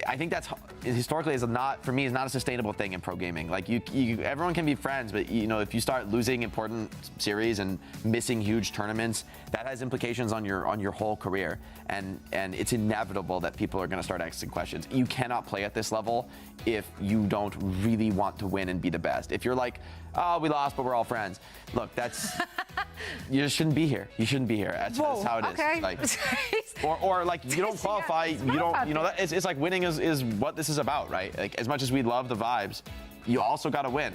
I think that's historically is not a sustainable thing in pro gaming. Like everyone can be friends, but you know, if you start losing important series and missing huge tournaments, that has implications on your whole career. And it's inevitable that people are going to start asking questions. You cannot play at this level if you don't really want to win and be the best. If you're like, oh, we lost, but we're all friends. Look, that's you just shouldn't be here. You shouldn't be here. That's how it is. Okay. Like, or like you don't qualify. You don't. You know, it's like winning is what this is about, right? Like as much as we love the vibes, you also got to win.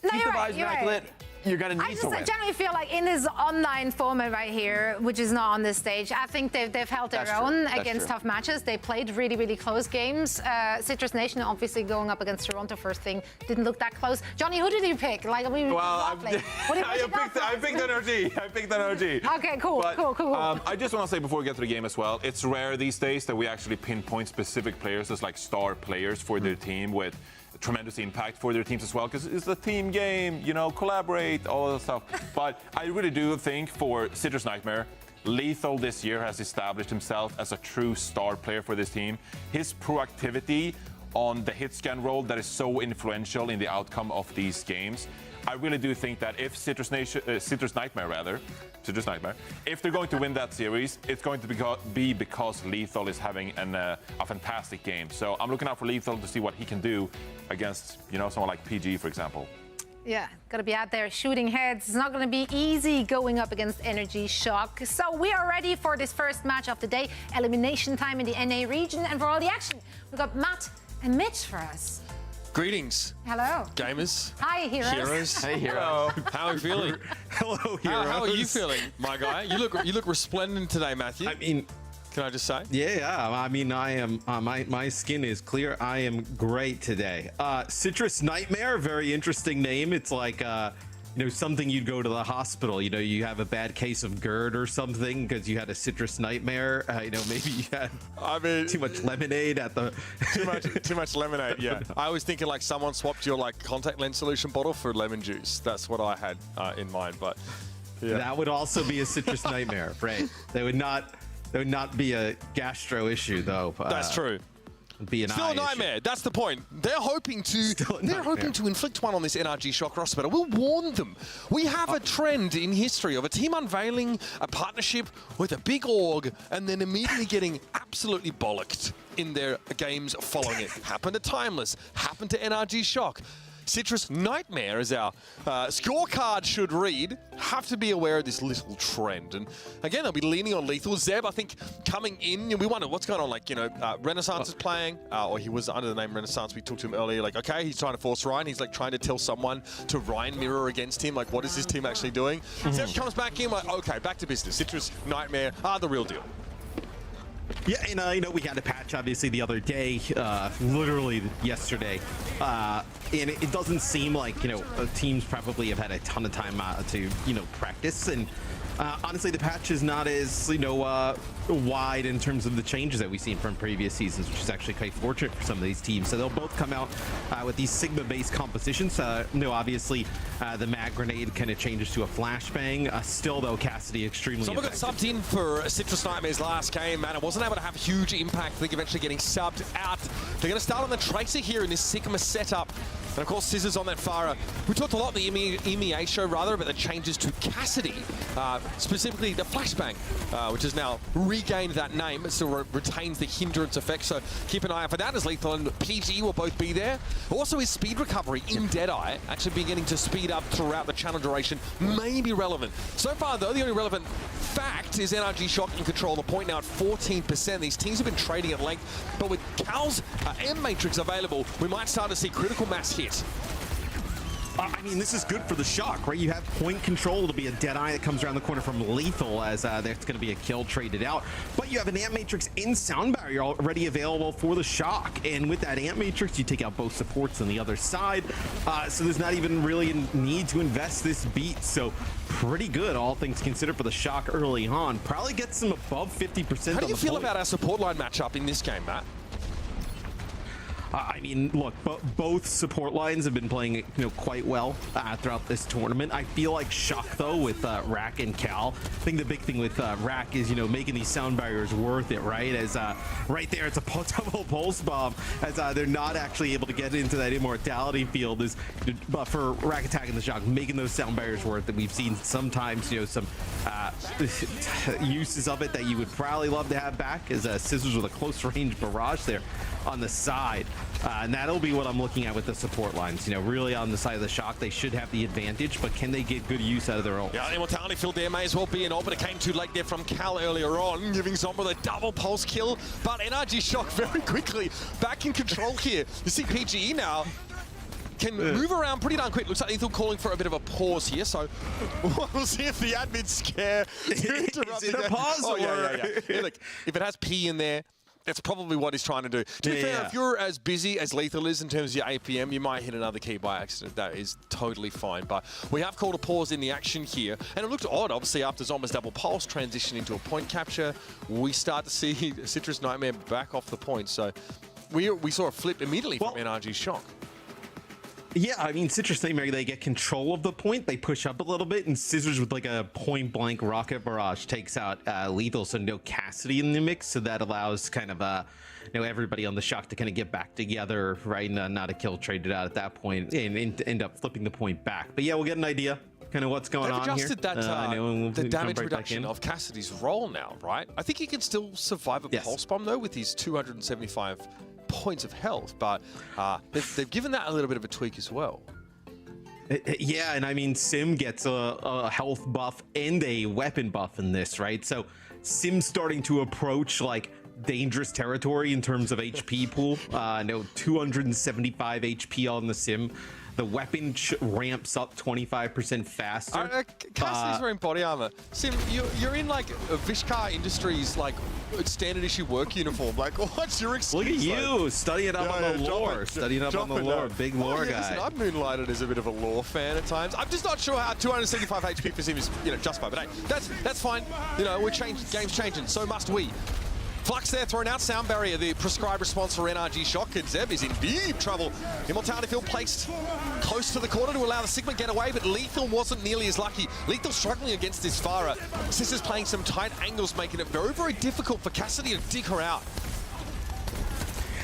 No, Keep the vibes immaculate. You're gonna need to win. I generally feel like in this online format right here, which is not on this stage, I think they've held their own against tough matches. They played really really close games. Citrus Nation obviously going up against Toronto first thing didn't look that close. Johnny, who did you pick? Like I mean, I picked NRG. I picked NRG. Okay, cool. I just want to say before we get to the game as well, it's rare these days that we actually pinpoint specific players as like star players for their team with tremendous impact for their teams as well, because it's a team game, you know, collaborate, all that stuff. But I really do think for Citrus Nightmare, Lethal this year has established himself as a true star player for this team. His proactivity on the hit scan role that is so influential in the outcome of these games. I really do think that if Citrus Nightmare, if they're going to win that series, it's going to be because Lethal is having a fantastic game. So I'm looking out for Lethal to see what he can do against, you know, someone like PG, for example. Yeah, got to be out there shooting heads. It's not going to be easy going up against Energy Shock. So we are ready for this first match of the day, elimination time in the NA region. And for all the action, we've got Matt and Mitch for us. Greetings. Hello. Gamers. Hi, heroes. Hey, heroes. How are you feeling? Hello, heroes. How are you feeling, my guy? You look resplendent today, Matthew. I mean, can I just say? Yeah. I mean, I am. My skin is clear. I am great today. Citrus Nightmare, very interesting name. It's like you know, something you'd go to the hospital. You know, you have a bad case of GERD or something because you had a citrus nightmare. You know, maybe you had too much lemonade at the too much lemonade. Yeah, I was thinking like someone swapped your like contact lens solution bottle for lemon juice. That's what I had in mind. But yeah. That would also be a citrus nightmare, right? There would not be a gastro issue though. That's true. Be an Still a nightmare. Issue. That's the point. They're hoping to inflict one on this NRG Shock roster, but we'll warn them. We have a trend in history of a team unveiling a partnership with a big org and then immediately getting absolutely bollocked in their games following it. Happened to Timeless. Happened to NRG Shock. Citrus Nightmare, as our scorecard should read, have to be aware of this little trend. And again, they'll be leaning on Lethal. Zeb, I think, coming in, we wonder what's going on. Like, you know, Renaissance is playing, or he was under the name Renaissance. We talked to him earlier. Like, okay, he's trying to force Ryan. He's like trying to tell someone to Ryan mirror against him. Like, what is this team actually doing? Zeb comes back in, like, okay, back to business. Citrus Nightmare are the real deal. Yeah, and you know, we had a patch obviously the other day, literally yesterday, and it doesn't seem like, you know, teams probably have had a ton of time to, you know, practice, and honestly the patch is not as, you know, wide in terms of the changes that we've seen from previous seasons, which is actually quite fortunate for some of these teams. So they'll both come out with these Sigma-based compositions. You know, obviously the mag grenade kind of changes to a flashbang. Still though, Cassidy extremely Someone got subbed in for Citrus Nightmare's last game, man. It wasn't able to have a huge impact. I think eventually getting subbed out. They're going to start on the Tracer here in this Sigma setup. And of course, Scissors on that Farah. We talked a lot in the EMEA show, rather, about the changes to Cassidy, specifically the flashbang, which has now regained that name. It still retains the hindrance effect, so keep an eye out for that, as Lethal and PG will both be there. Also, his speed recovery in Deadeye, actually beginning to speed up throughout the channel duration, may be relevant. So far, though, the only relevant fact is NRG Shock in control. The point now at 14%. These teams have been trading at length, but with Cal's M-Matrix available, we might start to see critical mass hit. I mean, this is good for the Shock, right? You have point control. It'll be a Deadeye that comes around the corner from Lethal as there's going to be a kill traded out. But you have an Amp Matrix and Sound Barrier already available for the Shock. And with that Amp Matrix, you take out both supports on the other side. So there's not even really a need to invest this beat. So pretty good, all things considered, for the Shock early on. Probably gets them above 50%. How do you feel about our support line matchup in this game, Matt? I mean, look, both support lines have been playing, quite well throughout this tournament. I feel like Shock, though, with Rack and Cal. I think the big thing with Rack is, making these sound barriers worth it, right? As right there, it's a double pulse bomb, as they're not actually able to get into that immortality field. But for Rack attacking the Shock, making those sound barriers worth it. We've seen sometimes, some uses of it that you would probably love to have back, as Scissors with a close range barrage there on the side. And that'll be what I'm looking at with the support lines. Really on the side of the Shock, they should have the advantage, but can they get good use out of their own? Yeah, immortality field there may as well be an ult, but it came too late there from Cal earlier on, giving Zombie the double pulse kill. But NRG Shock very quickly back in control here. You see PGE now can move around pretty darn quick. Looks like Lethal calling for a bit of a pause here, so we'll see if the admin scare Is it a pause? Oh, yeah. Look, if it has P in there, that's probably what he's trying to do. To be fair, if you're as busy as Lethal is in terms of your APM, you might hit another key by accident. That is totally fine. But we have called a pause in the action here. And it looked odd, obviously, after Zomba's double pulse transition into a point capture. We start to see Citrus Nightmare back off the point. So we saw a flip immediately from NRG Shock. Yeah, I mean, Citrus Nightmare, they get control of the point, they push up a little bit, and Scissors with like a point-blank rocket barrage takes out Lethal, so no Cassidy in the mix, so that allows kind of everybody on the Shock to kind of get back together, right, and not a kill traded out at that point, and end up flipping the point back. But yeah, we'll get an idea kind of what's going on here. They've adjusted the damage reduction of Cassidy's role now, right? I think he can still survive a pulse bomb, though, with his 275 points of health, but they've given that a little bit of a tweak as well. Yeah, and I mean, Sim gets a health buff and a weapon buff in this, right? So Sim's starting to approach like dangerous territory in terms of HP pool. 275 HP on the Sim. The weapon ramps up 25% faster. Cassidy's wearing body armor. Sim, you're in like a Vishkar Industries like standard issue work uniform. Like, what's your excuse? Look at you studying up on the lore. Studying up on the lore. Big lore guy. Listen, I've moonlighted as a bit of a lore fan at times. I'm just not sure how 275 HP for Sim is, justified. But hey, that's fine. We're game's changing. So must we. Flux there, throwing out Sound Barrier, the prescribed response for NRG Shock, and Zeb is in deep trouble. Immortality field placed close to the corner to allow the Sigma get away, but Lethal wasn't nearly as lucky. Lethal struggling against this Farah. Scissors playing some tight angles, making it very, very difficult for Cassidy to dig her out.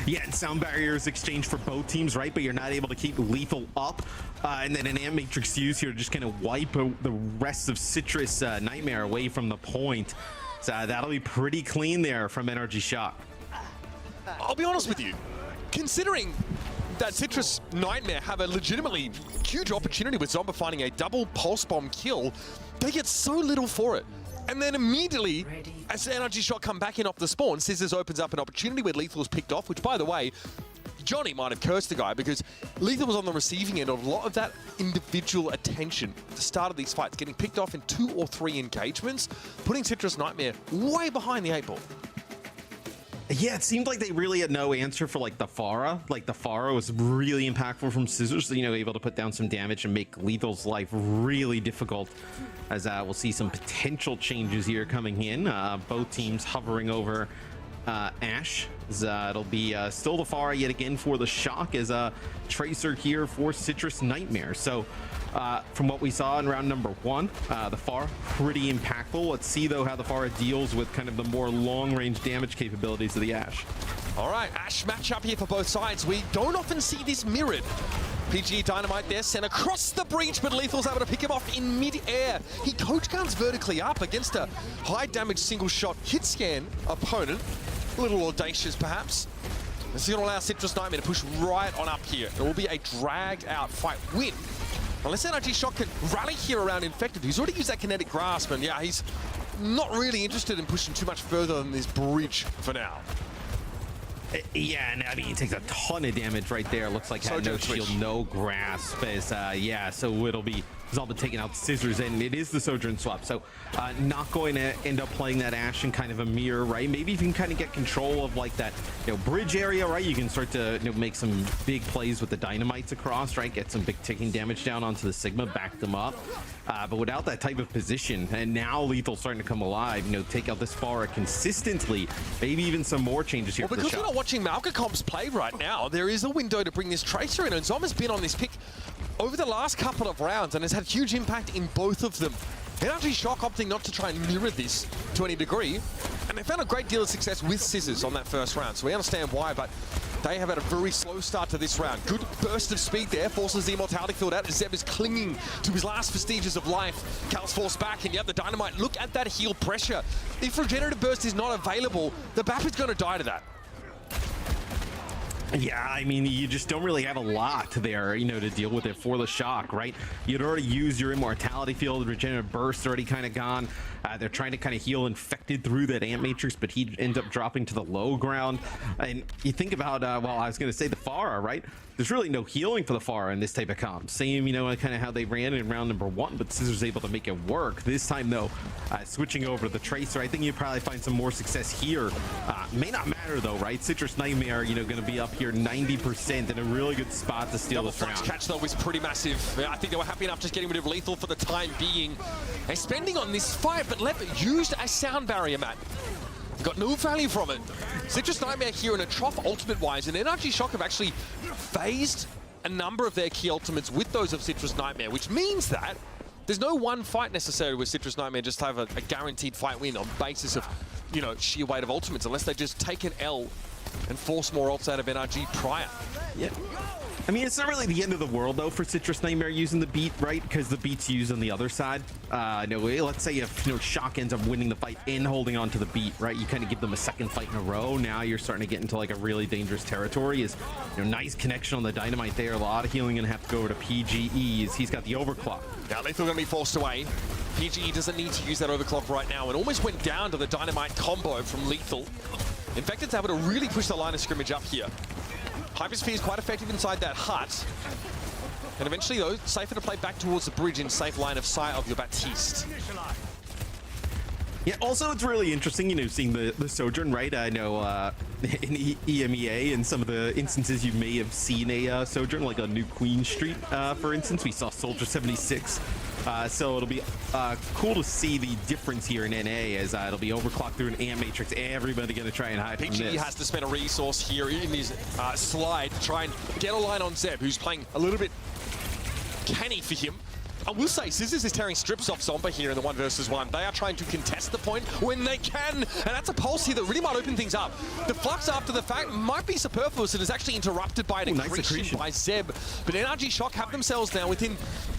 Yeah, and Sound Barriers exchange for both teams, right? But you're not able to keep Lethal up. And then an Amp Matrix use here to just kind of wipe the rest of Citrus Nightmare away from the point. So that'll be pretty clean there from NRG Shock. I'll be honest with you, considering that Citrus Nightmare have a legitimately huge opportunity with Zomba finding a double pulse bomb kill, they get so little for it. And then immediately, as NRG Shock come back in off the spawn, Scissors opens up an opportunity where Lethal's picked off, which, by the way, Johnny might have cursed the guy because Lethal was on the receiving end of a lot of that individual attention at the start of these fights, getting picked off in 2 or 3 engagements, putting Citrus Nightmare way behind the 8 ball. Yeah, it seemed like they really had no answer for like the Farah. Like the Farah was really impactful from Scissors, able to put down some damage and make Lethal's life really difficult. As we'll see some potential changes here coming in. Both teams hovering over Ash. It'll be still the Farah yet again for the Shock as a Tracer here for Citrus Nightmare. So from what we saw in round number 1, the Farah pretty impactful. Let's see though how the Farah deals with kind of the more long-range damage capabilities of the Ash. All right, Ash matchup here for both sides. We don't often see this mirrored. PGE Dynamite there, sent across the breach, but Lethal's able to pick him off in mid-air. He coach guns vertically up against a high-damage single-shot hit-scan opponent. A little audacious, perhaps. This is going to allow Citrus Nightmare to push right on up here. It will be a dragged-out fight win. Unless NRG Shock can rally here around Infected, who's already used that kinetic grasp, and yeah, he's not really interested in pushing too much further than this bridge for now. Yeah, and I mean, he takes a ton of damage right there. Looks like had no shield, no grasp. As, yeah, so it'll be Zomba taking out Scissors, and it is the Sojourn swap. So not going to end up playing that Ashe in kind of a mirror, right? Maybe you can kind of get control of like that, bridge area, right? You can start to make some big plays with the dynamites across, right? Get some big ticking damage down onto the Sigma, back them up. But without that type of position, and now Lethal starting to come alive, take out this Pharah consistently, maybe even some more changes here. Well, because we're not watching Malcacomps play right now, there is a window to bring this Tracer in, and Zomba's been on this pick over the last couple of rounds and has had huge impact in both of them. NRG Shock opting not to try and mirror this to any degree, and they found a great deal of success with Scissors on that first round, so we understand why, but they have had a very slow start to this round. Good burst of speed there, forces the Immortality field out. Zeb is clinging to his last vestiges of life. Cal's forced back, and you have the Dynamite. Look at that heal pressure. If Regenerative Burst is not available, the BAP is going to die to that. Yeah, I mean, you just don't really have a lot there, to deal with it for the Shock, right? You'd already used your Immortality field, Regenerative Burst already kind of gone. They're trying to kind of heal Infected through that Ant Matrix, but he ends up dropping to the low ground. And you think about, well, I was going to say the Pharah, right? There's really no healing for the Pharah in this type of comp. Same, kind of how they ran in round number 1, but Scissors able to make it work. This time, though, switching over to the Tracer, I think you probably find some more success here. May not matter, though, right? Citrus Nightmare, going to be up here 90% in a really good spot to steal this round. Catch, though, was pretty massive. I think they were happy enough just getting rid of Lethal for the time being. They're spending on this fight, but Lep used a sound barrier, Matt. Got no value from it. Citrus Nightmare here in a trough ultimate-wise, and NRG Shock have actually phased a number of their key ultimates with those of Citrus Nightmare, which means that there's no one fight necessary with Citrus Nightmare just to have a guaranteed fight win on basis of, sheer weight of ultimates, unless they just take an L and force more ults out of NRG prior. Yeah. I mean, it's not really the end of the world, though, for Citrus Nightmare using the beat, right? Because the beat's used on the other side. Let's say if, Shock ends up winning the fight and holding on to the beat, right? You kind of give them a second fight in a row. Now you're starting to get into, like, a really dangerous territory. Is, nice connection on the Dynamite there. A lot of healing going to have to go over to PGE. He's got the Overclock. Now Lethal going to be forced away. PGE doesn't need to use that Overclock right now. It almost went down to the Dynamite combo from Lethal. Infected's able to really push the line of scrimmage up here. Hypersphere is quite effective inside that hut. And eventually, though, safer to play back towards the bridge in safe line of sight of your Baptiste. Yeah, also it's really interesting, seeing the Sojourn, right? I know in EMEA, in some of the instances you may have seen a Sojourn, like on New Queen Street, for instance. We saw Soldier 76. So it'll be cool to see the difference here in NA, as it'll be overclocked through an Ant Matrix. Everybody going to try and hide from this. PGE has to spend a resource here in his slide to try and get a line on Zeb, who's playing a little bit canny for him. I will say, Scissors is tearing strips off Zomba here in the 1 versus 1. They are trying to contest the point when they can, and that's a pulse here that really might open things up. The flux after the fact might be superfluous and is actually interrupted by an accretion by Zeb. But NRG Shock have themselves now within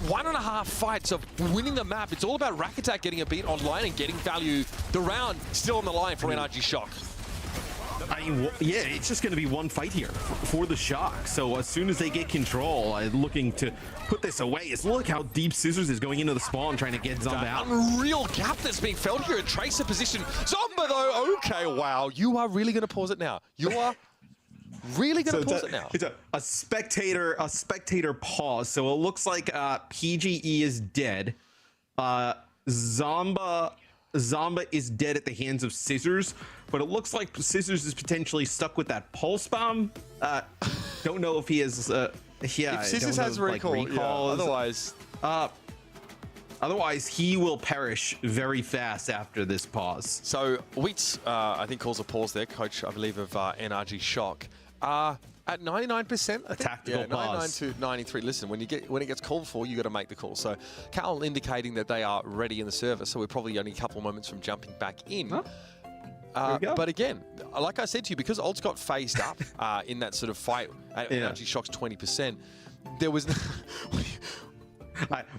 1.5 fights of winning the map. It's all about Rack Attack getting a beat online and getting value. The round still on the line for NRG Shock. I mean, yeah, it's just going to be one fight here for the Shock. So as soon as they get control, looking to put this away, is look how deep Scissors is going into the spawn, trying to get Zomba out. Unreal gap that's being felt here in Tracer position. Zomba, though, okay, wow. You are really going to pause it now. You are really going to pause it now. It's a spectator pause. So it looks like PGE is dead. Zomba is dead at the hands of Scissors, but it looks like Scissors is potentially stuck with that pulse bomb. Don't know if he has. Yeah, if Scissors has recall, otherwise, he will perish very fast after this pause. So Wheats, I think, calls a pause there. Coach, I believe, of NRG Shock. At 99%, I think. Tactical pause. 99 to 93. Listen, when it gets called for, you got to make the call. So Cal indicating that they are ready in the server, so we're probably only a couple of moments from jumping back in. Huh? But again, like I said to you, because Olds got phased up in that sort of fight at NRG Shock's 20%, there was.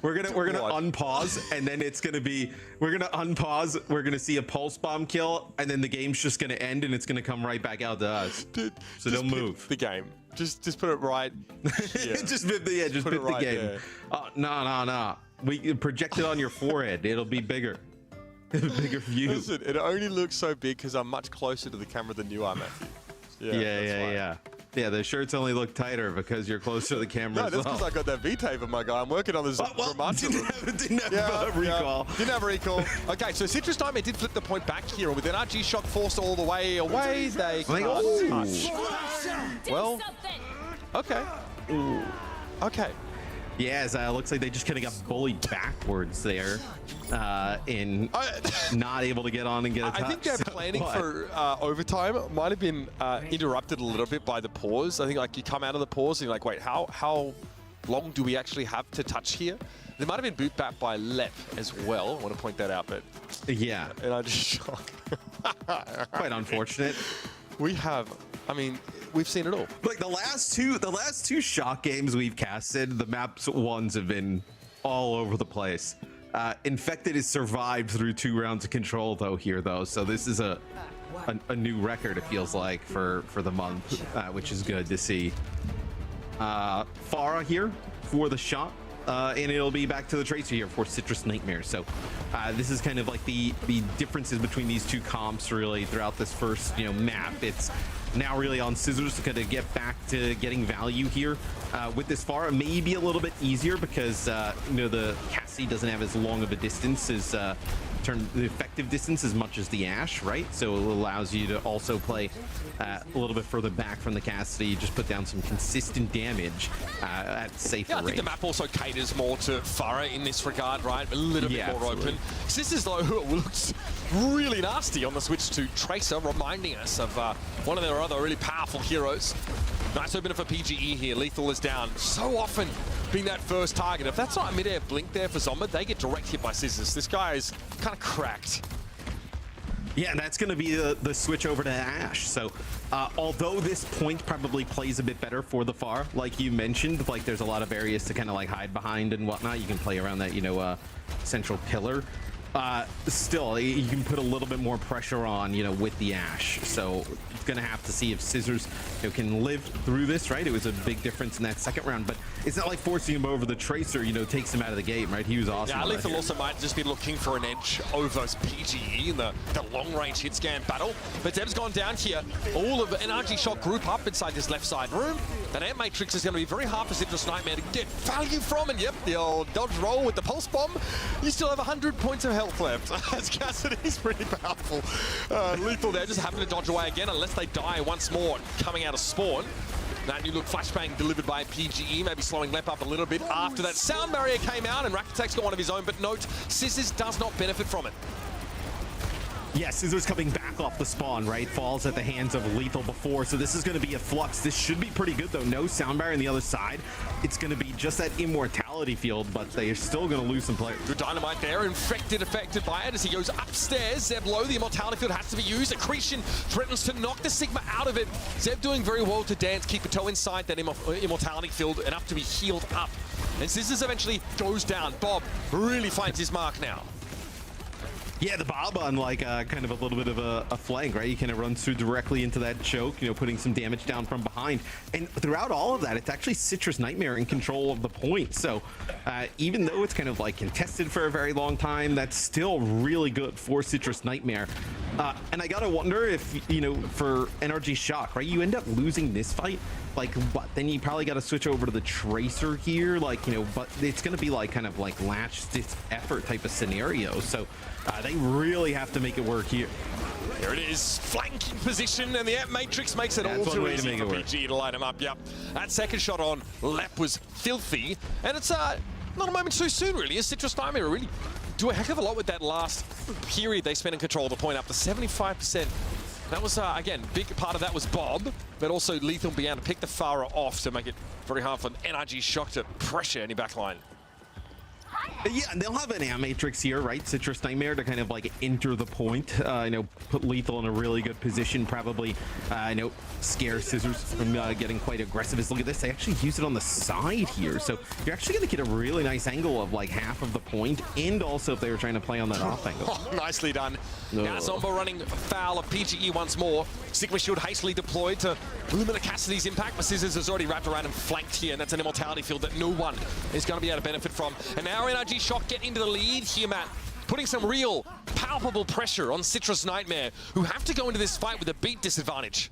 We're gonna unpause, and then it's gonna be we're gonna unpause. We're gonna see a pulse bomb kill, and then the game's just gonna end, and it's gonna come right back out to us. Dude, so don't move the game. Just put it right. Yeah. just put the game. Oh, no. We project it on your forehead. It'll be bigger. Bigger view. Listen, it only looks so big because I'm much closer to the camera than you are, Matthew. Yeah. Yeah, the shirts only look tighter because you're closer to the camera. No, as that's well. because I got that V-tape in my guy. I'm working on this Didn't have recall. Didn't have recall. Okay, so Citrus Nightmare did flip the point back here, and with NRG Shock forced all the way away, they can't touch. Well, okay. Okay. Yeah, looks like they just kind of got bullied backwards there, in not able to get on and get a touch. I think their planning for overtime might have been interrupted a little bit by the pause. I think like you come out of the pause and you're like, wait, how long do we actually have to touch here? There might have been boot back by Lep as well. I want to point that out, but yeah, and I just shock. Quite unfortunate. I mean, we've seen it all. Like the last two shock games we've casted, the maps ones have been all over the place. Infected has survived through 2 rounds of control though, so this is a new record, it feels like, for the month, which is good to see. Pharah here for the shot, and it'll be back to the Tracer here for Citrus Nightmare. So this is kind of like the differences between these two comps really throughout this first map. It's now really on Scissors to kind of get back to getting value here. With this Pharah, maybe a little bit easier because the Cassie doesn't have as long of a distance as the effective distance as much as the Ashe, right? So it allows you to also play a little bit further back from the Cassidy, just put down some consistent damage at safer range. I think the map also caters more to Pharah in this regard, right? A little bit more open. Scissors, though, looks really nasty on the switch to Tracer, reminding us of one of their other really powerful heroes. Nice opener for PGE here. Lethal is down. So often being that first target. If that's not a mid-air blink there for Zombie, they get direct hit by Scissors. This guy is kind of cracked. Yeah, and that's going to be the switch over to Ashe. So although this point probably plays a bit better for the Pharah, like you mentioned, like there's a lot of areas to kind of like hide behind and whatnot. You can play around that, central pillar. Still, you can put a little bit more pressure on, with the Ashe. So it's going to have to see if Scissors can live through this, right? It was a big difference in that second round, but it's not like forcing him over the Tracer, takes him out of the game, right? He was awesome. Yeah, Lethal also might just be looking for an edge over PGE in the long-range hit scan battle. But Zeb's gone down here. All of NRG Shock group up inside this left side room. That Ant Matrix is going to be very hard for Citrus Nightmare to get value from. And yep, the old dodge roll with the pulse bomb. You still have 100 points of health left. As Cassidy's pretty powerful. Lethal there just having to dodge away again unless they die once more coming out of spawn. That new look flashbang delivered by PGE, maybe slowing Lep up a little bit after that sound barrier came out, and Rakitek's got one of his own, but note, Scissors does not benefit from it. Yeah, Scissors coming back off the spawn, right? Falls at the hands of Lethal before, so this is going to be a flux. This should be pretty good, though. No sound barrier on the other side. It's going to be just that immortality field, but they are still going to lose some players. Good dynamite there. Infected, affected by it as he goes upstairs. Zeb low. The immortality field has to be used. Accretion threatens to knock the Sigma out of it. Zeb doing very well to dance, keep a toe inside that immortality field, enough to be healed up. And Scissors eventually goes down. Bob really finds his mark now. Yeah, the Bob on like kind of a little bit of a flank, right? He kind of runs through directly into that choke, putting some damage down from behind. And throughout all of that, it's actually Citrus Nightmare in control of the point. So even though it's kind of like contested for a very long time, that's still really good for Citrus Nightmare. And I gotta wonder if, for NRG Shock, right? You end up losing this fight. Like, what? Then you probably got to switch over to the Tracer here, like, but it's going to be like kind of like last-ditch effort type of scenario. So they really have to make it work here. There it is, flanking position, and the Ant Matrix makes it all too easy for PG to light him up. Yep, that second shot on Lep was filthy, and it's not a moment too soon, really, as Citrus Nightmare really do a heck of a lot with that last period they spent in control of the point, up to 75%. That was, again, big part of that was Bob, but also Lethal being able to pick the Pharah off to make it very hard for NRG Shock to pressure any backline. Yeah, and they'll have an Ant Matrix here, right? Citrus Nightmare to kind of like enter the point, put Lethal in a really good position, probably, scare Scissors from getting quite aggressive. Look at this, they actually use it on the side here. So you're actually going to get a really nice angle of like half of the point, and also if they were trying to play on that off angle. Oh, nicely done. Now Zombo running foul of PGE once more. Sigma Shield hastily deployed to limit Cassidy's impact, but Scissors has already wrapped around and flanked here, and that's an immortality field that no one is going to be able to benefit from. And now NRG Shock get into the lead here, Matt, putting some real palpable pressure on Citrus Nightmare, who have to go into this fight with a beat disadvantage.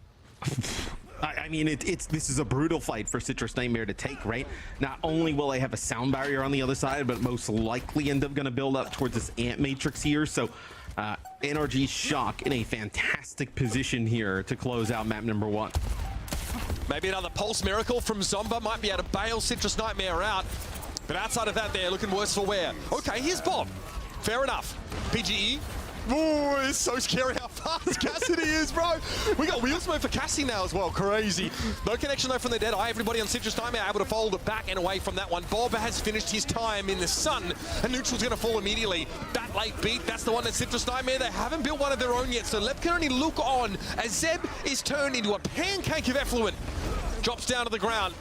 I mean, this is a brutal fight for Citrus Nightmare to take, right? Not only will they have a sound barrier on the other side, but most likely end up going to build up towards this ant matrix here. So NRG Shock in a fantastic position here to close out map number 1. Maybe another Pulse Miracle from Zomba might be able to bail Citrus Nightmare out. But outside of that, they're looking worse for wear. Okay, here's Bob. Fair enough. PGE. Ooh, it's so scary how fast Cassidy is, bro. We got wheel smoke for Cassie now as well. Crazy. No connection though from the Dead Eye. Everybody on Citrus Nightmare able to fold back and away from that one. Bob has finished his time in the sun, and Neutral's going to fall immediately. That late beat, that's the one that Citrus Nightmare, they haven't built one of their own yet, so Lep can only look on as Zeb is turned into a pancake of effluent. Drops down to the ground.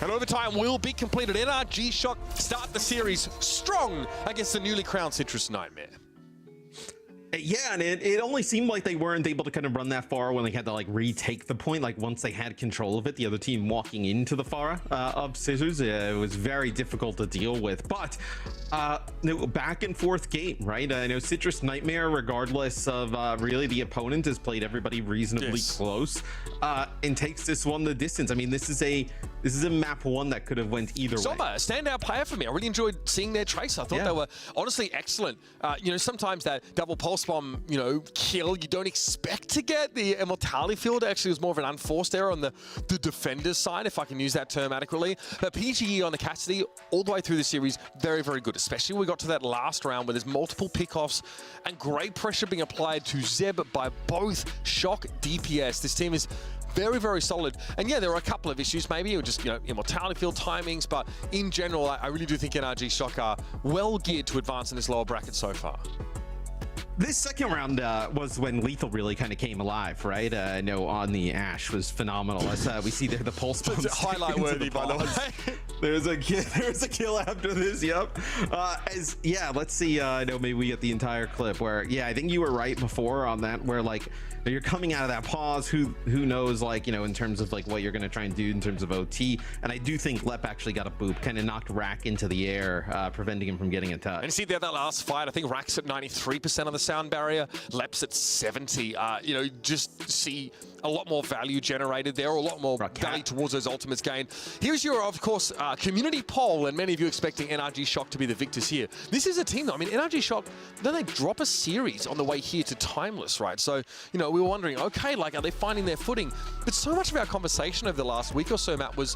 And overtime will be completed. NRG Shock start the series strong against the newly crowned Citrus Nightmare. Yeah, and it only seemed like they weren't able to kind of run that far when they had to like retake the point. Like once they had control of it, the other team walking into the Pharah of Scissors, it was very difficult to deal with. But back and forth game, right? I know Citrus Nightmare, regardless of really the opponent, has played everybody reasonably close and takes this one the distance. I mean, this is a map 1 that could have went either way. Zomba, standout player for me. I really enjoyed seeing their trace. I thought they were honestly excellent. You know, sometimes that double pulse bomb, you know, kill you don't expect to get. The immortality field actually was more of an unforced error on the defender's side, if I can use that term adequately. But PGE on the Cassidy all the way through the series, very, very good. Especially when we got to that last round where there's multiple pickoffs and great pressure being applied to Zeb by both Shock DPS. This team is very, very solid. And yeah, there are a couple of issues maybe, or just, you know, immortality field timings, but in general, I really do think NRG Shock are well geared to advance in this lower bracket so far. This second round was when Lethal really kind of came alive, right? No, on the Ash was phenomenal. As we see there, the pulse bomb highlight worthy, by the way. There's a kill after this. Yep. Let's see. No, maybe we get the entire clip where, yeah, I think you were right before on that, where like you're coming out of that pause. Who knows, like, you know, in terms of like what you're going to try and do in terms of OT. And I do think Lep actually got a boop, kind of knocked Rack into the air, preventing him from getting a touch. And see there, that last fight, I think Rack's at 93% of the sound barrier, Lep's at 70. You know, just see a lot more value generated there, a lot more value towards those ultimates gained. Here's your, of course, community poll, and many of you expecting NRG Shock to be the victors here. This is a team, though. I mean, NRG Shock, then they drop a series on the way here to Timeless, right? So, you know, we were wondering, okay, like, are they finding their footing? But so much of our conversation over the last week or so, Matt, was,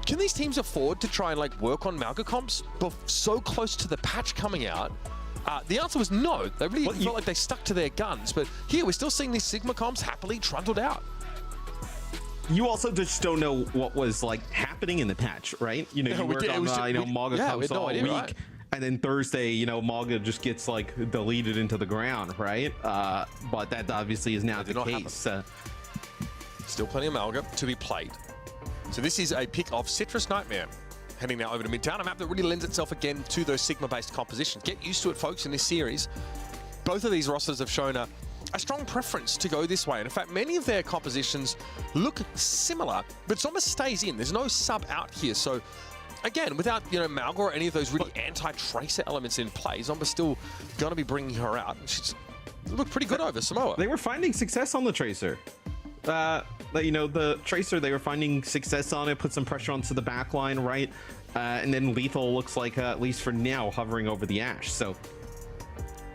can these teams afford to try and, like, work on Malga comps but so close to the patch coming out? The answer was no. They really felt like they stuck to their guns. But here, we're still seeing these Sigma comps happily trundled out. You also just don't know what was like happening in the patch, right? You know, you work on Malga comps all week, right? And then Thursday, you know, Malga just gets like deleted into the ground, right? But that obviously is now the case. Still plenty of Malga to be played. So this is a pick of Citrus Nightmare. Heading now over to Midtown, a map that really lends itself again to those Sigma-based compositions. Get used to it, folks, in this series. Both of these rosters have shown a strong preference to go this way. And in fact, many of their compositions look similar, but Zomba stays in. There's no sub out here. So again, without, you know, Malga or any of those really anti-tracer elements in play, Zomba's still going to be bringing her out. She's looked pretty good over Samoa. They were finding success on the Tracer. You know, the Tracer, they were finding success on it, put some pressure onto the back line, right? And then Lethal looks like, at least for now, hovering over the Ash. So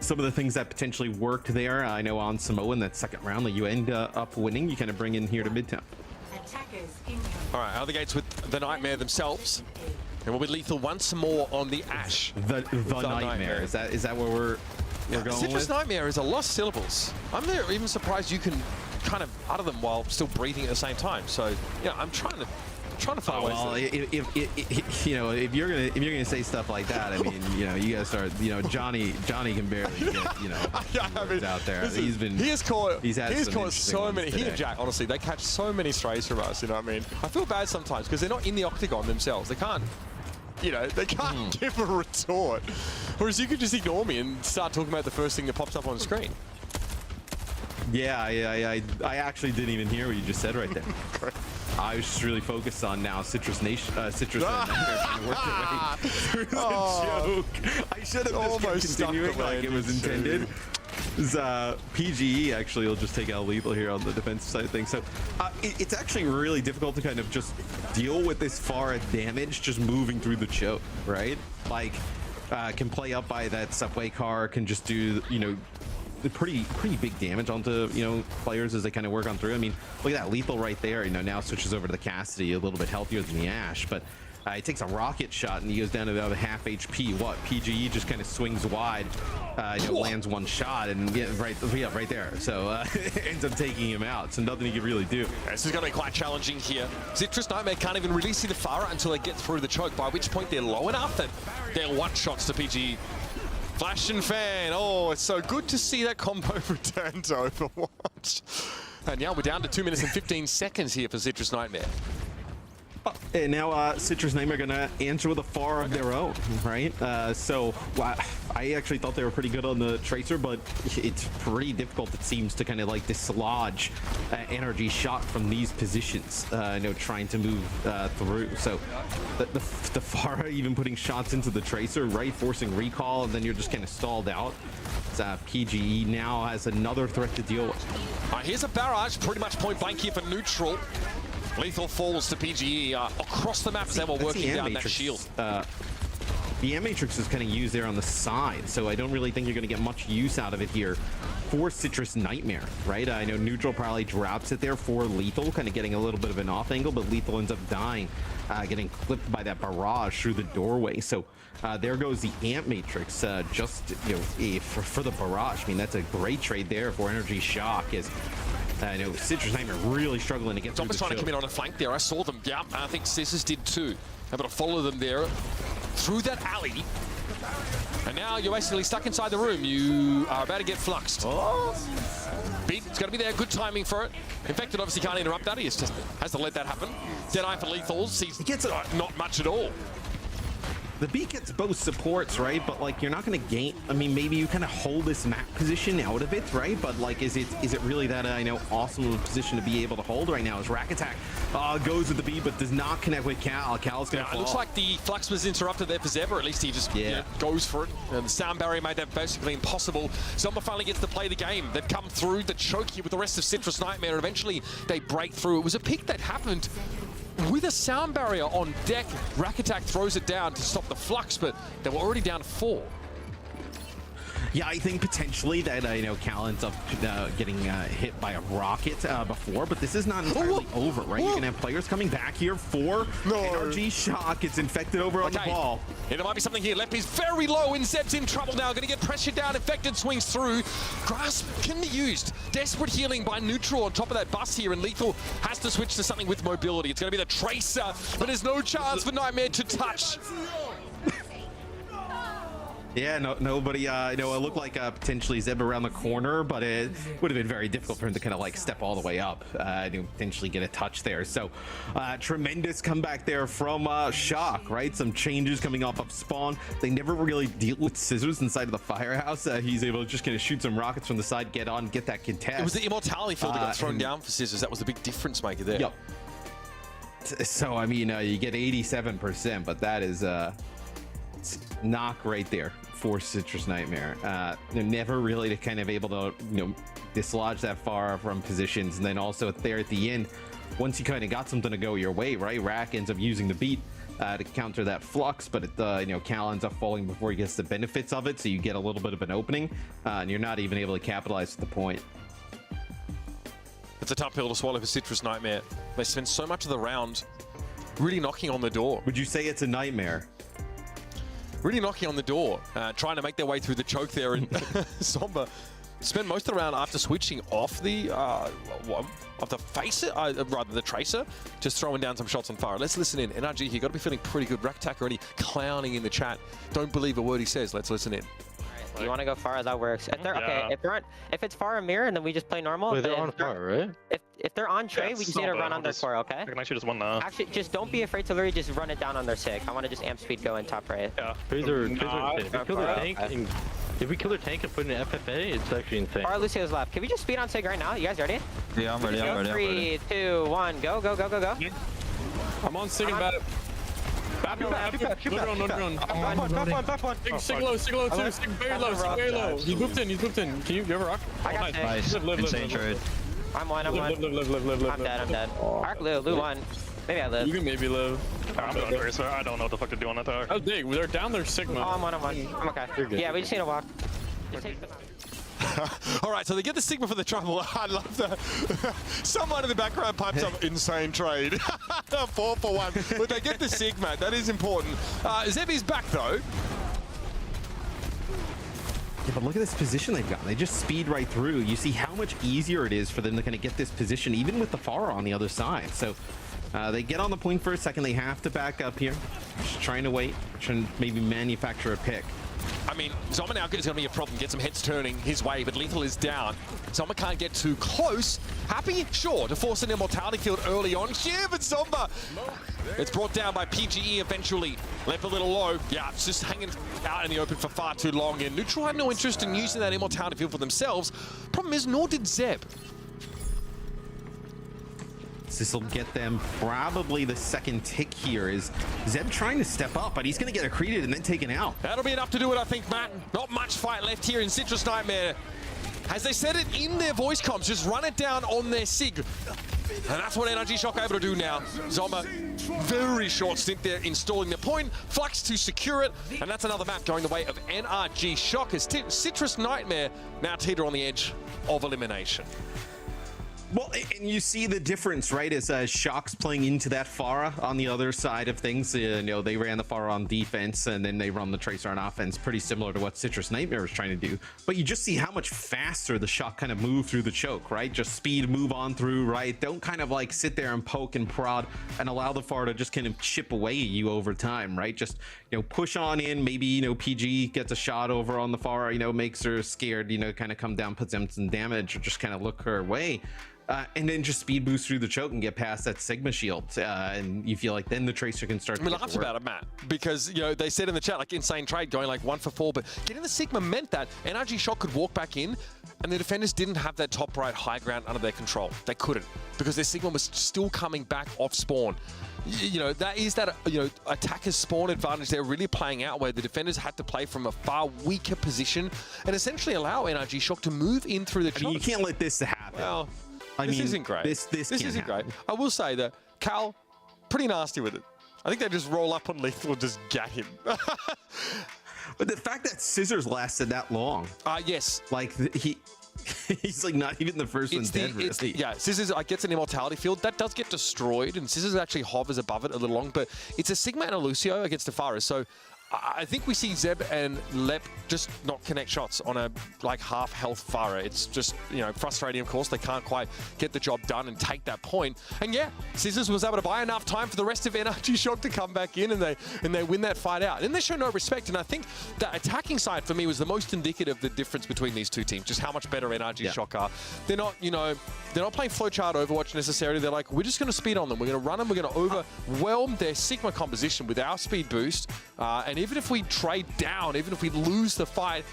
some of the things that potentially worked there, I know on Samoa in that second round that you end up winning, you kind of bring in here to Midtown. All right, out of the gates with the Nightmare themselves. And we'll be Lethal once more on the Ash. The Nightmare. Is that where we're going Citrus with? Nightmare is a lot of syllables. I'm even surprised you can kind of utter them while still breathing at the same time. So, yeah, I'm trying to find ways. Well, if you know, if you're gonna say stuff like that, I mean, you know, you gotta start. You know, Johnny can barely get, you know, words out there. Listen, He's caught so many. He and Jack, honestly, they catch so many strays from us. You know what I mean? I feel bad sometimes because they're not in the octagon themselves. They can't. You know, they can't give a retort. Whereas you could just ignore me and start talking about the first thing that pops up on the screen. Yeah, I actually didn't even hear what you just said right there. I was just really focused on now Citrus Nation, Citrus Nightmare trying to work their way through the joke. I should have just kept continuing like it was intended. PGE actually will just take out Lethal here on the defensive side of things. So it's actually really difficult to kind of just deal with this far damage just moving through the choke, right? Like, can play up by that subway car, can just do, you know, the pretty big damage onto, you know, players as they kind of work on through. I mean, look at that Lethal right there, you know, now switches over to the Cassidy, a little bit healthier than the Ashe, but he takes a rocket shot and he goes down to about half HP. What? PGE just kind of swings wide, you know, lands one shot and right there. So ends up taking him out. So nothing he can really do. This is going to be quite challenging here. Citrus Nightmare can't even really see the Pharah until they get through the choke, by which point they're low enough that they're one shots to PGE. Flash and Fan. Oh, it's so good to see that combo return to Overwatch. And yeah, we're down to 2 minutes and 15 seconds here for Citrus Nightmare. And now Citrus Nightmare gonna answer with a Pharah of their own, right? So I actually thought they were pretty good on the Tracer, but it's pretty difficult, it seems, to kind of like dislodge energy shot from these positions, you know, trying to move through. So the Pharah even putting shots into the Tracer, right? Forcing recall, and then you're just kind of stalled out. PGE now has another threat to deal with. Here's a barrage, pretty much point blank here for neutral. Lethal falls to PGE across the map as they were working down that shield. The M-Matrix is kind of used there on the side, so I don't really think you're going to get much use out of it here for Citrus Nightmare, right? I know neutral probably drops it there for Lethal, kind of getting a little bit of an off angle, but Lethal ends up dying, getting clipped by that barrage through the doorway. So there goes the Amp Matrix, just, you know, for the barrage. I mean, that's a great trade there for Energy Shock. As I know Citrus Nightmare really struggling to get through the trying to come in on a flank there. I saw them. Yeah, I think Scissors did too. Able to follow them there through that alley. And now you're basically stuck inside the room. You are about to get fluxed. Oh. Beat, it's going to be there. Good timing for it. Infected obviously can't interrupt that. He just has to let that happen. Deadeye for Lethals. He gets not much at all. The B gets both supports, right? But like, you're not going to gain. I mean, maybe you kind of hold this map position out of it, right? But like, is it really that I know awesome of a position to be able to hold right now? As Rack Attack goes with the B, but does not connect with Cal. Cal's going to fall. It looks like the flux was interrupted there for Zeb, or at least he just you know, goes for it. And the sound barrier made that basically impossible. Zomba finally gets to play the game. They've come through the choke here with the rest of Citrus Nightmare, and eventually they break through. It was a pick that happened with a sound barrier on deck. Rack Attack throws it down to stop the flux, but they were already down to 4. Yeah, I think potentially that, you know, Cal ends up getting hit by a rocket before, but this is not entirely over, right? You can have players coming back here for Energy Shock. It's infected over on the ball. Yeah, there might be something here. Leppy's very low, and Zeb's in trouble now. Going to get pressured down. Infected swings through. Grasp can be used. Desperate healing by neutral on top of that bus here, and Lethal has to switch to something with mobility. It's going to be the Tracer, but there's no chance for Nightmare to touch. Yeah, nobody, you know, it looked like potentially Zeb around the corner, but it would have been very difficult for him to kind of like step all the way up to potentially get a touch there. So tremendous comeback there from Shock, right? Some changes coming off of spawn. They never really deal with Scissors inside of the firehouse. He's able to just kind of shoot some rockets from the side, get on, get that contest. It was the immortality field that got thrown down for Scissors. That was the big difference maker there. Yep. So, I mean, you get 87%, but that is knock right there for Citrus Nightmare. They're never really kind of able to, you know, dislodge that far from positions. And then also there at the end, once you kind of got something to go your way, right? Rack ends up using the beat to counter that flux, but you know, Cal ends up falling before he gets the benefits of it, so you get a little bit of an opening, and you're not even able to capitalize at the point. It's a tough pill to swallow for Citrus Nightmare. They spend so much of the round really knocking on the door. Would you say it's a nightmare? Really knocking on the door, trying to make their way through the choke there, and Zomba spent most of the round after switching off the FACEIT, rather the Tracer, just throwing down some shots on fire. Let's listen in. NRG here, got to be feeling pretty good. Rack Attack already clowning in the chat. Don't believe a word he says. Let's listen in. You want to go far? That works. If they're okay, if it's far mirror, and then we just play normal. Wait, they're on far, right? If they're on Trey, we just need to run on their core, okay? I can actually just one now. Actually, just don't be afraid to literally just run it down on their sig. I want to just amp speed go in top right. Yeah. If we kill their tank and put in an FFA, it's actually insane. Our Lucio's left. Can we just speed on sig right now? You guys ready? Yeah, I'm ready. 3, 2, 1, go, go, go, go, go. I'm on sig and Back one. Sig low too. Sig very low. He's moved in. Can you ever rock? I got nice. Insane trade. I'm one. I'm dead. Arc Lou one. Maybe I live. You can maybe live. I don't know what the fuck to do on that tower. Oh, big. They're down there, Sigma. Oh, I'm one. I'm okay. Yeah, we just need to walk. Just take them out. All right, so they get the Sigma for the trouble. I love that. Someone in the background pipes up insane trade. 4 for 1. But they get the Sigma. That is important. Zeb is back, though. Yeah, but look at this position they've got. They just speed right through. You see how much easier it is for them to kind of get this position, even with the Pharah on the other side. So they get on the point for a second. They have to back up here. Just trying to wait, trying to maybe manufacture a pick. I mean, Zoma now is going to be a problem. Get some heads turning his way, but Lethal is down. Zoma can't get too close. Happy? Sure, to force an immortality field early on. Yeah, but Zoma, it's brought down by PGE eventually. Left a little low. Yeah, it's just hanging out in the open for far too long. And Neutral had no interest in using that immortality field for themselves. Problem is, nor did Zeb. This will get them probably the second tick here. Is Zeb trying to step up, but he's going to get accreted and then taken out. That'll be enough to do it, I think, Matt. Not much fight left here in Citrus Nightmare. As they said it in their voice comms, just run it down on their Sig. And that's what Energy Shock are able to do now. Zoma, very short stint there installing the point. Flux to secure it. And that's another map going the way of NRG Shock as Citrus Nightmare now teeter on the edge of elimination. Well, and you see the difference, right? As Shock's playing into that Pharah on the other side of things. You know, they ran the Pharah on defense, and then they run the Tracer on offense, pretty similar to what Citrus Nightmare was trying to do. But you just see how much faster the Shock kind of move through the choke, right? Just speed, move on through, right? Don't kind of like sit there and poke and prod and allow the Pharah to just kind of chip away at you over time, right? Just, you know, push on in. Maybe, you know, PG gets a shot over on the Pharah, you know, makes her scared, you know, kind of come down, puts them some damage, or just kind of look her way. And then just speed boost through the choke and get past that Sigma shield. And you feel like then the Tracer can start to we laughed about it, Matt, because, you know, they said in the chat, like, insane trade going like 1 for 4, but getting the Sigma meant that NRG Shock could walk back in and the defenders didn't have that top right high ground under their control. They couldn't, because their Sigma was still coming back off spawn. You know, that is that, you know, attacker's spawn advantage they're really playing out, where the defenders had to play from a far weaker position and essentially allow NRG Shock to move in through the choke. I mean, you can't let this happen. Well, this isn't great. This isn't great. I will say that Cal, pretty nasty with it. I think they just roll up on Lethal and just get him. But the fact that Scissors lasted that long. Yes. Like, he's like not even the first one dead, really. Yeah, Scissors gets an immortality field. That does get destroyed, and Scissors actually hovers above it a little long, but it's a Sigma and a Lucio against the Pharah, so I think we see Zeb and Lep just not connect shots on a like half health Pharah. It's just, you know, frustrating, of course. They can't quite get the job done and take that point. And yeah, Scissors was able to buy enough time for the rest of NRG Shock to come back in, and they win that fight out. And they show no respect. And I think the attacking side for me was the most indicative of the difference between these two teams, just how much better NRG Shock are. They're not, you know, they're not playing flowchart Overwatch necessarily. They're like, we're just going to speed on them. We're going to run them. We're going to overwhelm their Sigma composition with our speed boost. And even if we trade down, even if we lose the fight,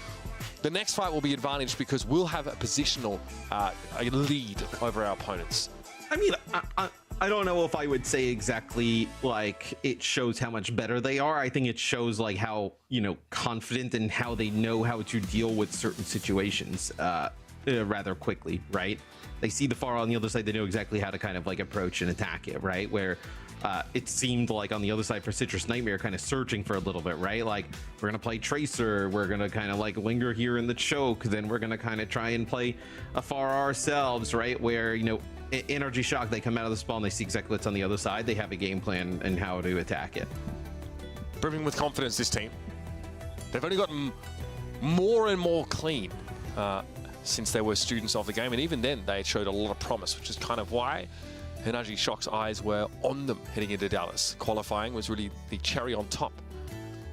the next fight will be advantaged because we'll have a positional a lead over our opponents. I mean, I don't know if I would say exactly like it shows how much better they are. I think it shows like how, you know, confident and how they know how to deal with certain situations rather quickly, right? They see the Pharah on the other side, they know exactly how to kind of like approach and attack it, right? Where it seemed like on the other side for Citrus Nightmare kind of searching for a little bit, right? Like, we're gonna play Tracer, we're gonna kind of like linger here in the choke, then we're gonna kind of try and play a Pharah ourselves, right? Where, you know, NRG Shock, they come out of the spawn, they see exactly what's on the other side, they have a game plan and how to attack it. Brimming with confidence, this team. They've only gotten more and more clean since they were students of the game, and even then they showed a lot of promise, which is kind of why NRG Shock's eyes were on them heading into Dallas. Qualifying was really the cherry on top.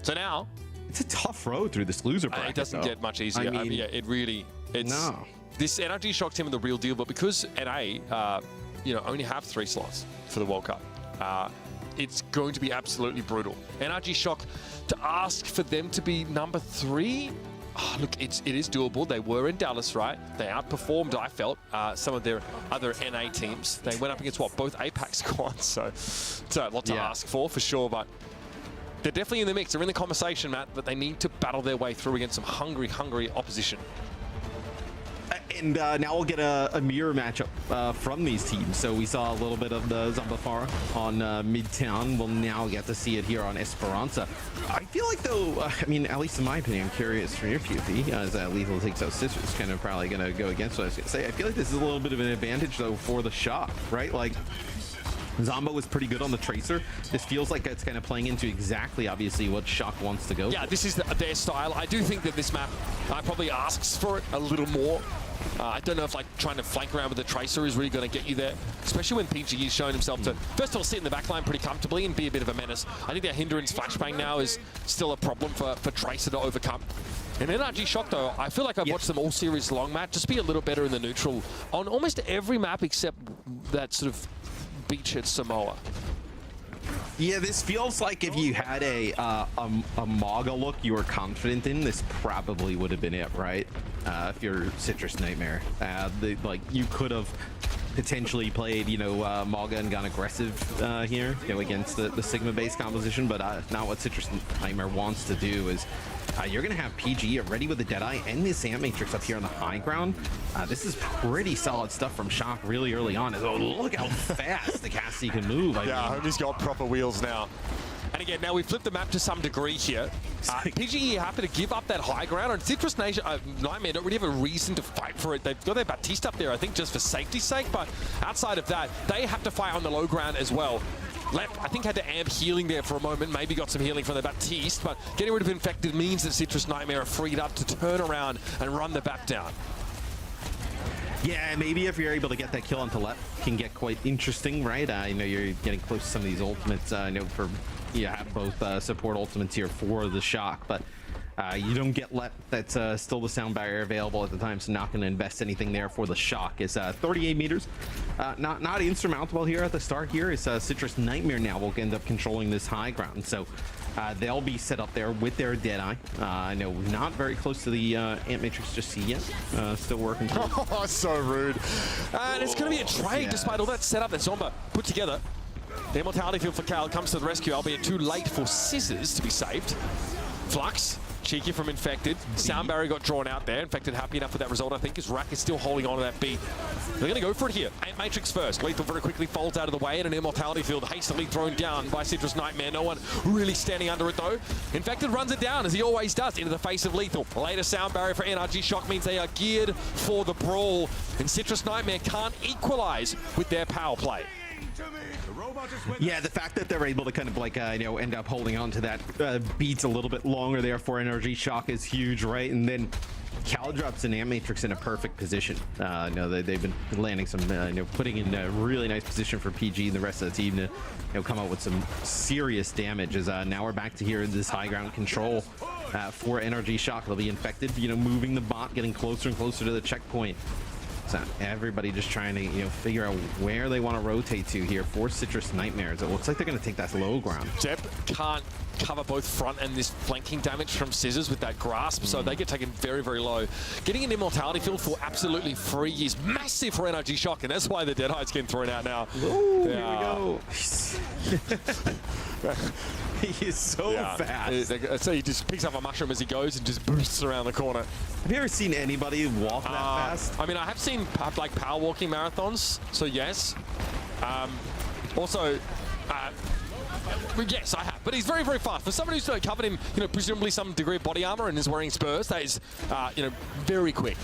So now it's a tough road through this loser bracket. It doesn't get much easier. I mean, yeah, it really. It's this NRG Shock team are the real deal, but because NA, you know, only have 3 slots for the World Cup, it's going to be absolutely brutal. NRG Shock, to ask for them to be number 3. Oh, look, it is doable. They were in Dallas, right? They outperformed, I felt, some of their other NA teams. They went up against, what, both APAC squads, so it's a lot to ask for sure, but they're definitely in the mix. They're in the conversation, Matt, but they need to battle their way through against some hungry, hungry opposition. And now we'll get a mirror matchup from these teams. So we saw a little bit of the Zambafara on Midtown. We'll now get to see it here on Esperanza. I feel like, though, I mean, at least in my opinion, I'm curious from your POV, as Lethal takes out Sisters, kind of probably going to go against what I was going to say. I feel like this is a little bit of an advantage, though, for the Shock, right? Like, Zombo was pretty good on the Tracer. This feels like it's kind of playing into exactly, obviously, what Shock wants to go for. This is their style. I do think that this map probably asks for it a little more. I don't know if like trying to flank around with the Tracer is really going to get you there, especially when PG is showing himself to, first of all, sit in the backline pretty comfortably and be a bit of a menace. I think their hindrance flashbang now is still a problem for Tracer to overcome. And NRG Shock, though, I feel like I've watched them all series long, Matt, just be a little better in the neutral on almost every map except that sort of beachhead Samoa. Yeah, this feels like if you had a Maga look you were confident in, this probably would have been it, right? If you're Citrus Nightmare. Like, you could have potentially played, you know, Maga and gone aggressive here, you know, against the Sigma-based composition, but not what Citrus Nightmare wants to do. Is you're going to have PG ready with the Deadeye and this Ant Matrix up here on the high ground. This is pretty solid stuff from Shock really early on. Oh, look how fast the Cassie can move. I mean, he's got proper wheels now. And again, now we flipped the map to some degree here. PGE happy to give up that high ground, and Citrus Nightmare don't really have a reason to fight for it. They've got their Baptiste up there, I think, just for safety's sake, but outside of that, they have to fight on the low ground as well. Left, I think, had to amp healing there for a moment, maybe got some healing from the Baptiste, but getting rid of Infected means that Citrus Nightmare are freed up to turn around and run the BAP down. Yeah, maybe if you're able to get that kill onto left, can get quite interesting, right? You know, you're getting close to some of these ultimates. I know you have both support ultimates here for the Shock, but you don't get Let. That's still the sound barrier available at the time, so not going to invest anything there for the Shock. Is 38 meters, not insurmountable here at the start. Here is Citrus Nightmare now will end up controlling this high ground, so they'll be set up there with their Deadeye. I know not very close to the Ant Matrix just yet. Still working. Oh, so rude. And it's going to be a trade despite all that setup that Zomba put together. The Immortality Field for Cal comes to the rescue, albeit too late for Scissors to be saved. Flux, cheeky from Infected. Sound barrier got drawn out there. Infected happy enough with that result, I think, as Rack is still holding on to that beat. They're going to go for it here. Ant Matrix first. Lethal very quickly folds out of the way, and an Immortality Field hastily thrown down by Citrus Nightmare. No one really standing under it, though. Infected runs it down, as he always does, into the face of Lethal. Later sound barrier for NRG Shock means they are geared for the brawl, and Citrus Nightmare can't equalize with their power play. Yeah, the fact that they're able to kind of like, you know, end up holding on to that beats a little bit longer there for NRG Shock is huge, right? And then Cal drops an Ant Matrix in a perfect position. No, they've been landing some, you know, putting in a really nice position for PG and the rest of the team to, you know, come out with some serious damage. As now we're back to here in this high ground control for NRG Shock. They'll be Infected, you know, moving the bot, getting closer and closer to the checkpoint. So everybody just trying to, you know, figure out where they want to rotate to here for Citrus Nightmares. It looks like they're going to take that low ground. Zeb can't cover both front and this flanking damage from Scissors with that grasp, so they get taken very, very low. Getting an Immortality Field for absolutely free is massive for NRG Shock, and that's why the Deadeye's getting thrown out now. Ooh, here we go. He is so fast. So he just picks up a mushroom as he goes and just boosts around the corner. Have you ever seen anybody walk that fast? I mean, I have seen like power walking marathons, so yes. Also, yes, I have. But he's very, very fast. For somebody who's covered in, you know, presumably some degree of body armor and is wearing spurs, that is, you know, very quick.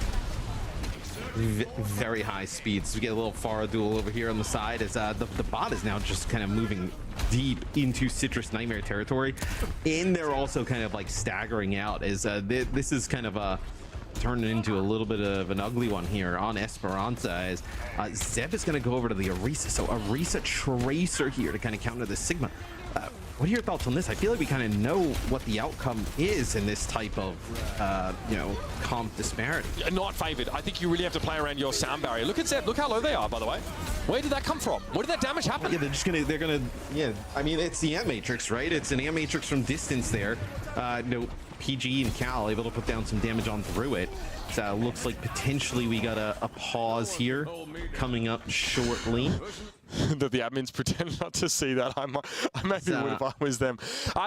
Very high speeds. We get a little Farah duel over here on the side as the bot is now just kind of moving deep into Citrus Nightmare territory, and they're also kind of like staggering out as this is kind of turning into a little bit of an ugly one here on Esperanza as Zeb is going to go over to the Orisa. So Orisa Tracer here to kind of counter the Sigma. What are your thoughts on this? I feel like we kind of know what the outcome is in this type of, you know, comp disparity. Not favored. I think you really have to play around your sound barrier. Look at Zeb. Look how low they are, by the way. Where did that come from? Where did that damage happen? Yeah, they're gonna, yeah. I mean, it's the Ant Matrix, right? It's an Ant Matrix from distance there. No, PG and Cal able to put down some damage on through it. So looks like potentially we got a pause here coming up shortly. that the admins pretend not to see that. I maybe would if I was them.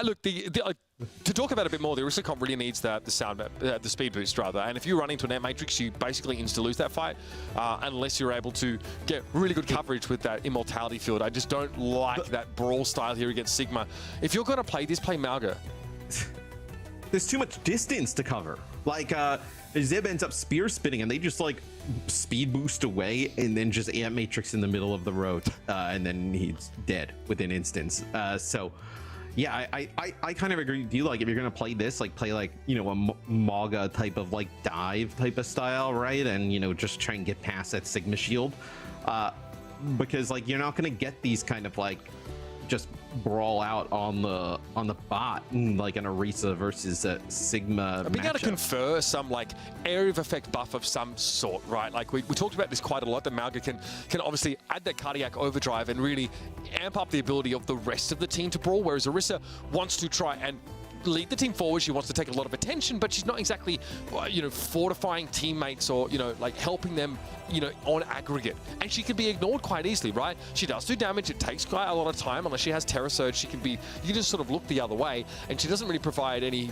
Look, to talk about it a bit more, the Orisa comp really needs the sound map, the speed boost rather. And if you run into a net matrix, you basically insta-lose that fight unless you're able to get really good coverage with that immortality field. I just don't like that brawl style here against Sigma. If you're going to play this, play Malga. There's too much distance to cover. Like, Zeb ends up spear spinning, and they just like speed boost away, and then just amp matrix in the middle of the road, and then he's dead within instants. So, yeah, I kind of agree with you. Like, if you're gonna play this, like play like a Maga type of like dive type of style, right? And just try and get past that Sigma shield, because like you're not gonna get these kind of like just brawl out on the bot like an Orisa versus a Sigma. Being able to confer some like area of effect buff of some sort, right? Like we talked about this quite a lot, that Malga can obviously add that cardiac overdrive and really amp up the ability of the rest of the team to brawl, whereas Orisa wants to try and lead the team forward. She wants to take a lot of attention, but she's not exactly fortifying teammates or like helping them on aggregate, and she can be ignored quite easily, right? She does do damage. It takes quite a lot of time. Unless she has Terror Surge, you can just sort of look the other way, and she doesn't really provide any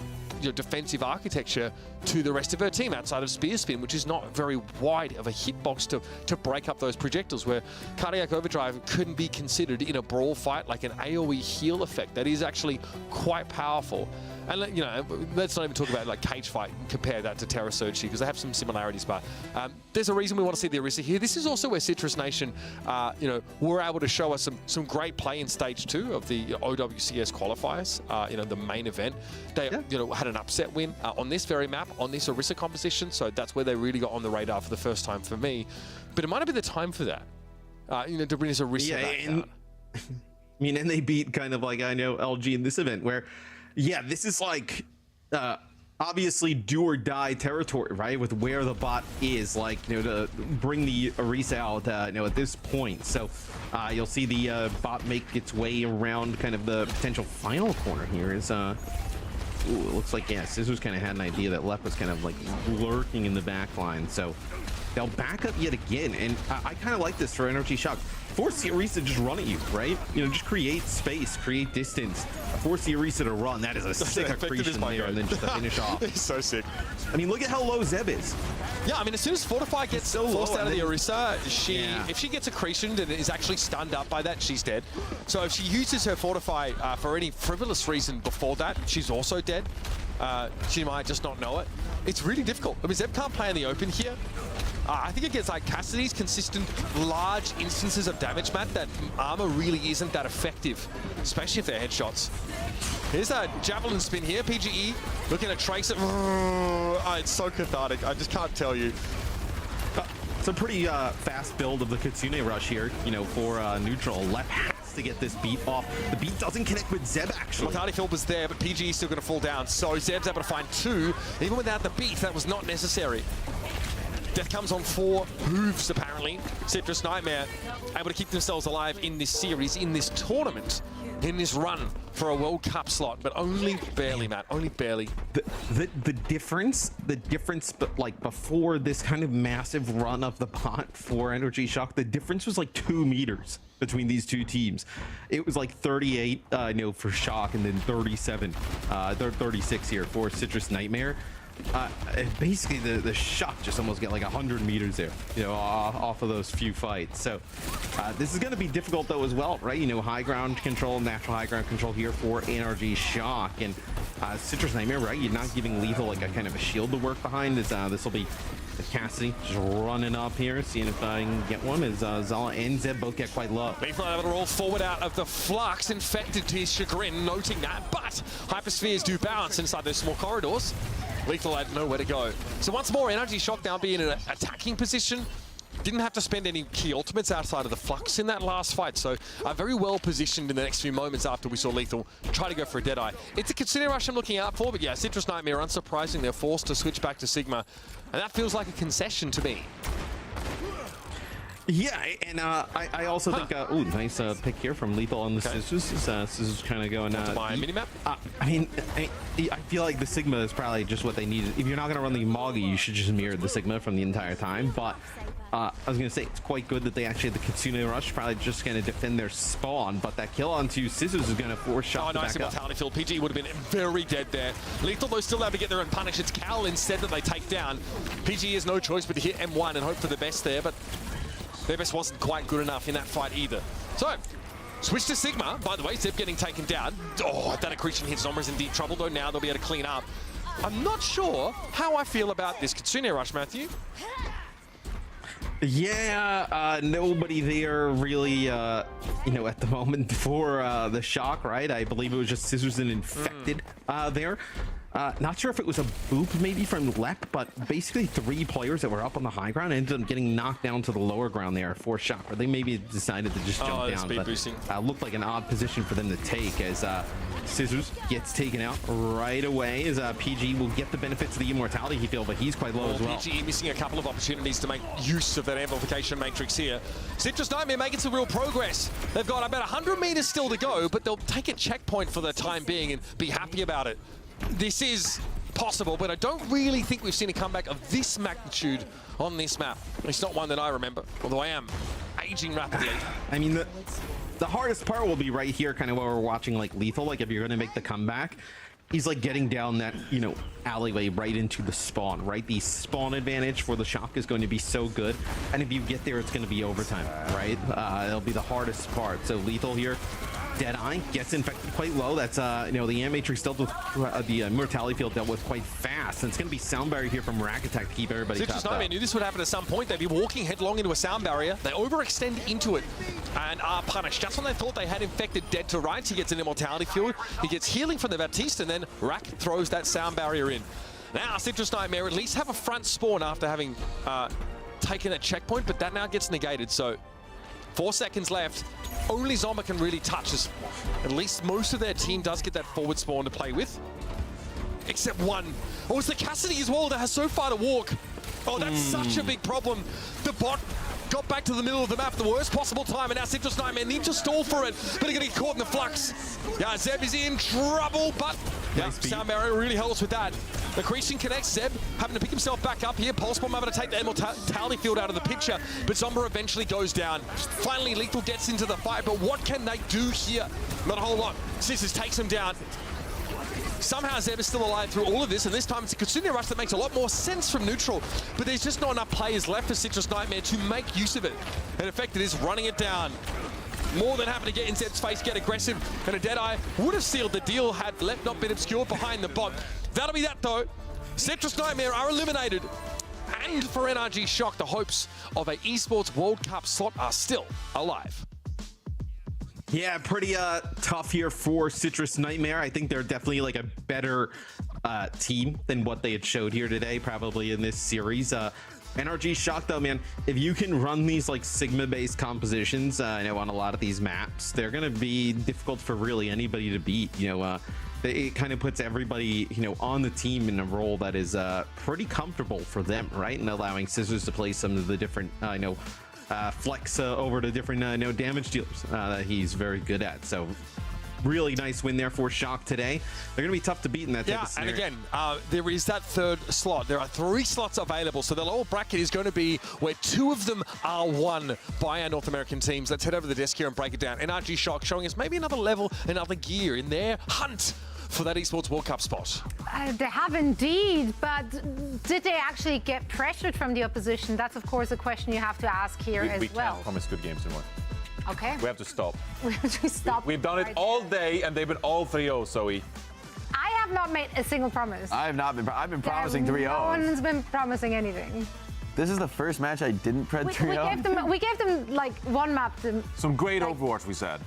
defensive architecture to the rest of her team outside of Spear Spin, which is not very wide of a hitbox to break up those projectiles, where Cardiac Overdrive couldn't be considered in a brawl fight like an AoE heal effect. That is actually quite powerful. And let's not even talk about like Cage Fight and compare that to Terror Surge, because they have some similarities, but there's a reason we want to see the Orisa here. This is also where Citrus Nation were able to show us some great play in stage 2 of the OWCS qualifiers, the main event. They had an upset win on this very map, on this Orisa composition, so that's where they really got on the radar for the first time for me. But it might have been the time for that, to bring this Orisa back down. I mean, and they beat kind of like, LG in this event where, yeah, this is like obviously do or die territory, right? With where the bot is, like, to bring the Orisa out, at this point. So you'll see the bot make its way around kind of the potential final corner here. Is it looks like, yeah, Scissors kind of had an idea that Lep was kind of like lurking in the back line. So they'll back up yet again, and I kind of like this for Energy Shock. Force the Orisa to just run at you, right? Just create space, create distance. Force the Orisa to run. That is a sick accretion there, and then just to finish off. He's so sick. I mean, look at how low Zeb is. Yeah, I mean, as soon as Fortify gets so forced low, out of the Orisa, if she gets accretioned and is actually stunned up by that, she's dead. So if she uses her Fortify for any frivolous reason before that, she's also dead. She might just not know it. It's really difficult. I mean, Zeb can't play in the open here. I think against like Cassidy's consistent large instances of damage, Matt, that armor really isn't that effective, especially if they're headshots. Here's a javelin spin here. PGE looking to trace it. It's so cathartic. I just can't tell you. It's a pretty fast build of the Kitsune Rush here, for neutral. Lep has to get this beat off. The beat doesn't connect with Zeb, actually. Mortality Field was there, but PGE is still going to fall down. So Zeb's able to find 2. Even without the beat, that was not necessary. Death comes on 4 hooves, apparently. Citrus Nightmare able to keep themselves alive in this series, in this tournament, in this run for a World Cup slot, but only barely, Matt, only barely. The difference, but like before this kind of massive run of the bot for Energy Shock, the difference was like 2 meters between these two teams. It was like 38, for Shock, and then 37, 36 here for Citrus Nightmare. Basically the Shock just almost get like 100 meters there, off of those few fights. So this is going to be difficult though as well, right? High ground control, natural high ground control here for Energy Shock, and Citrus Nightmare, right? You're not giving Lethal like a kind of a shield to work behind. This will be Cassidy just running up here, seeing if I can get one, as Zala and Zeb both get quite low. Lethal able to roll forward out of the Flux, infected to his chagrin, noting that, but Hyperspheres do bounce inside those small corridors. Lethal had nowhere to go. So once more, Energy Shock now being in an attacking position. Didn't have to spend any key ultimates outside of the Flux in that last fight, so very well positioned in the next few moments after we saw Lethal try to go for a Deadeye. It's a Kitsune Rush I'm looking out for, but yeah, Citrus Nightmare, unsurprising, they're forced to switch back to Sigma, and that feels like a concession to me. Yeah, and I also think, ooh, nice pick here from Lethal on the Scissors. Scissors kind of going my minimap. I mean, I feel like the Sigma is probably just what they needed. If you're not going to run the Moggy, you should just mirror the Sigma from the entire time. But I was going to say, it's quite good that they actually had the Kitsune Rush, probably just going to defend their spawn. But that kill onto Scissors is going to force shot nice immortality field. PG would have been very dead there. Lethal, though, still able to get there and punish. It's Cal instead that they take down. PG has no choice but to hit M1 and hope for the best there, but their best wasn't quite good enough in that fight either. So, switch to Sigma. By the way, Zeb getting taken down. Oh, that accretion hits Zombra is in deep trouble, though. Now they'll be able to clean up. I'm not sure how I feel about this Kitsune Rush, Matthew. Yeah, nobody there really, you know, at the moment for the shock, right? I believe it was just Scissors and Infected there. Not sure if it was a boop maybe from Lep, but basically 3 players that were up on the high ground ended up getting knocked down to the lower ground there for shock, or they maybe decided to just jump down. But looked like an odd position for them to take as Scissors gets taken out right away as PG will get the benefits of the immortality he feels, but he's quite low as well. PG missing a couple of opportunities to make use of that amplification matrix here. Citrus Nightmare making some real progress. They've got about 100 meters still to go, but they'll take a checkpoint for the time being and be happy about it. This is possible, but I don't really think we've seen a comeback of this magnitude on this map. It's not one that I remember, although I am aging rapidly. I mean, the hardest part will be right here, kind of while we're watching like Lethal, like if you're going to make the comeback, he's like getting down that, you know, alleyway right into the spawn, right? The spawn advantage for the shock is going to be so good, and if you get there, it's going to be overtime, right? It'll be the hardest part. So Lethal here, Deadeye gets infected quite low. That's you know, the AM Matrix dealt with the mortality field dealt with quite fast, and it's going to be sound barrier here from Rack Attack to keep everybody Citrus Nightmare knew this would happen at some point. They'd be walking headlong into a sound barrier. They overextend into it and are punished. Just when they thought they had infected dead to rights, he gets an immortality field. He gets healing from the Baptiste, and then Rack throws that sound barrier in. Now Citrus Nightmare at least have a front spawn after having taken a checkpoint, but that now gets negated. So 4 seconds left. Only Zombra can really touch us. At least most of their team does get that forward spawn to play with. Except one. Oh, it's the Cassidy as well that has so far to walk. Oh, that's such a big problem. The bot got back to the middle of the map, the worst possible time, and now Citrus Nightmare need to stall for it, but they're going to get caught in the flux. Yeah, Zeb is in trouble, but yeah, sound barrier really helps with that. Accretion connects. Zeb having to pick himself back up here. Pulse Bomb able to take the immortality field out of the picture, but Zombra eventually goes down. Finally, Lethal gets into the fight, but what can they do here? Not a whole lot. Scissors takes him down. Somehow Zeb is still alive through all of this, and this time it's a Kitsune Rush that makes a lot more sense from neutral, but there's just not enough players left for Citrus Nightmare to make use of it. And Infected is running it down. More than happy to get in Zeb's face, get aggressive, and a Deadeye would have sealed the deal had Lep not been obscured behind the bot. That'll be that though. Citrus Nightmare are eliminated. And for NRG Shock, the hopes of a Esports World Cup slot are still alive. Yeah, pretty tough here for Citrus Nightmare. I think they're definitely like a better team than what they had showed here today, probably in this series. NRG Shock though, man, if you can run these like Sigma-based compositions, you know, on a lot of these maps, they're gonna be difficult for really anybody to beat. You know, it kind of puts everybody, you know, on the team in a role that is pretty comfortable for them, right? And allowing Scissors to play some of the different, you know, flex over to different no damage dealers that he's very good at. So really nice win there for Shock today. They're gonna be tough to beat in that type of scenario. And again, there is that third slot. There are 3 slots available, so the lower bracket is going to be where 2 of them are won by our North American teams. Let's head over the desk here and break it down. NRG Shock showing us maybe another level, another gear in their hunt for that Esports World Cup spot. They have indeed, but did they actually get pressured from the opposition? That's, of course, a question you have to ask here as well. We can't promise good games anymore. Okay. We have to stop. We have to stop. We've done it all day, and they've been all 3-0, Zoe. I have not made a single promise. I have not been. I've been promising 3-0. No one's been promising anything. This is the first match I didn't pred 3-0. We gave them like one map. Some great Overwatch, we said.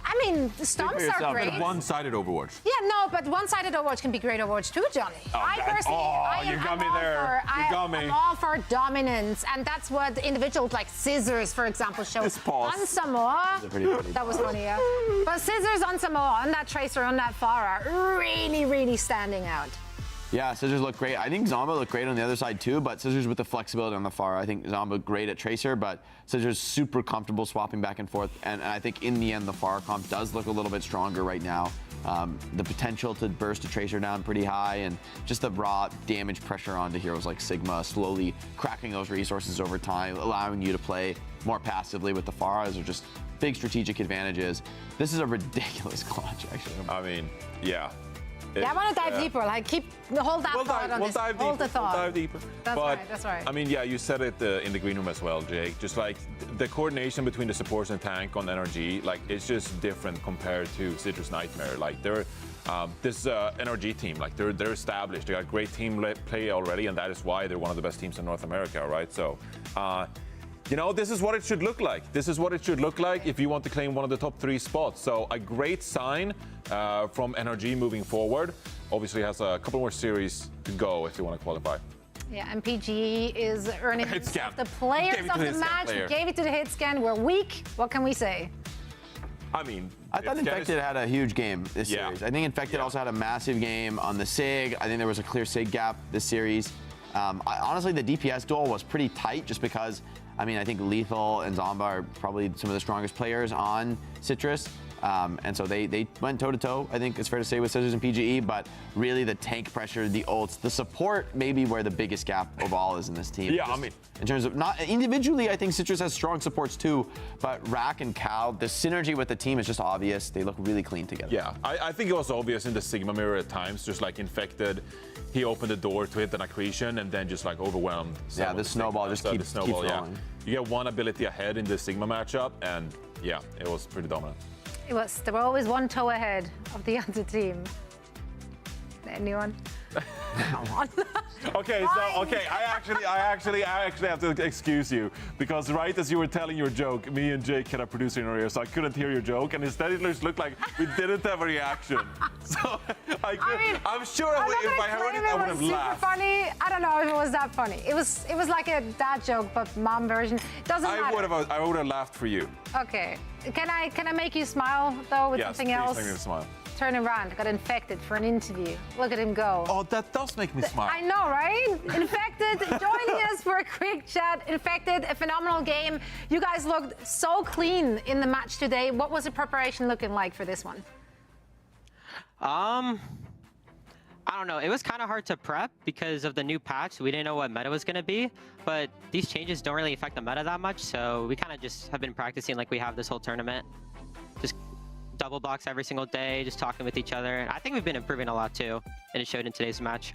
I mean, the Stomps are great. One-sided Overwatch. Yeah, no, but one-sided Overwatch can be great Overwatch too, Johnny. I personally, you got me there. You got me. I'm all for dominance, and that's what individuals like Scissors, for example, show on Samoa. That was funny, yeah. But Scissors on Samoa, on that Tracer, on that Pharah, really, really standing out. Yeah, Scissors look great. I think Zomba looked great on the other side too, but Scissors with the flexibility on the far. I think Zomba great at Tracer, but Scissors super comfortable swapping back and forth. And I think in the end, the far comp does look a little bit stronger right now. The potential to burst a Tracer down pretty high, and just the raw damage pressure onto heroes like Sigma, slowly cracking those resources over time, allowing you to play more passively with the Faras are just big strategic advantages. This is a ridiculous clutch, actually. I mean, yeah. Yeah, I want to dive deeper. Like, hold that thought on this. Hold the thought. We'll dive deeper. That's right. That's right. I mean, yeah, you said it in the green room as well, Jake. Just like the coordination between the supports and tank on NRG, like it's just different compared to Citrus Nightmare. Like they're this NRG team, like they're established. They got great team play already, and that is why they're one of the best teams in North America, right? So. You know, this is what it should look like. This is what it should look like if you want to claim one of the top 3 spots. So a great sign from NRG moving forward. Obviously has a couple more series to go if you want to qualify. Yeah, and PGE is earning the players of the match. We gave it to the hit scan. We're weak. What can we say? I mean, I thought Infected had a huge game this series. I think Infected also had a massive game on the SIG. I think there was a clear SIG gap this series. Honestly, the DPS duel was pretty tight just because, I mean, I think Lethal and Zomba are probably some of the strongest players on Citrus. And so they went toe-to-toe, I think it's fair to say, with Scissors and PGE, but really the tank pressure, the ults, the support may be where the biggest gap of all is in this team. Yeah, just I mean, in terms of, not individually, I think Citrus has strong supports too, but Rack and Cal, the synergy with the team is just obvious. They look really clean together. Yeah, I think it was obvious in the Sigma mirror at times, just like Infected. He opened the door to hit an accretion and then just like overwhelmed. Yeah, the snowball just keeps rolling. Yeah. You get one ability ahead in the Sigma matchup, and yeah, it was pretty dominant. They were always one toe ahead of the other team. Anyone? Come on. Okay, I actually have to excuse you because right as you were telling your joke, me and Jake had a producer in our ear, so I couldn't hear your joke, and instead it looked like we didn't have a reaction. So I'm sure if I heard it, I would have laughed. Super funny. I don't know if it was that funny. It was like a dad joke, but mom version. Doesn't matter. I would have laughed for you. Okay. Can I make you smile though with something else? Yes, please make me smile. Turn around, got infected for an interview. Look at him go. Oh, that does make me smile. I know, right? Infected, joining us for a quick chat. Infected, a phenomenal game. You guys looked so clean in the match today. What was the preparation looking like for this one? I don't know. It was kind of hard to prep because of the new patch. We didn't know what meta was going to be, but these changes don't really affect the meta that much. So we kind of just have been practicing like we have this whole tournament. Just double blocks every single day, just talking with each other. I think we've been improving a lot too, and it showed in today's match.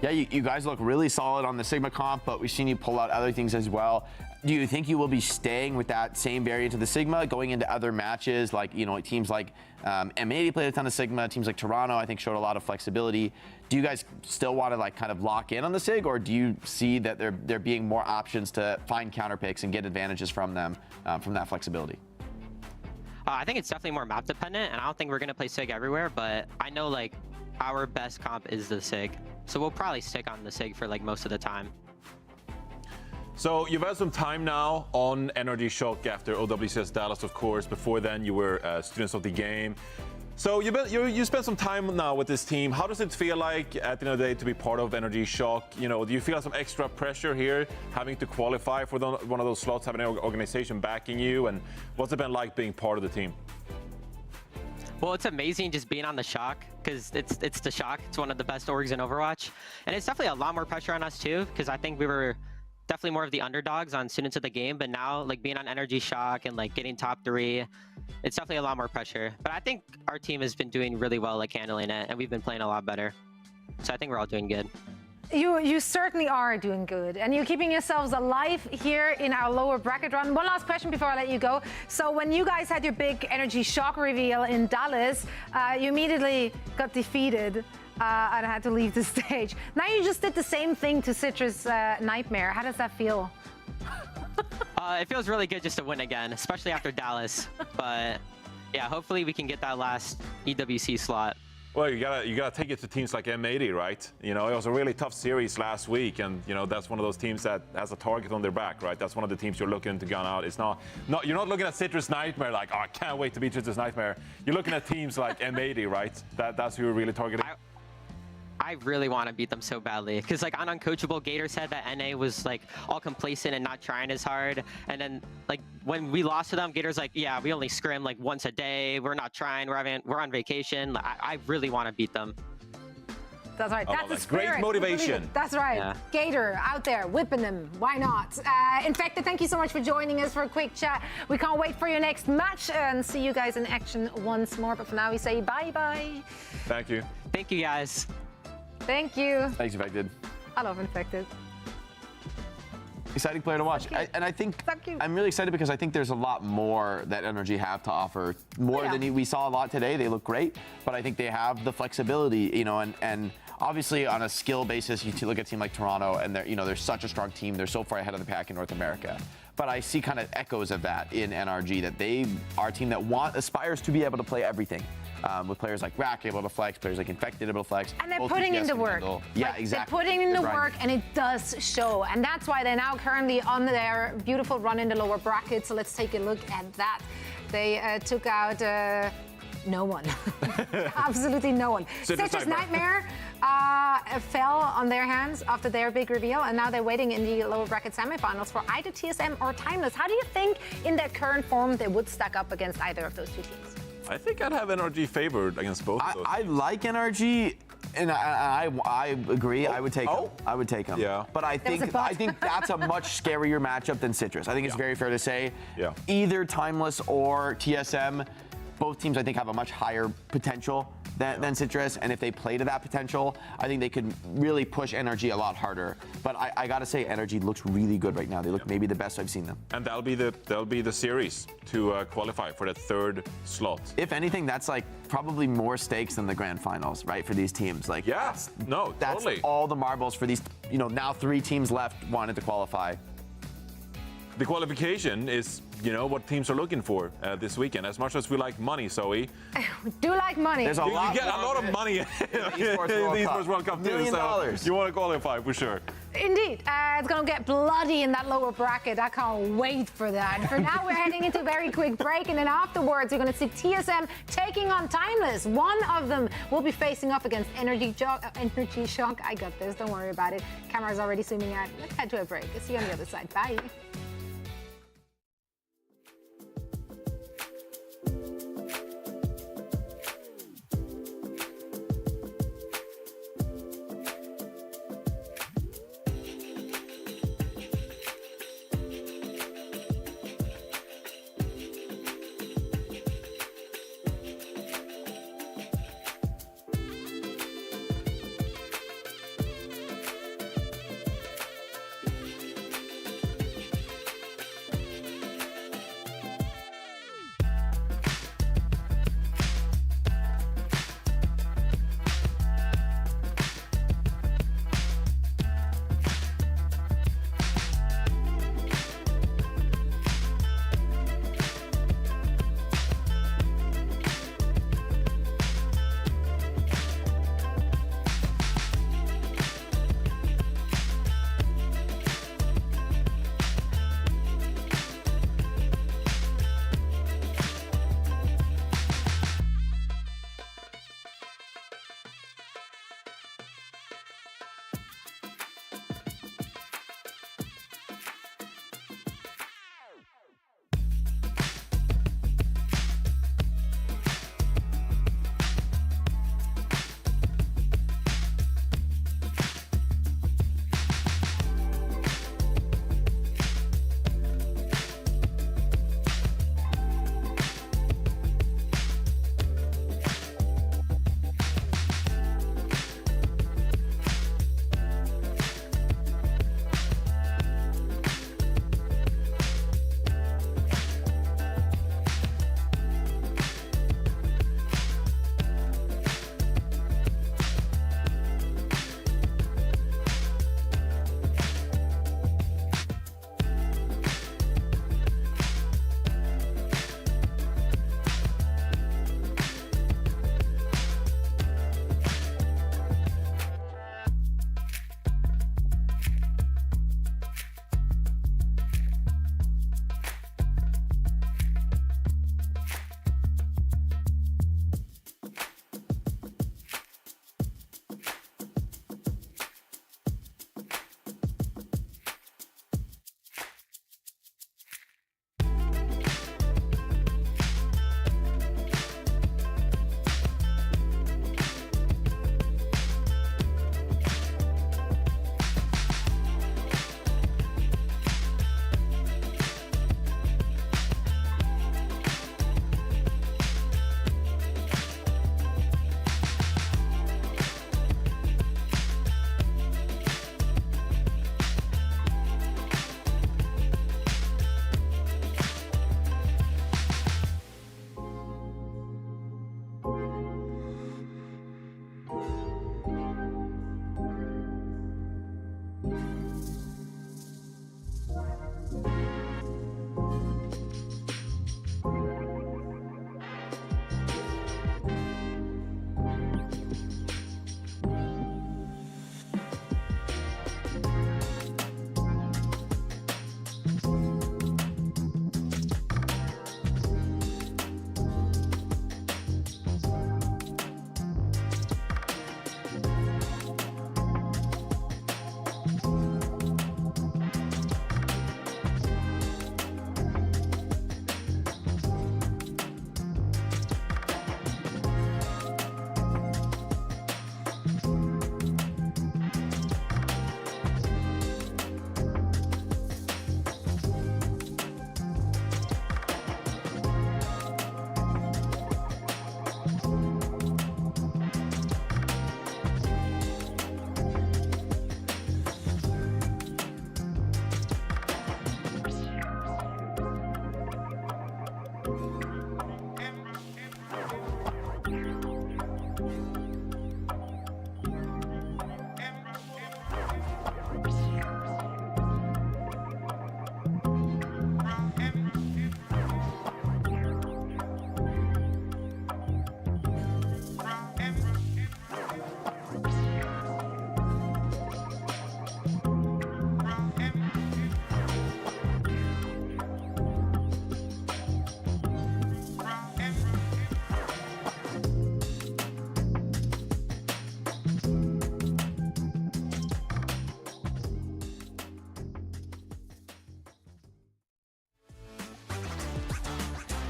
Yeah, you guys look really solid on the Sigma comp, but we've seen you pull out other things as well. Do you think you will be staying with that same variant of the Sigma going into other matches, like, you know, teams like M80 played a ton of Sigma, teams like Toronto I think showed a lot of flexibility. Do you guys still want to like kind of lock in on the Sig, or do you see that there being more options to find counter picks and get advantages from them from that flexibility? I think it's definitely more map dependent, and I don't think we're going to play SIG everywhere, but I know like our best comp is the SIG. So we'll probably stick on the SIG for like most of the time. So you've had some time now on Energy Shock after OWCS Dallas, of course. Before then, you were students of the game. So you spent some time now with this team. How does it feel like at the end of the day to be part of Energy Shock? You know, do you feel some extra pressure here, having to qualify for one of those slots, having an organization backing you? And what's it been like being part of the team? Well, it's amazing just being on the Shock, because it's the Shock. It's one of the best orgs in Overwatch. And it's definitely a lot more pressure on us too, because I think we were definitely more of the underdogs on students of the game, but now like being on Energy Shock and like getting top 3, it's definitely a lot more pressure. But I think our team has been doing really well, like handling it, and we've been playing a lot better. So I think we're all doing good. You certainly are doing good, and you're keeping yourselves alive here in our lower bracket run. One last question before I let you go. So when you guys had your big Energy Shock reveal in Dallas, you immediately got defeated and had to leave the stage. Now you just did the same thing to Citrus Nightmare. How does that feel? It feels really good just to win again, especially after Dallas. But yeah, hopefully we can get that last EWC slot. Well, you gotta take it to teams like M80, right? You know, it was a really tough series last week, and you know that's one of those teams that has a target on their back, right? That's one of the teams you're looking to gun out. It's not you're not looking at Citrus Nightmare like, oh, I can't wait to beat Citrus Nightmare. You're looking at teams like M80, right? That's who you're really targeting. I really want to beat them so badly. Because like on Uncoachable, Gator said that NA was like all complacent and not trying as hard. And then like when we lost to them, Gator's like, yeah, we only scrim like once a day. We're not trying. We're on vacation. I really want to beat them. That's right. That's the spirit. Great motivation. That's right. Yeah. Gator out there whipping them. Why not? Infected, thank you so much for joining us for a quick chat. We can't wait for your next match and see you guys in action once more. But for now, we say bye-bye. Thank you. Thank you, guys. Thank you. Thanks, Infected. I love Infected. Exciting player to watch. And I think I'm really excited because I think there's a lot more that NRG have to offer. More than we saw a lot today. They look great, but I think they have the flexibility, you know, and obviously on a skill basis, you look at a team like Toronto and they're such a strong team. They're so far ahead of the pack in North America. But I see kind of echoes of that in NRG, that they are a team that aspires to be able to play everything. With players like Rack able to flex, players like Infected able to flex. And they're putting in the work. Yeah, exactly. They're putting in the work, and it does show. And that's why they're now currently on their beautiful run in the lower bracket. So let's take a look at that. They took out no one. Absolutely no one. Citrus Nightmare fell on their hands after their big reveal, and now they're waiting in the lower bracket semifinals for either TSM or Timeless. How do you think in their current form they would stack up against either of those two teams? I think I'd have NRG favored against both of those. I like NRG, and I agree. I would take them. I would take them. Yeah. But I think that's a much scarier matchup than Citrus. I think it's very fair to say either Timeless or TSM, both teams I think have a much higher potential than Citrus, and if they play to that potential, I think they could really push NRG a lot harder. But I gotta say, NRG looks really good right now. They look maybe the best I've seen them. And that'll be the series to qualify for the third slot. If anything, that's like probably more stakes than the grand finals, right? For these teams, like that's totally all the marbles for these. You know, now 3 teams left wanted to qualify. The qualification is, you know, what teams are looking for this weekend. As much as we like money, Zoe. We do like money. You get a lot of money in the Esports World Cup too. So you want to qualify for sure. Indeed. It's going to get bloody in that lower bracket. I can't wait for that. For now, we're heading into a very quick break. And then afterwards, you're going to see TSM taking on Timeless. One of them will be facing off against Energy Shock. I got this. Don't worry about it. Camera's already zooming out. Let's head to a break. See you on the other side. Bye.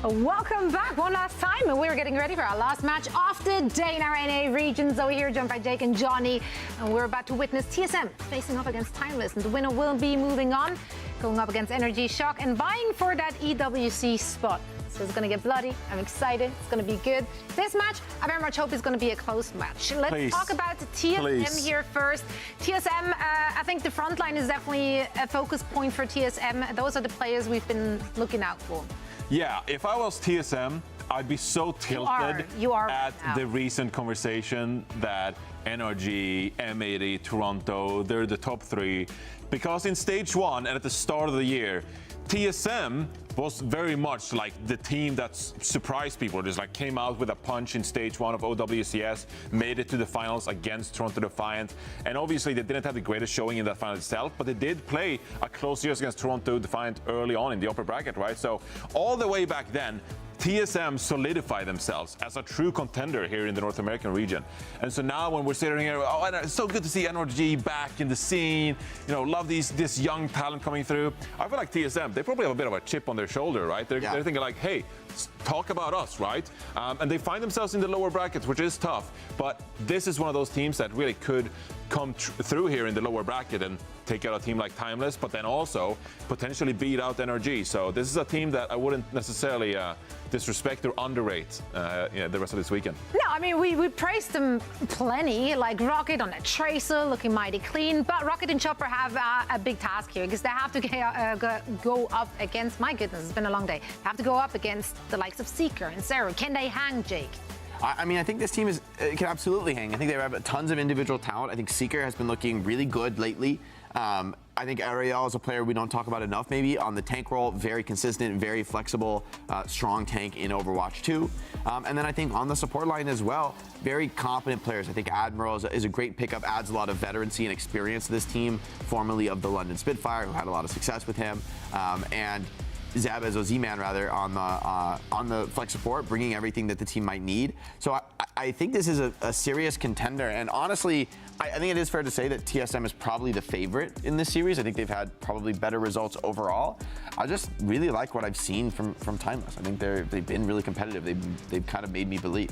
Welcome back one last time, and we're getting ready for our last match of the day in our NA region. Zoe here, joined by Jake and Johnny, and we're about to witness TSM facing off against Timeless, and the winner will be moving on, going up against Energy Shock and vying for that EWC spot. So it's going to get bloody. I'm excited. It's going to be good. This match, I very much hope is going to be a close match. Let's talk about the TSM here first. TSM, I think the front line is definitely a focus point for TSM. Those are the players we've been looking out for. Yeah, if I was TSM, I'd be so tilted at the recent conversation that NRG, M80, Toronto, they're the top three. Because in stage one and at the start of the year, TSM was very much like the team that surprised people, just like came out with a punch in stage one of OWCS, made it to the finals against Toronto Defiant, and obviously they didn't have the greatest showing in that final itself, but they did play a close series against Toronto Defiant early on in the upper bracket, right? So all the way back then, TSM solidified themselves as a true contender here in the North American region. And so now when we're sitting here, oh, it's so good to see NRG back in the scene, you know, love this young talent coming through. I feel like TSM, they probably have a bit of a chip on their shoulder, right? They're thinking like, hey, talk about us, right? And they find themselves in the lower brackets, which is tough. But this is one of those teams that really could come through here in the lower bracket and take out a team like Timeless, but then also potentially beat out NRG. So this is a team that I wouldn't necessarily disrespect or underrate the rest of this weekend. No, I mean, we praised them plenty, like Rocket on that Tracer, looking mighty clean, but Rocket and Chopper have a big task here, because they have to go up against, my goodness, it's been a long day, they have to go up against the likes of Seeker and Sarah. Can they hang, Jake? I mean, I think this team can absolutely hang. I think they have tons of individual talent. I think Seeker has been looking really good lately. I think Ariel is a player we don't talk about enough maybe. On the tank role, very consistent, very flexible, strong tank in Overwatch 2. And then I think on the support line as well, very competent players. I think Admiral is a great pickup, adds a lot of veterancy and experience to this team, formerly of the London Spitfire, who had a lot of success with him. And Zeb as a Z-Man rather on the flex support, bringing everything that the team might need. So I think this is a serious contender, and honestly, I think it is fair to say that TSM is probably the favorite in this series. I think they've had probably better results overall. I just really like what I've seen from Timeless. I think they've been really competitive. They've kind of made me believe.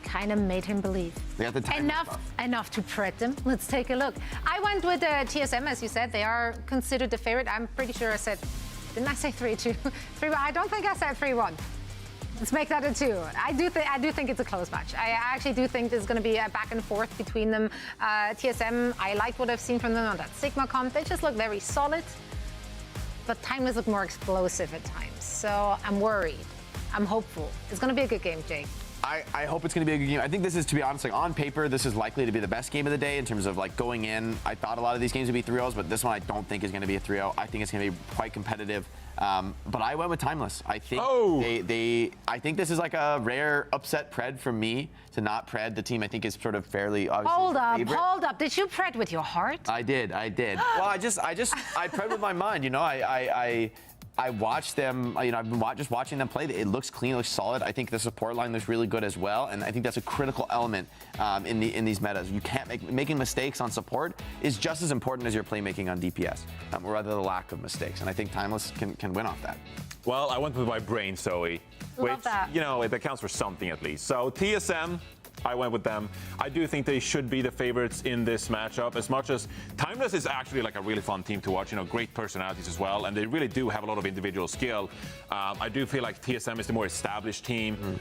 Kind of made him believe. They got the time enough to pret them. Let's take a look. I went with TSM, as you said. They are considered the favorite. I'm pretty sure I said, didn't I say 3-2? 3-1. I don't think I said 3-1. Let's make that a 2. I do think it's a close match. I actually do think there's going to be a back and forth between them. TSM, I like what I've seen from them on that Sigma comp. They just look very solid, but Timeless look more explosive at times. So I'm worried. I'm hopeful. It's going to be a good game, Jake. I hope it's going to be a good game. I think this is, to be honest, like on paper, this is likely to be the best game of the day in terms of like going in. I thought a lot of these games would be 3-0s, but this one I don't think is going to be a 3-0. I think it's going to be quite competitive. But I went with Timeless. I think I think this is like a rare upset pred from me to not pred. The team I think is sort of fairly obviously Hold up. Did you pred with your heart? I did. Well, I pred with my mind. You know, I watched them, you know, I've been just watching them play. It looks clean, it looks solid. I think the support line looks really good as well, and I think that's a critical element in these metas. You can't making mistakes on support is just as important as your playmaking on DPS, or rather the lack of mistakes. And I think Timeless can win off that. Well, I went with my brain, Zoe, which, you know, it accounts for something at least. So TSM, I went with them. I do think they should be the favorites in this matchup, as much as Timeless is actually like a really fun team to watch, you know, great personalities as well, and they really do have a lot of individual skill. I do feel like TSM is the more established team.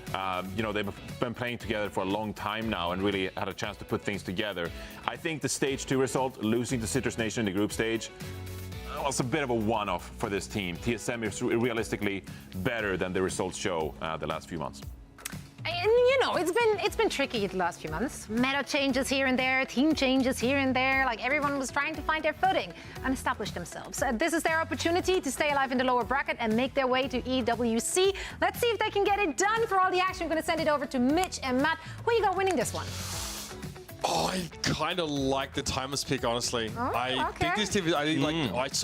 You know, they've been playing together for a long time now and really had a chance to put things together. I think the stage 2 result, losing to Citrus Nation in the group stage, was a bit of a one-off for this team. TSM is realistically better than the results show the last few months. And, you know, it's been tricky the last few months. Meta changes here and there, team changes here and there. Like everyone was trying to find their footing and establish themselves. This is their opportunity to stay alive in the lower bracket and make their way to EWC. Let's see if they can get it done. For all the action, we're going to send it over to Mitch and Matt. Who you got winning this one? Oh, I kind of like the Timeless pick, honestly. I think this team,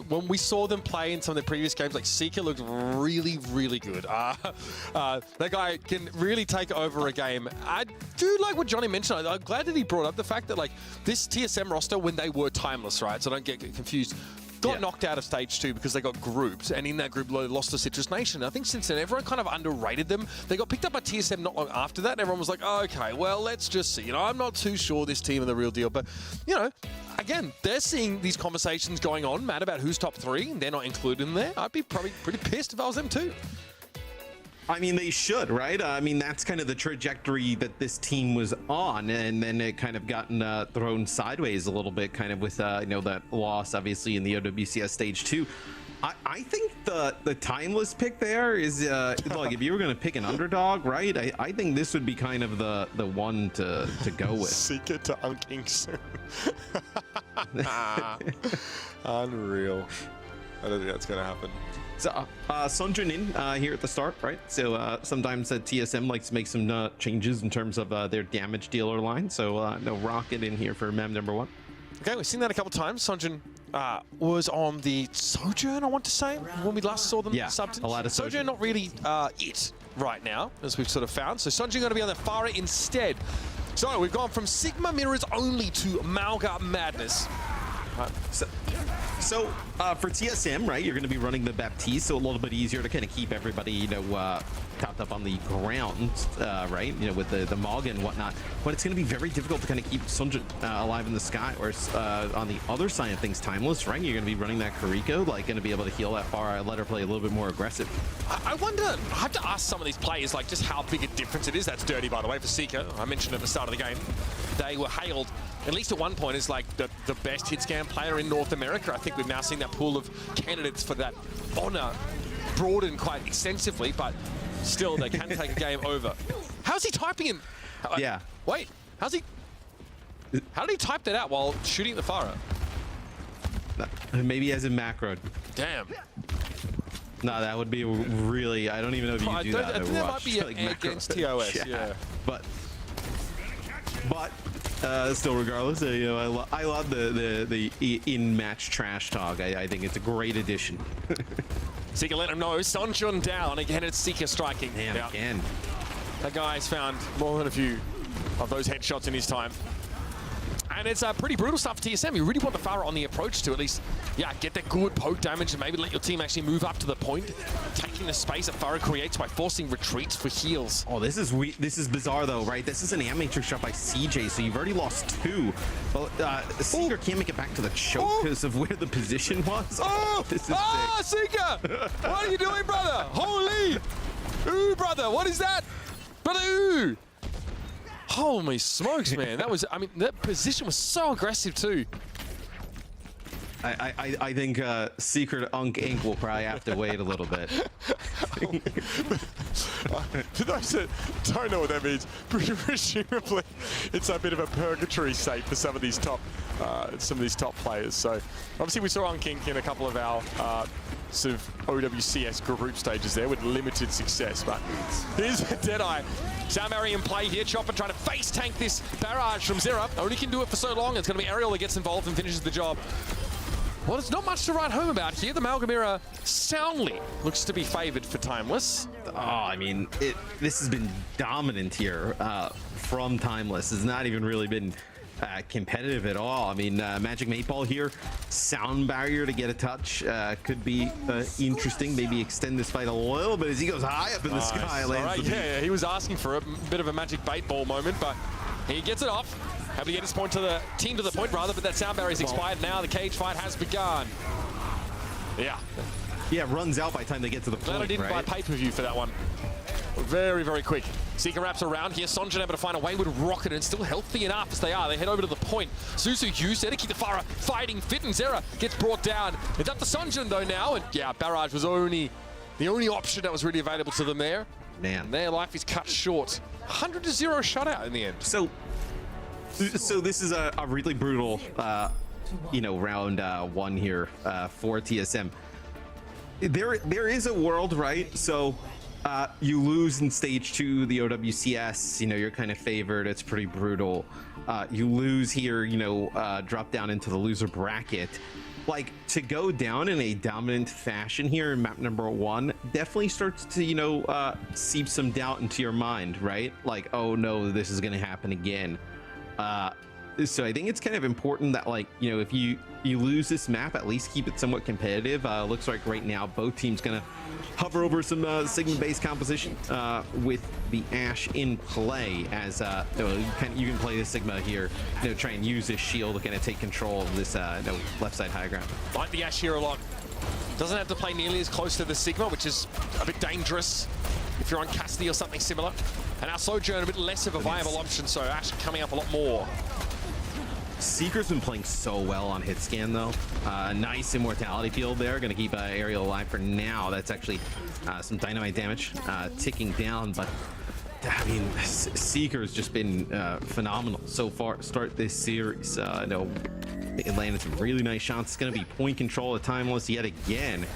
when we saw them play in some of the previous games, like Seeker looked really, really good. That guy can really take over a game. I do like what Johnny mentioned. I'm glad that he brought up the fact that like this TSM roster, when they were Timeless, right? So don't get confused. got knocked out of stage 2 because they got grouped, and in that group lost to Citrus Nation. I think since then everyone kind of underrated them. They got picked up by TSM not long after that, and everyone was like, oh, okay, well, let's just see. You know, I'm not too sure this team are the real deal, but you know, again, they're seeing these conversations going on, Matt, about who's top 3, and they're not included in there. I'd be probably pretty pissed if I was them too. I mean, they should, right? I mean, that's kind of the trajectory that this team was on, and then it kind of gotten thrown sideways a little bit, kind of with you know, that loss, obviously, in the OWCS Stage 2. I think the timeless pick there is, look, if you were going to pick an underdog, right? I think this would be kind of the one to go with. Seeker to unking soon. Unreal. I don't think that's going to happen. So, Sunjun in here at the start, right? So sometimes TSM likes to make some changes in terms of their damage dealer line. So no Rocket in here for mem number 1. Okay, we've seen that a couple times. Sunjun was on the Sojourn, I want to say, when we last saw them. Yeah, substance. a lot of Sojourn. Not really it right now, as we've sort of found. So Sunjun going to be on the Farah instead. So we've gone from Sigma Mirrors only to Malga Madness. So for TSM, right, you're going to be running the Baptiste, so a little bit easier to kind of keep everybody, you know, topped up on the ground, right, you know, with the Mog and whatnot. But it's going to be very difficult to kind of keep Sunjun alive in the sky. Or on the other side of things, Timeless, right, you're going to be running that Kariko, like, going to be able to heal that far, let her play a little bit more aggressive. I wonder, I have to ask some of these players, like, just how big a difference it is. That's dirty, by the way, for Seeker. I mentioned at the start of the game, they were hailed, at least at one point, as like the best hit scan player in North America. I think we've now seen that pool of candidates for that honor broaden quite extensively, but still they can take a game over. How's he typing in? Yeah. Wait, how did he type that out while shooting at the Farah? Maybe as a macro. Damn. No, that would be really, I don't even know if you can do that. I think that might be like against TOS, yeah. But still, regardless, you know, I love the in-match trash talk. I think it's a great addition. Seeker let him know. Sunjun down. Again, it's Seeker striking. Damn, again. That guy's found more than a few of those headshots in his time. And it's pretty brutal stuff for TSM. You really want the Farah on the approach to at least, yeah, get that good poke damage and maybe let your team actually move up to the point, taking the space that Farah creates by forcing retreats for heals. Oh, this is bizarre though, right? This is an amateur shot by CJ, so you've already lost 2. Well, Seeker can't make it back to the choke because of where the position was. Oh, this is sick. Seeker! What are you doing, brother? Holy! Ooh, brother, what is that? Brother, ooh! Holy smokes, man. That was, I mean, that position was so aggressive too. I think Secret Unk Inc. will probably have to wait a little bit. For those that don't know what that means, presumably it's a bit of a purgatory state for some of these top players. So obviously we saw Unk Inc. in a couple of our sort of OWCS group stages there with limited success. But here's Deadeye. Sound Barrier in play here. Chopper trying to face tank this barrage from Zera. Only can do it for so long. It's going to be Ariel that gets involved and finishes the job. Well, there's not much to write home about here. The Malgamira soundly looks to be favored for Timeless. Oh, I mean, this has been dominant here from Timeless. It's not even really been competitive at all. I mean, Magic 8-Ball here, Sound Barrier to get a touch could be interesting. Maybe extend this fight a little bit as he goes high up in the sky. All right, yeah, he was asking for a bit of a Magic 8-Ball moment, but he gets it off. Happy to get his point to the team to the point rather, but that Sound Barrier is expired now. The cage fight has begun. Yeah. Yeah, runs out by the time they get to the point. Glad I didn't buy pay-per-view for that one. Very, very quick. Seeker wraps around here. Sonjun able to find a way with Rocket and still healthy enough as they are. They head over to the point. Susu used there to keep the Farah fighting fit, and Zera gets brought down. It's up to Sonjun though now, and yeah, Barrage was the only option that was really available to them there. Man. And their life is cut short. 100-0 shutout in the end. So this is a really brutal, you know, round 1 here for TSM. There is a world, right? So you lose in stage 2, the OWCS, you know, you're kind of favored. It's pretty brutal. You lose here, you know, drop down into the loser bracket. Like, to go down in a dominant fashion here in map number 1 definitely starts to, you know, seep some doubt into your mind, right? Like, oh no, this is going to happen again. So I think it's kind of important that, like, you know, if you you lose this map, at least keep it somewhat competitive. Looks like right now both teams gonna hover over some Sigma-based composition with the Ashe in play, as you can play the Sigma here, try and use this shield to kind of take control of this left side high ground. Like the Ashe here a lot. Doesn't have to play nearly as close to the Sigma, which is a bit dangerous if you're on Cassidy or something similar. And our Sojourn a bit less of a viable option, so Ashe coming up a lot more. Seeker's been playing so well on hit scan though. Nice immortality field there, gonna keep Aerial alive for now. That's actually some dynamite damage ticking down, but I mean, Seeker's just been phenomenal so far. Start this series, it landed some really nice shots. It's gonna be point control at Timeless yet again.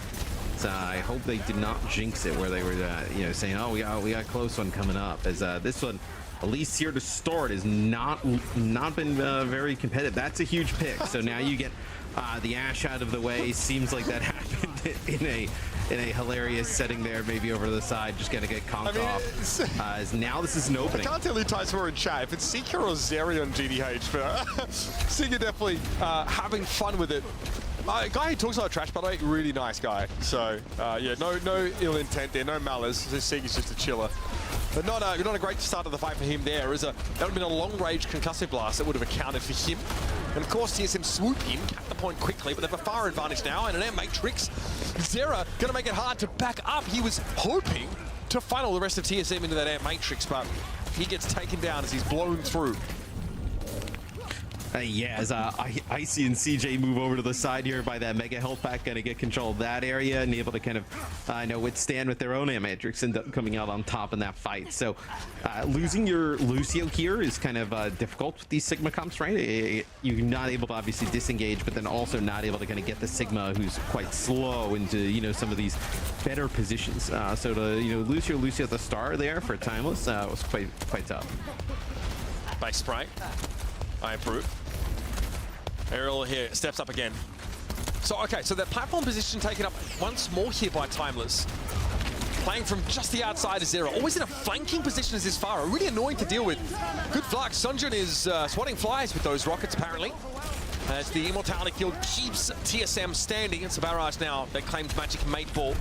So I hope they did not jinx it where they were, saying, "Oh, we got a close one coming up." As this one, at least here to start, has not been very competitive. That's a huge pick. So now you get the Ashe out of the way. Seems like that happened in a hilarious setting there, maybe over to the side, just gonna get conked off. As now this is an opening. I can't tell you guys who are in chat if it's Seeker or Zeri on GDH, but Seeker definitely having fun with it. A guy who talks a lot of trash, by the way, really nice guy. So yeah, no ill intent there, no malice. Seeker's just a chiller. But not a great start of the fight for him there. That would have been a long-range concussive blast that would have accounted for him. And of course, TSM swoop in, cap the point quickly, but they have a far advantage now, and an air matrix. Zera gonna make it hard to back up. He was hoping to funnel the rest of TSM into that air matrix, but he gets taken down as he's blown through. Yeah, as Icy and CJ move over to the side here by that mega health pack, gonna get control of that area and able to kind of withstand with their own air matrix, end up coming out on top in that fight. So losing your Lucio here is kind of difficult with these Sigma comps, right? You're not able to obviously disengage, but then also not able to kind of get the Sigma, who's quite slow, into some of these better positions. So to lose your Lucio at the start there for Timeless was quite tough. Base spray. I approve. Aerial here steps up again. So, okay, so that platform position taken up once more here by Timeless. Playing from just the outside of Zera. Always in a flanking position as his Pharah. Really annoying to deal with. Good flux. Sunjun is swatting flies with those rockets, apparently. As the Immortality Guild keeps TSM standing. It's a barrage now that claims Magic Mate Ball.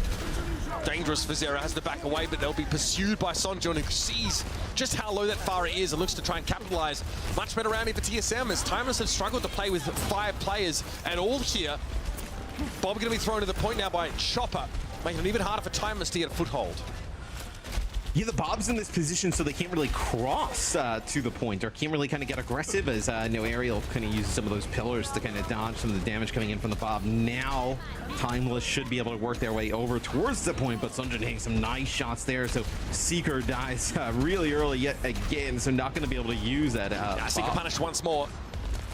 Dangerous for Zera, has to back away, but they'll be pursued by Sunjun, who sees just how low that Pharah is and looks to try and capitalize. Much better rounding for TSM as Timeless have struggled to play with 5 players and all here. Bob going to be thrown to the point now by Chopper, making it even harder for Timeless to get a foothold. Yeah, the Bob's in this position, so they can't really cross to the point, or can't really kind of get aggressive, as Aerial kind of uses some of those pillars to kind of dodge some of the damage coming in from the Bob. Now, Timeless should be able to work their way over towards the point, but Sunjun hitting some nice shots there, so Seeker dies really early yet again, so not going to be able to use that. Seeker punished once more.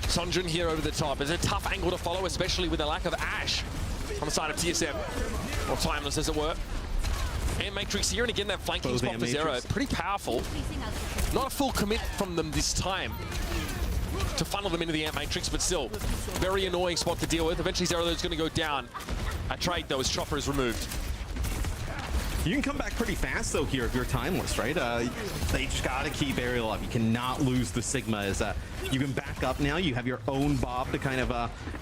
Sunjun here over the top. It's a tough angle to follow, especially with the lack of Ashe on the side of TSM, or Timeless as it were. And Matrix here, and again that flanking spot for Zero, pretty powerful. Not a full commit from them this time to funnel them into the Ant Matrix, but still, very annoying spot to deal with. Eventually Zero is going to go down. A trade though as Chopper is removed. You can come back pretty fast though here if you're Timeless, right? They just gotta keep Aerial up. You cannot lose the Sigma, as you can back up now. You have your own Bob to kind of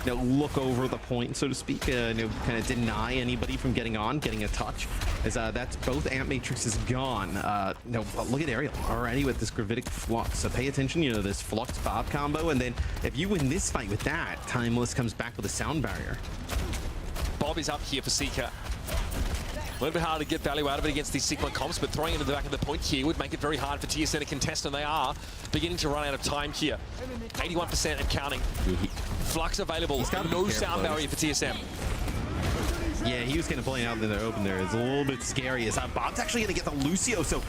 look over the point, so to speak, kind of deny anybody from getting a touch, as that's both Ant Matrixes gone. But look at Aerial already with this Gravitic Flux. So pay attention, this Flux Bob combo, and then if you win this fight with that, Timeless comes back with a sound barrier. Bob is up here for Seeker. A little bit hard to get value out of it against these Sigma comps, but throwing into the back of the point here would make it very hard for TSM to contest, and they are beginning to run out of time here. 81% and counting. Flux available, no sound barrier for TSM. Yeah, he was going to play out in the open there. It's a little bit scary, as Bob's actually going to get the Lucio, so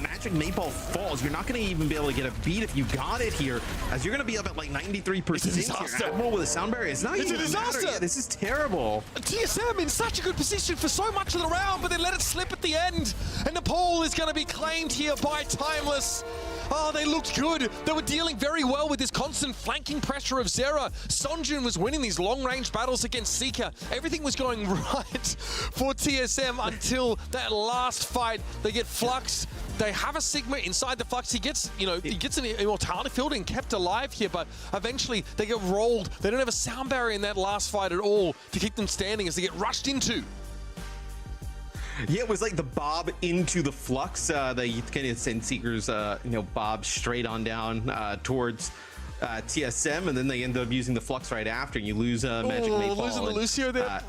Magic Maypole falls. You're not going to even be able to get a beat if you got it here, as you're going to be up at like 93%. It's a disaster. Admiral with a sound barrier. It's not even a disaster. Yeah, this is terrible. TSM in such a good position for so much of the round, but they let it slip at the end, and the pole is going to be claimed here by Timeless. Oh, they looked good. They were dealing very well with this constant flanking pressure of Zera. Sonjin was winning these long-range battles against Seeker. Everything was going right for TSM until that last fight. They get Flux. They have a Sigma inside the Flux. He gets, he gets an immortality field and kept alive here, but eventually they get rolled. They don't have a sound barrier in that last fight at all to keep them standing as they get rushed into. Yeah, it was like the bob into the Flux. They kind of send Seekers, bob straight on down towards TSM, and then they end up using the Flux right after, and you lose Magic Mayfall. Losing the Lucio there.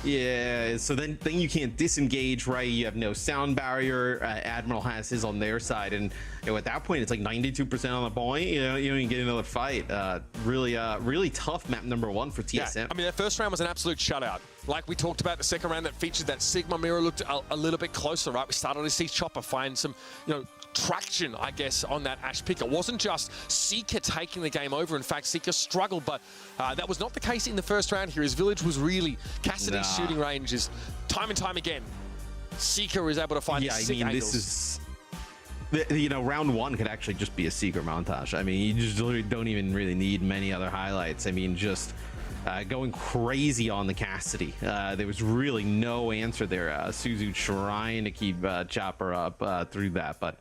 Yeah, so then you can't disengage, right? You have no sound barrier. Admiral has his on their side, and at that point it's like 92% on the point. You don't even get another fight. Really tough map number 1 for TSM. Yeah, I mean, that first round was an absolute shutout. Like we talked about, the second round that featured that Sigma mirror looked a little bit closer, right? We started to see Chopper find some, traction, I guess, on that Ash pick. It wasn't just Seeker taking the game over. In fact, Seeker struggled, but that was not the case in the first round here. His village was really Cassidy's shooting ranges time and time again. Seeker was able to find sick angles. This is, round 1 could actually just be a Seeker montage. I mean, you just don't even really need many other highlights. I mean, just going crazy on the Cassidy. There was really no answer there. Suzu trying to keep Chopper up through that, but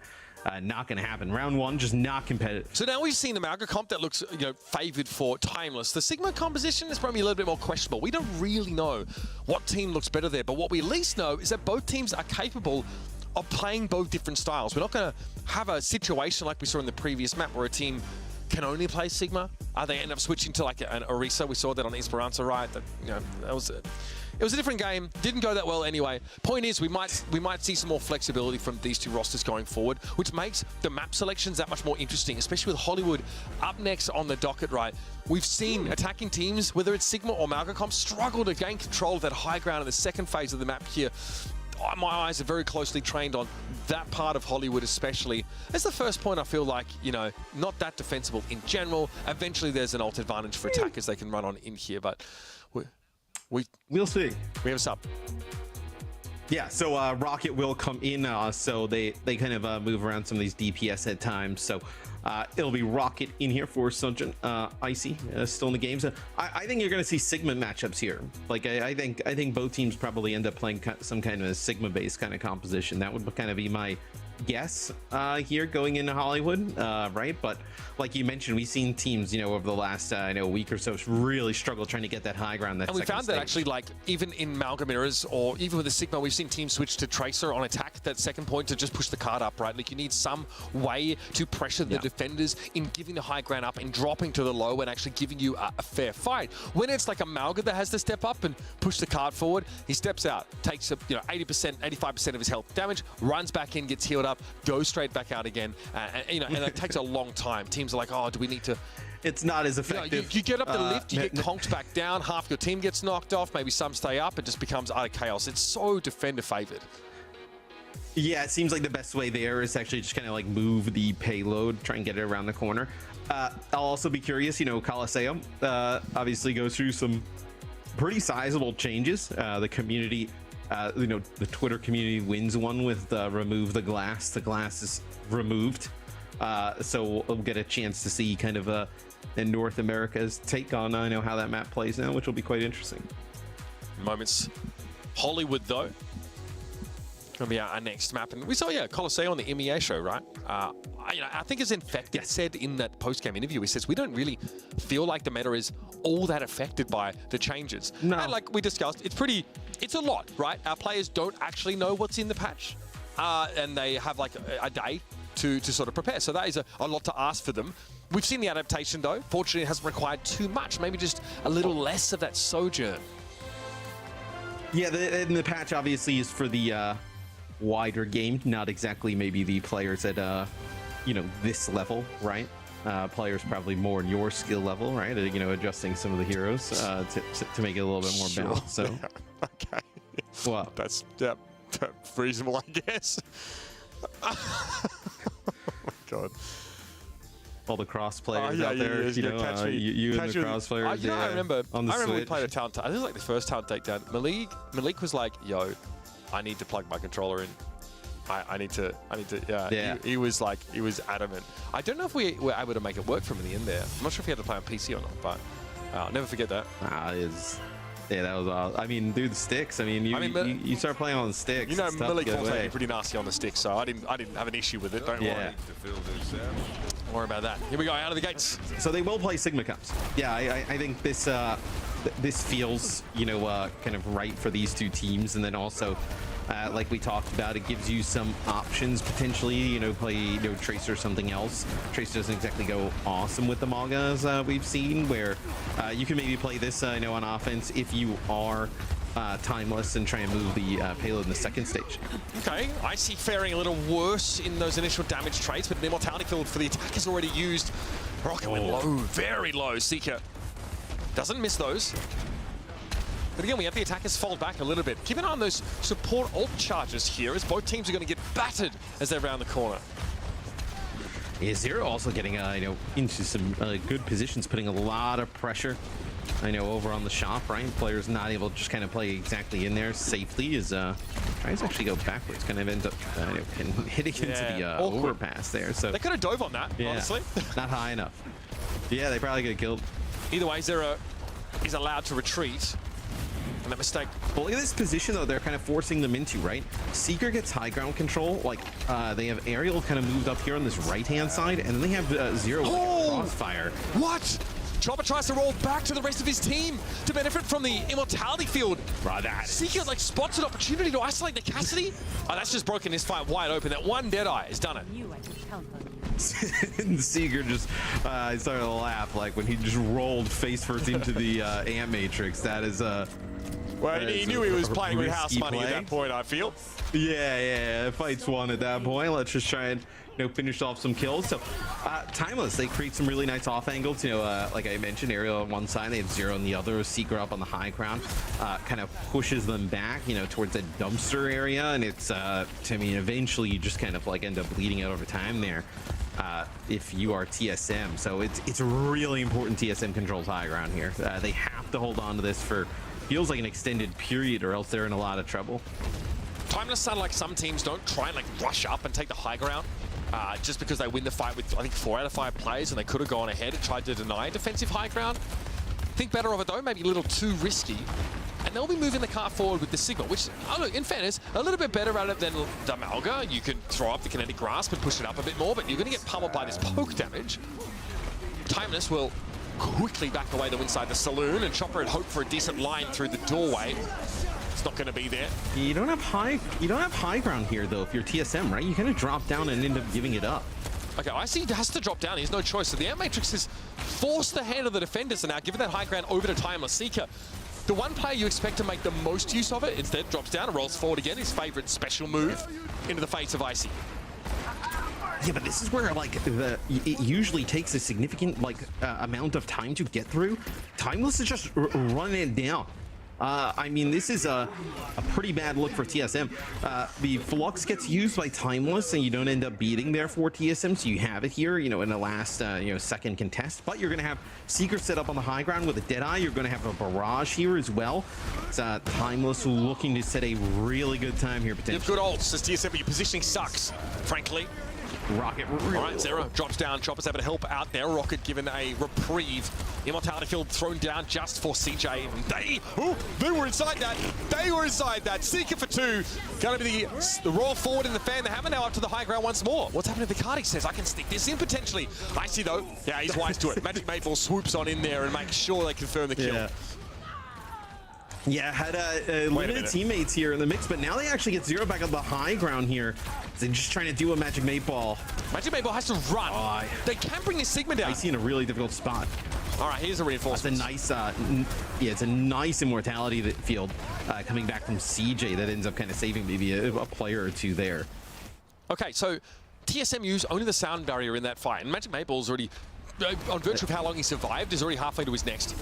not going to happen. Round 1, just not competitive. So now we've seen the Malga comp that looks, favored for Timeless. The Sigma composition is probably a little bit more questionable. We don't really know what team looks better there, but what we at least know is that both teams are capable of playing both different styles. We're not going to have a situation like we saw in the previous map where a team can only play Sigma. They end up switching to like an Orisa. We saw that on Esperanza, right? That, that was it was a different game. Didn't go that well anyway. Point is, we might see some more flexibility from these two rosters going forward, which makes the map selections that much more interesting, especially with Hollywood up next on the docket, right? We've seen attacking teams, whether it's Sigma or Malgacom, struggle to gain control of that high ground in the second phase of the map here. My eyes are very closely trained on that part of Hollywood, especially. As the first point, I feel like, not that defensible in general. Eventually, there's an alt advantage for attackers they can run on in here, but we'll see. We have a sub. Yeah, so Rocket will come in, so they kind of move around some of these DPS at times. So it'll be Rocket in here for Sunjin. Icy still in the game. So I think you're going to see Sigma matchups here. Like I think both teams probably end up playing some kind of a Sigma-based kind of composition. That would kind of be my guess here going into Hollywood, right? But like you mentioned, we've seen teams, over the last week or so really struggle trying to get that high ground. And we found that actually, like even in Malga mirrors or even with the Sigma, we've seen teams switch to Tracer on attack, that second point, to just push the card up, right? Like you need some way to pressure the defenders in giving the high ground up and dropping to the low and actually giving you a fair fight. When it's like a Malga that has to step up and push the card forward, he steps out, takes 80%, 85% of his health damage, runs back in, gets healed up, goes straight back out again, and it takes a long time. Teams are like, oh, do we need to? It's not as effective. You get up the lift, you get conked back down, half your team gets knocked off, maybe some stay up, it just becomes utter chaos. It's so defender favored. Yeah, it seems like the best way there is actually just kind of like move the payload, try and get it around the corner. I'll also be curious, Coliseum obviously goes through some pretty sizable changes. The community, the Twitter community wins one with remove the glass. The glass is removed. So we'll get a chance to see kind of in North America's take on how that map plays now, which will be quite interesting. Moments. Hollywood, though, gonna be our next map, and we saw Coliseum on the MEA show, right? I think as Infected said in that post-game interview, he says we don't really feel like the meta is all that affected by the changes. No. And like we discussed, it's a lot, right? Our players don't actually know what's in the patch, and they have like a day to sort of prepare. So that is a lot to ask for them. We've seen the adaptation though. Fortunately, it hasn't required too much, maybe just a little less of that sojourn. Yeah, the patch obviously is for the wider game, not exactly maybe the players at this level, right? Players probably more in your skill level, right? Adjusting some of the heroes to make it a little bit more balanced. So okay, well, that's reasonable, I guess. Oh my god. All the cross players out there, you and the cross players. I remember on the we played a talent. I think it was like the first talent takedown. Malik was like, "Yo, I need to plug my controller in." I need to, yeah. He was adamant. I don't know if we were able to make it work from in the end there. I'm not sure if he had to play on PC or not, but I'll never forget that. Yeah, that was all. I mean, dude, the sticks. I mean, you start playing on the sticks. You know, Melee calls me pretty nasty on the sticks, so I didn't have an issue with it. Don't worry. Don't worry about that. Here we go, out of the gates. So they will play Sigma Cups. Yeah, I think this this feels, you know, kind of right for these two teams, and then also, like we talked about, it gives you some options potentially. You know, play, you know, Tracer or something else. Tracer doesn't exactly go awesome with the Magas we've seen, where you can maybe play this, you know, on offense if you are timeless and try and move the payload in the second stage. Okay, I see faring a little worse in those initial damage traits, but the immortality field for the attack is already used. Rocket went low, very low. Seeker doesn't miss those. But again, we have the attackers fold back a little bit. Keep an eye on those support ult charges here, as both teams are going to get battered as they round the corner. Yeah, Zero also getting, you know, into some good positions, putting a lot of pressure, I know, over on the shop, right? Players not able to just kind of play exactly in there safely as tries to actually go backwards, kind of end up hitting into the overpass there. So they could have dove on that, honestly. Not high enough. Yeah, they probably get killed. Either way, Zero is allowed to retreat. And that mistake. Well, look at this position, though, they're kind of forcing them into, right? Seeker gets high ground control. Like, they have Aerial kind of moved up here on this right-hand side, and then they have Zero Crossfire. What? Chopper tries to roll back to the rest of his team to benefit from the immortality field. Seeker, like, spots an opportunity to isolate the Cassidy. Oh, that's just broken this fight wide open. That one Deadeye has done it. And Seeker just started to laugh, like, when he just rolled face first into the Ant Matrix. That is... Well, he knew he was playing with house money at that point, I feel. Yeah, fight's won at that point. Let's just try and, you know, finish off some kills. So, Timeless, they create some really nice off angles. You know, like I mentioned, Aerial on one side, they have Zero on the other. Seeker up on the high ground, kind of pushes them back, you know, towards that dumpster area. And it's, to me, eventually you just kind of like end up bleeding out over time there. If you are TSM. So it's really important TSM controls high ground here. They have to hold on to this for feels like an extended period, or else they're in a lot of trouble. Timeless sound like some teams don't try and like rush up and take the high ground just because they win the fight with, I think, 4 out of 5 plays, and they could have gone ahead and tried to deny defensive high ground. Think better of it though, maybe a little too risky. And they'll be moving the car forward with the Sigma, which, in fairness, a little bit better at it than the Malga. You can throw up the kinetic grasp and push it up a bit more, but you're going to get pummeled by this poke damage. Timeless will quickly back away to inside the saloon, and Chopper had hoped for a decent line through the doorway. It's not going to be there. You don't have high ground here though. If you're TSM, right, you kind of drop down and end up giving it up. Okay, I see he has to drop down. He has no choice. So the Ant Matrix has forced the hand of the defenders, and now giving that high ground over to Timeless. Seeker, the one player you expect to make the most use of it, instead drops down and rolls forward again. His favorite special move into the face of Icy. Yeah, but this is where, like, it usually takes a significant, like, amount of time to get through. Timeless is just running it down. I mean, this is a pretty bad look for TSM. The Flux gets used by Timeless, and you don't end up beating there for TSM, so you have it here, you know, in the last, you know, second contest. But you're going to have Seeker set up on the high ground with a Deadeye. You're going to have a Barrage here as well. It's Timeless looking to set a really good time here, potentially. You have good ults as TSM, but your positioning sucks, frankly. Rocket. All right, Zero drops down. Chopper's able to help out there. Rocket given a reprieve. Immortality field thrown down just for CJ. And they were inside that. They were inside that. Seeker for 2. Going to be the roll forward in the fan. The hammer now up to the high ground once more. What's happening to Vicardi? Says, I can stick this in potentially. Icy though. Yeah, he's wise to it. Magic Maple swoops on in there and makes sure they confirm the kill. Yeah, had limited teammates here in the mix, but now they actually get Zero back on the high ground here. They're just trying to do a Magic 8 Ball. Magic 8 Ball has to run. They can bring this Sigma down. I see in a really difficult spot. All right, here's a reinforcement. That's a nice, yeah, it's a nice immortality field coming back from CJ that ends up kind of saving maybe a player or two there. Okay, so TSM used only the sound barrier in that fight, and Magic 8 Ball's already, on virtue of how long he survived, is already halfway to his next.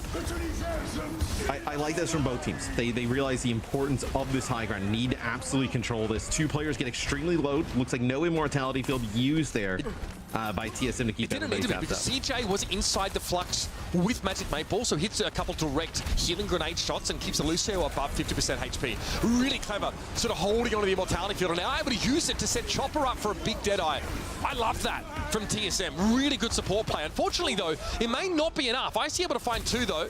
I like this from both teams. They realize the importance of this high ground. Need to absolutely control this. 2 players get extremely low. Looks like no immortality field used there. by TSM to keep it didn't need to be because CJ was inside the flux with Magic Maple, so hits a couple direct healing grenade shots and keeps Lucio above 50% HP. Really clever, sort of holding onto the immortality field and now able to use it to set Chopper up for a big Deadeye. I love that from TSM. Really good support play. Unfortunately, though, it may not be enough. I see able to find 2, though.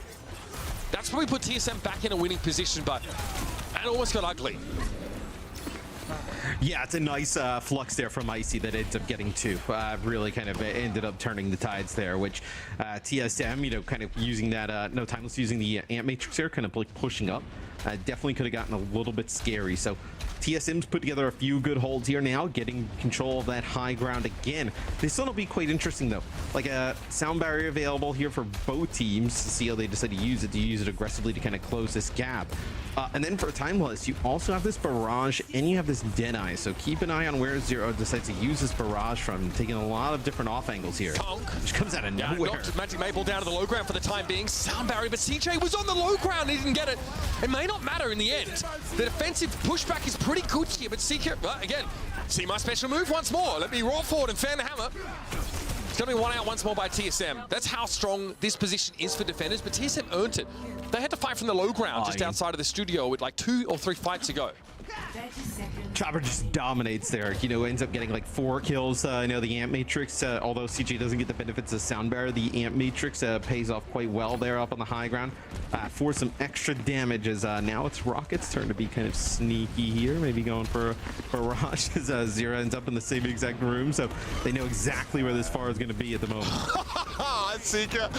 That's probably put TSM back in a winning position, but it almost got ugly. Yeah, it's a nice flux there from Icy that ends up getting 2. Really kind of ended up turning the tides there, which TSM, you know, kind of using that, no, Timeless using the Ant Matrix there, kind of like pushing up. Definitely could have gotten a little bit scary. So TSM's put together a few good holds here now, getting control of that high ground again. This one will be quite interesting though. Like a sound barrier available here for both teams to see how they decide to use it aggressively to kind of close this gap. And then for Timeless, you also have this barrage and you have this Deadeye. So keep an eye on where Zero decides to use this barrage from, taking a lot of different off angles here. Which comes out of nowhere. Knocked Magic Maple down to the low ground for the time being. Sound barrier, but CJ was on the low ground. He didn't get it. It may not matter in the end. The defensive pushback is pretty good here, but Seeker, again, see my special move once more. Let me roll forward and fan the hammer. It's going to be 1 out once more by TSM. That's how strong this position is for defenders, but TSM earned it. They had to fight from the low ground just outside of the studio with like 2 or 3 fights to go. Chopper just dominates there, you know, ends up getting like 4 kills. You know, the Ant Matrix, although CJ doesn't get the benefits of Sound Barrier, the Ant Matrix pays off quite well there up on the high ground for some extra damage as now it's Rocket's turn to be kind of sneaky here, maybe going for a barrage as Zero ends up in the same exact room, so they know exactly where this far is going to be at the moment. Seeker.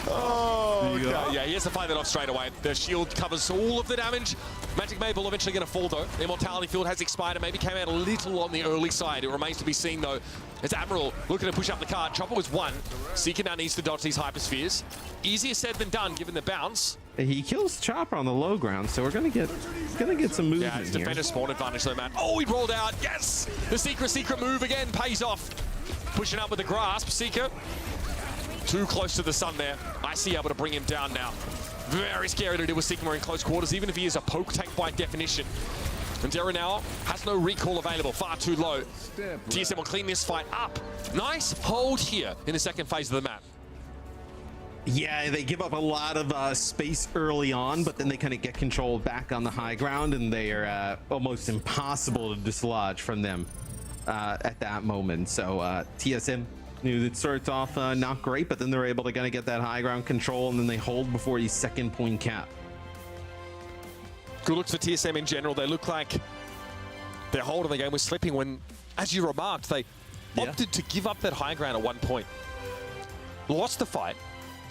Oh, okay. Yeah, he has to fight that off straight away. The shield covers all of the damage. Magic Maple eventually going to fall though. The Immortality field has expired and maybe came out a little on the early side. It remains to be seen though. As Admiral looking to push up the card. Chopper was 1. Seeker now needs to dodge these hyperspheres. Easier said than done given the bounce. He kills Chopper on the low ground, so we're gonna get some movement. Yeah, it's defender spawn advantage though, man. Oh, he rolled out. Yes! The secret move again pays off. Pushing up with the grasp. Seeker too close to the sun there. Icy able to bring him down now. Very scary to deal with Sigma in close quarters, even if he is a poke tank by definition. And Dara now has no recall available, far too low. TSM will clean this fight up. Nice hold here in the second phase of the map. Yeah, they give up a lot of space early on, but then they kind of get control back on the high ground, and they are almost impossible to dislodge from them at that moment. So TSM knew it starts off not great, but then they're able to kind of get that high ground control, and then they hold before the second point cap. Good looks for TSM in general. They look like their hold of the game was slipping when, as you remarked, they opted to give up that high ground at one point. Lost the fight,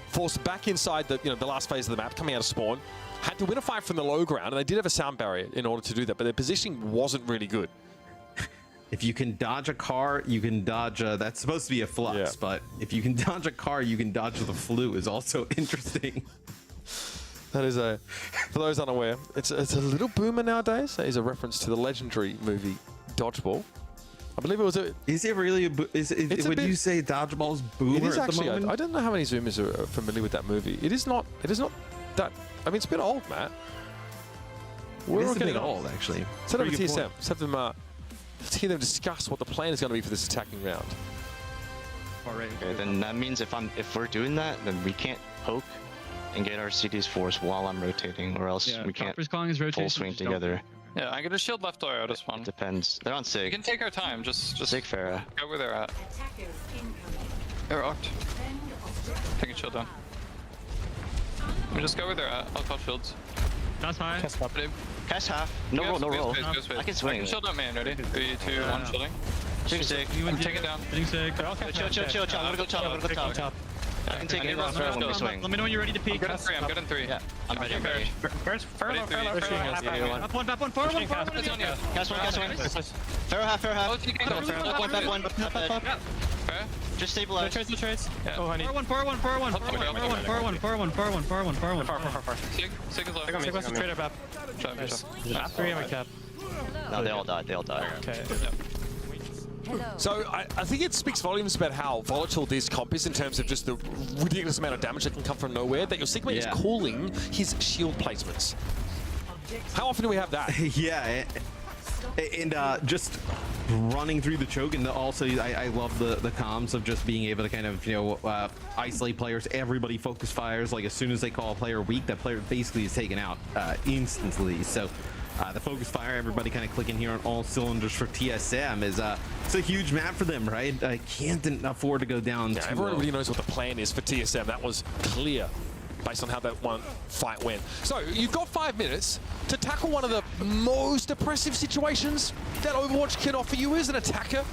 forced back inside the the last phase of the map, coming out of spawn. Had to win a fight from the low ground, and they did have a sound barrier in order to do that, but their positioning wasn't really good. If you can dodge a car, you can dodge that's supposed to be a flux, but if you can dodge a car, you can dodge the flu is also interesting. That is for those unaware, it's a little boomer nowadays. That is a reference to the legendary movie Dodgeball. I believe it was a... Is it really would you say Dodgeball's boomer it is at actually, the moment? I don't know how many Zoomers are familiar with that movie. It is not that... I mean, it's a bit old, Matt. We're all getting old, actually. Set up a TSM. Let's have them... let's hear them discuss what the plan is going to be for this attacking round. Okay, then that means if we're doing that, then we can't poke and get our CD's force while I'm rotating, or else we can't full swing together. Yeah, I got a shield left or out this one. Depends. They're on Sig. We can take our time. Just Sig Pharah. Go where they're at. They're opt. Take a shield down. Let me just go where they're at. I'll call shields. That's fine. Cast half. No roll, no roll. I can swing. Shield out main, ready? 3, 2, 1, shielding. Shooting Sig. Take it down. Sig. Chill. I'm gonna go top. I can take it when we swing. Let me know when you're ready to peek. I'm good in 3. Yeah, I'm ready. First, Up one, forward. Cast one. Pharaoh half. Back one. Just stabilize. No trades. Yeah. Oh, honey. 4-1. Sig is low. Sig wants to trade up. Map 3 on my cap. No, they all died. Okay. So I think it speaks volumes about how volatile this comp is in terms of just the ridiculous amount of damage that can come from nowhere, that your Sigma is calling his shield placements. How often do we have that? Yeah, and just running through the choke, and also I love the comms of just being able to kind of, you know, isolate players. Everybody focus fires. Like as soon as they call a player weak, that player basically is taken out instantly. So the focus fire, everybody kind of clicking here on all cylinders for TSM is it's a huge map for them, right? I can't afford to go down too everyone low. really knows what the plan is for TSM. That was clear based on how that one fight went. So you've got 5 minutes to tackle one of the most oppressive situations that Overwatch can offer you as an attacker.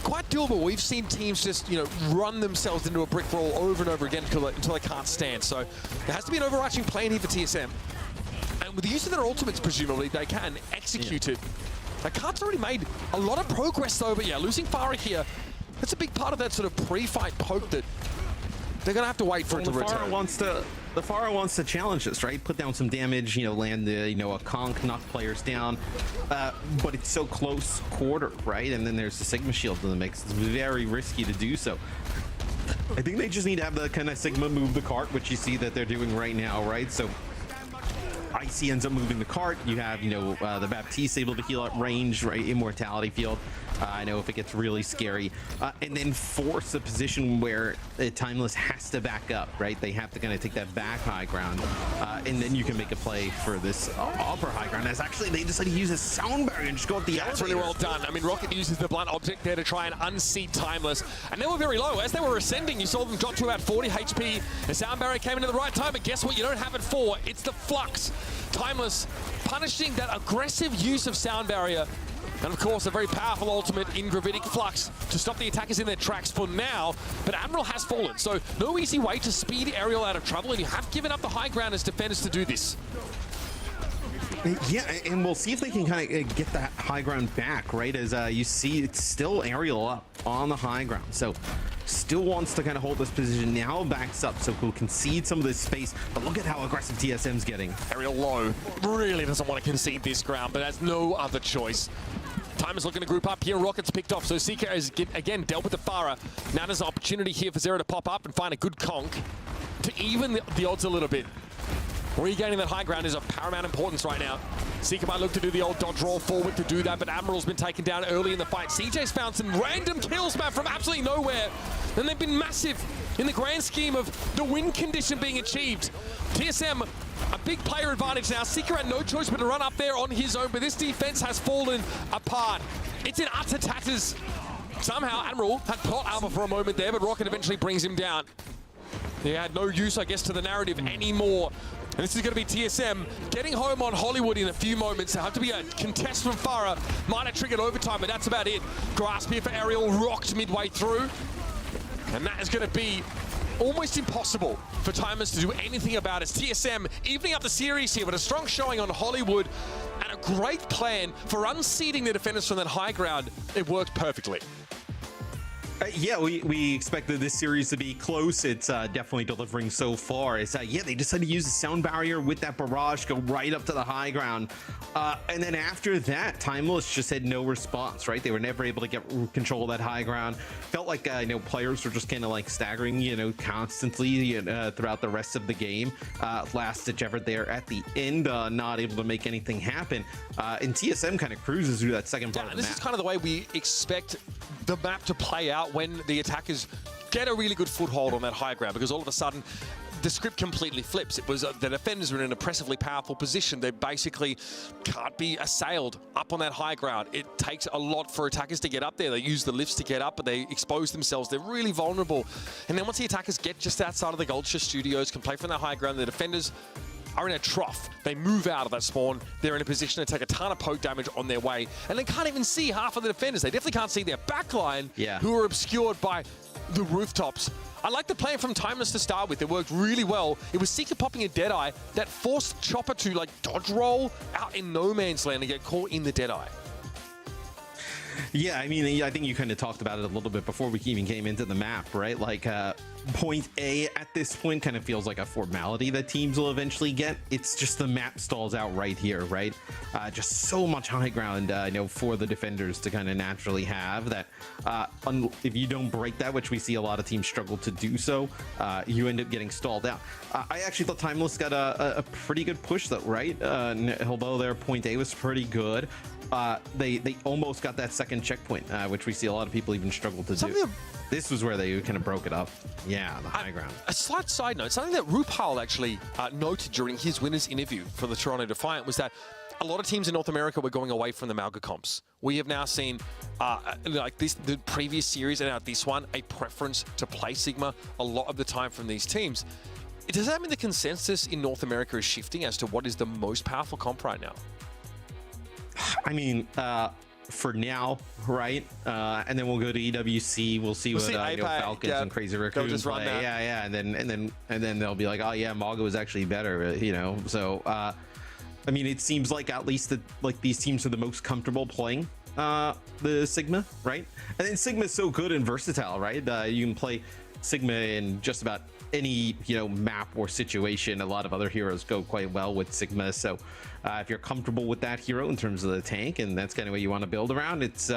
Quite doable. We've seen teams just, you know, run themselves into a brick wall over and over again until they can't stand. So there has to be an overarching plan here for TSM. And with the use of their ultimates, presumably, they can execute it. The Cart's already made a lot of progress though, but yeah, losing Farah here, that's a big part of that sort of pre-fight poke that they're gonna have to wait for it to return. The Farah wants to challenge this, right? Put down some damage, you know, land the, you know, a conk, knock players down, but it's so close quarter, right? And then there's the Sigma shield in the mix. It's very risky to do so. I think they just need to have the kind of Sigma move the cart, which you see that they're doing right now, right? So Icy ends up moving the cart. You have, you know, the Baptiste able to heal at range, right? Immortality field. I know if it gets really scary. And then force a position where Timeless has to back up, right? They have to kind of take that back high ground. And then you can make a play for this upper high ground. As actually, they decided to use a sound barrier and just go up the That's really well done. I mean, Rocket uses the blunt object there to try and unseat Timeless. And they were very low. As they were ascending, you saw them drop to about 40 HP. The sound barrier came in at the right time, but guess what? You don't have it for. It's the Flux. Timeless punishing that aggressive use of sound barrier. And of course, a very powerful ultimate in Gravitic Flux to stop the attackers in their tracks for now. But Admiral has fallen, so no easy way to speed Aerial out of trouble, and you have given up the high ground as defenders to do this. Yeah, and we'll see if they can kind of get that high ground back, right? As you see, it's still Aerial up on the high ground. So still wants to kind of hold this position, now backs up, so he'll concede some of this space. But look at how aggressive TSM's getting. Aerial low, really doesn't want to concede this ground, but has no other choice. Time is looking to group up here. Rocket's picked off, so Seeker has again dealt with the Farah. Now there's an opportunity here for Zero to pop up and find a good conk to even the odds a little bit. Regaining that high ground is of paramount importance right now. Seeker might look to do the old dodge roll forward to do that, but Admiral's been taken down early in the fight. CJ's found some random kills, man, from absolutely nowhere. And they've been massive in the grand scheme of the win condition being achieved. TSM, a big player advantage now. Seeker had no choice but to run up there on his own, but this defense has fallen apart. It's in utter tatters. Somehow, Admiral had plot armor for a moment there, but Rocket eventually brings him down. They had no use, I guess, to the narrative anymore. And this is going to be TSM getting home on Hollywood in a few moments. There have to be a contest from Farah. Might have triggered overtime, but that's about it. Grasp here for Aerial, rocked midway through. And that is going to be almost impossible for Timers to do anything about it. TSM evening up the series here with a strong showing on Hollywood and a great plan for unseating the defenders from that high ground. It worked perfectly. Yeah, we expected this series to be close. It's definitely delivering so far. It's yeah, they decided to use the sound barrier with that barrage, go right up to the high ground, and then after that, Timeless just had no response. Right, they were never able to get control of that high ground. Felt like you know, players were just kind of like staggering, you know, constantly throughout the rest of the game. Last ditch effort there at the end, not able to make anything happen. And TSM kind of cruises through that second part of the map. This is kind of the way we expect the map to play out when the attackers get a really good foothold on that high ground, because all of a sudden the script completely flips. It was the defenders were in an impressively powerful position. They basically can't be assailed up on that high ground. It takes a lot for attackers to get up there. They use the lifts to get up, but they expose themselves. They're really vulnerable. And then once the attackers get just outside of the Goldshire Studios, can play from that high ground, the defenders are in a trough. They move out of that spawn. They're in a position to take a ton of poke damage on their way, and they can't even see half of the defenders. They definitely can't see their backline, who are obscured by the rooftops. I like the plan from Timeless to start with. It worked really well. It was Seeker popping a Deadeye that forced Chopper to like dodge roll out in no man's land and get caught in the Deadeye. Yeah, I mean, I think you kind of talked about it a little bit before we even came into the map, right? Like, point A at this point kind of feels like a formality that teams will eventually get. It's just the map stalls out right here, right? Just so much high ground, for the defenders to kind of naturally have that. If you don't break that, which we see a lot of teams struggle to do so, you end up getting stalled out. I actually thought Timeless got a pretty good push though, right? Although their point A was pretty good, they almost got that second checkpoint, which we see a lot of people even struggle to do. This was where they kind of broke it up. Yeah, the high ground. A slight side note, something that RuPaul actually noted during his winners interview for the Toronto Defiant was that a lot of teams in North America were going away from the Malga comps. We have now seen, the previous series and now this one, a preference to play Sigma a lot of the time from these teams. Does that mean the consensus in North America is shifting as to what is the most powerful comp right now? I mean, for now, right? And then we'll go to EWC. We'll see what Falcons and Crazy Raccoon play. Yeah, and then they'll be like, oh yeah, Malga was actually better, So, I mean, it seems like at least these teams are the most comfortable playing the Sigma, right? And then Sigma is so good and versatile, right? You can play Sigma in just about any map or situation. A lot of other heroes go quite well with Sigma, so if you're comfortable with that hero in terms of the tank and that's kind of what you want to build around, it's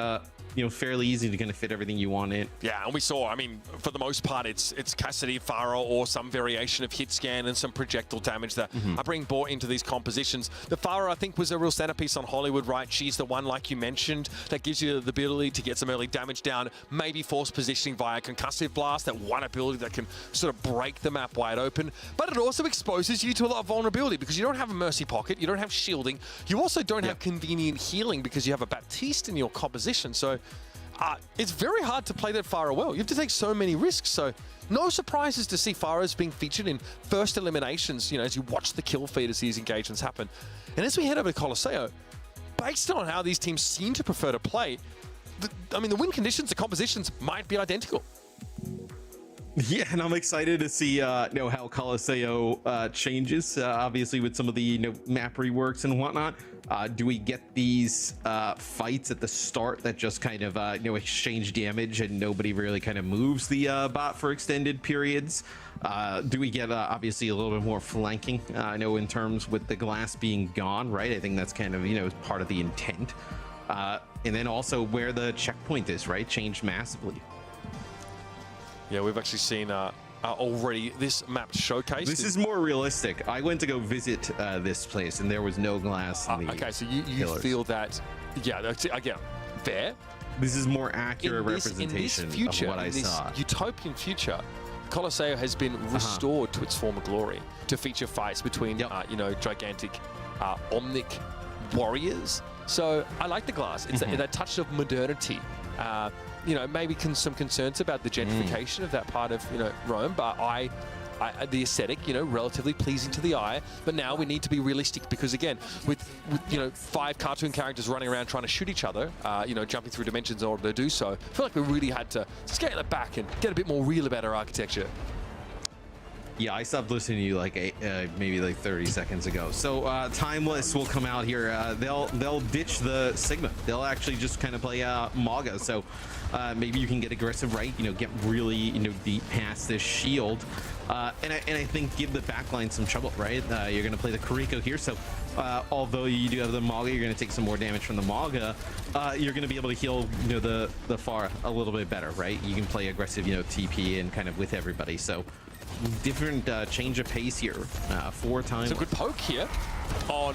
fairly easy to kind of fit everything you want in. Yeah, and we saw, I mean, for the most part, it's Cassidy, Pharah, or some variation of hit scan and some projectile damage that are being brought into these compositions. The Pharah, I think, was a real centerpiece on Hollywood, right? She's the one, like you mentioned, that gives you the ability to get some early damage down, maybe force positioning via concussive blast, that one ability that can sort of break the map wide open. But it also exposes you to a lot of vulnerability because you don't have a mercy pocket, you don't have shielding, you also don't have convenient healing because you have a Baptiste in your composition. So it's very hard to play that Pharah well. You have to take so many risks. So no surprises to see Pharah's being featured in first eliminations, as you watch the kill feed as these engagements happen. And as we head over to Colosseo, based on how these teams seem to prefer to play, the win conditions, the compositions might be identical. Yeah, and I'm excited to see how Colosseo changes. Obviously, with some of the map reworks and whatnot. Do we get these fights at the start that just kind of exchange damage and nobody really kind of moves the bot for extended periods? Do we get obviously a little bit more flanking? I know in terms with the glass being gone, right? I think that's kind of part of the intent. And then also where the checkpoint is, right? Changed massively. Yeah, we've actually seen already this map showcased. This is more realistic. I went to go visit this place and there was no glass in the okay, so you feel that, again, fair. This is more accurate representation of what I saw. In this utopian future, Colosseo has been restored to its former glory to feature fights between, gigantic Omnic warriors. So I like the glass. It's that touch of modernity. Maybe some concerns about the gentrification of that part of, Rome, but the aesthetic, relatively pleasing to the eye. But now we need to be realistic because, again, with 5 cartoon characters running around trying to shoot each other, jumping through dimensions in order to do so, I feel like we really had to scale it back and get a bit more real about our architecture. Yeah, I stopped listening to you maybe 30 seconds ago. So Timeless will come out here. They'll ditch the Sigma. They'll actually just kind of play Maga. So maybe you can get aggressive, right? Get really deep past this shield. And I think give the backline some trouble, right? You're going to play the Kariko here. So although you do have the Maga, you're going to take some more damage from the Maga. You're going to be able to heal the Pharah a little bit better, right? You can play aggressive TP and kind of with everybody. So different change of pace here. 4 times. It's a good poke here on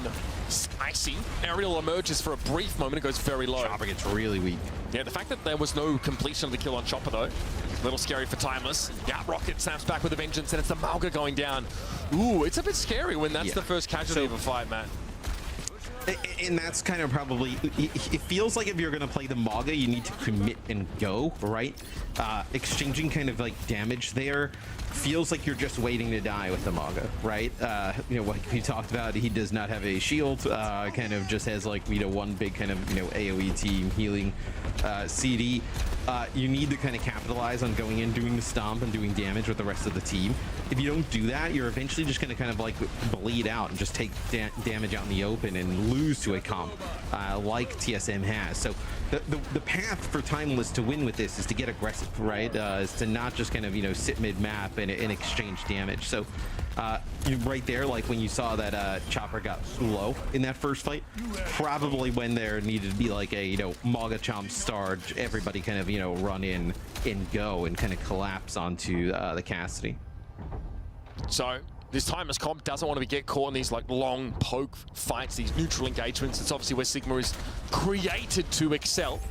Spicy. Aerial emerges for a brief moment. It goes very low. Chopper gets really weak. Yeah, the fact that there was no completion of the kill on Chopper, though, a little scary for Timeless. Yeah, Rocket snaps back with a vengeance, and it's the Malga going down. Ooh, it's a bit scary when that's the first casualty of a fight, Matt. And that's kind of probably, it feels like if you're going to play the Maga, you need to commit and go, right? Exchanging kind of damage there feels like you're just waiting to die with the Maga, right? Like we talked about, he does not have a shield, kind of just has one big kind of, AoE team healing CD. You need to kind of capitalize on going in, doing the stomp and doing damage with the rest of the team. If you don't do that, you're eventually just going to kind of bleed out and just take damage out in the open and lose to a comp like TSM has. So the path for Timeless to win with this is to get aggressive, right? Is to not just kind of, you know, sit mid-map and exchange damage. So right there, like when you saw that Chopper got slow in that first fight, probably when there needed to be like a, you know, Maga Chomp Starge, everybody kind of, you know, run in and go and kind of collapse onto the Cassidy. So this Timeless comp doesn't want to get caught in these like long poke fights, these neutral engagements. It's obviously where Sigma is created to excel.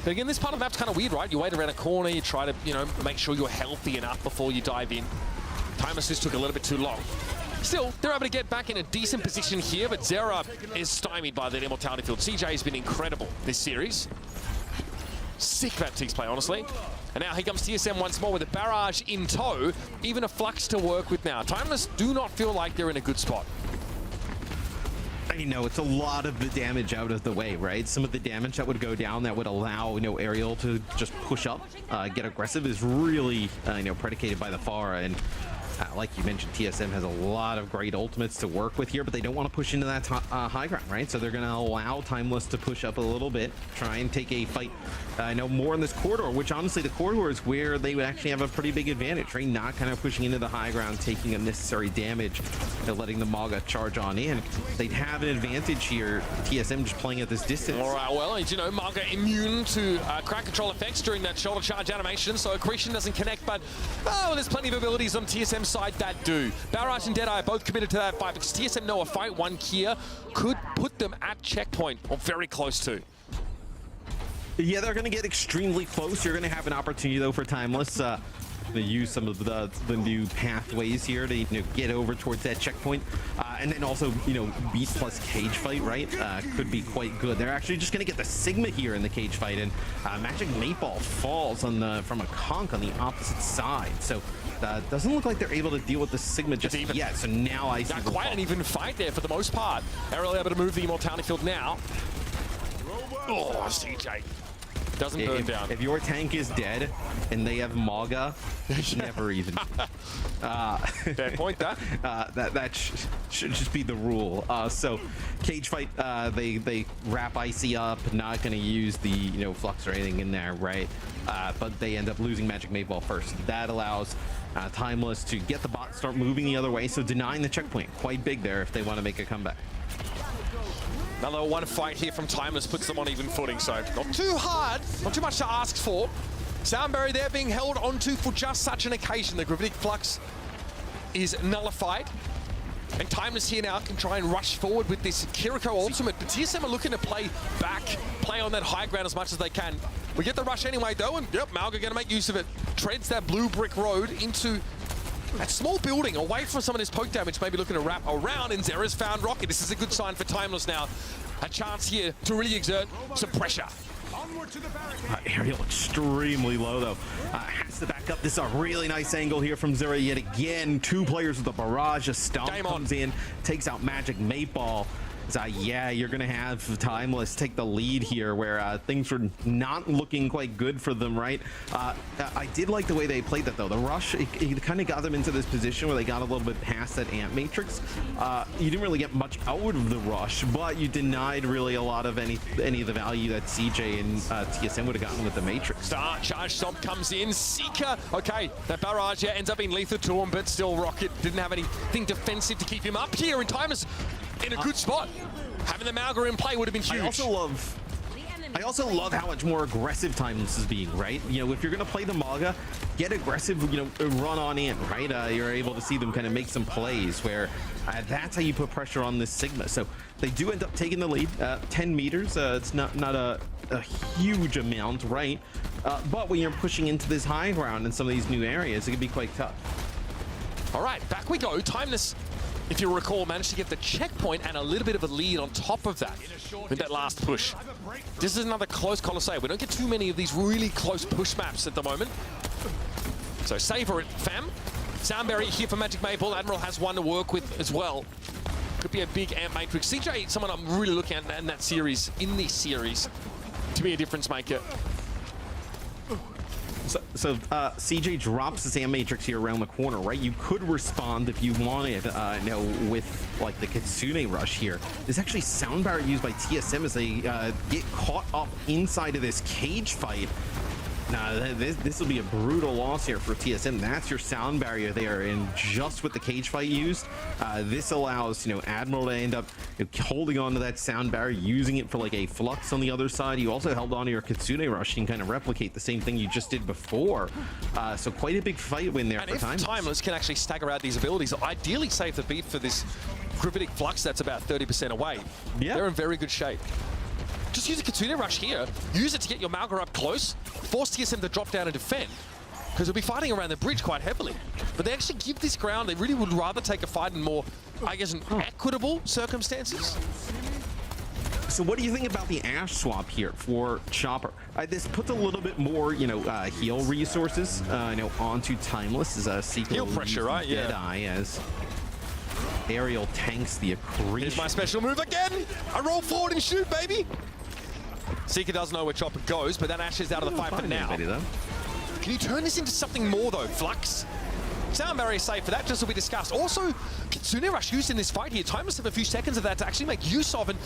But again, this part of the map's kind of weird, right? You wait around a corner, you try to, you know, make sure you're healthy enough before you dive in. Timeless just took a little bit too long. Still, they're able to get back in a decent position here, but Zera is stymied by that Immortality Field. CJ has been incredible this series. Sick Baptiste play, honestly. And now here comes TSM once more with a barrage in tow. Even a Flux to work with now. Timeless do not feel like they're in a good spot. You know, it's a lot of the damage out of the way, right? Some of the damage that would go down that would allow, you know, Aerial to just push up, get aggressive is really, you know, predicated by the Pharah. And like you mentioned, TSM has a lot of great ultimates to work with here, but they don't want to push into that high ground, right? So they're going to allow Timeless to push up a little bit, try and take a fight, I know, more in this corridor, which honestly the corridor is where they would actually have a pretty big advantage, right? Not kind of pushing into the high ground, taking unnecessary damage, and letting the Maga charge on in. They'd have an advantage here, TSM just playing at this distance. All right, well, you know, Maga immune to crack control effects during that shoulder charge animation, so accretion doesn't connect, but oh, there's plenty of abilities on TSM's side that do. Barrage and Deadeye are both committed to that fight because TSM know a fight one Kia could put them at checkpoint, or very close to. Yeah, they're going to get extremely close. You're going to have an opportunity, though, for Timeless to use some of the new pathways here to, you know, get over towards that checkpoint. And then also, you know, beat plus cage fight, right? Could be quite good. They're actually just going to get the Sigma here in the cage fight, and Magic Meatball falls on from a conk on the opposite side. So doesn't look like they're able to deal with the Sigma just yet. So now I see quite an even fight there for the most part. They're really able to move the Immortality Field now. Oh, CJ. Doesn't burn down. If your tank is dead and they have Maga, never even. Fair point, that should just be the rule. So cage fight, they wrap Icy up, not going to use the, you know, Flux or anything in there, right? But they end up losing Magic Meatball first. That allows Timeless to get the bot, start moving the other way, so denying the checkpoint. Quite big there if they want to make a comeback. Another one fight here from Timeless puts them on even footing, so not too hard, not too much to ask for. Soundberry there being held onto for just such an occasion. The Gravitic Flux is nullified. And Timeless here now can try and rush forward with this Kiriko ultimate. But TSM are looking to play back, play on that high ground as much as they can. We get the rush anyway, though, and yep, Malga going to make use of it. Treads that blue brick road into that small building, away from some of this poke damage, maybe looking to wrap around, and Zera's found Rocket. This is a good sign for Timeless now. A chance here to really exert some pressure. Aerial extremely low, though. Has to back up. This is a really nice angle here from Zera yet again. Two players with a barrage. A Stomp comes in, takes out Magic Meatball. Yeah, you're going to have Timeless take the lead here, where things were not looking quite good for them, right? I did like the way they played that, though. The rush, it kind of got them into this position where they got a little bit past that Ant Matrix. You didn't really get much out of the rush, but you denied really a lot of any of the value that CJ and TSM would have gotten with the Matrix. Charge Stomp comes in. Seeker, okay, that barrage ends up being lethal to him, but still Rocket didn't have anything defensive to keep him up here, and Timeless in a good spot. Having the Malga in play would have been huge. I also love how much more aggressive Timeless is being, right? You know, if you're going to play the Maga, get aggressive, you know, run on in, right? You're able to see them kind of make some plays where that's how you put pressure on this Sigma. So they do end up taking the lead, 10 meters. It's not a huge amount, right? But when you're pushing into this high ground in some of these new areas, it can be quite tough. All right, back we go. Timeless, if you recall, managed to get the checkpoint and a little bit of a lead on top of that with that last push. This is another close Colosseum. We don't get too many of these really close push maps at the moment. So savor it, fam. Soundberry here for Magic Maple. Admiral has one to work with as well. Could be a big Ant Matrix. CJ, someone I'm really looking at in this series, to be a difference maker. So CJ drops his Am Matrix here around the corner, right? You could respond if you wanted, with like the Kitsune rush here. There's actually sound barrier used by TSM as they get caught up inside of this cage fight. Now, this will be a brutal loss here for TSM. That's your sound barrier there, and just with the cage fight used, this allows, Admiral to end up holding on to that sound barrier, using it for like a flux on the other side. You also held on to your Kitsune rush and kind of replicate the same thing you just did before. So quite a big fight win there for Timeless. Timeless can actually stagger out these abilities, ideally save the beat for this Gravitic Flux that's about 30% away. Yeah. They're in very good shape. Just use a Kitsune rush here. Use it to get your Malga up close. Force TSM to drop down and defend. Because they'll be fighting around the bridge quite heavily. But they actually give this ground. They really would rather take a fight in more, I guess, equitable circumstances. So what do you think about the Ashe swap here for Chopper? This puts a little bit more, heal resources, onto Timeless as Seeker. Heal pressure, right? Yeah. Deadeye as Aerial tanks the accretion. Here's my special move again. I roll forward and shoot, baby. Seeker doesn't know where Chopper goes, but that Ashe is out of the fight for now. Can you turn this into something more, though, Flux? Sound barrier safe for that, just as we discussed. Also, Kitsune Rush used in this fight here. Timeless have a few seconds of that to actually make use of, and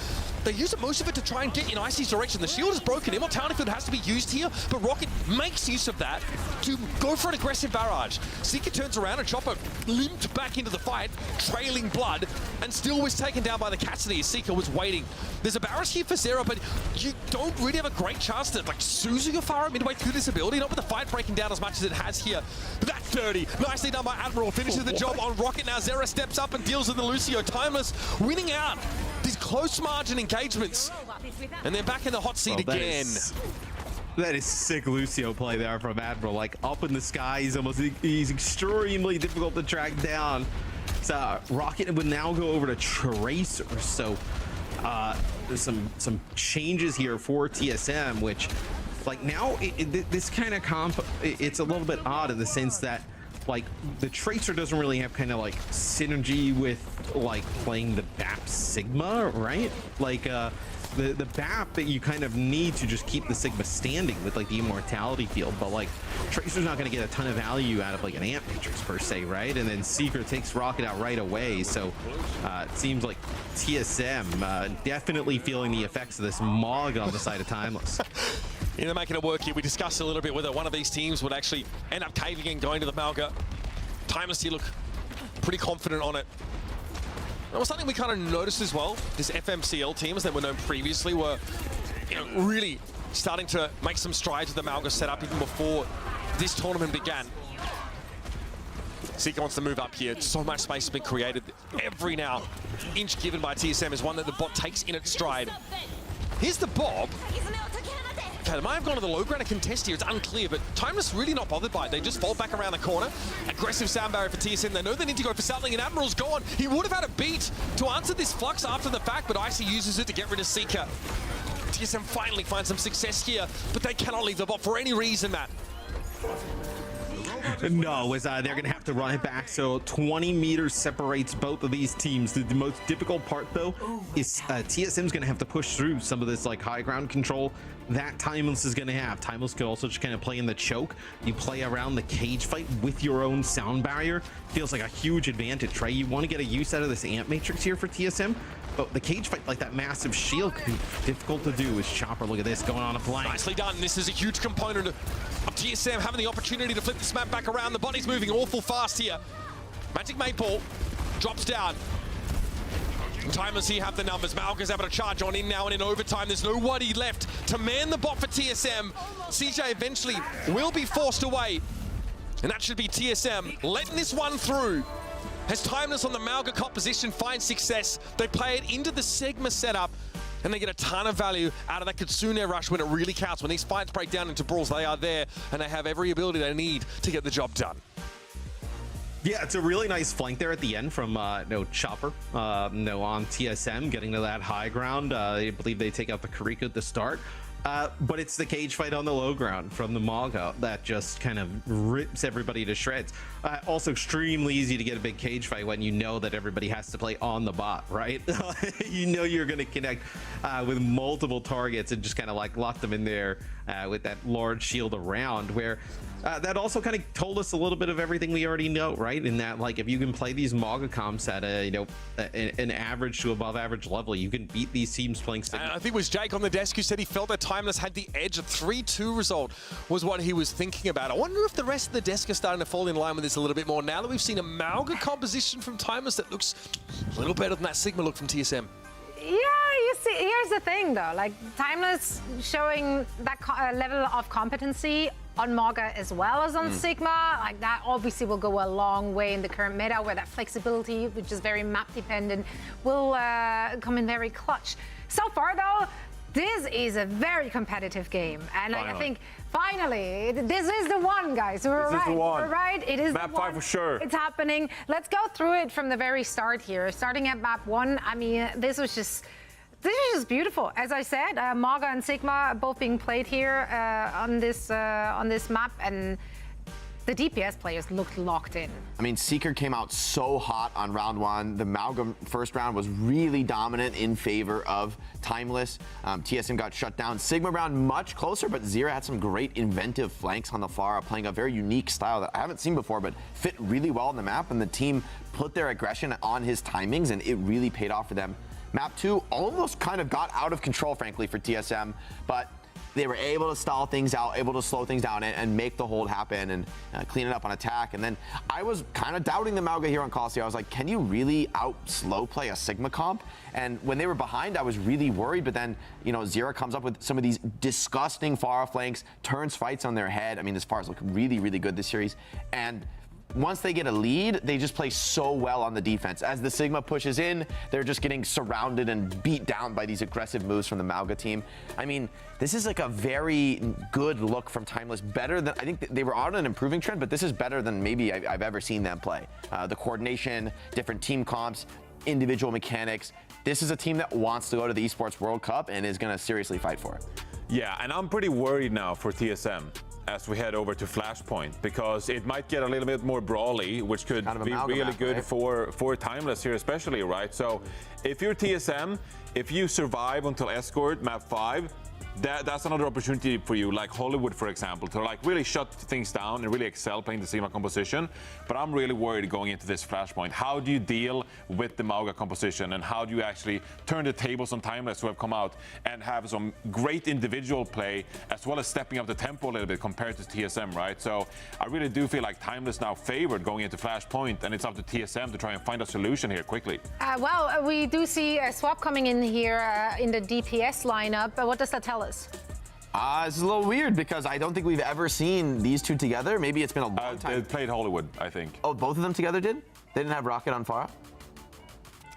they use most of it to try and get in Icy's direction. The shield is broken. Immortality Field has to be used here, but Rocket makes use of that to go for an aggressive barrage. Seeker turns around and Chopper limped back into the fight, trailing blood, and still was taken down by the Cassidy as Seeker was waiting. There's a barrage here for Zero, but you don't really have a great chance to, Suzu Yafara midway through this ability, not with the fight breaking down as much as it has here. But that's dirty. Nicely done by Admiral, finishes the job on Rocket. Now Zera steps up and deals with the Lucio. Timeless winning out these close margin engagements. And they're back in the hot seat again. That is sick Lucio play there from Admiral. Up in the sky, he's extremely difficult to track down. So Rocket would now go over to Tracer. So there's some changes here for TSM, which now this kind of comp, it's a little bit odd in the sense that the Tracer doesn't really have synergy with playing the BAP Sigma, right? The BAP that you kind of need to just keep the Sigma standing with the Immortality Field, but Tracer's not going to get a ton of value out of an Amp Matrix per se, right? And then Seeker takes Rocket out right away, so it seems like TSM definitely feeling the effects of this Mog on the side of Timeless. They're making it work here. We discussed a little bit whether one of these teams would actually end up caving and going to the Malga. Timeless here look pretty confident on it. That was something we kind of noticed as well. This FMCL team, as they were known previously, were really starting to make some strides with the Malga setup even before this tournament began. Seeker wants to move up here. So much space has been created. Every now inch given by TSM is one that the bot takes in its stride. Here's the Bob. Okay, they might have gone to the low ground and contest here. It's unclear, but Timeless really not bothered by it. They just fold back around the corner. Aggressive sound barrier for TSM. They know they need to go for something, and Admiral's gone. He would have had a beat to answer this Flux after the fact, but Icy uses it to get rid of Seeker. TSM finally finds some success here, but they cannot leave the bot for any reason, Matt. No, they're going to have to run it back. So 20 meters separates both of these teams. The most difficult part, though, is TSM's going to have to push through some of this high ground control that Timeless is going to have. Timeless could also just kind of play in the choke. You play around the cage fight with your own sound barrier. Feels like a huge advantage, right? You want to get a use out of this Amp Matrix here for TSM, but the cage fight, that massive shield, could be difficult to do. As Chopper, look at this, going on a flank. Nicely done. This is a huge component of TSM having the opportunity to flip this map back around. The body's moving awful fast here. Magic Maple drops down. Timeless here have the numbers. Malga's able to charge on in now, and in overtime, there's nobody left to man the bot for TSM. CJ eventually will be forced away, and that should be TSM letting this one through. As Timeless on the Malga composition finds success, they play it into the Sigma setup, and they get a ton of value out of that Kitsune Rush when it really counts. When these fights break down into brawls, they are there, and they have every ability they need to get the job done. Yeah, it's a really nice flank there at the end from Chopper on TSM, getting to that high ground. I believe they take out the Kariko at the start. But it's the cage fight on the low ground from the Maga that just kind of rips everybody to shreds. Also extremely easy to get a big cage fight when you know that everybody has to play on the bot, right? You know you're going to connect with multiple targets and just kind of like lock them in there with that large shield around, where that also kind of told us a little bit of everything we already know, right? In that, like, if you can play these Maga comps at an average to above average level, you can beat these teams playing Sigma. I think it was Jake on the desk who said he felt that Timeless had the edge. A 3-2 result was what he was thinking about. I wonder if the rest of the desk are starting to fall in line with this a little bit more now that we've seen a Mauga composition from Timeless that looks a little better than that Sigma look from TSM. Yeah, you see, here's the thing though, like Timeless showing that level of competency on Maga as well as on Sigma, like that obviously will go a long way in the current meta, where that flexibility, which is very map dependent, will come in very clutch. So far though, this is a very competitive game, and I think finally this is the one, guys. We're right. We're right. It is map the one. 5 for sure. It's happening. Let's go through it from the very start here. Starting at map 1, I mean, this is just beautiful. As I said, Maga and Sigma both being played here on this map, and the DPS players looked locked in. I mean, Seeker came out so hot on round 1. The Mauga first round was really dominant in favor of Timeless. TSM got shut down. Sigma round much closer, but Zira had some great inventive flanks on the far, playing a very unique style that I haven't seen before, but fit really well on the map, and the team put their aggression on his timings, and it really paid off for them. Map 2 almost kind of got out of control, frankly, for TSM, but they were able to stall things out, able to slow things down and make the hold happen and clean it up on attack. And then I was kind of doubting the Mauga here on Colosseum. I was like, can you really out-slow play a Sigma comp? And when they were behind, I was really worried. But then, you know, Zira comes up with some of these disgusting far flanks, turns fights on their head. I mean, this Fars look really, really good this series. And once they get a lead, they just play so well on the defense. As the Sigma pushes in, they're just getting surrounded and beat down by these aggressive moves from the Mauga team. I mean, this is like a very good look from Timeless. Better than, I think they were on an improving trend, but this is better than maybe I've ever seen them play. The coordination, different team comps, individual mechanics. This is a team that wants to go to the Esports World Cup and is going to seriously fight for it. Yeah, and I'm pretty worried now for TSM as we head over to Flashpoint, because it might get a little bit more brawly, which could be really good, right? for Timeless here especially, right? So if you're TSM, if you survive until Escort map 5, that's another opportunity for you, like Hollywood, for example, to like really shut things down and really excel playing the Sigma composition. But I'm really worried going into this Flashpoint. How do you deal with the Mauga composition, and how do you actually turn the tables on Timeless, who have come out and have some great individual play, as well as stepping up the tempo a little bit compared to TSM, right? So I really do feel like Timeless now favored going into Flashpoint, and it's up to TSM to try and find a solution here quickly. Well, we do see a swap coming in here in the DPS lineup. But what does that tell us? It's a little weird because I don't think we've ever seen these two together. Maybe it's been a long time. They played Hollywood, I think. Oh, both of them together did? They didn't have Rocket on Farah?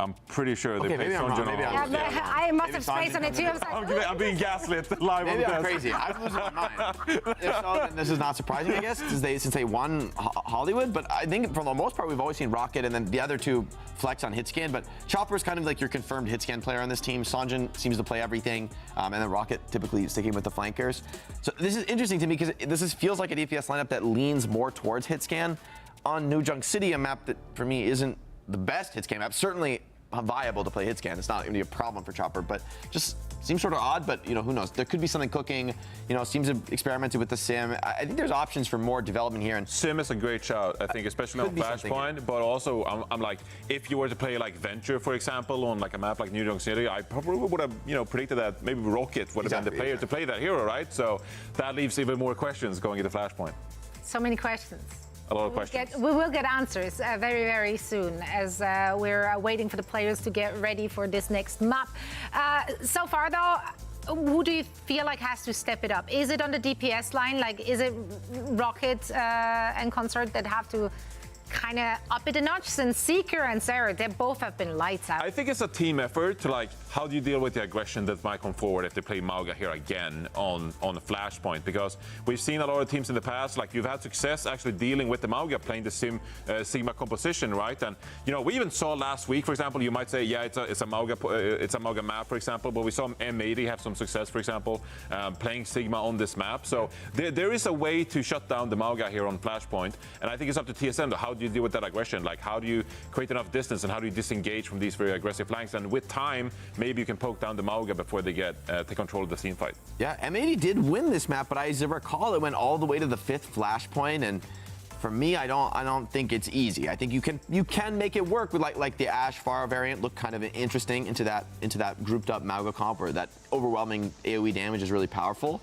I'm pretty sure they played Sonjin on Hollywood. I must have spaced on it too. I'm being gaslit live Maybe on I'm crazy. I'm losing my mind. If so, then this is not surprising, I guess, since they won Hollywood. But I think for the most part, we've always seen Rocket and then the other two flex on hitscan. But Chopper is kind of like your confirmed hitscan player on this team. Sonjin seems to play everything, and then Rocket typically sticking with the flankers. So this is interesting to me because this feels like a DPS lineup that leans more towards hitscan. On New Junk City, a map that for me isn't the best hitscan map. Certainly viable to play hitscan. It's not going to be a problem for Chopper, but just seems sort of odd. But you know, who knows? There could be something cooking. You know, seems to have experimented with the sim. I think there's options for more development here. And sim is a great shout, I think, especially on Flashpoint. But also, I'm like, if you were to play like Venture, for example, on like a map like New Junk City, I probably would have, you know, predicted that maybe Rocket would have been the player to play that hero, right? So that leaves even more questions going into Flashpoint. So many questions. A lot of questions. We will get answers very, very soon, as we're waiting for the players to get ready for this next map. So far, though, who do you feel like has to step it up? Is it on the DPS line? Like, is it Rocket and Consort that have to kind of up it a notch since Seeker and Sarah, they both have been lights out. I think it's a team effort to like, how do you deal with the aggression that might come forward if they play Mauga here again on the Flashpoint? Because we've seen a lot of teams in the past, like you've had success actually dealing with the Mauga playing the Sigma composition, right? And you know, we even saw last week, for example, you might say, yeah, it's a Mauga map, for example, but we saw M80 have some success, for example, playing Sigma on this map. So there is a way to shut down the Mauga here on Flashpoint, and I think it's up to TSM. How do you deal with that aggression? Like, how do you create enough distance, and how do you disengage from these very aggressive flanks? And with time, maybe you can poke down the Mauga before they get take control of the scene fight. Yeah, M80 did win this map, but as I recall, it went all the way to the 5th Flashpoint, and for me, I don't think it's easy. I think you can make it work with like the Ashe Pharah variant looked kind of interesting into that grouped up Mauga comp where that overwhelming AoE damage is really powerful.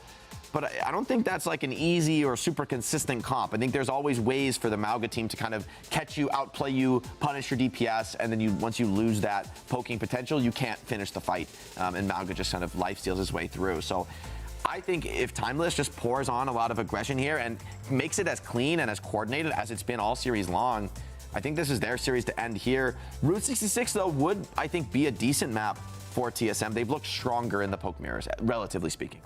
But I don't think that's like an easy or super consistent comp. I think there's always ways for the Mauga team to kind of catch you, outplay you, punish your DPS, and then once you lose that poking potential, you can't finish the fight. And Mauga just kind of lifesteals his way through. So I think if Timeless just pours on a lot of aggression here and makes it as clean and as coordinated as it's been all series long, I think this is their series to end here. Route 66, though, would, I think, be a decent map for TSM. They've looked stronger in the poke mirrors, relatively speaking.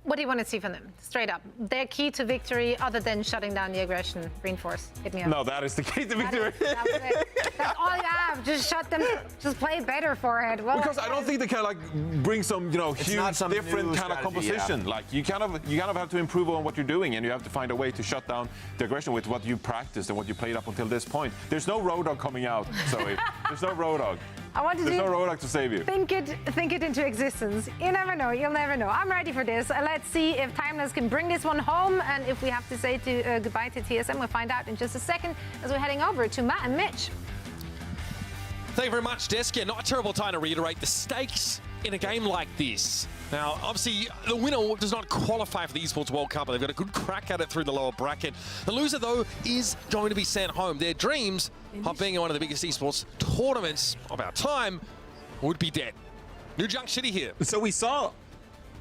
What do you want to see from them? Straight up. Their key to victory, other than shutting down the aggression. Reinforce. Hit me up. No, that is the key to victory. That was it. That's all you have. Just shut them. Just play better for it. Well, because I don't think they can like bring some, you know, huge different kind of composition. Yeah. Like you kind of have to improve on what you're doing, and you have to find a way to shut down the aggression with what you practiced and what you played up until this point. There's no Road Dogg coming out, Zoe. There's no Road Dogg. There's no Road Dogg to save you. Think it into existence. You never know. You'll never know. I'm ready for this. Let's see if Timeless can bring this one home, and if we have to say goodbye to TSM, we'll find out in just a second as we're heading over to Matt and Mitch. Thank you very much, Desk. Yeah, not a terrible time to reiterate the stakes in a game like this. Now, obviously, the winner does not qualify for the Esports World Cup, but they've got a good crack at it through the lower bracket. The loser, though, is going to be sent home. Their dreams of being in one of the biggest esports tournaments of our time would be dead. New Junk City here. So we saw,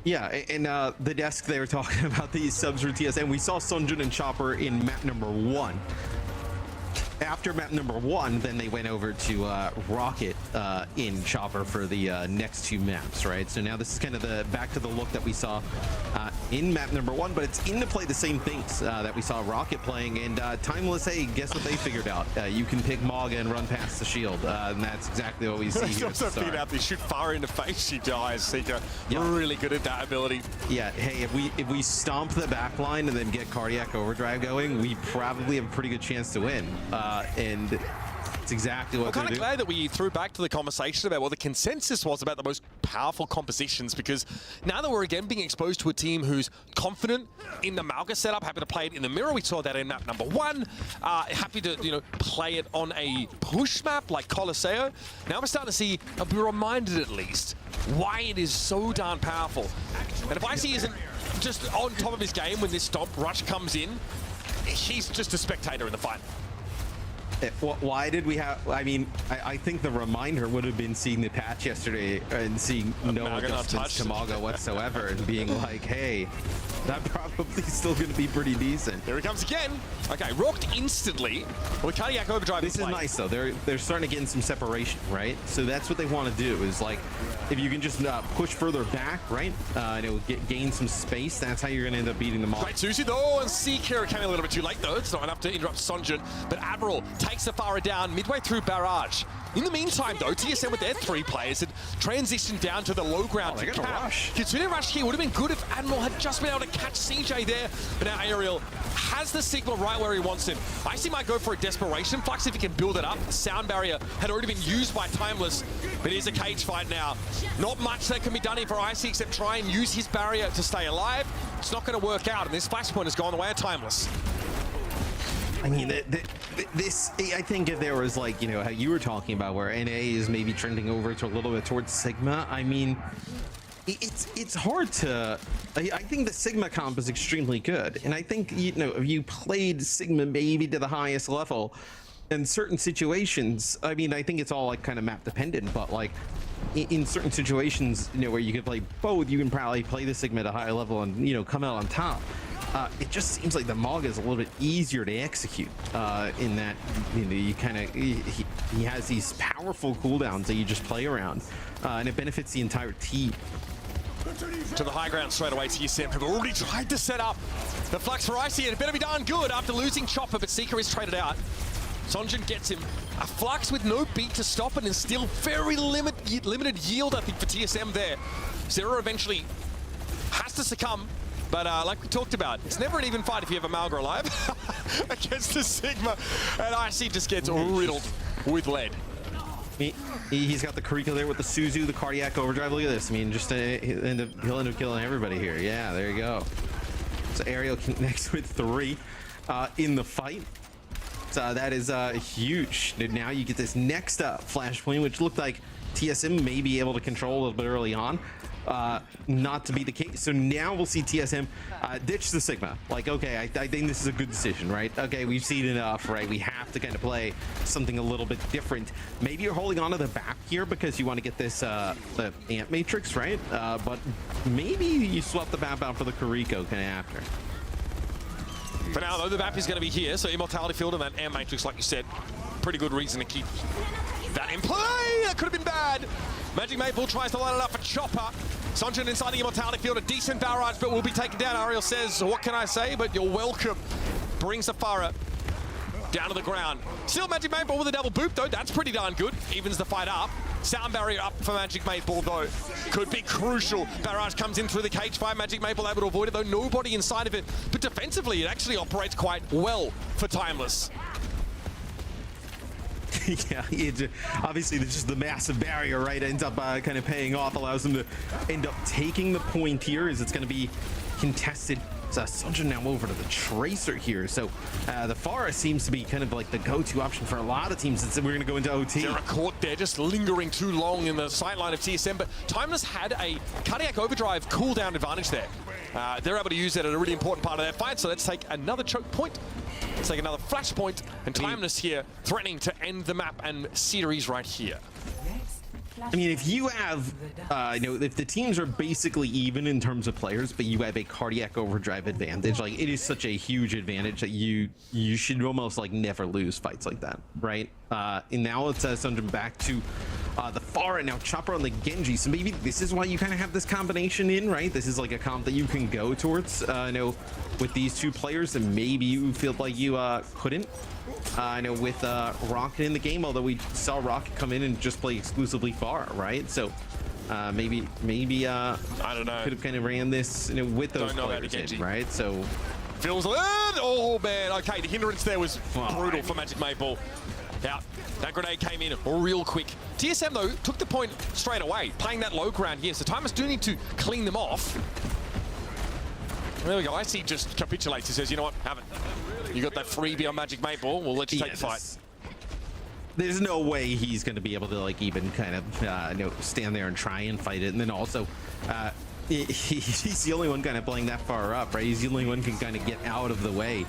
yeah, in the desk they were talking about these subs for TSM. We saw Sunjun and Chopper in map number 1. After map number 1, then they went over to Rocket in Chopper for the next 2 maps, right? So now this is kind of the back to the look that we saw in map number 1, but it's in to play the same things that we saw Rocket playing. And Timeless, hey, guess what they figured out? You can pick Mauga and run past the shield, and that's exactly what we see here. Also figured out they shoot far in the face, she dies. Seeker, really good at that ability. Yeah, hey, if we stomp the back line and then get Cardiac Overdrive going, we probably have a pretty good chance to win. And it's exactly what I'm kind of glad that we threw back to the conversation about what the consensus was about the most powerful compositions, because now that we're again being exposed to a team who's confident in the Mauga setup, happy to play it in the mirror. We saw that in map number 1. Happy to play it on a push map like Colosseo. Now we're starting to see, be reminded at least, why it is so darn powerful. And if IC isn't just on top of his game when this Stomp Rush comes in, he's just a spectator in the fight. Why did we have, I mean, I think the reminder would have been seeing the patch yesterday and seeing no adjustments to Mauga whatsoever and being like, hey, that probably still going to be pretty decent. Here he comes again. Okay, rocked instantly with Cardiac Overdrive. This is nice, though. They're starting to get in some separation, right? So that's what they want to do is like, if you can just push further back, right? And it will gain some space. That's how you're going to end up beating them all. Great Susie, though, and Seeker came a little bit too late, though. It's not enough to interrupt Sunjun, but Admiral takes the Pharah down midway through Barrage. In the meantime, though, TSM with their 3 players had transitioned down to the low ground to cap. Kitsune Rush here would have been good if Admiral had just been able to catch CJ there, but now Ariel has the Sigma right where he wants him. IC might go for a desperation flux if he can build it up. The sound barrier had already been used by Timeless, but here's a cage fight now. Not much that can be done here for IC except try and use his barrier to stay alive. It's not going to work out, and this flashpoint has gone the way of Timeless. I mean, this, I think if there was like, you know, how you were talking about where NA is maybe trending over to a little bit towards Sigma, I mean, it's hard to, I think the Sigma comp is extremely good. And I think, you know, if you played Sigma maybe to the highest level in certain situations, I mean, I think it's all like kind of map dependent, but like in certain situations, you know, where you could play both, you can probably play the Sigma at a higher level and, you know, come out on top. it just seems like the Mog is a little bit easier to execute in that you kind of he has these powerful cooldowns that you just play around, and it benefits the entire team. To the high ground straight away. TSM have already tried to set up the Flux for Icy. It better be darn good after losing Chopper, but Seeker is traded out. Sonjin gets him. A Flux with no beat to stop it and still very limited yield, I think, for TSM there. Zero eventually has to succumb, but like we talked about, it's never an even fight if you have a Malga alive against the Sigma, and Icy just gets riddled with lead. He's got the Kuriko there with the Suzu, the cardiac overdrive. Look at this. I mean, just he'll end up killing everybody here. Yeah, there you go. So Aerial connects with 3 in the fight. So that is huge. And now you get this next flashpoint, which looked like TSM may be able to control a little bit early on. Not to be the case. So now we'll see TSM ditch the Sigma. Like, okay, I think this is a good decision, right? Okay, we've seen enough, right? We have to kind of play something a little bit different. Maybe you're holding on to the BAP here because you want to get this the Amp Matrix, right? But maybe you swap the BAP out for the Kuriko kind of after. For now, though, the BAP is going to be here, so Immortality Field and that Amp Matrix, like you said, pretty good reason to keep that in play. That could have been bad. Magic Maple tries to line it up for Chopper. Sonjin inside the Immortality Field, a decent barrage, but will be taken down. Ariel says, what can I say, but you're welcome. Brings Safara down to the ground. Still Magic Maple with a double boop, though. That's pretty darn good. Evens the fight up. Sound barrier up for Magic Maple, though. Could be crucial. Barrage comes in through the cage fight. Magic Maple able to avoid it, though. Nobody inside of it. But defensively, it actually operates quite well for Timeless. Yeah, obviously there's just the massive barrier, right? Ends up kind of paying off, allows them to end up taking the point here as it's going to be contested. So Sonjin now over to the Tracer here. So the Pharah seems to be kind of like the go-to option for a lot of teams. We're going to go into OT. They're caught there, just lingering too long in the sightline of TSM, but Timeless had a cardiac overdrive cooldown advantage there. They're able to use that at a really important part of that fight, so let's take another choke point. Let's take another flash point, and Timeless here threatening to end the map and series right here. I mean, if you have, if the teams are basically even in terms of players, but you have a cardiac overdrive advantage, like it is such a huge advantage that you should almost like never lose fights like that, right? And now let's send him back to the Pharah, now Chopper on the Genji. So maybe this is why you kind of have this combination in, right? This is like a comp that you can go towards, with these two players, and maybe you feel like you couldn't. I know with Rocket in the game, although we saw Rocket come in and just play exclusively Pharah, right? So maybe I don't know. Could have kind of ran this with those players in, right? So feels oh man, okay, the hindrance there was brutal for Magic Maple. Yeah, that grenade came in real quick. TSM though took the point straight away, playing that low ground here. So Timers do need to clean them off. There we go. Icy just capitulates. He says, you know what, have it. You got that freebie on Magic Maple. We'll let you take the fight. There's no way he's going to be able to like even kind of stand there and try and fight it. And then also, he's the only one kind of playing that far up, right? He's the only one who can kind of get out of the way.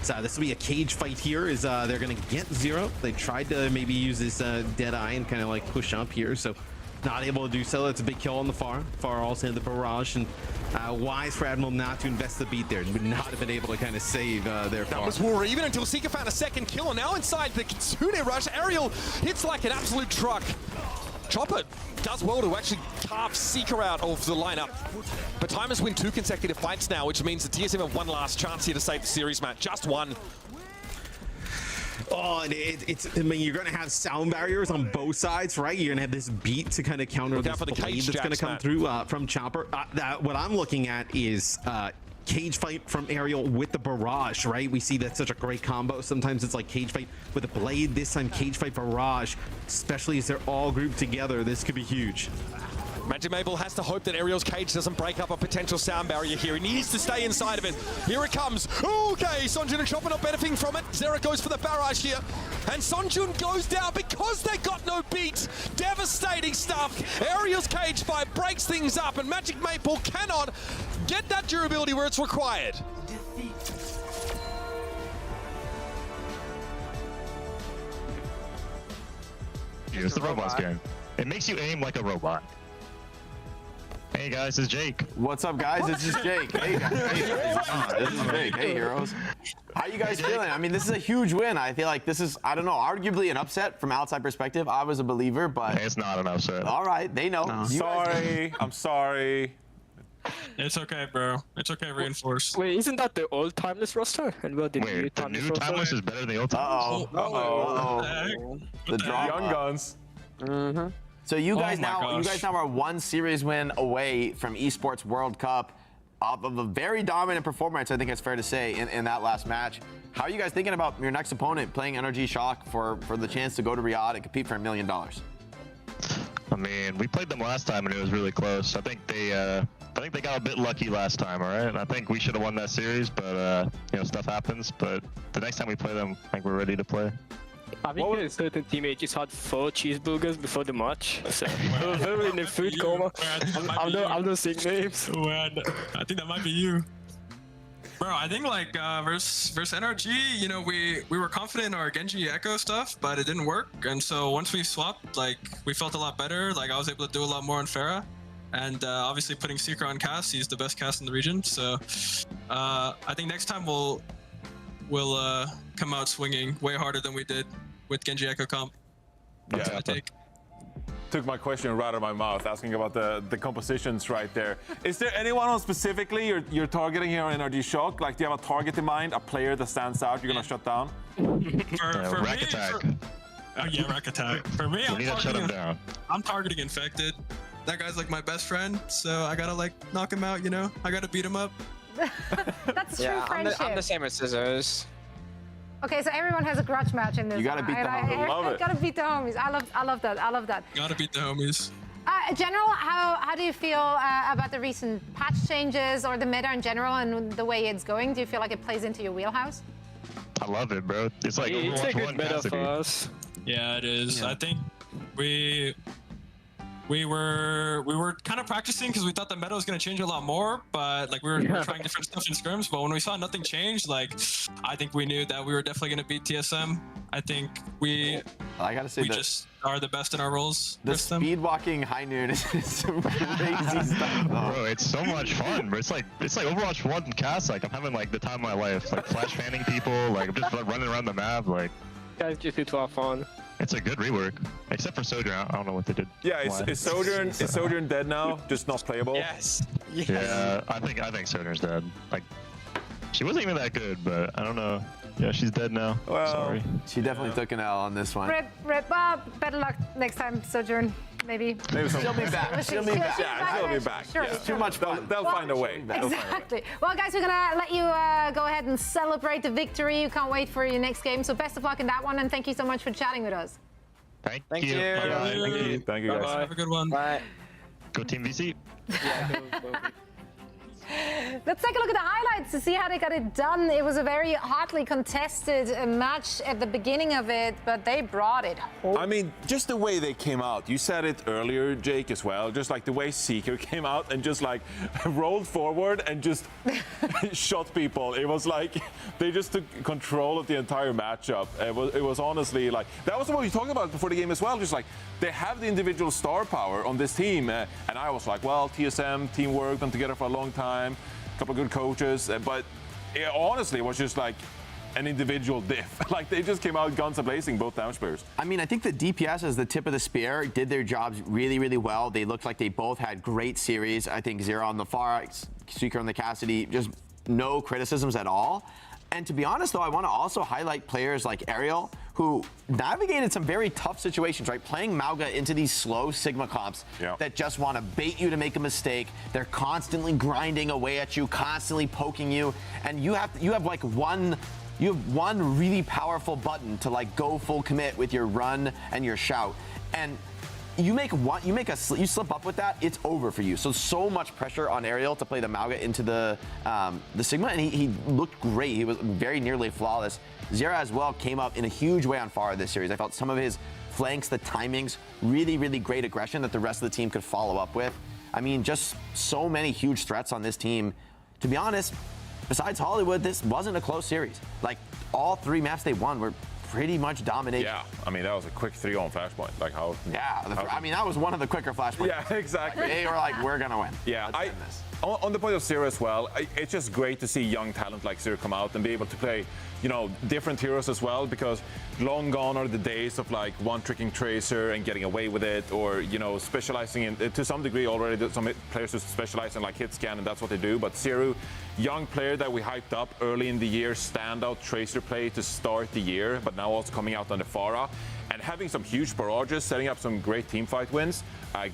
So this will be a cage fight here. Is they're going to get Zero. They tried to maybe use this dead eye and kind of like push up here. So not able to do so. That's a big kill on the Pharah. Pharah also had the barrage, and wise for Admiral not to invest the beat there. He would not have been able to kind of save their Pharah. That was war even until Seeker found a second kill, and now inside the Kitsune rush, Aerial hits like an absolute truck. Chopper does well to actually carve Seeker out of the lineup. But Timers win 2 consecutive fights now, which means the TSM have one last chance here to save the series, Matt. Just one. Oh, and I mean, you're going to have sound barriers on both sides, right? You're going to have this beat to kind of counter this blade that's going to come through from Chopper. What I'm looking at is cage fight from Aerial with the barrage, right? We see that's such a great combo. Sometimes it's like cage fight with a blade. This time cage fight barrage, especially as they're all grouped together. This could be huge. Magic Maple has to hope that Aerial's cage doesn't break up a potential sound barrier here. He needs to stay inside of it. Here it comes. Okay, Sonjin and Chopper not benefiting from it. Zera goes for the barrage here. And Sonjin goes down because they got no beat. Devastating stuff. Aerial's cage fight breaks things up, and Magic Maple cannot get that durability where it's required. It's the robot's game. It makes you aim like a robot. Hey guys, it's Jake. What's up, guys? This is Jake. Hey guys. This is Jake. Hey heroes. How you guys feeling? I mean, this is a huge win. I feel like this is, I don't know, arguably an upset from outside perspective. I was a believer, but it's not an upset. All right, they know. No. Sorry, I'm sorry. It's okay, bro. It's okay, Reinforce. Wait, isn't that the old Timeless roster? And well, the new Timeless roster? Timeless is better than the old Timeless. Uh-oh. The drama. Young guns. Mm-hmm. So you guys now are one series win away from Esports World Cup off of a very dominant performance, I think it's fair to say, in that last match. How are you guys thinking about your next opponent playing NRG Shock for the chance to go to Riyadh and compete for $1 million? I mean, we played them last time and it was really close. I think they got a bit lucky last time, all right? I think we should have won that series, but you know, stuff happens. But the next time we play them, I think we're ready to play. I think a certain teammate just had 4 cheeseburgers before the match, so they were in a food coma. I'm not saying names. I think that might be you. Bro, I think like versus NRG, you know, we were confident in our Genji Echo stuff, but it didn't work. And so once we swapped, like we felt a lot better. Like I was able to do a lot more on Pharah. And obviously putting Seeker on cast, he's the best cast in the region. So I think next time we'll come out swinging way harder than we did with Genji Echo comp. Yeah, took my question right out of my mouth, asking about the compositions right there. Is there anyone else specifically you're targeting here on NRG Shock? Like, do you have a target in mind, a player that stands out you're gonna shut down? Rack Attack. Yeah, Rack Attack. For me, I'm targeting Infected. That guy's like my best friend, so I gotta like knock him out, you know? I gotta beat him up. That's true friendship. I'm the same as Scissors. Okay, so everyone has a grudge match in this. You gotta beat the homies. I Love it. Gotta beat the homies. I love that. Gotta beat the homies. General, how do you feel about the recent patch changes or the meta in general and the way it's going? Do you feel like it plays into your wheelhouse? I love it, bro. It's like it's a Overwatch good 1 meta Cassidy. for us. Yeah, it is. Yeah. I think we were kind of practicing because we thought the meta was going to change a lot more, but like we were trying different stuff in scrims. But when we saw nothing change, like I think we knew that we were definitely going to beat TSM. I think I gotta say we just are the best in our roles. The speed walking high noon is some crazy stuff, though. Bro, it's so much fun, bro. It's like Overwatch 1 cast. Like I'm having like the time of my life. Like flash fanning people. Like I'm just running around the map. Like guys just do to have fun. It's a good rework, except for Sojourn. I don't know what they did. Yeah, is Sojourn dead now? Just not playable? Yes. Yeah, I think Sojourn's dead. Like, she wasn't even that good, but I don't know. Yeah, she's dead now. Well, sorry. She definitely took an L on this one. Rip. Better luck next time, Sojourn. Maybe. She'll be back. She'll be back. Yeah, she'll be back. Sure, Yeah. Too much fun. They'll find a way. Exactly. Well, guys, we're gonna let you go ahead and celebrate the victory. You can't wait for your next game. So best of luck in that one, and thank you so much for chatting with us. Thank you. Bye-bye. Thank you, guys. Have a good one. Bye. Go Team VC. Let's take a look at the highlights to see how they got it done. It was a very hotly contested match at the beginning of it, but they brought it home. I mean, just the way they came out. You said it earlier, Jake, as well. Just like the way Seeker came out and just like rolled forward and just shot people. It was like they just took control of the entire matchup. It was honestly like, that was what we talked about before the game as well. Just like they have the individual star power on this team. And I was like, well, TSM, teamwork, been together for a long time. A couple of good coaches, but it honestly was just like an individual diff. Like they just came out guns a-blazing, both damage players. I mean, I think the DPS as the tip of the spear did their jobs really, really well. They looked like they both had great series. I think Zero on the far, Seeker on the Cassidy, just no criticisms at all. And to be honest, though, I want to also highlight players like Ariel, who navigated some very tough situations, right? Playing Mauga into these slow Sigma comps that just want to bait you to make a mistake. They're constantly grinding away at you, constantly poking you, and you have like one really powerful button to like go full commit with your run and your shout, and you slip up with that, it's over for you. So much pressure on Ariel to play the Mauga into the Sigma, and he looked great. He was very nearly flawless. Zera as well came up in a huge way on Pharah this series. I felt some of his flanks, the timings, really, really great aggression that the rest of the team could follow up with. I mean, just so many huge threats on this team. To be honest, besides Hollywood, this wasn't a close series. Like, all 3 maps they won were pretty much dominated. Yeah, I mean, that was a quick 3 on Flashpoint. Like how? Yeah, I mean, that was one of the quicker Flashpoints. Yeah, exactly. They were like, we're gonna win. Yeah, on the point of Zero as well, it's just great to see young talent like Zero come out and be able to play, you know, different heroes as well, because long gone are the days of like one-tricking Tracer and getting away with it, or, you know, specializing in, to some degree already, some players who specialize in like hit scan and that's what they do, but Zero, young player that we hyped up early in the year, standout Tracer play to start the year, but now also coming out on the Pharah, and having some huge barrages, setting up some great teamfight wins.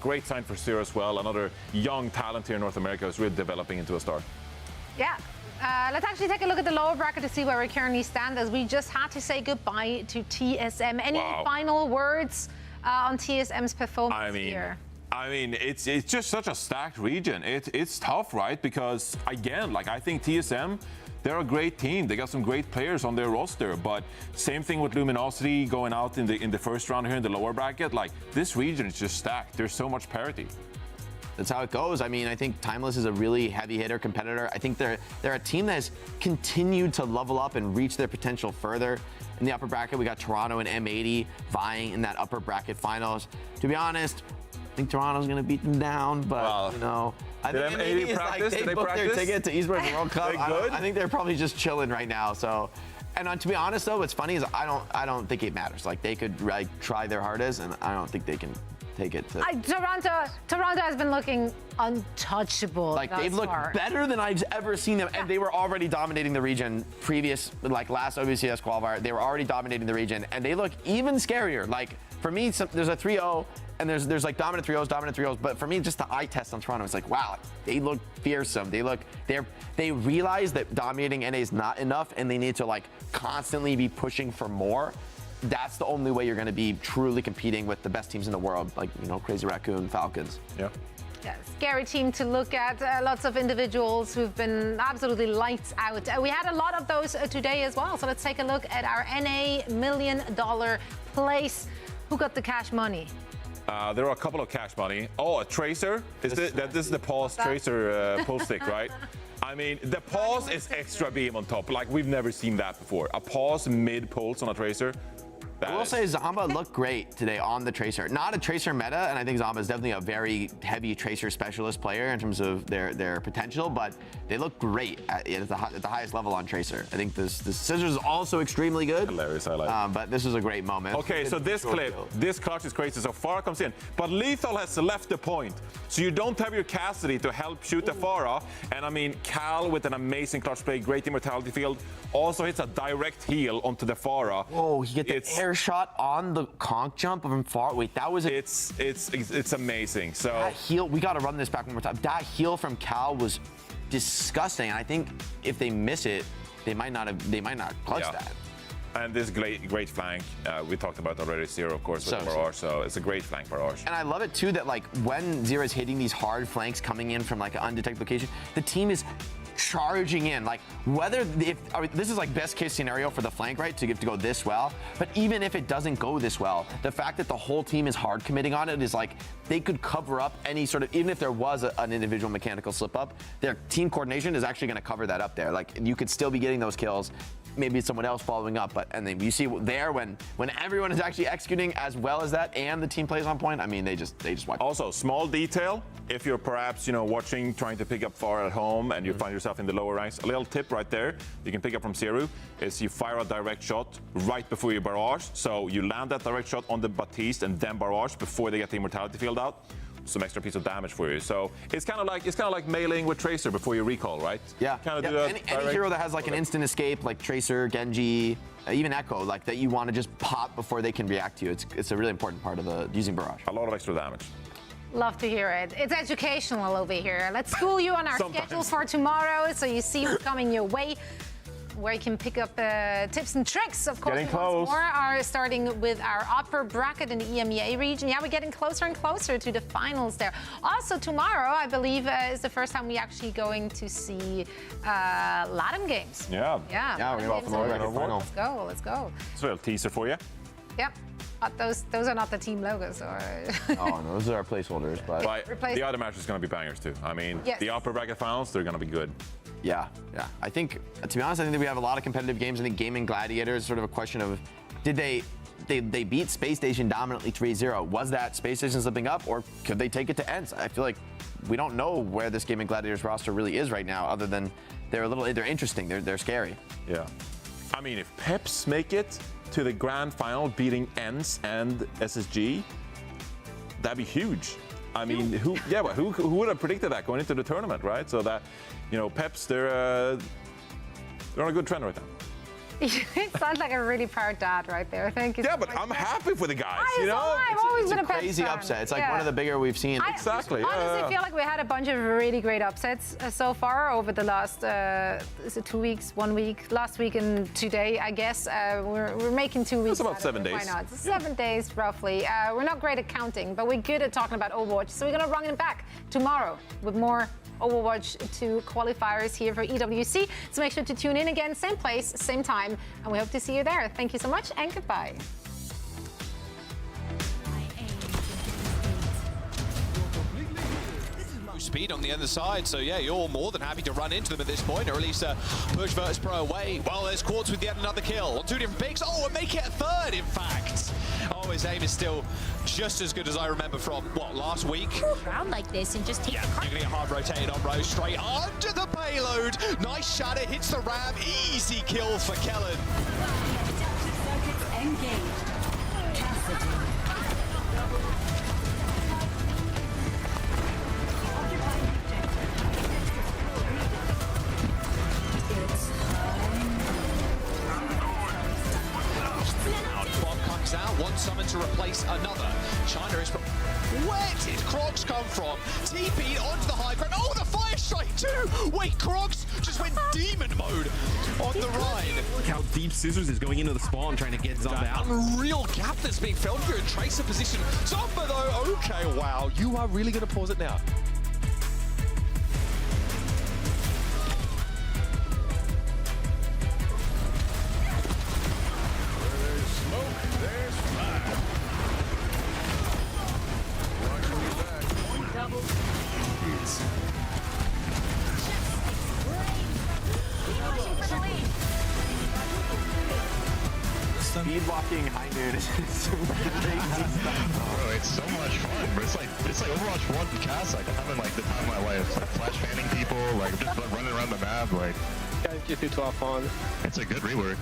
Great sign for Zero as well. Another young talent here in North America is really developing into a star. Yeah. Let's actually take a look at the lower bracket to see where we currently stand, as we just had to say goodbye to TSM. Any final words on TSM's performance here? I mean, it's just such a stacked region. It's tough, right? Because again, like I think TSM, they're a great team. They got some great players on their roster. But same thing with Luminosity going out in the first round here in the lower bracket. Like this region is just stacked. There's so much parity. That's how it goes. I mean, I think Timeless is a really heavy hitter competitor. I think they're a team that has continued to level up and reach their potential further. In the upper bracket, we got Toronto and M80 vying in that upper bracket finals. To be honest, I think Toronto's going to beat them down, but you know, I think M80 practice? Like, they booked their ticket to Esports World Cup. I think they're probably just chilling right now. So, and to be honest though, what's funny is I don't think it matters. Like they could like try their hardest, and I don't think they can take it to. Toronto has been looking untouchable. Like they've looked better than I've ever seen them, and they were already dominating the region previous, like last OBCS qualifier. They were already dominating the region, and they look even scarier. Like for me, there's a 3-0. And there's like dominant 3-0s, but for me, just the eye test on Toronto, it's like, wow, they look fearsome. They realize that dominating NA is not enough, and they need to like constantly be pushing for more. That's the only way you're going to be truly competing with the best teams in the world, like, you know, Crazy Raccoon, Falcons. Yeah. Yeah, scary team to look at. Lots of individuals who've been absolutely lights out. We had a lot of those today as well. So let's take a look at our NA $1 million place. Who got the cash money? There are a couple of cash money. Oh, a Tracer? This is the pause Tracer pull stick, right? I mean, the pause is extra beam on top. Like, we've never seen that before. A pause mid-pulse on a Tracer. I will say Zamba looked great today on the Tracer. Not a Tracer meta, and I think Zamba is definitely a very heavy Tracer specialist player in terms of their potential, but they look great at the highest level on Tracer. I think this Scissors is also extremely good. Hilarious, I like but this is a great moment. Okay, so this clip, this clutch is crazy. So Pharah comes in, but Lethal has left the point. So you don't have your Cassidy to help shoot the Pharah. And I mean, Cal with an amazing clutch play, great immortality field, also hits a direct heal onto the Pharah. Whoa, he get the air shot on the conch jump from far. Wait, that was it's amazing. So that heal, we got to run this back one more time. That heal from Cal was disgusting. And I think if they miss it, they might not clutch that. And this great flank, we talked about already, Zero, of course, with Barrage, so it's a great flank Barrage. And I love it too that like when Zero is hitting these hard flanks coming in from like an undetected location, the team is charging in. Like this is like best case scenario for the flank, right? To go this well. But even if it doesn't go this well, the fact that the whole team is hard committing on it is like they could cover up any sort of, even if there was an individual mechanical slip up, their team coordination is actually going to cover that up there. Like you could still be getting those kills. Maybe it's someone else following up, and then you see there when everyone is actually executing as well as that, and the team plays on point. I mean, they just wipe. Also, small detail: if you're perhaps watching, trying to pick up Pharah at home, and you find yourself in the lower ranks, a little tip right there you can pick up from Zero is you fire a direct shot right before you barrage. So you land that direct shot on the Baptiste and then barrage before they get the immortality field out. Some extra piece of damage for you. So it's kind of like meleeing with Tracer before you recall, right? Yeah. Kind of do that. Any hero that has like an instant escape, like Tracer, Genji, even Echo, like that you want to just pop before they can react to you. It's a really important part of using barrage. A lot of extra damage. Love to hear it. It's educational over here. Let's school you on our schedule for tomorrow, so you see what's coming your way, where you can pick up tips and tricks. Of course, more are starting with our upper bracket in the EMEA region. Yeah, we're getting closer and closer to the finals there. Also, tomorrow, I believe, is the first time we're actually going to see LATAM games. Yeah. Yeah, we're going to go for the final. Let's go. It's a little teaser for you. Yep. Those are not the team logos. Or oh, no, those are our placeholders. But the other match is going to be bangers, too. I mean, the upper bracket finals, they're going to be good. Yeah. I think, to be honest, I think that we have a lot of competitive games. I think Gaming Gladiator is sort of a question of did they beat Space Station dominantly 3-0. Was that Space Station slipping up, or could they take it to ends? I feel like we don't know where this Gaming Gladiators roster really is right now, other than they're interesting, they're scary. Yeah. I mean, if Peps make it to the grand final, beating ENCE and SSG, that'd be huge. I mean, who would have predicted that going into the tournament, right? So that, Peps, they're on a good trend right now. It sounds like a really proud dad right there. Thank you. Yeah, but I'm happy for the guys. I've always been a Peps crazy fan. upset. It's like one of the bigger we've seen. Exactly. I honestly feel like we had a bunch of really great upsets so far over the last, is it 2 weeks, 1 week, last week and today, I guess. We're making 2 weeks. It's about 7 days. Why not? 7 days, roughly. We're not great at counting, but we're good at talking about Overwatch. So we're going to run it back tomorrow with more Overwatch 2 qualifiers here for EWC. So make sure to tune in again, same place, same time, and we hope to see you there. Thank you so much, and goodbye. Speed on the other side, so yeah, you're more than happy to run into them at this point, or at least push Virtus Pro away. Well, there's Quartz with yet another kill on 2 different picks. Oh, and make it a third, in fact. Oh, his aim is still just as good as I remember from, last week? Around like this and just take the you're gonna get hard rotated on Rose, straight under the payload. Nice shatter, hits the ram, easy kill for Kellen. Out, one summon to replace another. China is... Where did Crocs come from? TP onto the high ground. Oh, the fire strike too! Wait, Crocs just went demon mode on the ride. Look how deep Scissors is going into the spawn trying to get Zomba out. Real gap that's being felt here in Tracer position. Zomba though, okay, wow. You are really going to pause it now. Speed walking high noon is crazy stuff. Bro, it's so much fun. Bro. It's like Overwatch 1 cast. Like I'm having like the time of my life. Like flash fanning people, like just running around the map. Like Guys just do 12 fun. It's a good rework.